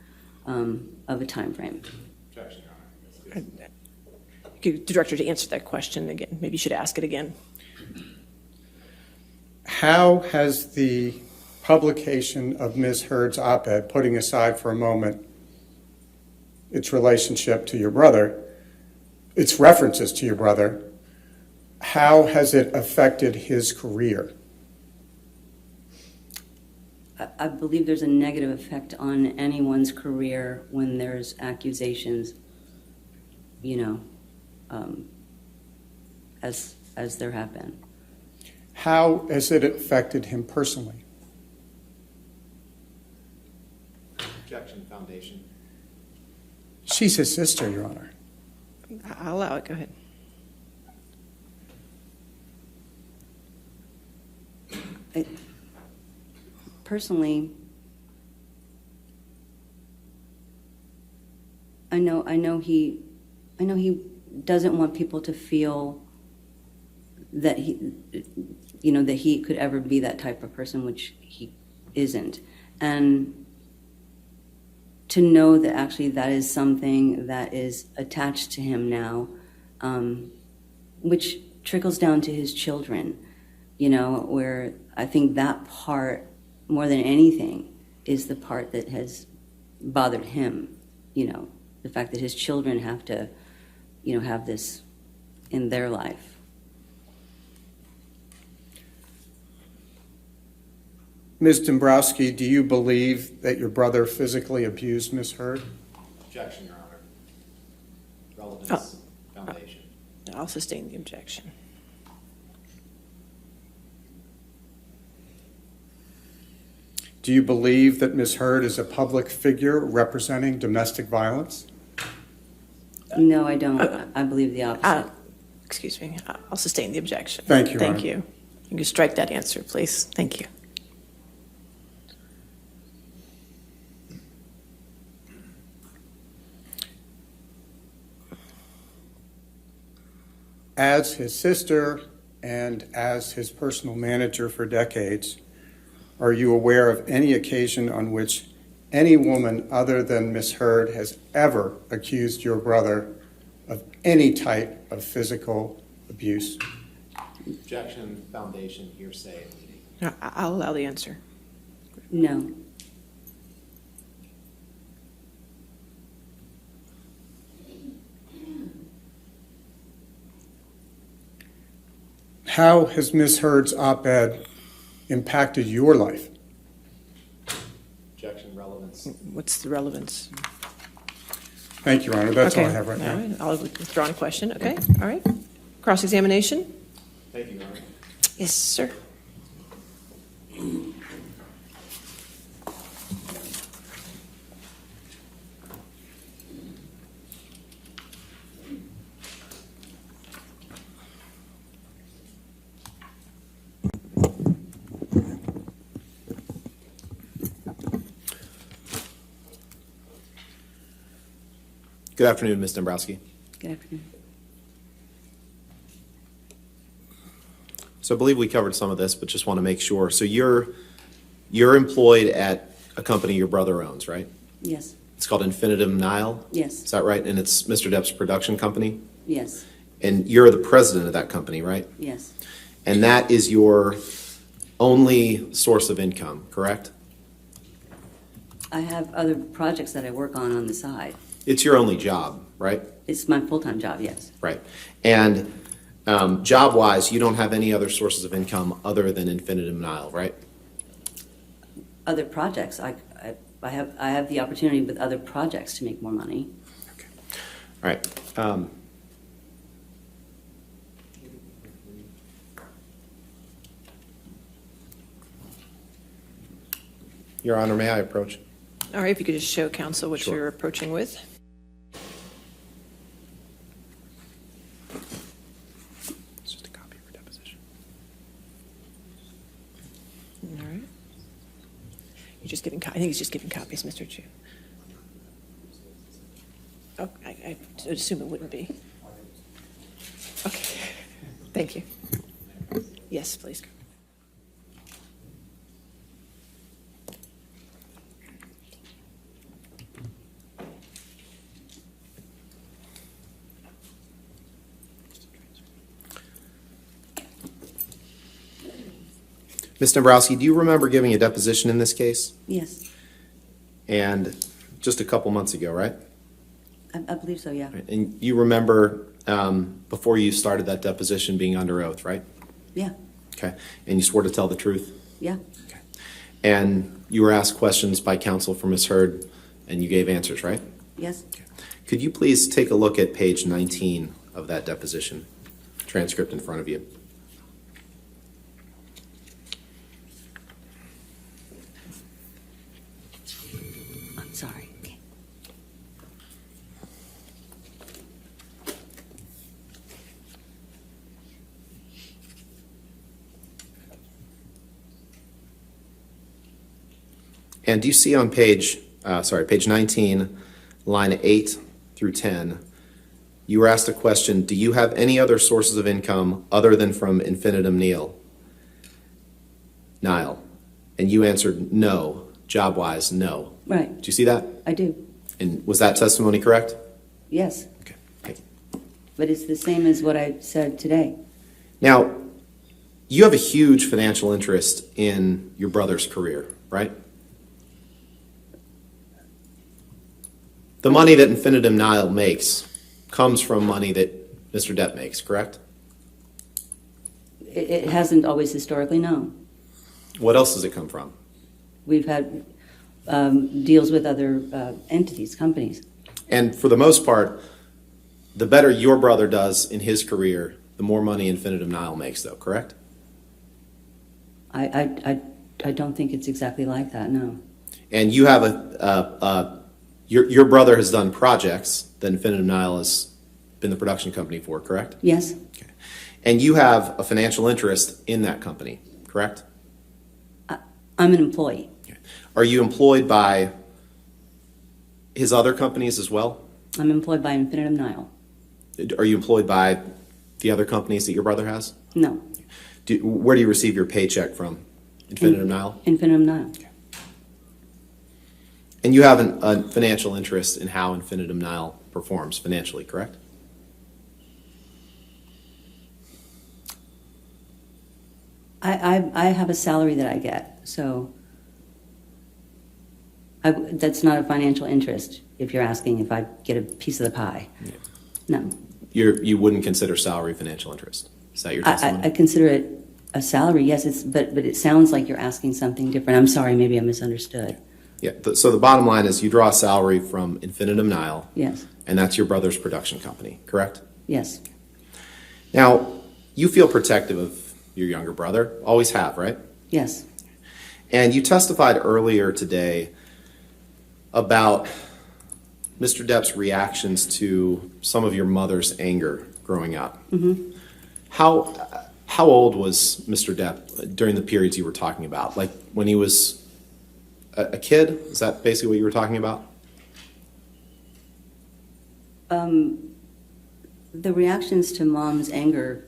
of a time frame. Objection, Your Honor. Get the director to answer that question again. Maybe you should ask it again. How has the publication of Ms. Heard's op-ed, putting aside for a moment its relationship to your brother, its references to your brother, how has it affected his career? I believe there's a negative effect on anyone's career when there's accusations, as there have been. How has it affected him personally? Objection, Foundation. She's his sister, Your Honor. I'll allow it. Go ahead. Personally, I know he doesn't want people to feel that he could ever be that type of person, which he isn't. And to know that actually that is something that is attached to him now, which trickles down to his children, where I think that part, more than anything, is the part that has bothered him, the fact that his children have to, have this in their life. Ms. Dombrowski, do you believe that your brother physically abused Ms. Heard? Objection, Your Honor. Relevance, Foundation. I'll sustain the objection. Do you believe that Ms. Heard is a public figure representing domestic violence? No, I don't. I believe the opposite. Excuse me. I'll sustain the objection. Thank you, Your Thank Honor. you. You can strike that answer, please. Thank you. As his sister and as his personal manager for decades, are you aware of any occasion on which any woman other than Ms. Heard has ever accused your brother of any type of physical abuse? Objection, Foundation, hearsay. I'll allow the answer. No. How has Ms. Heard's op-ed impacted your life? Objection, relevance. What's the relevance? Thank you, Your Honor. That's all I Okay. have right now. All right. I'll withdraw a question. Okay. All right. Cross-examination? Thank you, Your Honor. Yes, sir. Good afternoon, Ms. Dombrowski. Good afternoon. So I believe we covered some of this, but just want to make sure. So you're employed at a company your brother owns, right? Yes. It's called Infinitum Nile? Yes. Is that right? And it's Mr. Depp's production company? Yes. And you're the president of that company, right? Yes. And that is your only source of income, correct? I have other projects that I work on the side. It's your only job, right? It's my full-time job, yes. Right. And job-wise, you don't have any other sources of income other than Infinitum Nile, right? Other projects, I have the opportunity with other projects to make more money. Okay. All right. Your Honor, may I approach? All right. If you could just show counsel what Sure. you're approaching with. It's just a copy of your deposition. All right. You're just giving. I think he's just giving copies, Mr. Chu. Oh, I would assume it wouldn't be. Okay. Thank you. Yes, please. Ms. Dombrowski, do you remember giving a deposition in this case? Yes, And just a couple months ago, right? I believe so, yeah. And you remember before you started that deposition being under oath, right? Yeah, Okay. And you swore to tell the truth? yeah, And you were asked questions by counsel for Ms. Heard, and you gave answers, right? yes. Could you please take a look at page 19 of that deposition transcript in front of you? I'm sorry. Okay. And do you see on page 19, line 8 through 10, you were asked a question, do you have any other sources of income other than from Infinitum Nile? And you answered no, job-wise, no. Right, Do you see that? I do. And was that testimony correct? Yes, Okay. Thank you. but it's the same as what I said today. Now, you have a huge financial interest in your brother's career, right? The money that Infinitum Nile makes comes from money that Mr. Depp makes, correct? It hasn't always historically, no. What else does it come from? We've had deals with other entities, companies. And for the most part, the better your brother does in his career, the more money Infinitum Nile makes, though, correct? I don't think it's exactly like that, no. And you have your brother has done projects that Infinitum Nile has been the production company for, correct? Yes, And you have a financial interest in that company, correct? I'm an employee. Are you employed by his other companies as well? I'm employed by Infinitum Nile. Are you employed by the other companies that your brother has? No, Where do you receive your paycheck from? Infinitum Nile? Infinitum Nile. And you have a financial interest in how Infinitum Nile performs financially, correct? I have a salary that I get, so that's not a financial interest if you're asking if I get a piece of the pie. Yeah. No. You wouldn't consider salary financial interest? Is that your testimony? I consider it a salary, yes, but it sounds like you're asking something different. I'm sorry, maybe I misunderstood. Yeah, so the bottom line is you draw a salary from Infinitum Nile, Yes, and that's your brother's production company, correct? yes, Now, you feel protective of your younger brother, always have, right? yes. And you testified earlier today about Mr. Depp's reactions to some of your mother's anger growing up. Mm-hmm. How old was Mr. Depp during the periods you were talking about? Like when he was a kid? Is that basically what you were talking about? The reactions to Mom's anger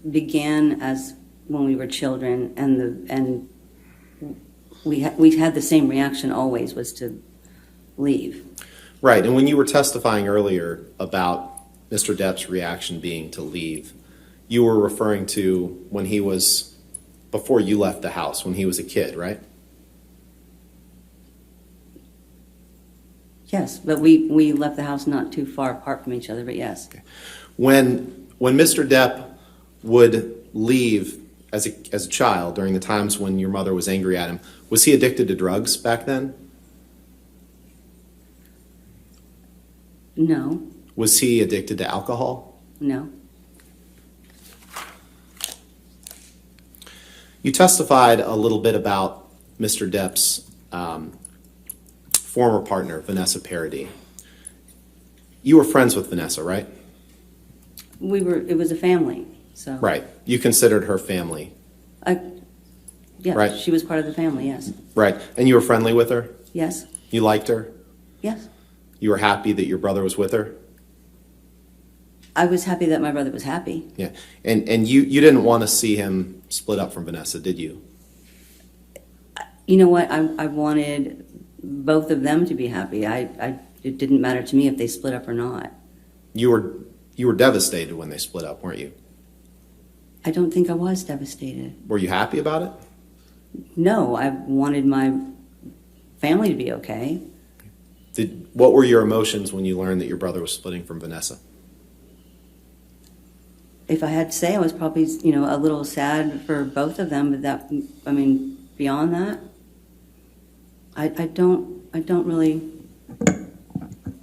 began as when we were children, and we had the same reaction always, was to leave. Right, and when you were testifying earlier about Mr. Depp's reaction being to leave, you were referring to when he was, before you left the house, when he was a kid, right? Yes, but we left the house not too far apart from each other, but yes. When Mr. Depp would leave as a child during the times when your mother was angry at him, was he addicted to drugs back then? No, Was he addicted to alcohol? no. You testified a little bit about Mr. Depp's former partner, Vanessa Paradis. You were friends with Vanessa, right? It was a family, so. Right. You considered her family. Yeah, Right. she was part of the family, yes. Right. And you were friendly with her? Yes, You liked her? yes. You were happy that your brother was with her? I was happy that my brother was happy. Yeah. And you didn't want to see him split up from Vanessa, did you? You know what, I wanted both of them to be happy. It didn't matter to me if they split up or not. You were devastated when they split up, weren't you? I don't think I was devastated. Were you happy about it? No, I wanted my family to be okay. What were your emotions when you learned that your brother was splitting from Vanessa? If I had to say, I was probably, a little sad for both of them, but beyond that, I don't really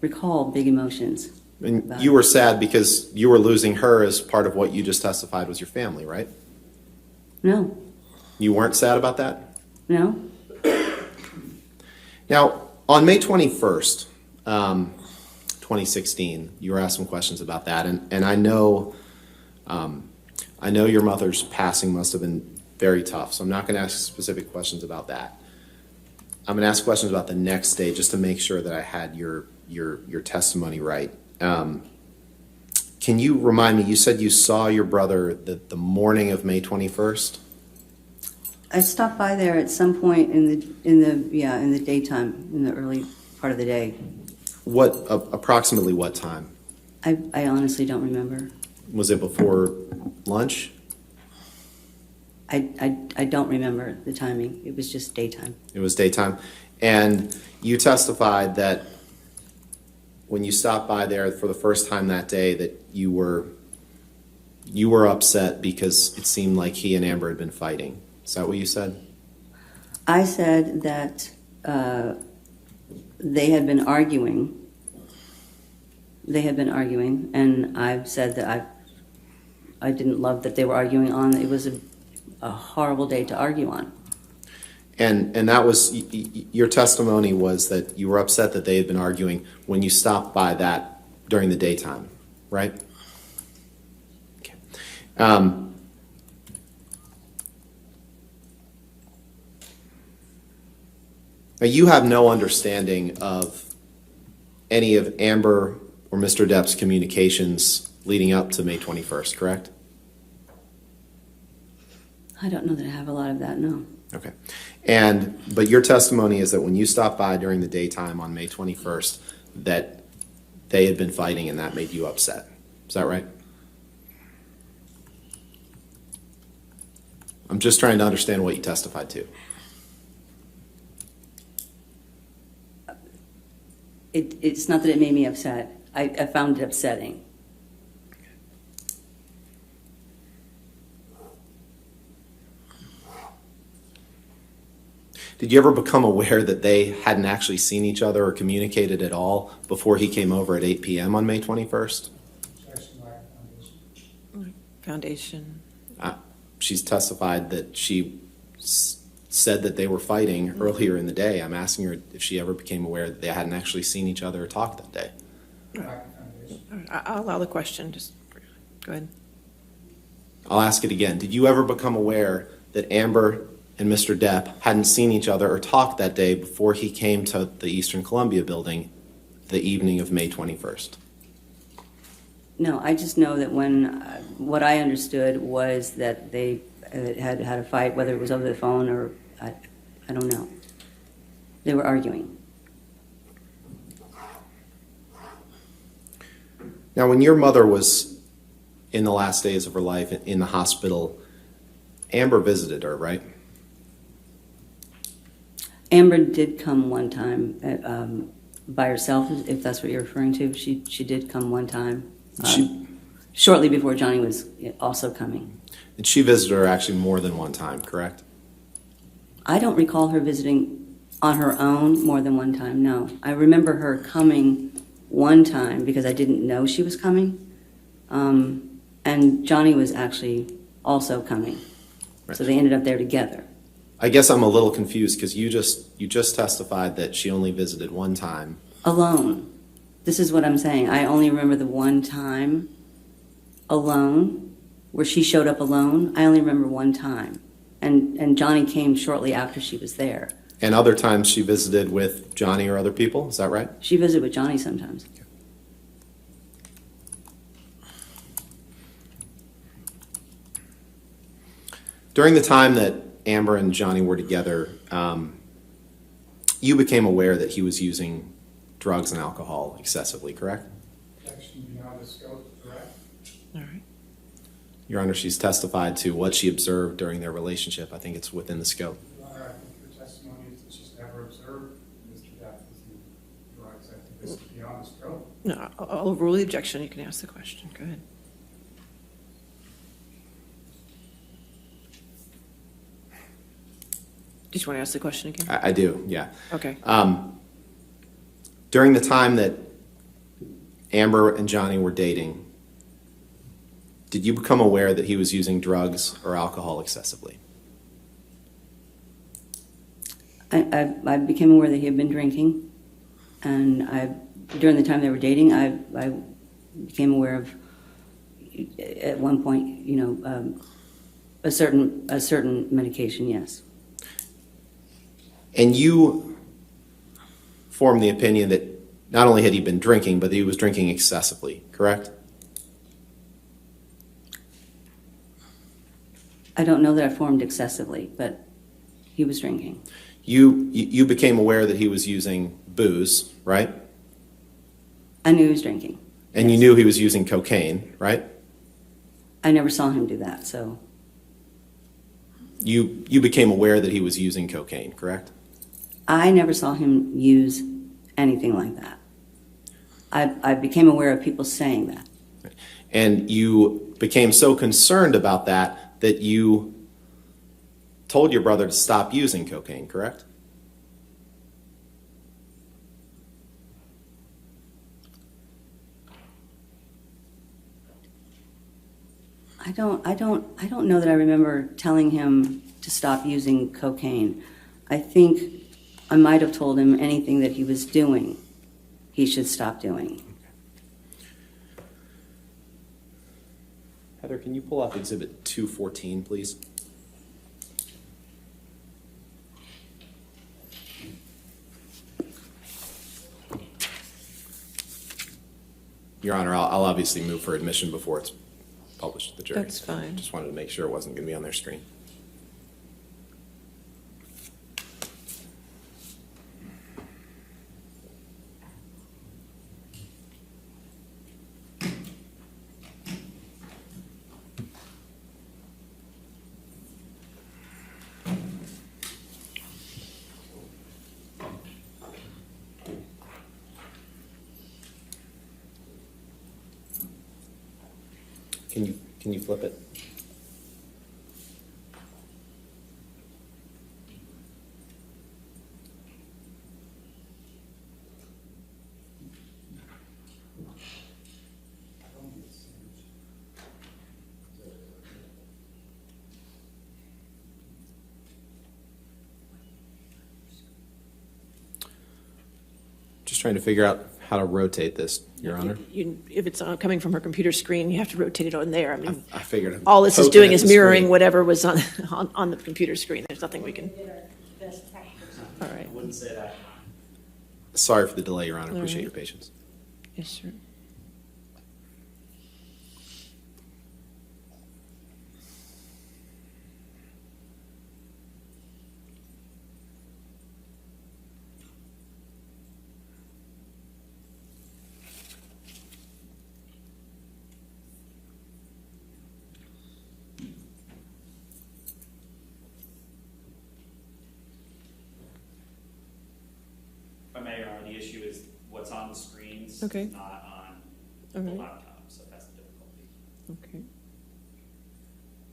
recall big emotions. And you were sad because you were losing her as part of what you just testified was your family, right? No, You weren't sad about that? no. Now, on May 21st, 2016, you were asked some questions about that, and I know your mother's passing must have been very tough, so I'm not going to ask specific questions about that. I'm going to ask questions about the next day just to make sure that I had your testimony right. Can you remind me, you said you saw your brother the morning of May 21st? I stopped by there at some point in the daytime, in the early part of the day. Approximately what time? I honestly don't remember. Was it before lunch? I don't remember the timing. It was just daytime. It was daytime. And you testified that when you stopped by there for the first time that day that you were upset because it seemed like he and Amber had been fighting. Is that what you said? I said that they had been arguing. And I've said that I didn't love that they were arguing on. It was a horrible day to argue on. And that was, your testimony was that you were upset that they had been arguing when you stopped by that during the daytime, right? Okay. Now, you have no understanding of any of Amber or Mr. Depp's communications leading up to May 21st, correct? I don't know that I have a lot of that, no. Okay. But your testimony is that when you stopped by during the daytime on May 21st, that they had been fighting and that made you upset. Is that right? I'm just trying to understand what you testified to. It's not that it made me upset. I found it upsetting. Did you ever become aware that they hadn't actually seen each other or communicated at all before he came over at 8 p.m. on May 21st? Foundation. She's testified that she said that they were fighting earlier in the day. I'm asking her if she ever became aware that they hadn't actually seen each other or talked that day. I'll allow the question. Just go ahead. I'll ask it again. Did you ever become aware that Amber and Mr. Depp hadn't seen each other or talked that day before he came to the Eastern Columbia building the evening of May 21st? No, I just know that what I understood was that they had a fight, whether it was over the phone or I don't know. They were arguing. Now, when your mother was in the last days of her life in the hospital, Amber visited her, right? Amber did come one time by herself, if that's what you're referring to. She did come one time, shortly before Johnny was also coming. And she visited her actually more than one time, correct? I don't recall her visiting on her own more than one time, no. I remember her coming one time because I didn't know she was coming. And Johnny was actually also coming. Right. So they ended up there together. I guess I'm a little confused because you just testified that she only visited one time. Alone. This is what I'm saying. I only remember the one time alone, where she showed up alone. I only remember one time. And Johnny came shortly after she was there. And other times she visited with Johnny or other people, is that right? She visited with Johnny sometimes. Okay. During the time that Amber and Johnny were together, you became aware that he was using drugs and alcohol excessively, correct? Beyond the scope, correct? All right. Your Honor, she's testified to what she observed during their relationship. I think it's within the scope. Right. wants to go. No, I'll overrule the objection. You can ask the question. Go ahead. Do you just want to ask the question again? I do, yeah. Okay. During the time that Amber and Johnny were dating, did you become aware that he was using drugs or alcohol excessively? I became aware that he had been drinking, and during the time they were dating, I became aware of, at one point, a certain medication, yes. And you formed the opinion that not only had he been drinking, but that he was drinking excessively, correct? I don't know that I formed excessively, but he was drinking. You became aware that he was using booze, right? I knew he was drinking. And you knew he was using cocaine, right? I never saw him do that, so. You became aware that he was using cocaine, correct? I never saw him use anything like that. I became aware of people saying that. And you became so concerned about that that you told your brother to stop using cocaine, correct? I don't know that I remember telling him to stop using cocaine. I think I might have told him anything that he was doing, he should stop doing. Heather, can you pull up Exhibit 214, please? Your Honor, I'll obviously move for admission before it's published to the jury. That's fine. Just wanted to make sure it wasn't going to be on their screen. Can you flip it? Just trying to figure out how to rotate this, Your Honor. If it's coming from her computer screen, you have to rotate it on there. I mean, I figured. all this is poking doing at is the mirroring screen. whatever was on the computer screen. There's nothing we can. All right. I wouldn't say that. Sorry for the delay, Your Honor. All Appreciate right. your patience. Yes, sir. If I may, Your Honor, the issue is what's on the screens, Okay. not on All the right. laptop, so that's the difficulty. Okay.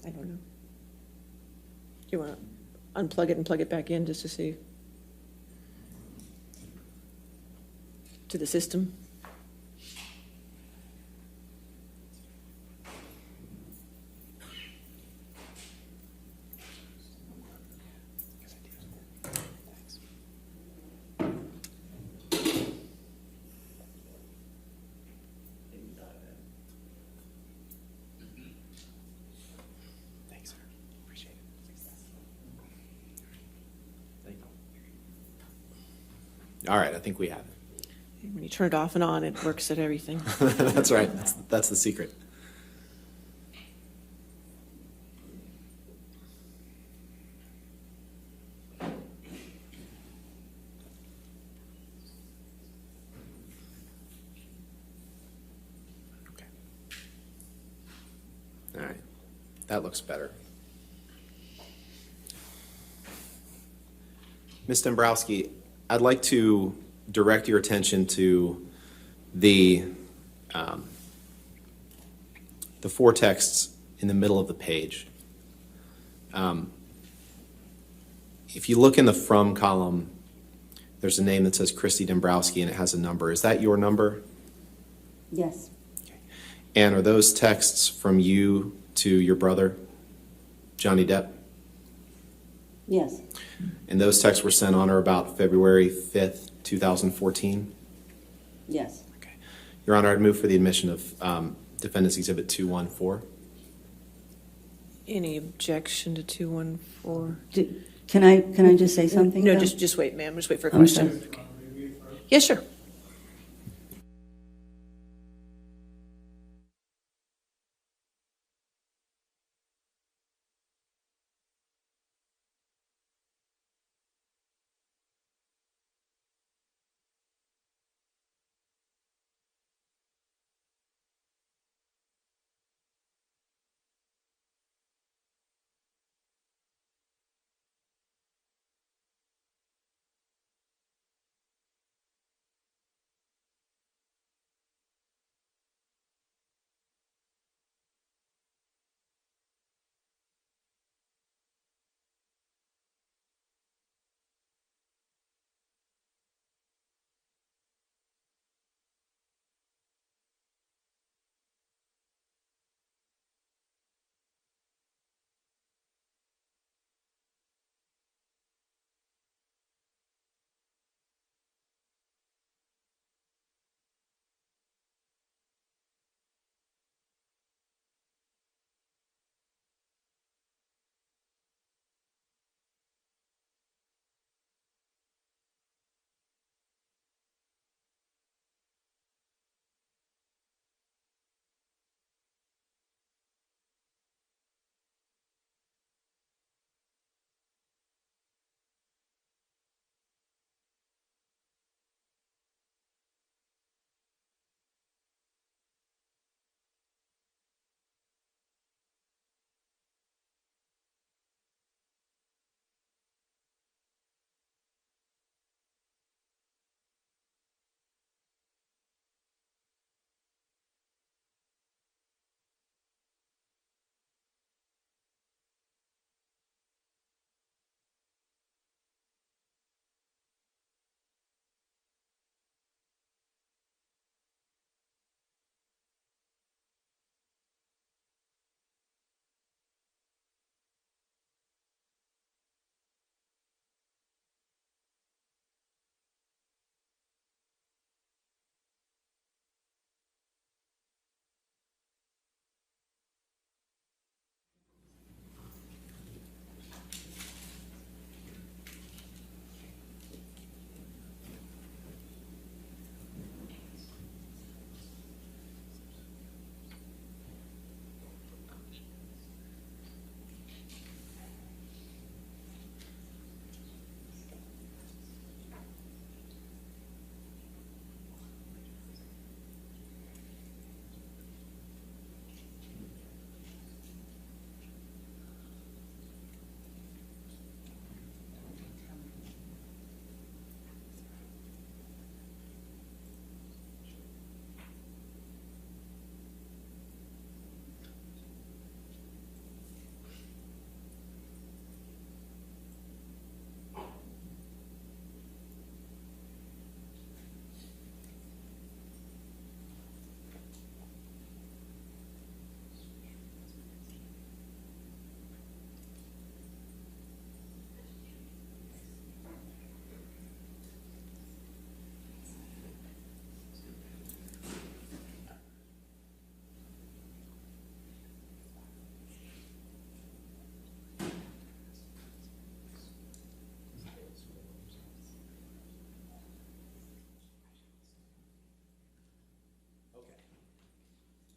I don't know. Do you want to unplug it and plug it back in just to see? To the system? Thanks, sir. Appreciate it. Thank you. All right, I think we have it. When you turn it off and on, it works at everything. That's right. That's the secret. Okay. All right. That looks better. Ms. Dombrowski, I'd like to direct your attention to the four texts in the middle of the page. If you look in the from column, there's a name that says Christy Dombrowski and it has a number. Is that your number? Yes. And are those texts from you to your brother, Johnny Depp? Yes. And those texts were sent on or about February 5th, 2014? Yes. Okay. Your Honor, I'd move for the admission of Defendant's Exhibit 214. Any objection to 214? Can I just say something? No, though? just wait, ma'am. Just wait for a I'm question. sorry. Okay. Yes, sure.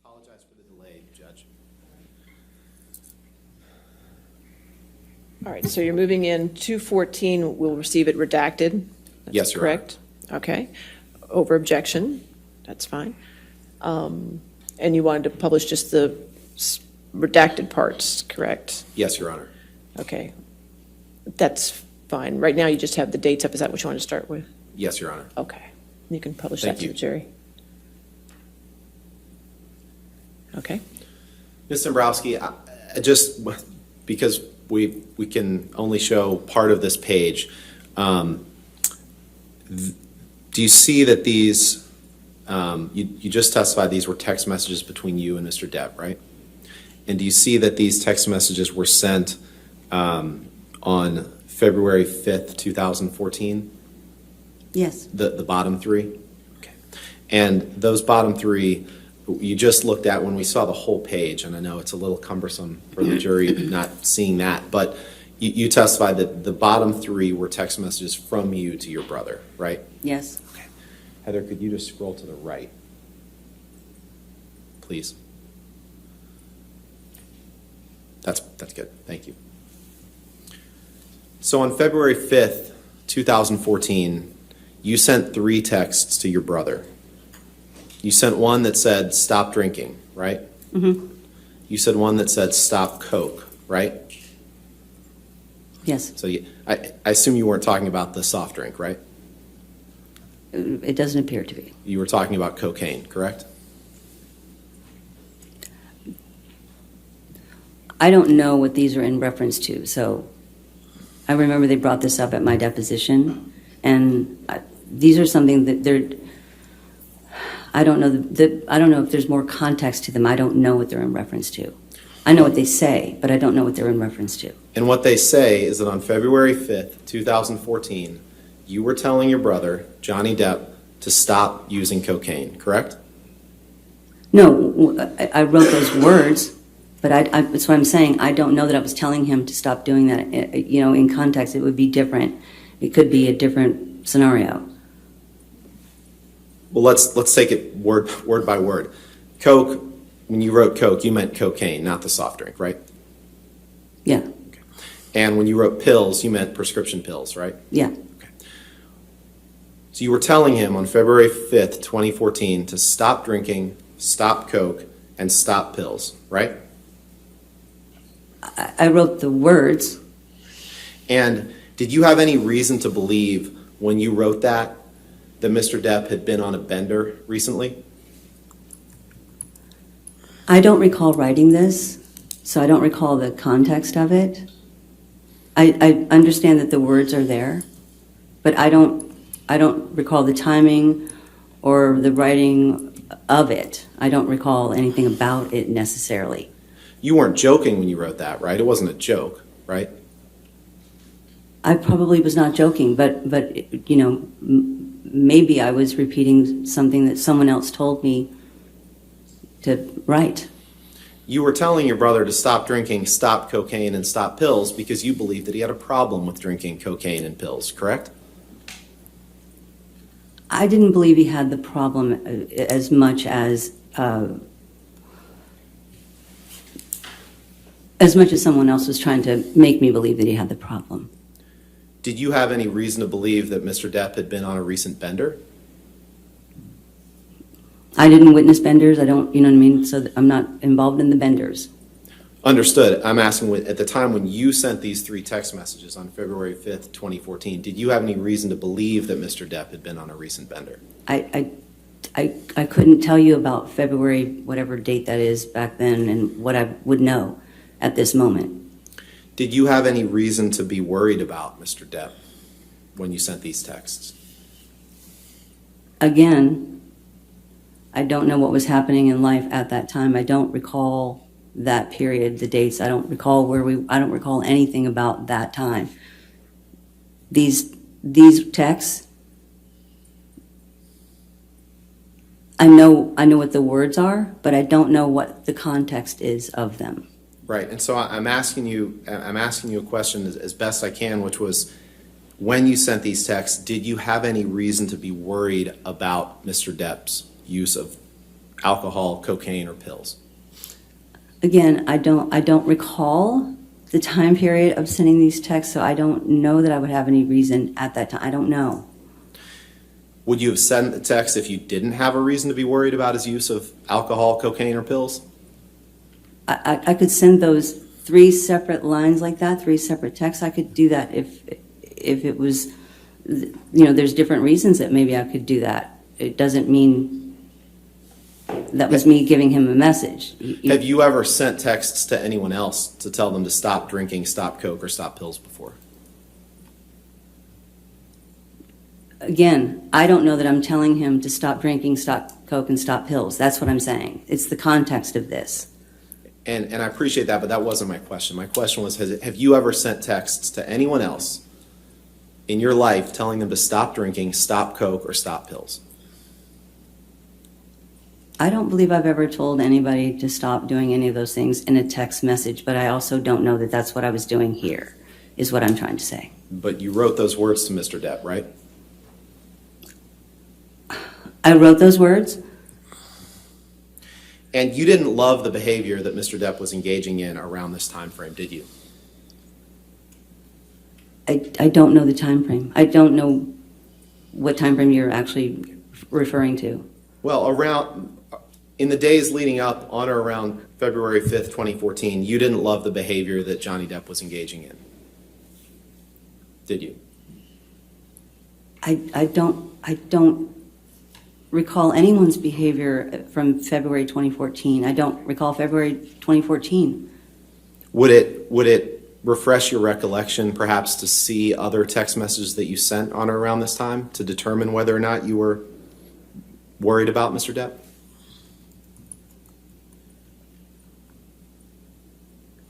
Apologize for the delay, Judge. All right, so you're moving in 214, we'll receive it redacted? That's Yes, Your Honor. correct? Okay. Over objection, that's fine. And you wanted to publish just the redacted parts, correct? Yes, Your Honor. Okay. That's fine. Right now, you just have the dates up. Is that what you want to start with? Yes, Your Honor. Okay. You can publish Thank that to you. the jury. Okay. Ms. Dombrowski, I just because we can only show part of this page, do you see that these, you just testified these were text messages between you and Mr. Depp, right? And do you see that these text messages were sent on February 5th, 2014? Yes. The bottom three? Okay. And those bottom three, you just looked at when we saw the whole page, and I know it's a little cumbersome for the jury not seeing that, but you testified that the bottom three were text messages from you to your brother, right? Yes. Okay. Heather, could you just scroll to the right, please? That's good. Thank you. So on February 5th, 2014, you sent 3 texts to your brother. You sent one that said, stop drinking, right? Mm-hmm. You said one that said, stop Coke, right? Yes. So I assume you weren't talking about the soft drink, right? It doesn't appear to be. You were talking about cocaine, correct? I don't know what these are in reference to, so I remember they brought this up at my deposition, and these are something that they're. I don't know I don't know if there's more context to them. I don't know what they're in reference to. I know what they say, but I don't know what they're in reference to. And what they say is that on February 5th, 2014, you were telling your brother, Johnny Depp, to stop using cocaine, correct? No, I wrote those words, but that's what I'm saying. I don't know that I was telling him to stop doing that. In context, it would be different. It could be a different scenario. Well, let's take it word by word. Coke, when you wrote Coke, you meant cocaine, not the soft drink, right? Yeah. Okay. And when you wrote pills, you meant prescription pills, right? Yeah. Okay. So you were telling him on February 5th, 2014, to stop drinking, stop Coke, and stop pills, right? I wrote the words. And did you have any reason to believe when you wrote that Mr. Depp had been on a bender recently? I don't recall writing this, so I don't recall the context of it. I understand that the words are there, but I don't recall the timing or the writing of it. I don't recall anything about it necessarily. You weren't joking when you wrote that, right? It wasn't a joke, right? I probably was not joking, but maybe I was repeating something that someone else told me to write. You were telling your brother to stop drinking, stop cocaine, and stop pills because you believed that he had a problem with drinking cocaine and pills, correct? I didn't believe he had the problem as much as someone else was trying to make me believe that he had the problem. Did you have any reason to believe that Mr. Depp had been on a recent bender? I didn't witness benders. I don't, you know what I mean? So I'm not involved in the benders. Understood. I'm asking, at the time when you sent these 3 text messages on February 5th, 2014, did you have any reason to believe that Mr. Depp had been on a recent bender? I couldn't tell you about February, whatever date that is back then, and what I would know at this moment. Did you have any reason to be worried about Mr. Depp when you sent these texts? Again, I don't know what was happening in life at that time. I don't recall that period, the dates. I don't recall I don't recall anything about that time. These texts, I know what the words are, but I don't know what the context is of them. Right, and so I'm asking you a question as best I can, which was, when you sent these texts, did you have any reason to be worried about Mr. Depp's use of alcohol, cocaine, or pills? Again, I don't recall the time period of sending these texts, so I don't know that I would have any reason at that time. I don't know. Would you have sent the text if you didn't have a reason to be worried about his use of alcohol, cocaine, or pills? I could send those 3 separate lines like that, 3 separate texts. I could do that if it was, there's different reasons that maybe I could do that. It doesn't mean That was me giving him a message. Have you ever sent texts to anyone else to tell them to stop drinking, stop Coke, or stop pills before? Again, I don't know that I'm telling him to stop drinking, stop Coke, and stop pills. That's what I'm saying. It's the context of this. And I appreciate that, but that wasn't my question. My question was, have you ever sent texts to anyone else in your life telling them to stop drinking, stop Coke, or stop pills? I don't believe I've ever told anybody to stop doing any of those things in a text message, but I also don't know that that's what I was doing here, is what I'm trying to say. But you wrote those words to Mr. Depp, right? I wrote those words. And you didn't love the behavior that Mr. Depp was engaging in around this time frame, did you? I don't know the time frame. I don't know what time frame you're actually referring to. Well, in the days leading up on or around February 5th, 2014, you didn't love the behavior that Johnny Depp was engaging in, did you? I don't recall anyone's behavior from February 2014. I don't recall February 2014. Would it refresh your recollection perhaps to see other text messages that you sent on or around this time to determine whether or not you were worried about Mr. Depp?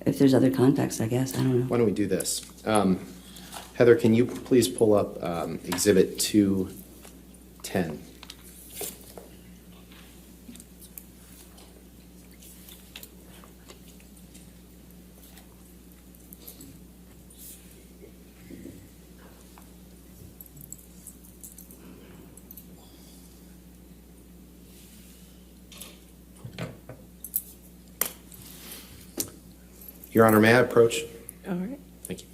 If there's other context, I guess. I don't know. Why don't we do this? Heather, can you please pull up Exhibit 210? Your Honor, may I approach? All right. Thank you.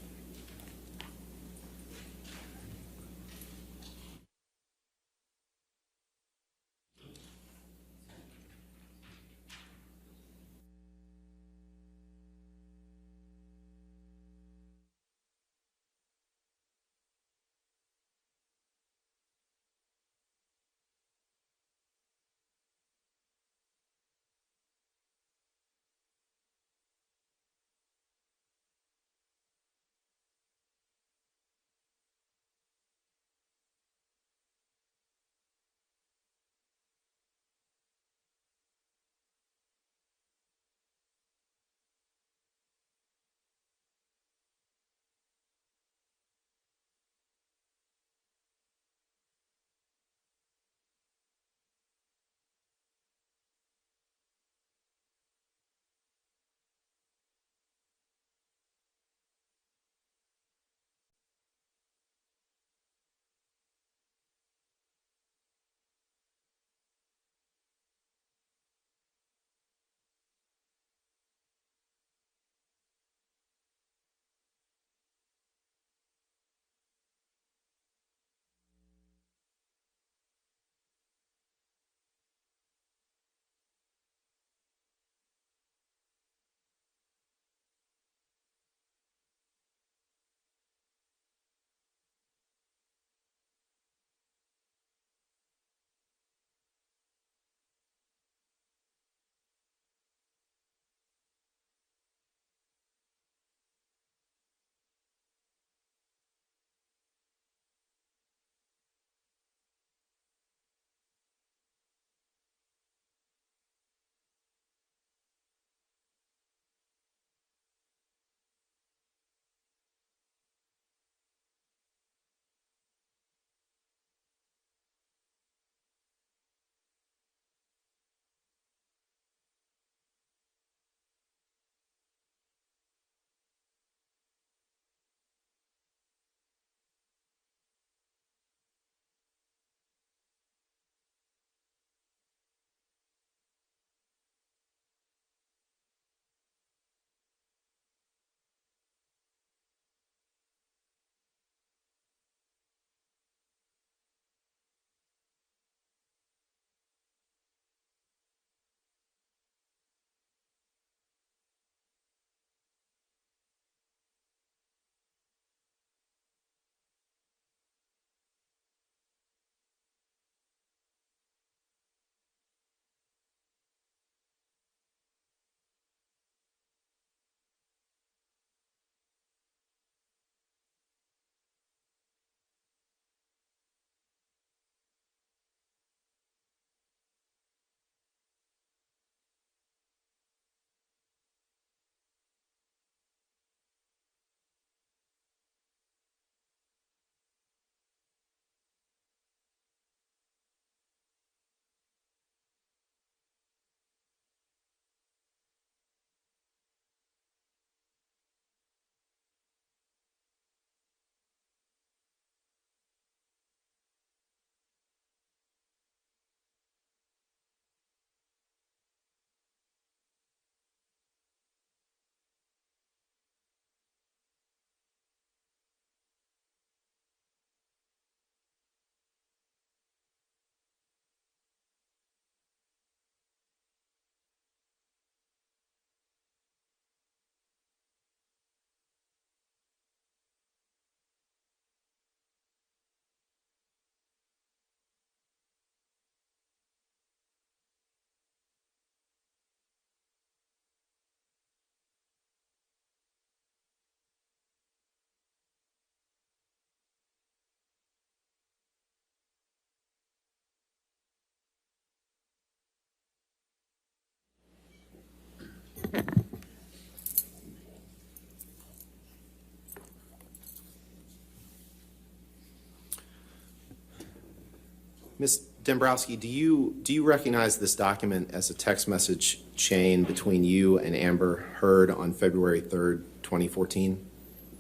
Ms. Dombrowski, do you recognize this document as a text message chain between you and Amber Heard on February 3rd, 2014?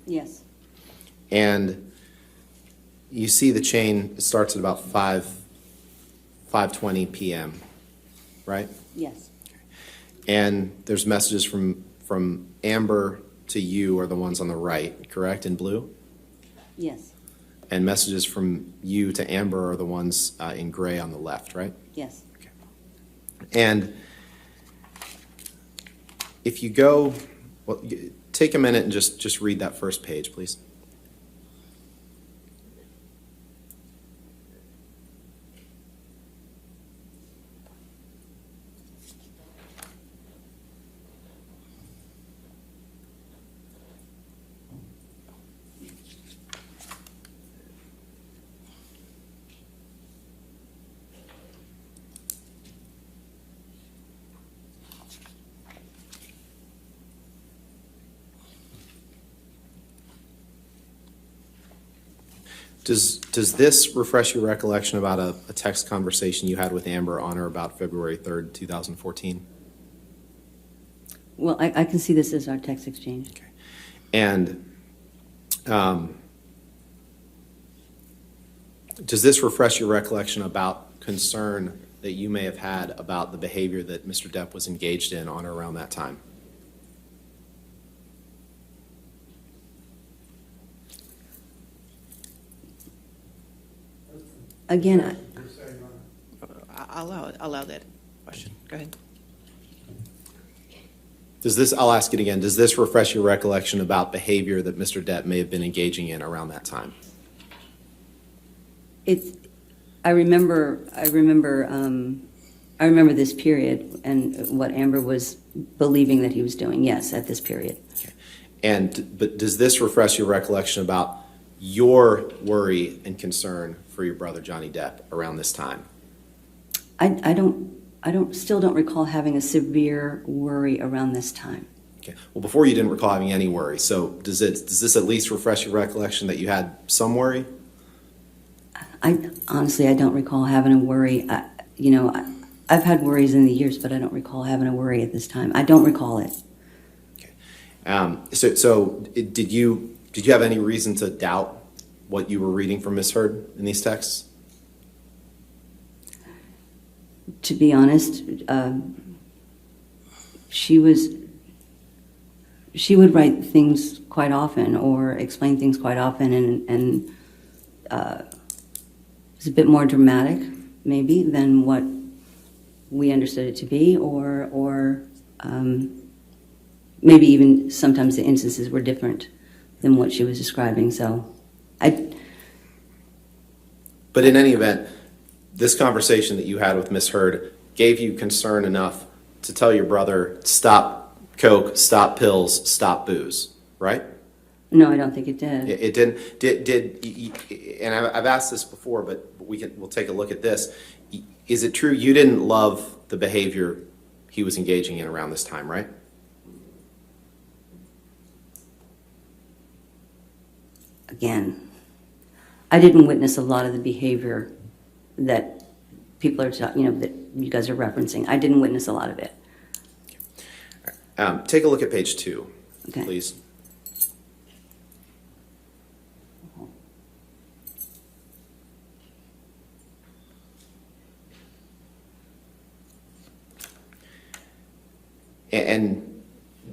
Yes. And you see the chain, it starts at about 5:20 p.m., right? Yes. And there's messages from Amber to you are the ones on the right, correct, in blue? Yes. And messages from you to Amber are the ones in gray on the left, right? Yes. Okay. And if you go, well, take a minute and just read that first page, please. Does this refresh your recollection about a text conversation you had with Amber on or about February 3rd, 2014? Well, I can see this as our text exchange. Okay. And does this refresh your recollection about concern that you may have had about the behavior that Mr. Depp was engaged in on or around that time? Again, I'll allow that question. Go ahead. I'll ask it again, does this refresh your recollection about behavior that Mr. Depp may have been engaging in around that time? I remember this period and what Amber was believing that he was doing, yes, at this period. Okay. But does this refresh your recollection about your worry and concern for your brother Johnny Depp around this time? I still don't recall having a severe worry around this time. Okay. Well, before you didn't recall having any worry. So does this at least refresh your recollection that you had some worry? Honestly, I don't recall having a worry. I've had worries in the years, but I don't recall having a worry at this time. I don't recall it. Okay. So did you have any reason to doubt what you were reading from Ms. Heard in these texts? To be honest, she would write things quite often or explain things quite often, and it's a bit more dramatic, maybe, than what we understood it to be, or maybe even sometimes the instances were different than what she was describing. But in any event, this conversation that you had with Ms. Heard gave you concern enough to tell your brother, stop coke, stop pills, stop booze, right? No, I don't think it did. It didn't. And I've asked this before, but we'll take a look at this. Is it true you didn't love the behavior he was engaging in around this time, right? Again, I didn't witness a lot of the behavior that people are, that you guys are referencing. I didn't witness a lot of it. Take a look at page 2, Okay. please. And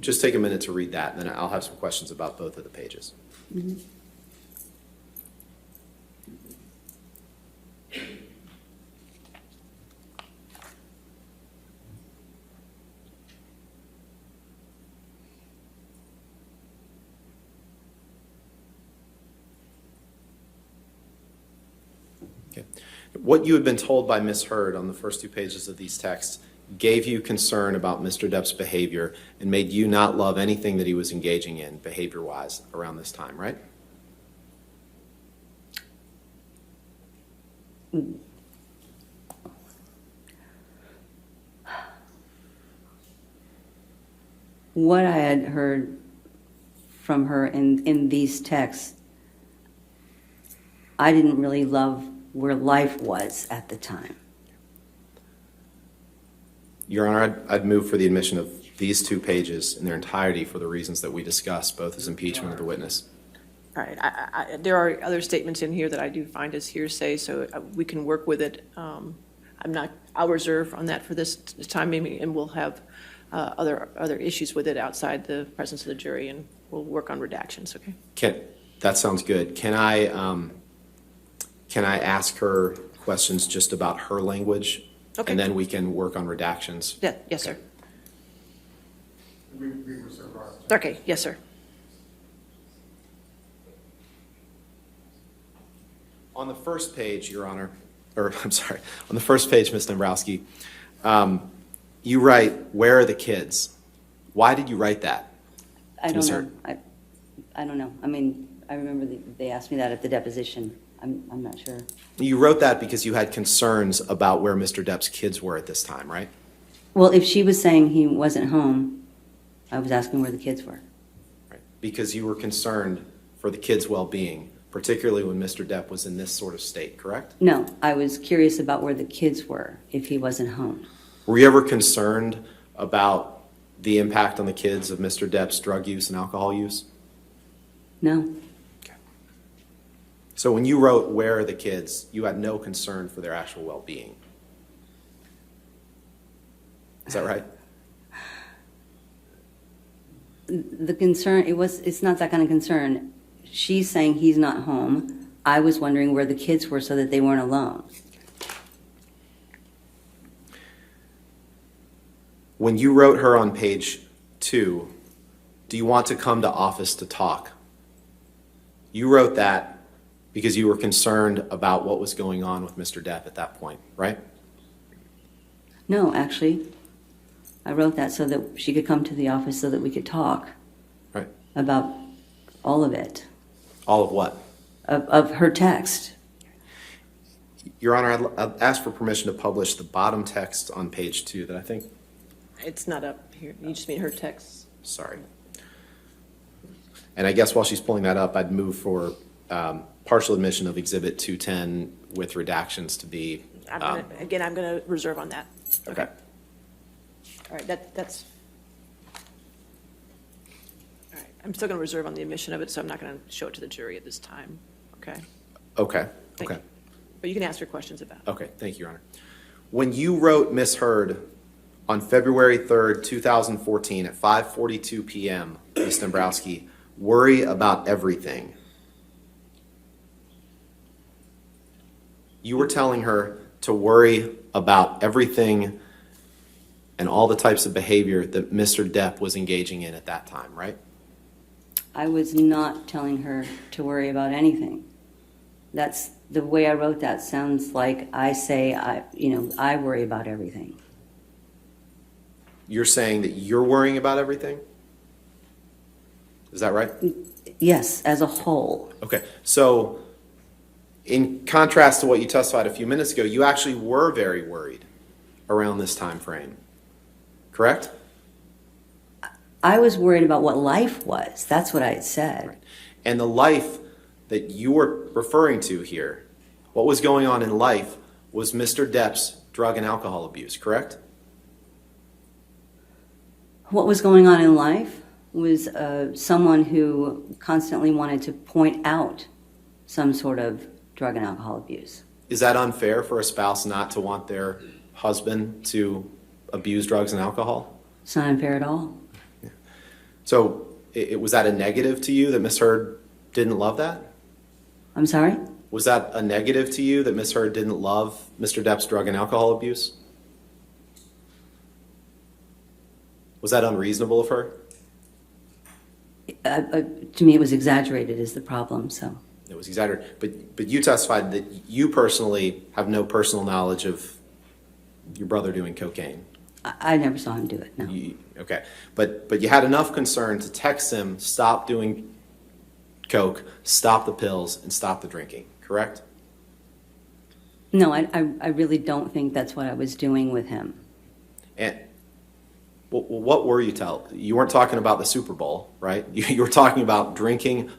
just take a minute to read that, and then I'll have some questions about both of the pages. Mm-hmm. Okay. What you had been told by Ms. Heard on the first 2 pages of these texts gave you concern about Mr. Depp's behavior and made you not love anything that he was engaging in behavior-wise around this time, right? What I had heard from her in these texts, I didn't really love where life was at the time. Your Honor, I'd move for the admission of these 2 pages in their entirety for the reasons that we discussed, both as impeachment of the witness. All right, there are other statements in here that I do find as hearsay, so we can work with it. I'll reserve on that for this time, maybe, and we'll have other issues with it outside the presence of the jury, and we'll work on redactions, okay? That sounds good. Can I ask her questions just about her language? Okay. And then we can work on redactions? Yeah, yes, sir. We reserve our. Okay, yes, sir. On the first page, Your Honor, or I'm sorry, on the first page, Ms. Dombrowski, you write, "Where are the kids?" Why did you write that? I don't Ms. know. Hurd? I don't know. I mean, I remember they asked me that at the deposition. I'm not sure. You wrote that because you had concerns about where Mr. Depp's kids were at this time, right? Well, if she was saying he wasn't home, I was asking where the kids were. Right. Because you were concerned for the kids' well-being, particularly when Mr. Depp was in this sort of state, correct? No, I was curious about where the kids were if he wasn't home. Were you ever concerned about the impact on the kids of Mr. Depp's drug use and alcohol use? No. So when you wrote, "Where are the kids?" you had no concern for their actual well-being. Is that right? The concern, it's not that kind of concern. She's saying he's not home. I was wondering where the kids were so that they weren't alone. When you wrote her on page 2, "Do you want to come to office to talk?" you wrote that because you were concerned about what was going on with Mr. Depp at that point, right? No, actually, I wrote that so that she could come to the office so that we could talk Right. about all of it, All of what? of her text. Your Honor, I'd ask for permission to publish the bottom text on page 2 that I think, It's not up here. You just mean her text. sorry. And I guess while she's pulling that up, I'd move for partial admission of Exhibit 210 with redactions to be. I'm going to reserve on that. Okay. All right, that's. All right, I'm still going to reserve on the admission of it, so I'm not going to show it to the jury at this time. Okay. Okay. Thank Okay. you. But you can ask her questions about it. Okay. Thank you, Your Honor. When you wrote Ms. Hurd on February 3rd, 2014 at 5:42 p.m., Ms. Dombrowski, "Worry about everything," you were telling her to worry about everything and all the types of behavior that Mr. Depp was engaging in at that time, right? I was not telling her to worry about anything. That's the way I wrote that. Sounds like I say, I worry about everything. You're saying that you're worrying about everything? Is that right? Yes, as a whole. Okay, so in contrast to what you testified a few minutes ago, you actually were very worried around this time frame, correct? I was worried about what life was. That's what I had said. Right. And the life that you were referring to here, what was going on in life was Mr. Depp's drug and alcohol abuse, correct? What was going on in life was someone who constantly wanted to point out some sort of drug and alcohol abuse. Is that unfair for a spouse not to want their husband to abuse drugs and alcohol? It's not unfair at all. So was that a negative to you that Ms. Hurd didn't love that? I'm sorry? Was that a negative to you that Ms. Hurd didn't love Mr. Depp's drug and alcohol abuse? Was that unreasonable of her? To me, it was exaggerated is the problem, so. It was exaggerated. But you testified that you personally have no personal knowledge of your brother doing cocaine. I never saw him do it, no. Okay. But you had enough concern to text him, stop doing coke, stop the pills, and stop the drinking, correct? No, I really don't think that's what I was doing with him. And what were you telling? You weren't talking about the Super Bowl, right? You were talking about drinking.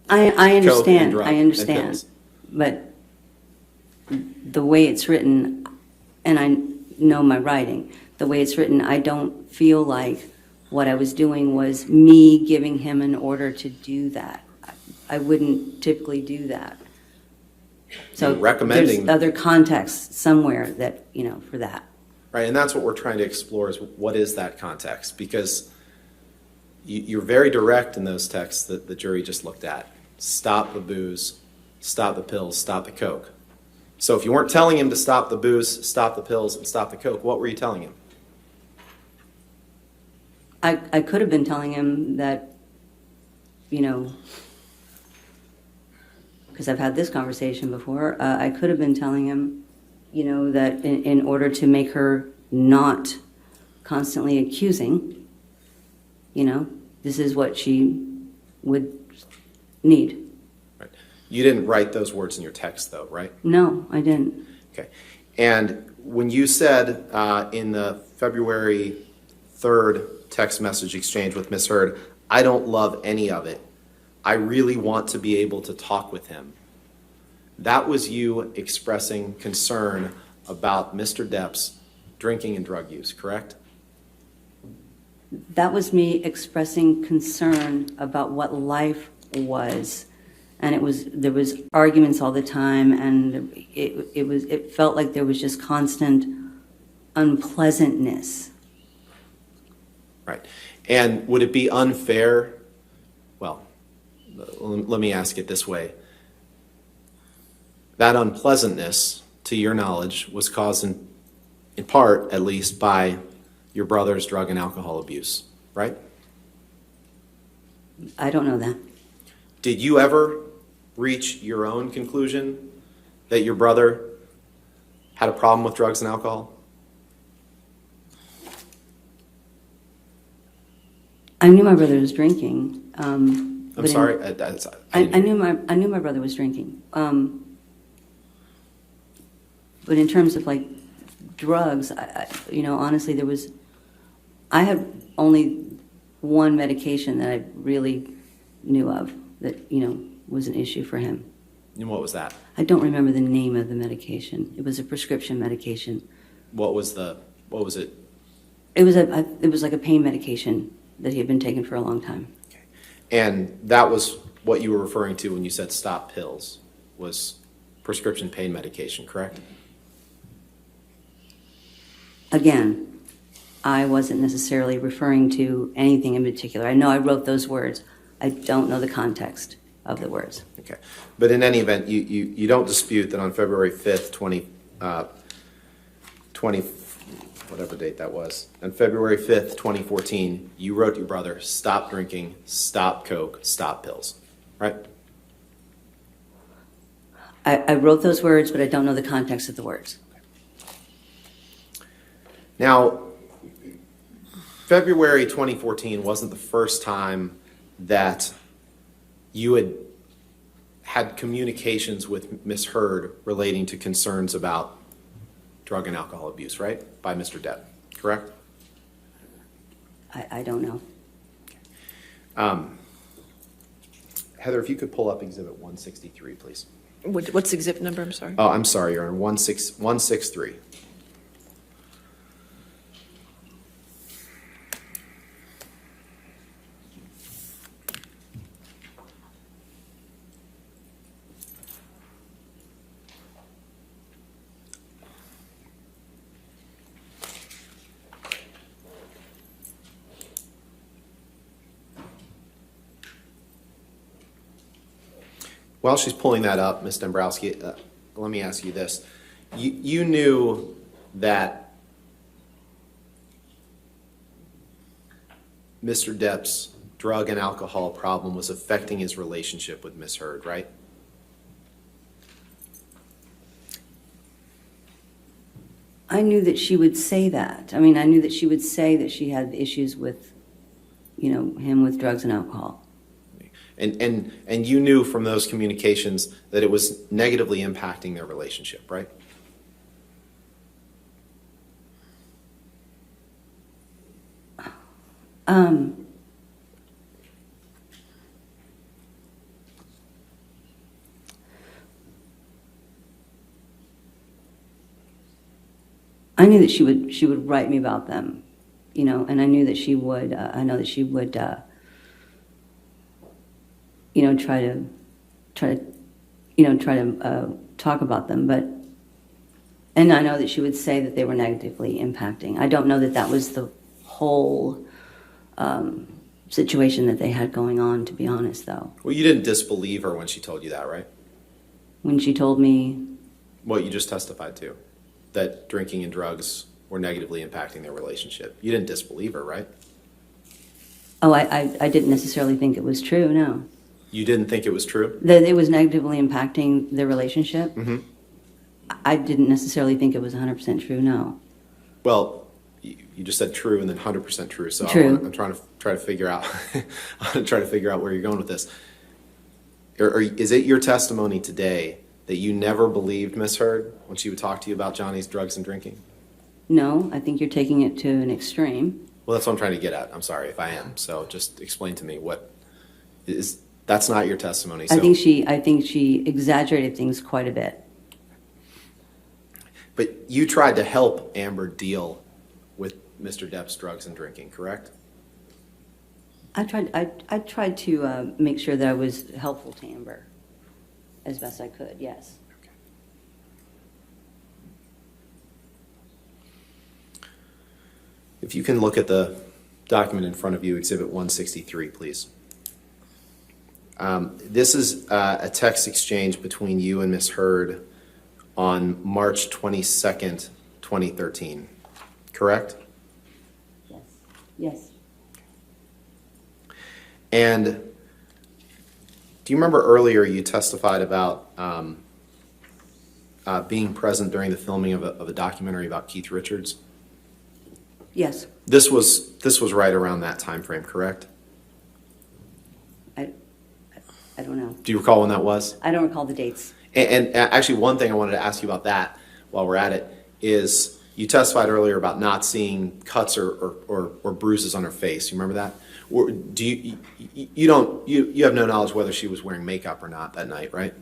I Coke and understand, drugs I and understand. pills. But the way it's written, and I know my writing, the way it's written, I don't feel like what I was doing was me giving him an order to do that. I wouldn't typically do that. So You're recommending- there's other context somewhere that, for that. Right, and that's what we're trying to explore is what is that context? Because you're very direct in those texts that the jury just looked at. Stop the booze, stop the pills, stop the coke. So if you weren't telling him to stop the booze, stop the pills, and stop the coke, what were you telling him? I could have been telling him that, because I've had this conversation before, I could have been telling him, that in order to make her not constantly accusing, this is what she would need. Right. You didn't write those words in your text, though, right? No, I didn't. Okay. And when you said in the February 3rd text message exchange with Ms. Heard, I don't love any of it. I really want to be able to talk with him. That was you expressing concern about Mr. Depp's drinking and drug use, correct? That was me expressing concern about what life was. And there was arguments all the time, and it felt like there was just constant unpleasantness. Right. And would it be unfair? Well, let me ask it this way. That unpleasantness, to your knowledge, was caused in part, at least, by your brother's drug and alcohol abuse, right? I don't know that. Did you ever reach your own conclusion that your brother had a problem with drugs and alcohol? I knew my brother was drinking. I'm sorry. I knew my brother was drinking. But in terms of like drugs, honestly, I had only one medication that I really knew of that, was an issue for him. And what was that? I don't remember the name of the medication. It was a prescription medication. What was it? It was like a pain medication that he had been taking for a long time. Okay. And that was what you were referring to when you said stop pills, was prescription pain medication, correct? Again, I wasn't necessarily referring to anything in particular. I know I wrote those words. I don't know the context of the words. Okay. But in any event, you don't dispute that on February 5th, 20, whatever date that was, on February 5th, 2014, you wrote to your brother, stop drinking, stop coke, stop pills, right? I wrote those words, but I don't know the context of the words. Now, February 2014 wasn't the first time that you had communications with Ms. Heard relating to concerns about drug and alcohol abuse, right? By Mr. Depp, correct? I don't know. Heather, if you could pull up Exhibit 163, please. What's the exhibit number? I'm sorry. Oh, I'm sorry, Your Honor, 163. While she's pulling that up, Ms. Dombrowski, let me ask you this. You knew that Mr. Depp's drug and alcohol problem was affecting his relationship with Ms. Heard, right? I knew that she would say that. I mean, I knew that she would say that she had issues with, him with drugs and alcohol. And you knew from those communications that it was negatively impacting their relationship, right? I knew that she would write me about them, you know, and I knew that she would, I know that she would, you know, try to talk about them, and I know that she would say that they were negatively impacting. I don't know that that was the whole situation that they had going on, to be honest, though. Well, you didn't disbelieve her when she told you that, right? When she told me, What you just testified to, that drinking and drugs were negatively impacting their relationship. You didn't disbelieve her, right? oh, I didn't necessarily think it was true, no. You didn't think it was true? That it was negatively impacting their relationship? Mm-hmm. I didn't necessarily think it was 100% true, no. Well, you just said true and then 100% true. So True. I'm trying to figure out. I'm trying to figure out where you're going with this. Or is it your testimony today that you never believed Miss Heard when she would talk to you about Johnny's drugs and drinking? No, I think you're taking it to an extreme. Well, that's what I'm trying to get at. I'm sorry if I am. So just explain to me what is. That's not your testimony. So. I think she exaggerated things quite a bit. But you tried to help Amber deal with Mr. Depp's drugs and drinking, correct? I tried to make sure that I was helpful to Amber as best I could, yes. If you can look at the document in front of you, Exhibit 163, please. This is a text exchange between you and Miss Heard on March 22nd, 2013, correct? Yes. Yes. And do you remember earlier you testified about being present during the filming of a documentary about Keith Richards? Yes. This was right around that time frame, correct? I don't know. Do you recall when that was? I don't recall the dates. And actually, one thing I wanted to ask you about that while we're at it is you testified earlier about not seeing cuts or bruises on her face. You remember that? Or do you have no knowledge whether she was wearing makeup or not that night, right?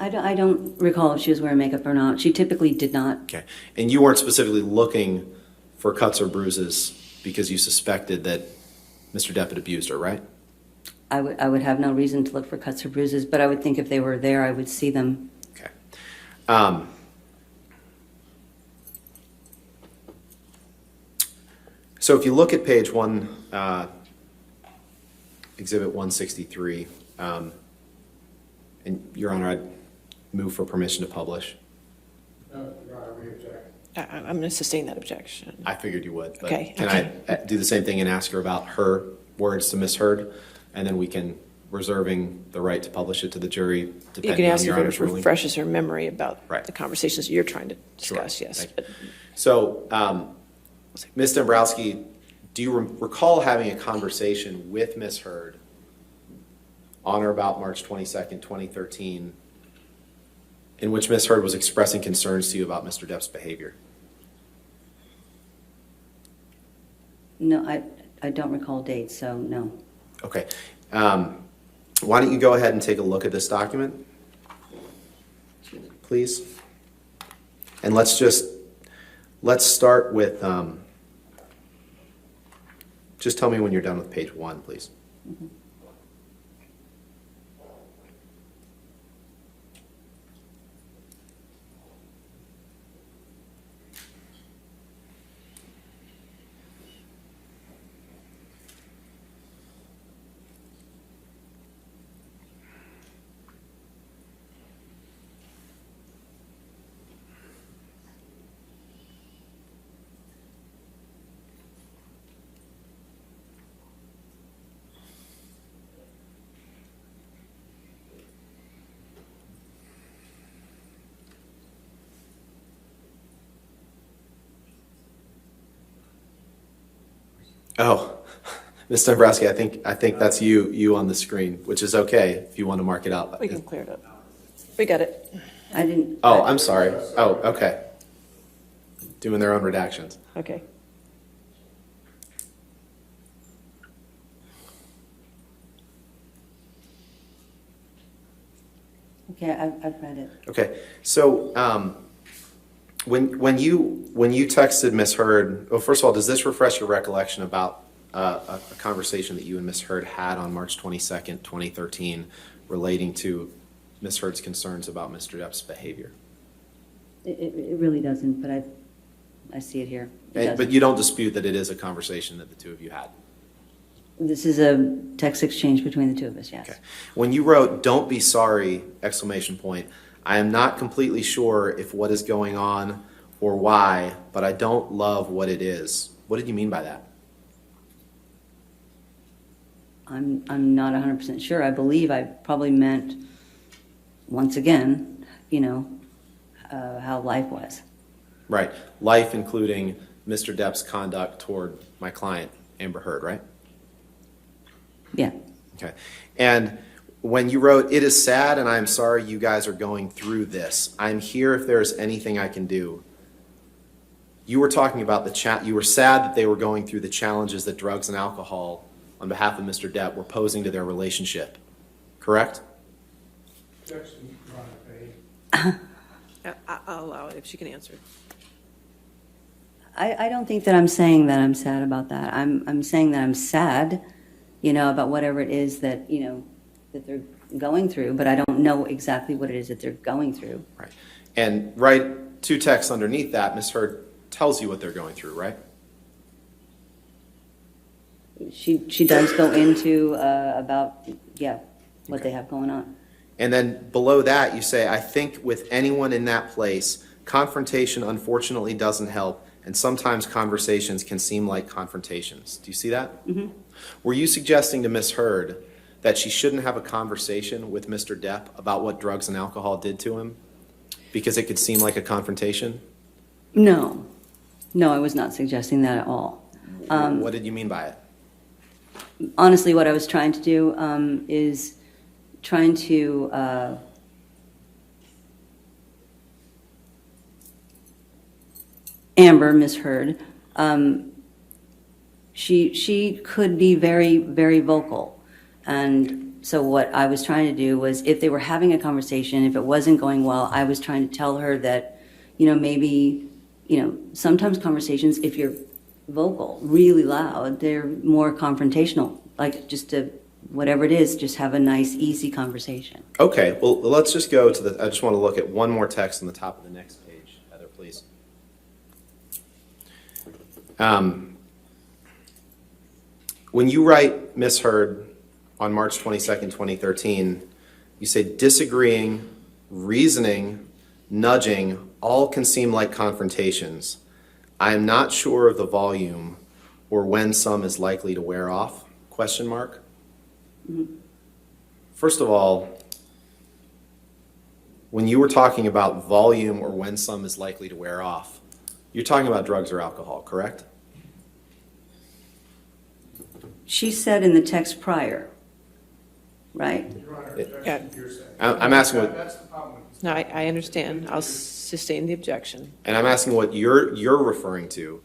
I don't recall if she was wearing makeup or not. She typically did not. Okay. And you weren't specifically looking for cuts or bruises because you suspected that Mr. Depp had abused her, right? I would have no reason to look for cuts or bruises, but I would think if they were there, I would see them. Okay. So if you look at page 1, Exhibit 163, and Your Honor, I'd move for permission to publish. No, Your Honor, we object. I'm going to sustain that objection. I figured you would. But Okay, can I do the same thing and ask her about her words to Miss Heard, and then we can reserving the right to publish it to the jury You depending can on ask Your if Honor's it ruling? refreshes her memory about Right. the conversations you're trying to discuss, Sure. yes. Thank you. So, Ms. Dombrowski, do you recall having a conversation with Miss Heard on or about March 22nd, 2013, in which Miss Heard was expressing concerns to you about Mr. Depp's behavior? No, I don't recall dates, so no. Okay. Why don't you go ahead and take a look at this document, please? And let's start with, just tell me when you're done with page 1, please. Mm-hmm. Oh, Ms. Dombrowski, I think that's you on the screen, which is okay if you want to mark it out. We can clear it up. We got it. I didn't. Oh, I'm sorry. Oh, okay. Doing their own redactions. Okay. Okay, I've read it. Okay, so When you texted Miss Heard, well, first of all, does this refresh your recollection about a conversation that you and Miss Heard had on March 22nd, 2013, relating to Miss Heard's concerns about Mr. Depp's behavior? It really doesn't, but I see it here. It doesn't. But you don't dispute that it is a conversation that the two of you had? This is a text exchange between the two of us, yes. Okay. When you wrote, "Don't be sorry," exclamation point, I am not completely sure if what is going on or why, but I don't love what it is. What did you mean by that? I'm not 100% sure. I believe I probably meant, once again, how life was. Right. Life including Mr. Depp's conduct toward my client, Amber Heard, right? Yeah. Okay. And when you wrote, "It is sad and I am sorry you guys are going through this. I'm here if there is anything I can do." You were talking about you were sad that they were going through the challenges that drugs and alcohol on behalf of Mr. Depp were posing to their relationship. Correct? I'll allow it if she can answer. I don't think that I'm saying that I'm sad about that. I'm saying that I'm sad, about whatever it is that, that they're going through, but I don't know exactly what it is that they're going through. Right. And right, two texts underneath that, Ms. Heard tells you what they're going through, right? She does go into about, what they have going on. And then below that, you say, "I think with anyone in that place, confrontation unfortunately doesn't help, and sometimes conversations can seem like confrontations." Do you see that? Mm-hmm. Were you suggesting to Ms. Heard that she shouldn't have a conversation with Mr. Depp about what drugs and alcohol did to him because it could seem like a confrontation? No, I was not suggesting that at all. What did you mean by it? Honestly, what I was trying to do is trying to Amber, Miss Heard, she could be very, very vocal. And so what I was trying to do was, if they were having a conversation, if it wasn't going well, I was trying to tell her that, maybe, sometimes conversations, if you're vocal, really loud, they're more confrontational. Like, just to, whatever it is, just have a nice, easy conversation. Okay, well, let's just go to I just want to look at one more text on the top of the next page, Heather, please. When you write Miss Heard on March 22nd, 2013, you say disagreeing, reasoning, nudging, all can seem like confrontations. I am not sure of the volume or when some is likely to wear off, question mark. Mm-hmm. First of all, when you were talking about volume or when some is likely to wear off, you're talking about drugs or alcohol, correct? She said in the text prior, right? Yeah. I'm asking what, No, I understand. I'll sustain the objection. and I'm asking what you're referring to,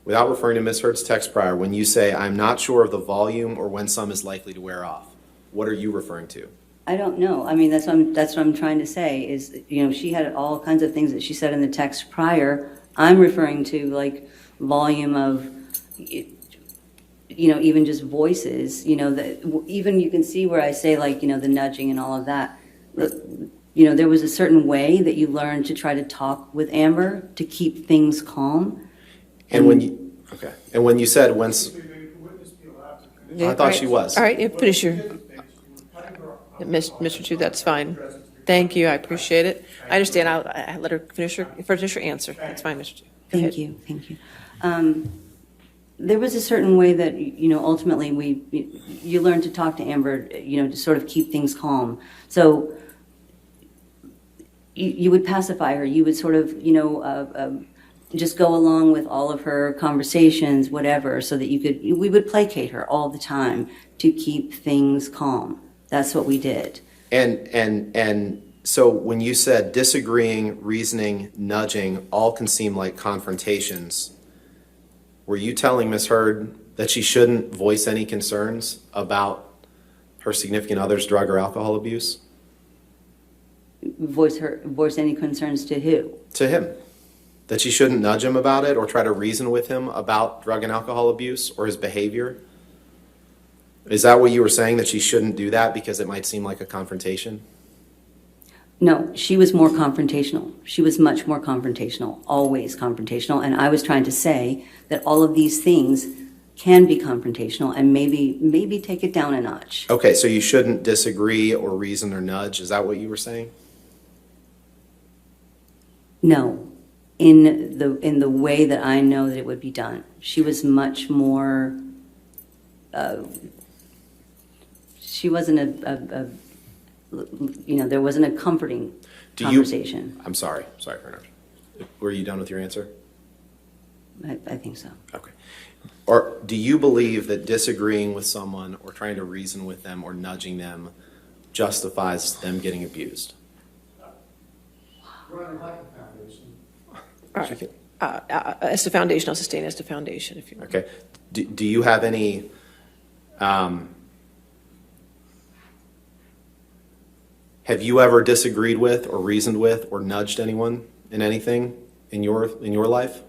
without referring to Ms. Heard's text prior, when you say, I'm not sure of the volume or when some is likely to wear off. What are you referring to? I don't know. I mean, that's what I'm trying to say is, she had all kinds of things that she said in the text prior. I'm referring to, like, volume of, even just voices, even you can see where I say, like, the nudging and all of that. There was a certain way that you learned to try to talk with Amber to keep things calm. And when you said when, I thought she was. All right, finish your, Mr. Chu, that's fine. Thank you, I appreciate it. I understand, I'll let her finish her answer. That's fine, Mr. Chu. Go ahead. Thank you. There was a certain way that, ultimately you learn to talk to Amber, to sort of keep things calm. So you would pacify her. You would sort of, just go along with all of her conversations, whatever, so that we would placate her all the time to keep things calm. That's what we did. And so when you said disagreeing, reasoning, nudging, all can seem like confrontations, were you telling Ms. Heard that she shouldn't voice any concerns about her significant other's drug or alcohol abuse? Voice any concerns to who? To him. That she shouldn't nudge him about it or try to reason with him about drug and alcohol abuse or his behavior? Is that what you were saying, that she shouldn't do that because it might seem like a confrontation? No, she was more confrontational. She was much more confrontational, always confrontational. And I was trying to say that all of these things can be confrontational and maybe take it down a notch. Okay, so you shouldn't disagree or reason or nudge. Is that what you were saying? No, in the way that I know that it would be done. She was much more. She wasn't there wasn't a comforting conversation. I'm sorry for interrupting. Were you done with your answer? I think so. Okay. Or do you believe that disagreeing with someone or trying to reason with them or nudging them justifies them getting abused? All right. As to foundation, I'll sustain as to foundation if you want. Okay. Do you have any have you ever disagreed with or reasoned with or nudged anyone in anything in your life?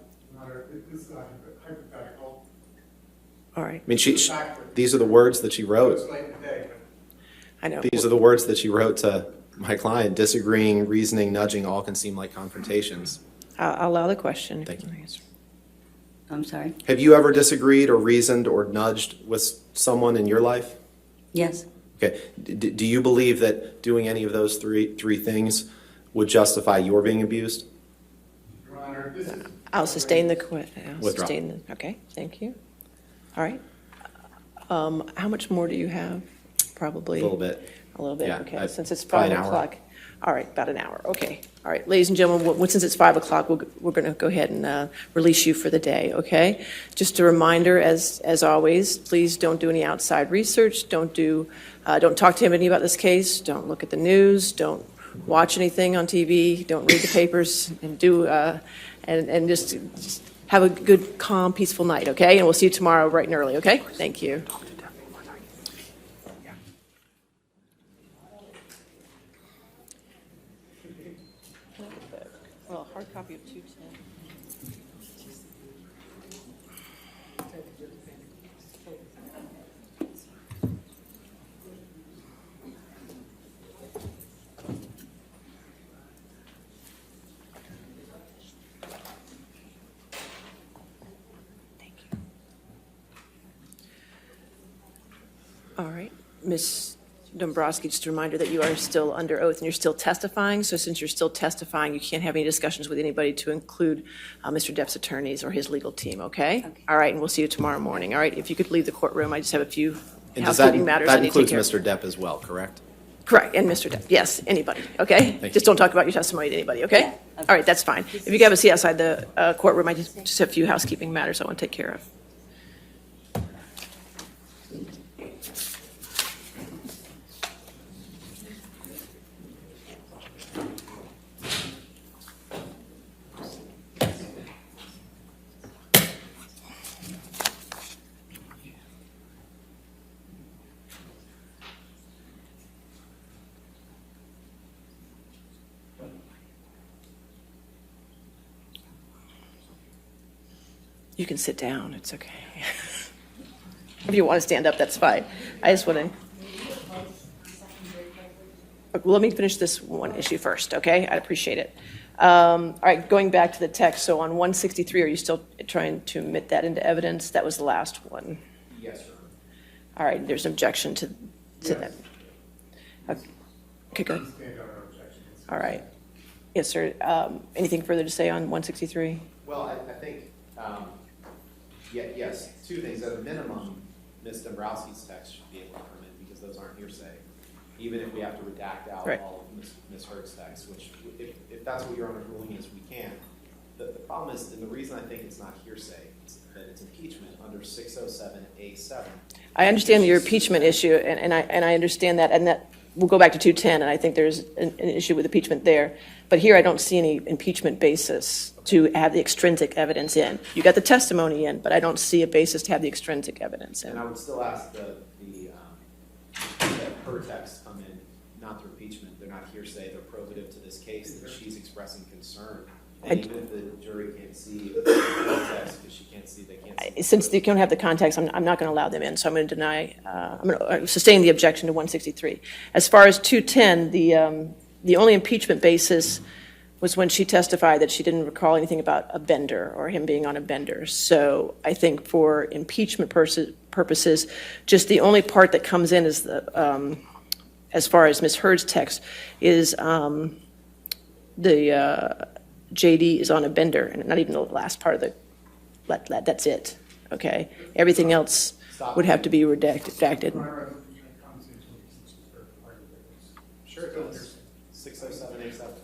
This is hypothetical. All right. I mean, these are the words that she wrote. It's late in the day, I know. These are the words that she wrote to my client. Disagreeing, reasoning, nudging, all can seem like confrontations. I'll allow the question. Thank you. I'm sorry? Have you ever disagreed or reasoned or nudged with someone in your life? Yes. Okay. Do you believe that doing any of those three things would justify your being abused? Your Honor. This is I'll sustain the question. Withdraw. Okay, thank you. All right. How much more do you have? Probably A little bit. A little bit, Yeah, okay. Since it's probably 5 an hour. o'clock. All right, about an hour, okay. All right, ladies and gentlemen, since it's 5 o'clock, we're going to go ahead and release you for the day, okay? Just a reminder, as always, please don't do any outside research. Don't talk to anybody about this case. Don't look at the news. Don't watch anything on TV. Don't read the papers, and just have a good, calm, peaceful night, okay? And we'll see you tomorrow bright and early, okay? Thank you. Well, hard copy of 210. Thank you. All right, Ms. Dombrowski, just a reminder that you are still under oath and you're still testifying. So since you're still testifying, you can't have any discussions with anybody to include Mr. Depp's attorneys or his legal team, okay? All right, and we'll see you tomorrow morning. All right, if you could leave the courtroom, I just have a few And housekeeping matters I that need to take includes care of. Mr. Depp as well, correct? Correct, and Mr. Depp, yes, anybody, okay? Thank Just you. don't talk about your testimony to anybody, okay? Yeah, okay. All right, that's fine. If you can have a seat outside the courtroom, I just have a few housekeeping matters I want to take care of. You can sit down, it's okay. If you want to stand up, that's fine. I just want to... Well, let me finish this one issue first, okay? I appreciate it. All right, going back to the text, so on 163, are you still trying to admit that into evidence? That was the last one. Yes, Your Honor. All right, there's an objection to that. Okay, good. All right. Yes, sir. Anything further to say on 163? Well, I think, yes, two things. At a minimum, Ms. Dombrowski's text should be able to come in because those aren't hearsay, even if we have to redact out Right. all of Ms. Hurd's text, which, if that's what Your Honor's ruling is, we can. The problem is, and the reason I think it's not hearsay, is that it's impeachment under 607A7. I understand your impeachment issue, and I understand that, and that we'll go back to 210, and I think there's an issue with impeachment there. But here, I don't see any impeachment basis to have the extrinsic evidence in. You got the testimony in, but I don't see a basis to have the extrinsic evidence in. And I would still ask that her text come in, not through impeachment. They're not hearsay. They're probative to this case that she's expressing concern And even if the jury can't see the context, because she can't see, they can't see. Since they don't have the context, I'm not going to allow them in, so I'm going to deny, I'm going to sustain the objection to 163. As far as 210, the only impeachment basis was when she testified that she didn't recall anything about a bender or him being on a bender. So I think for impeachment purposes, just the only part that comes in is the, as far as Ms. Heard's text, is the JD is on a bender, and not even the last part of the, that's it, okay? Everything else would have to be redacted. Sure it does. 60787.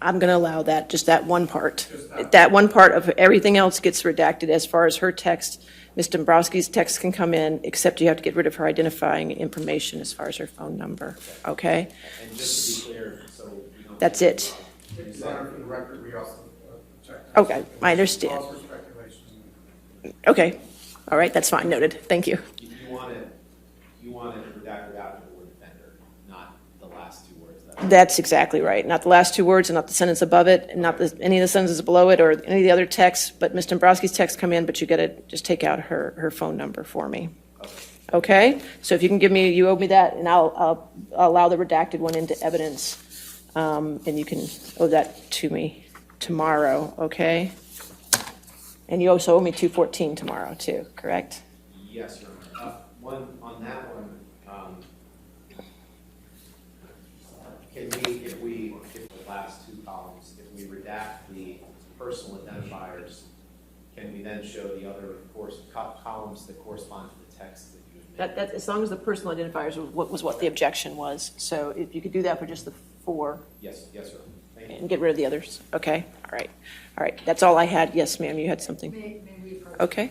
I'm going to allow that, just that one part. That one part of everything else gets redacted. As far as her text, Ms. Dombrowski's text can come in, except you have to get rid of her identifying information as far as her phone number, okay? And just to be clear, so we don't. That's it. For the record, we also object. Okay, I understand. Calls for speculation. Okay, all right, that's fine, noted. Thank you. You want it redacted after the word offender, not the last two words. That's exactly right. Not the last two words, and not the sentence above it, and not any of the sentences below it, or any of the other texts, but Ms. Dombrowski's text come in, but you got to just take out her phone number for me. Okay? So if you can give me, you owe me that, and I'll allow the redacted one into evidence, and you can owe that to me tomorrow, okay? And you also owe me 214 tomorrow, too, correct? Yes, Your Honor. On that one, if the last two columns, if we redact the personal identifiers, can we then show the other columns that correspond to the text that you have made? That, as long as the personal identifiers was what the objection was. So if you could do that for just the 4. Yes, Your Honor. Thank you. And get rid of the others. Okay, all right. All right, that's all I had. Yes, ma'am, you had something. May we approach? Okay.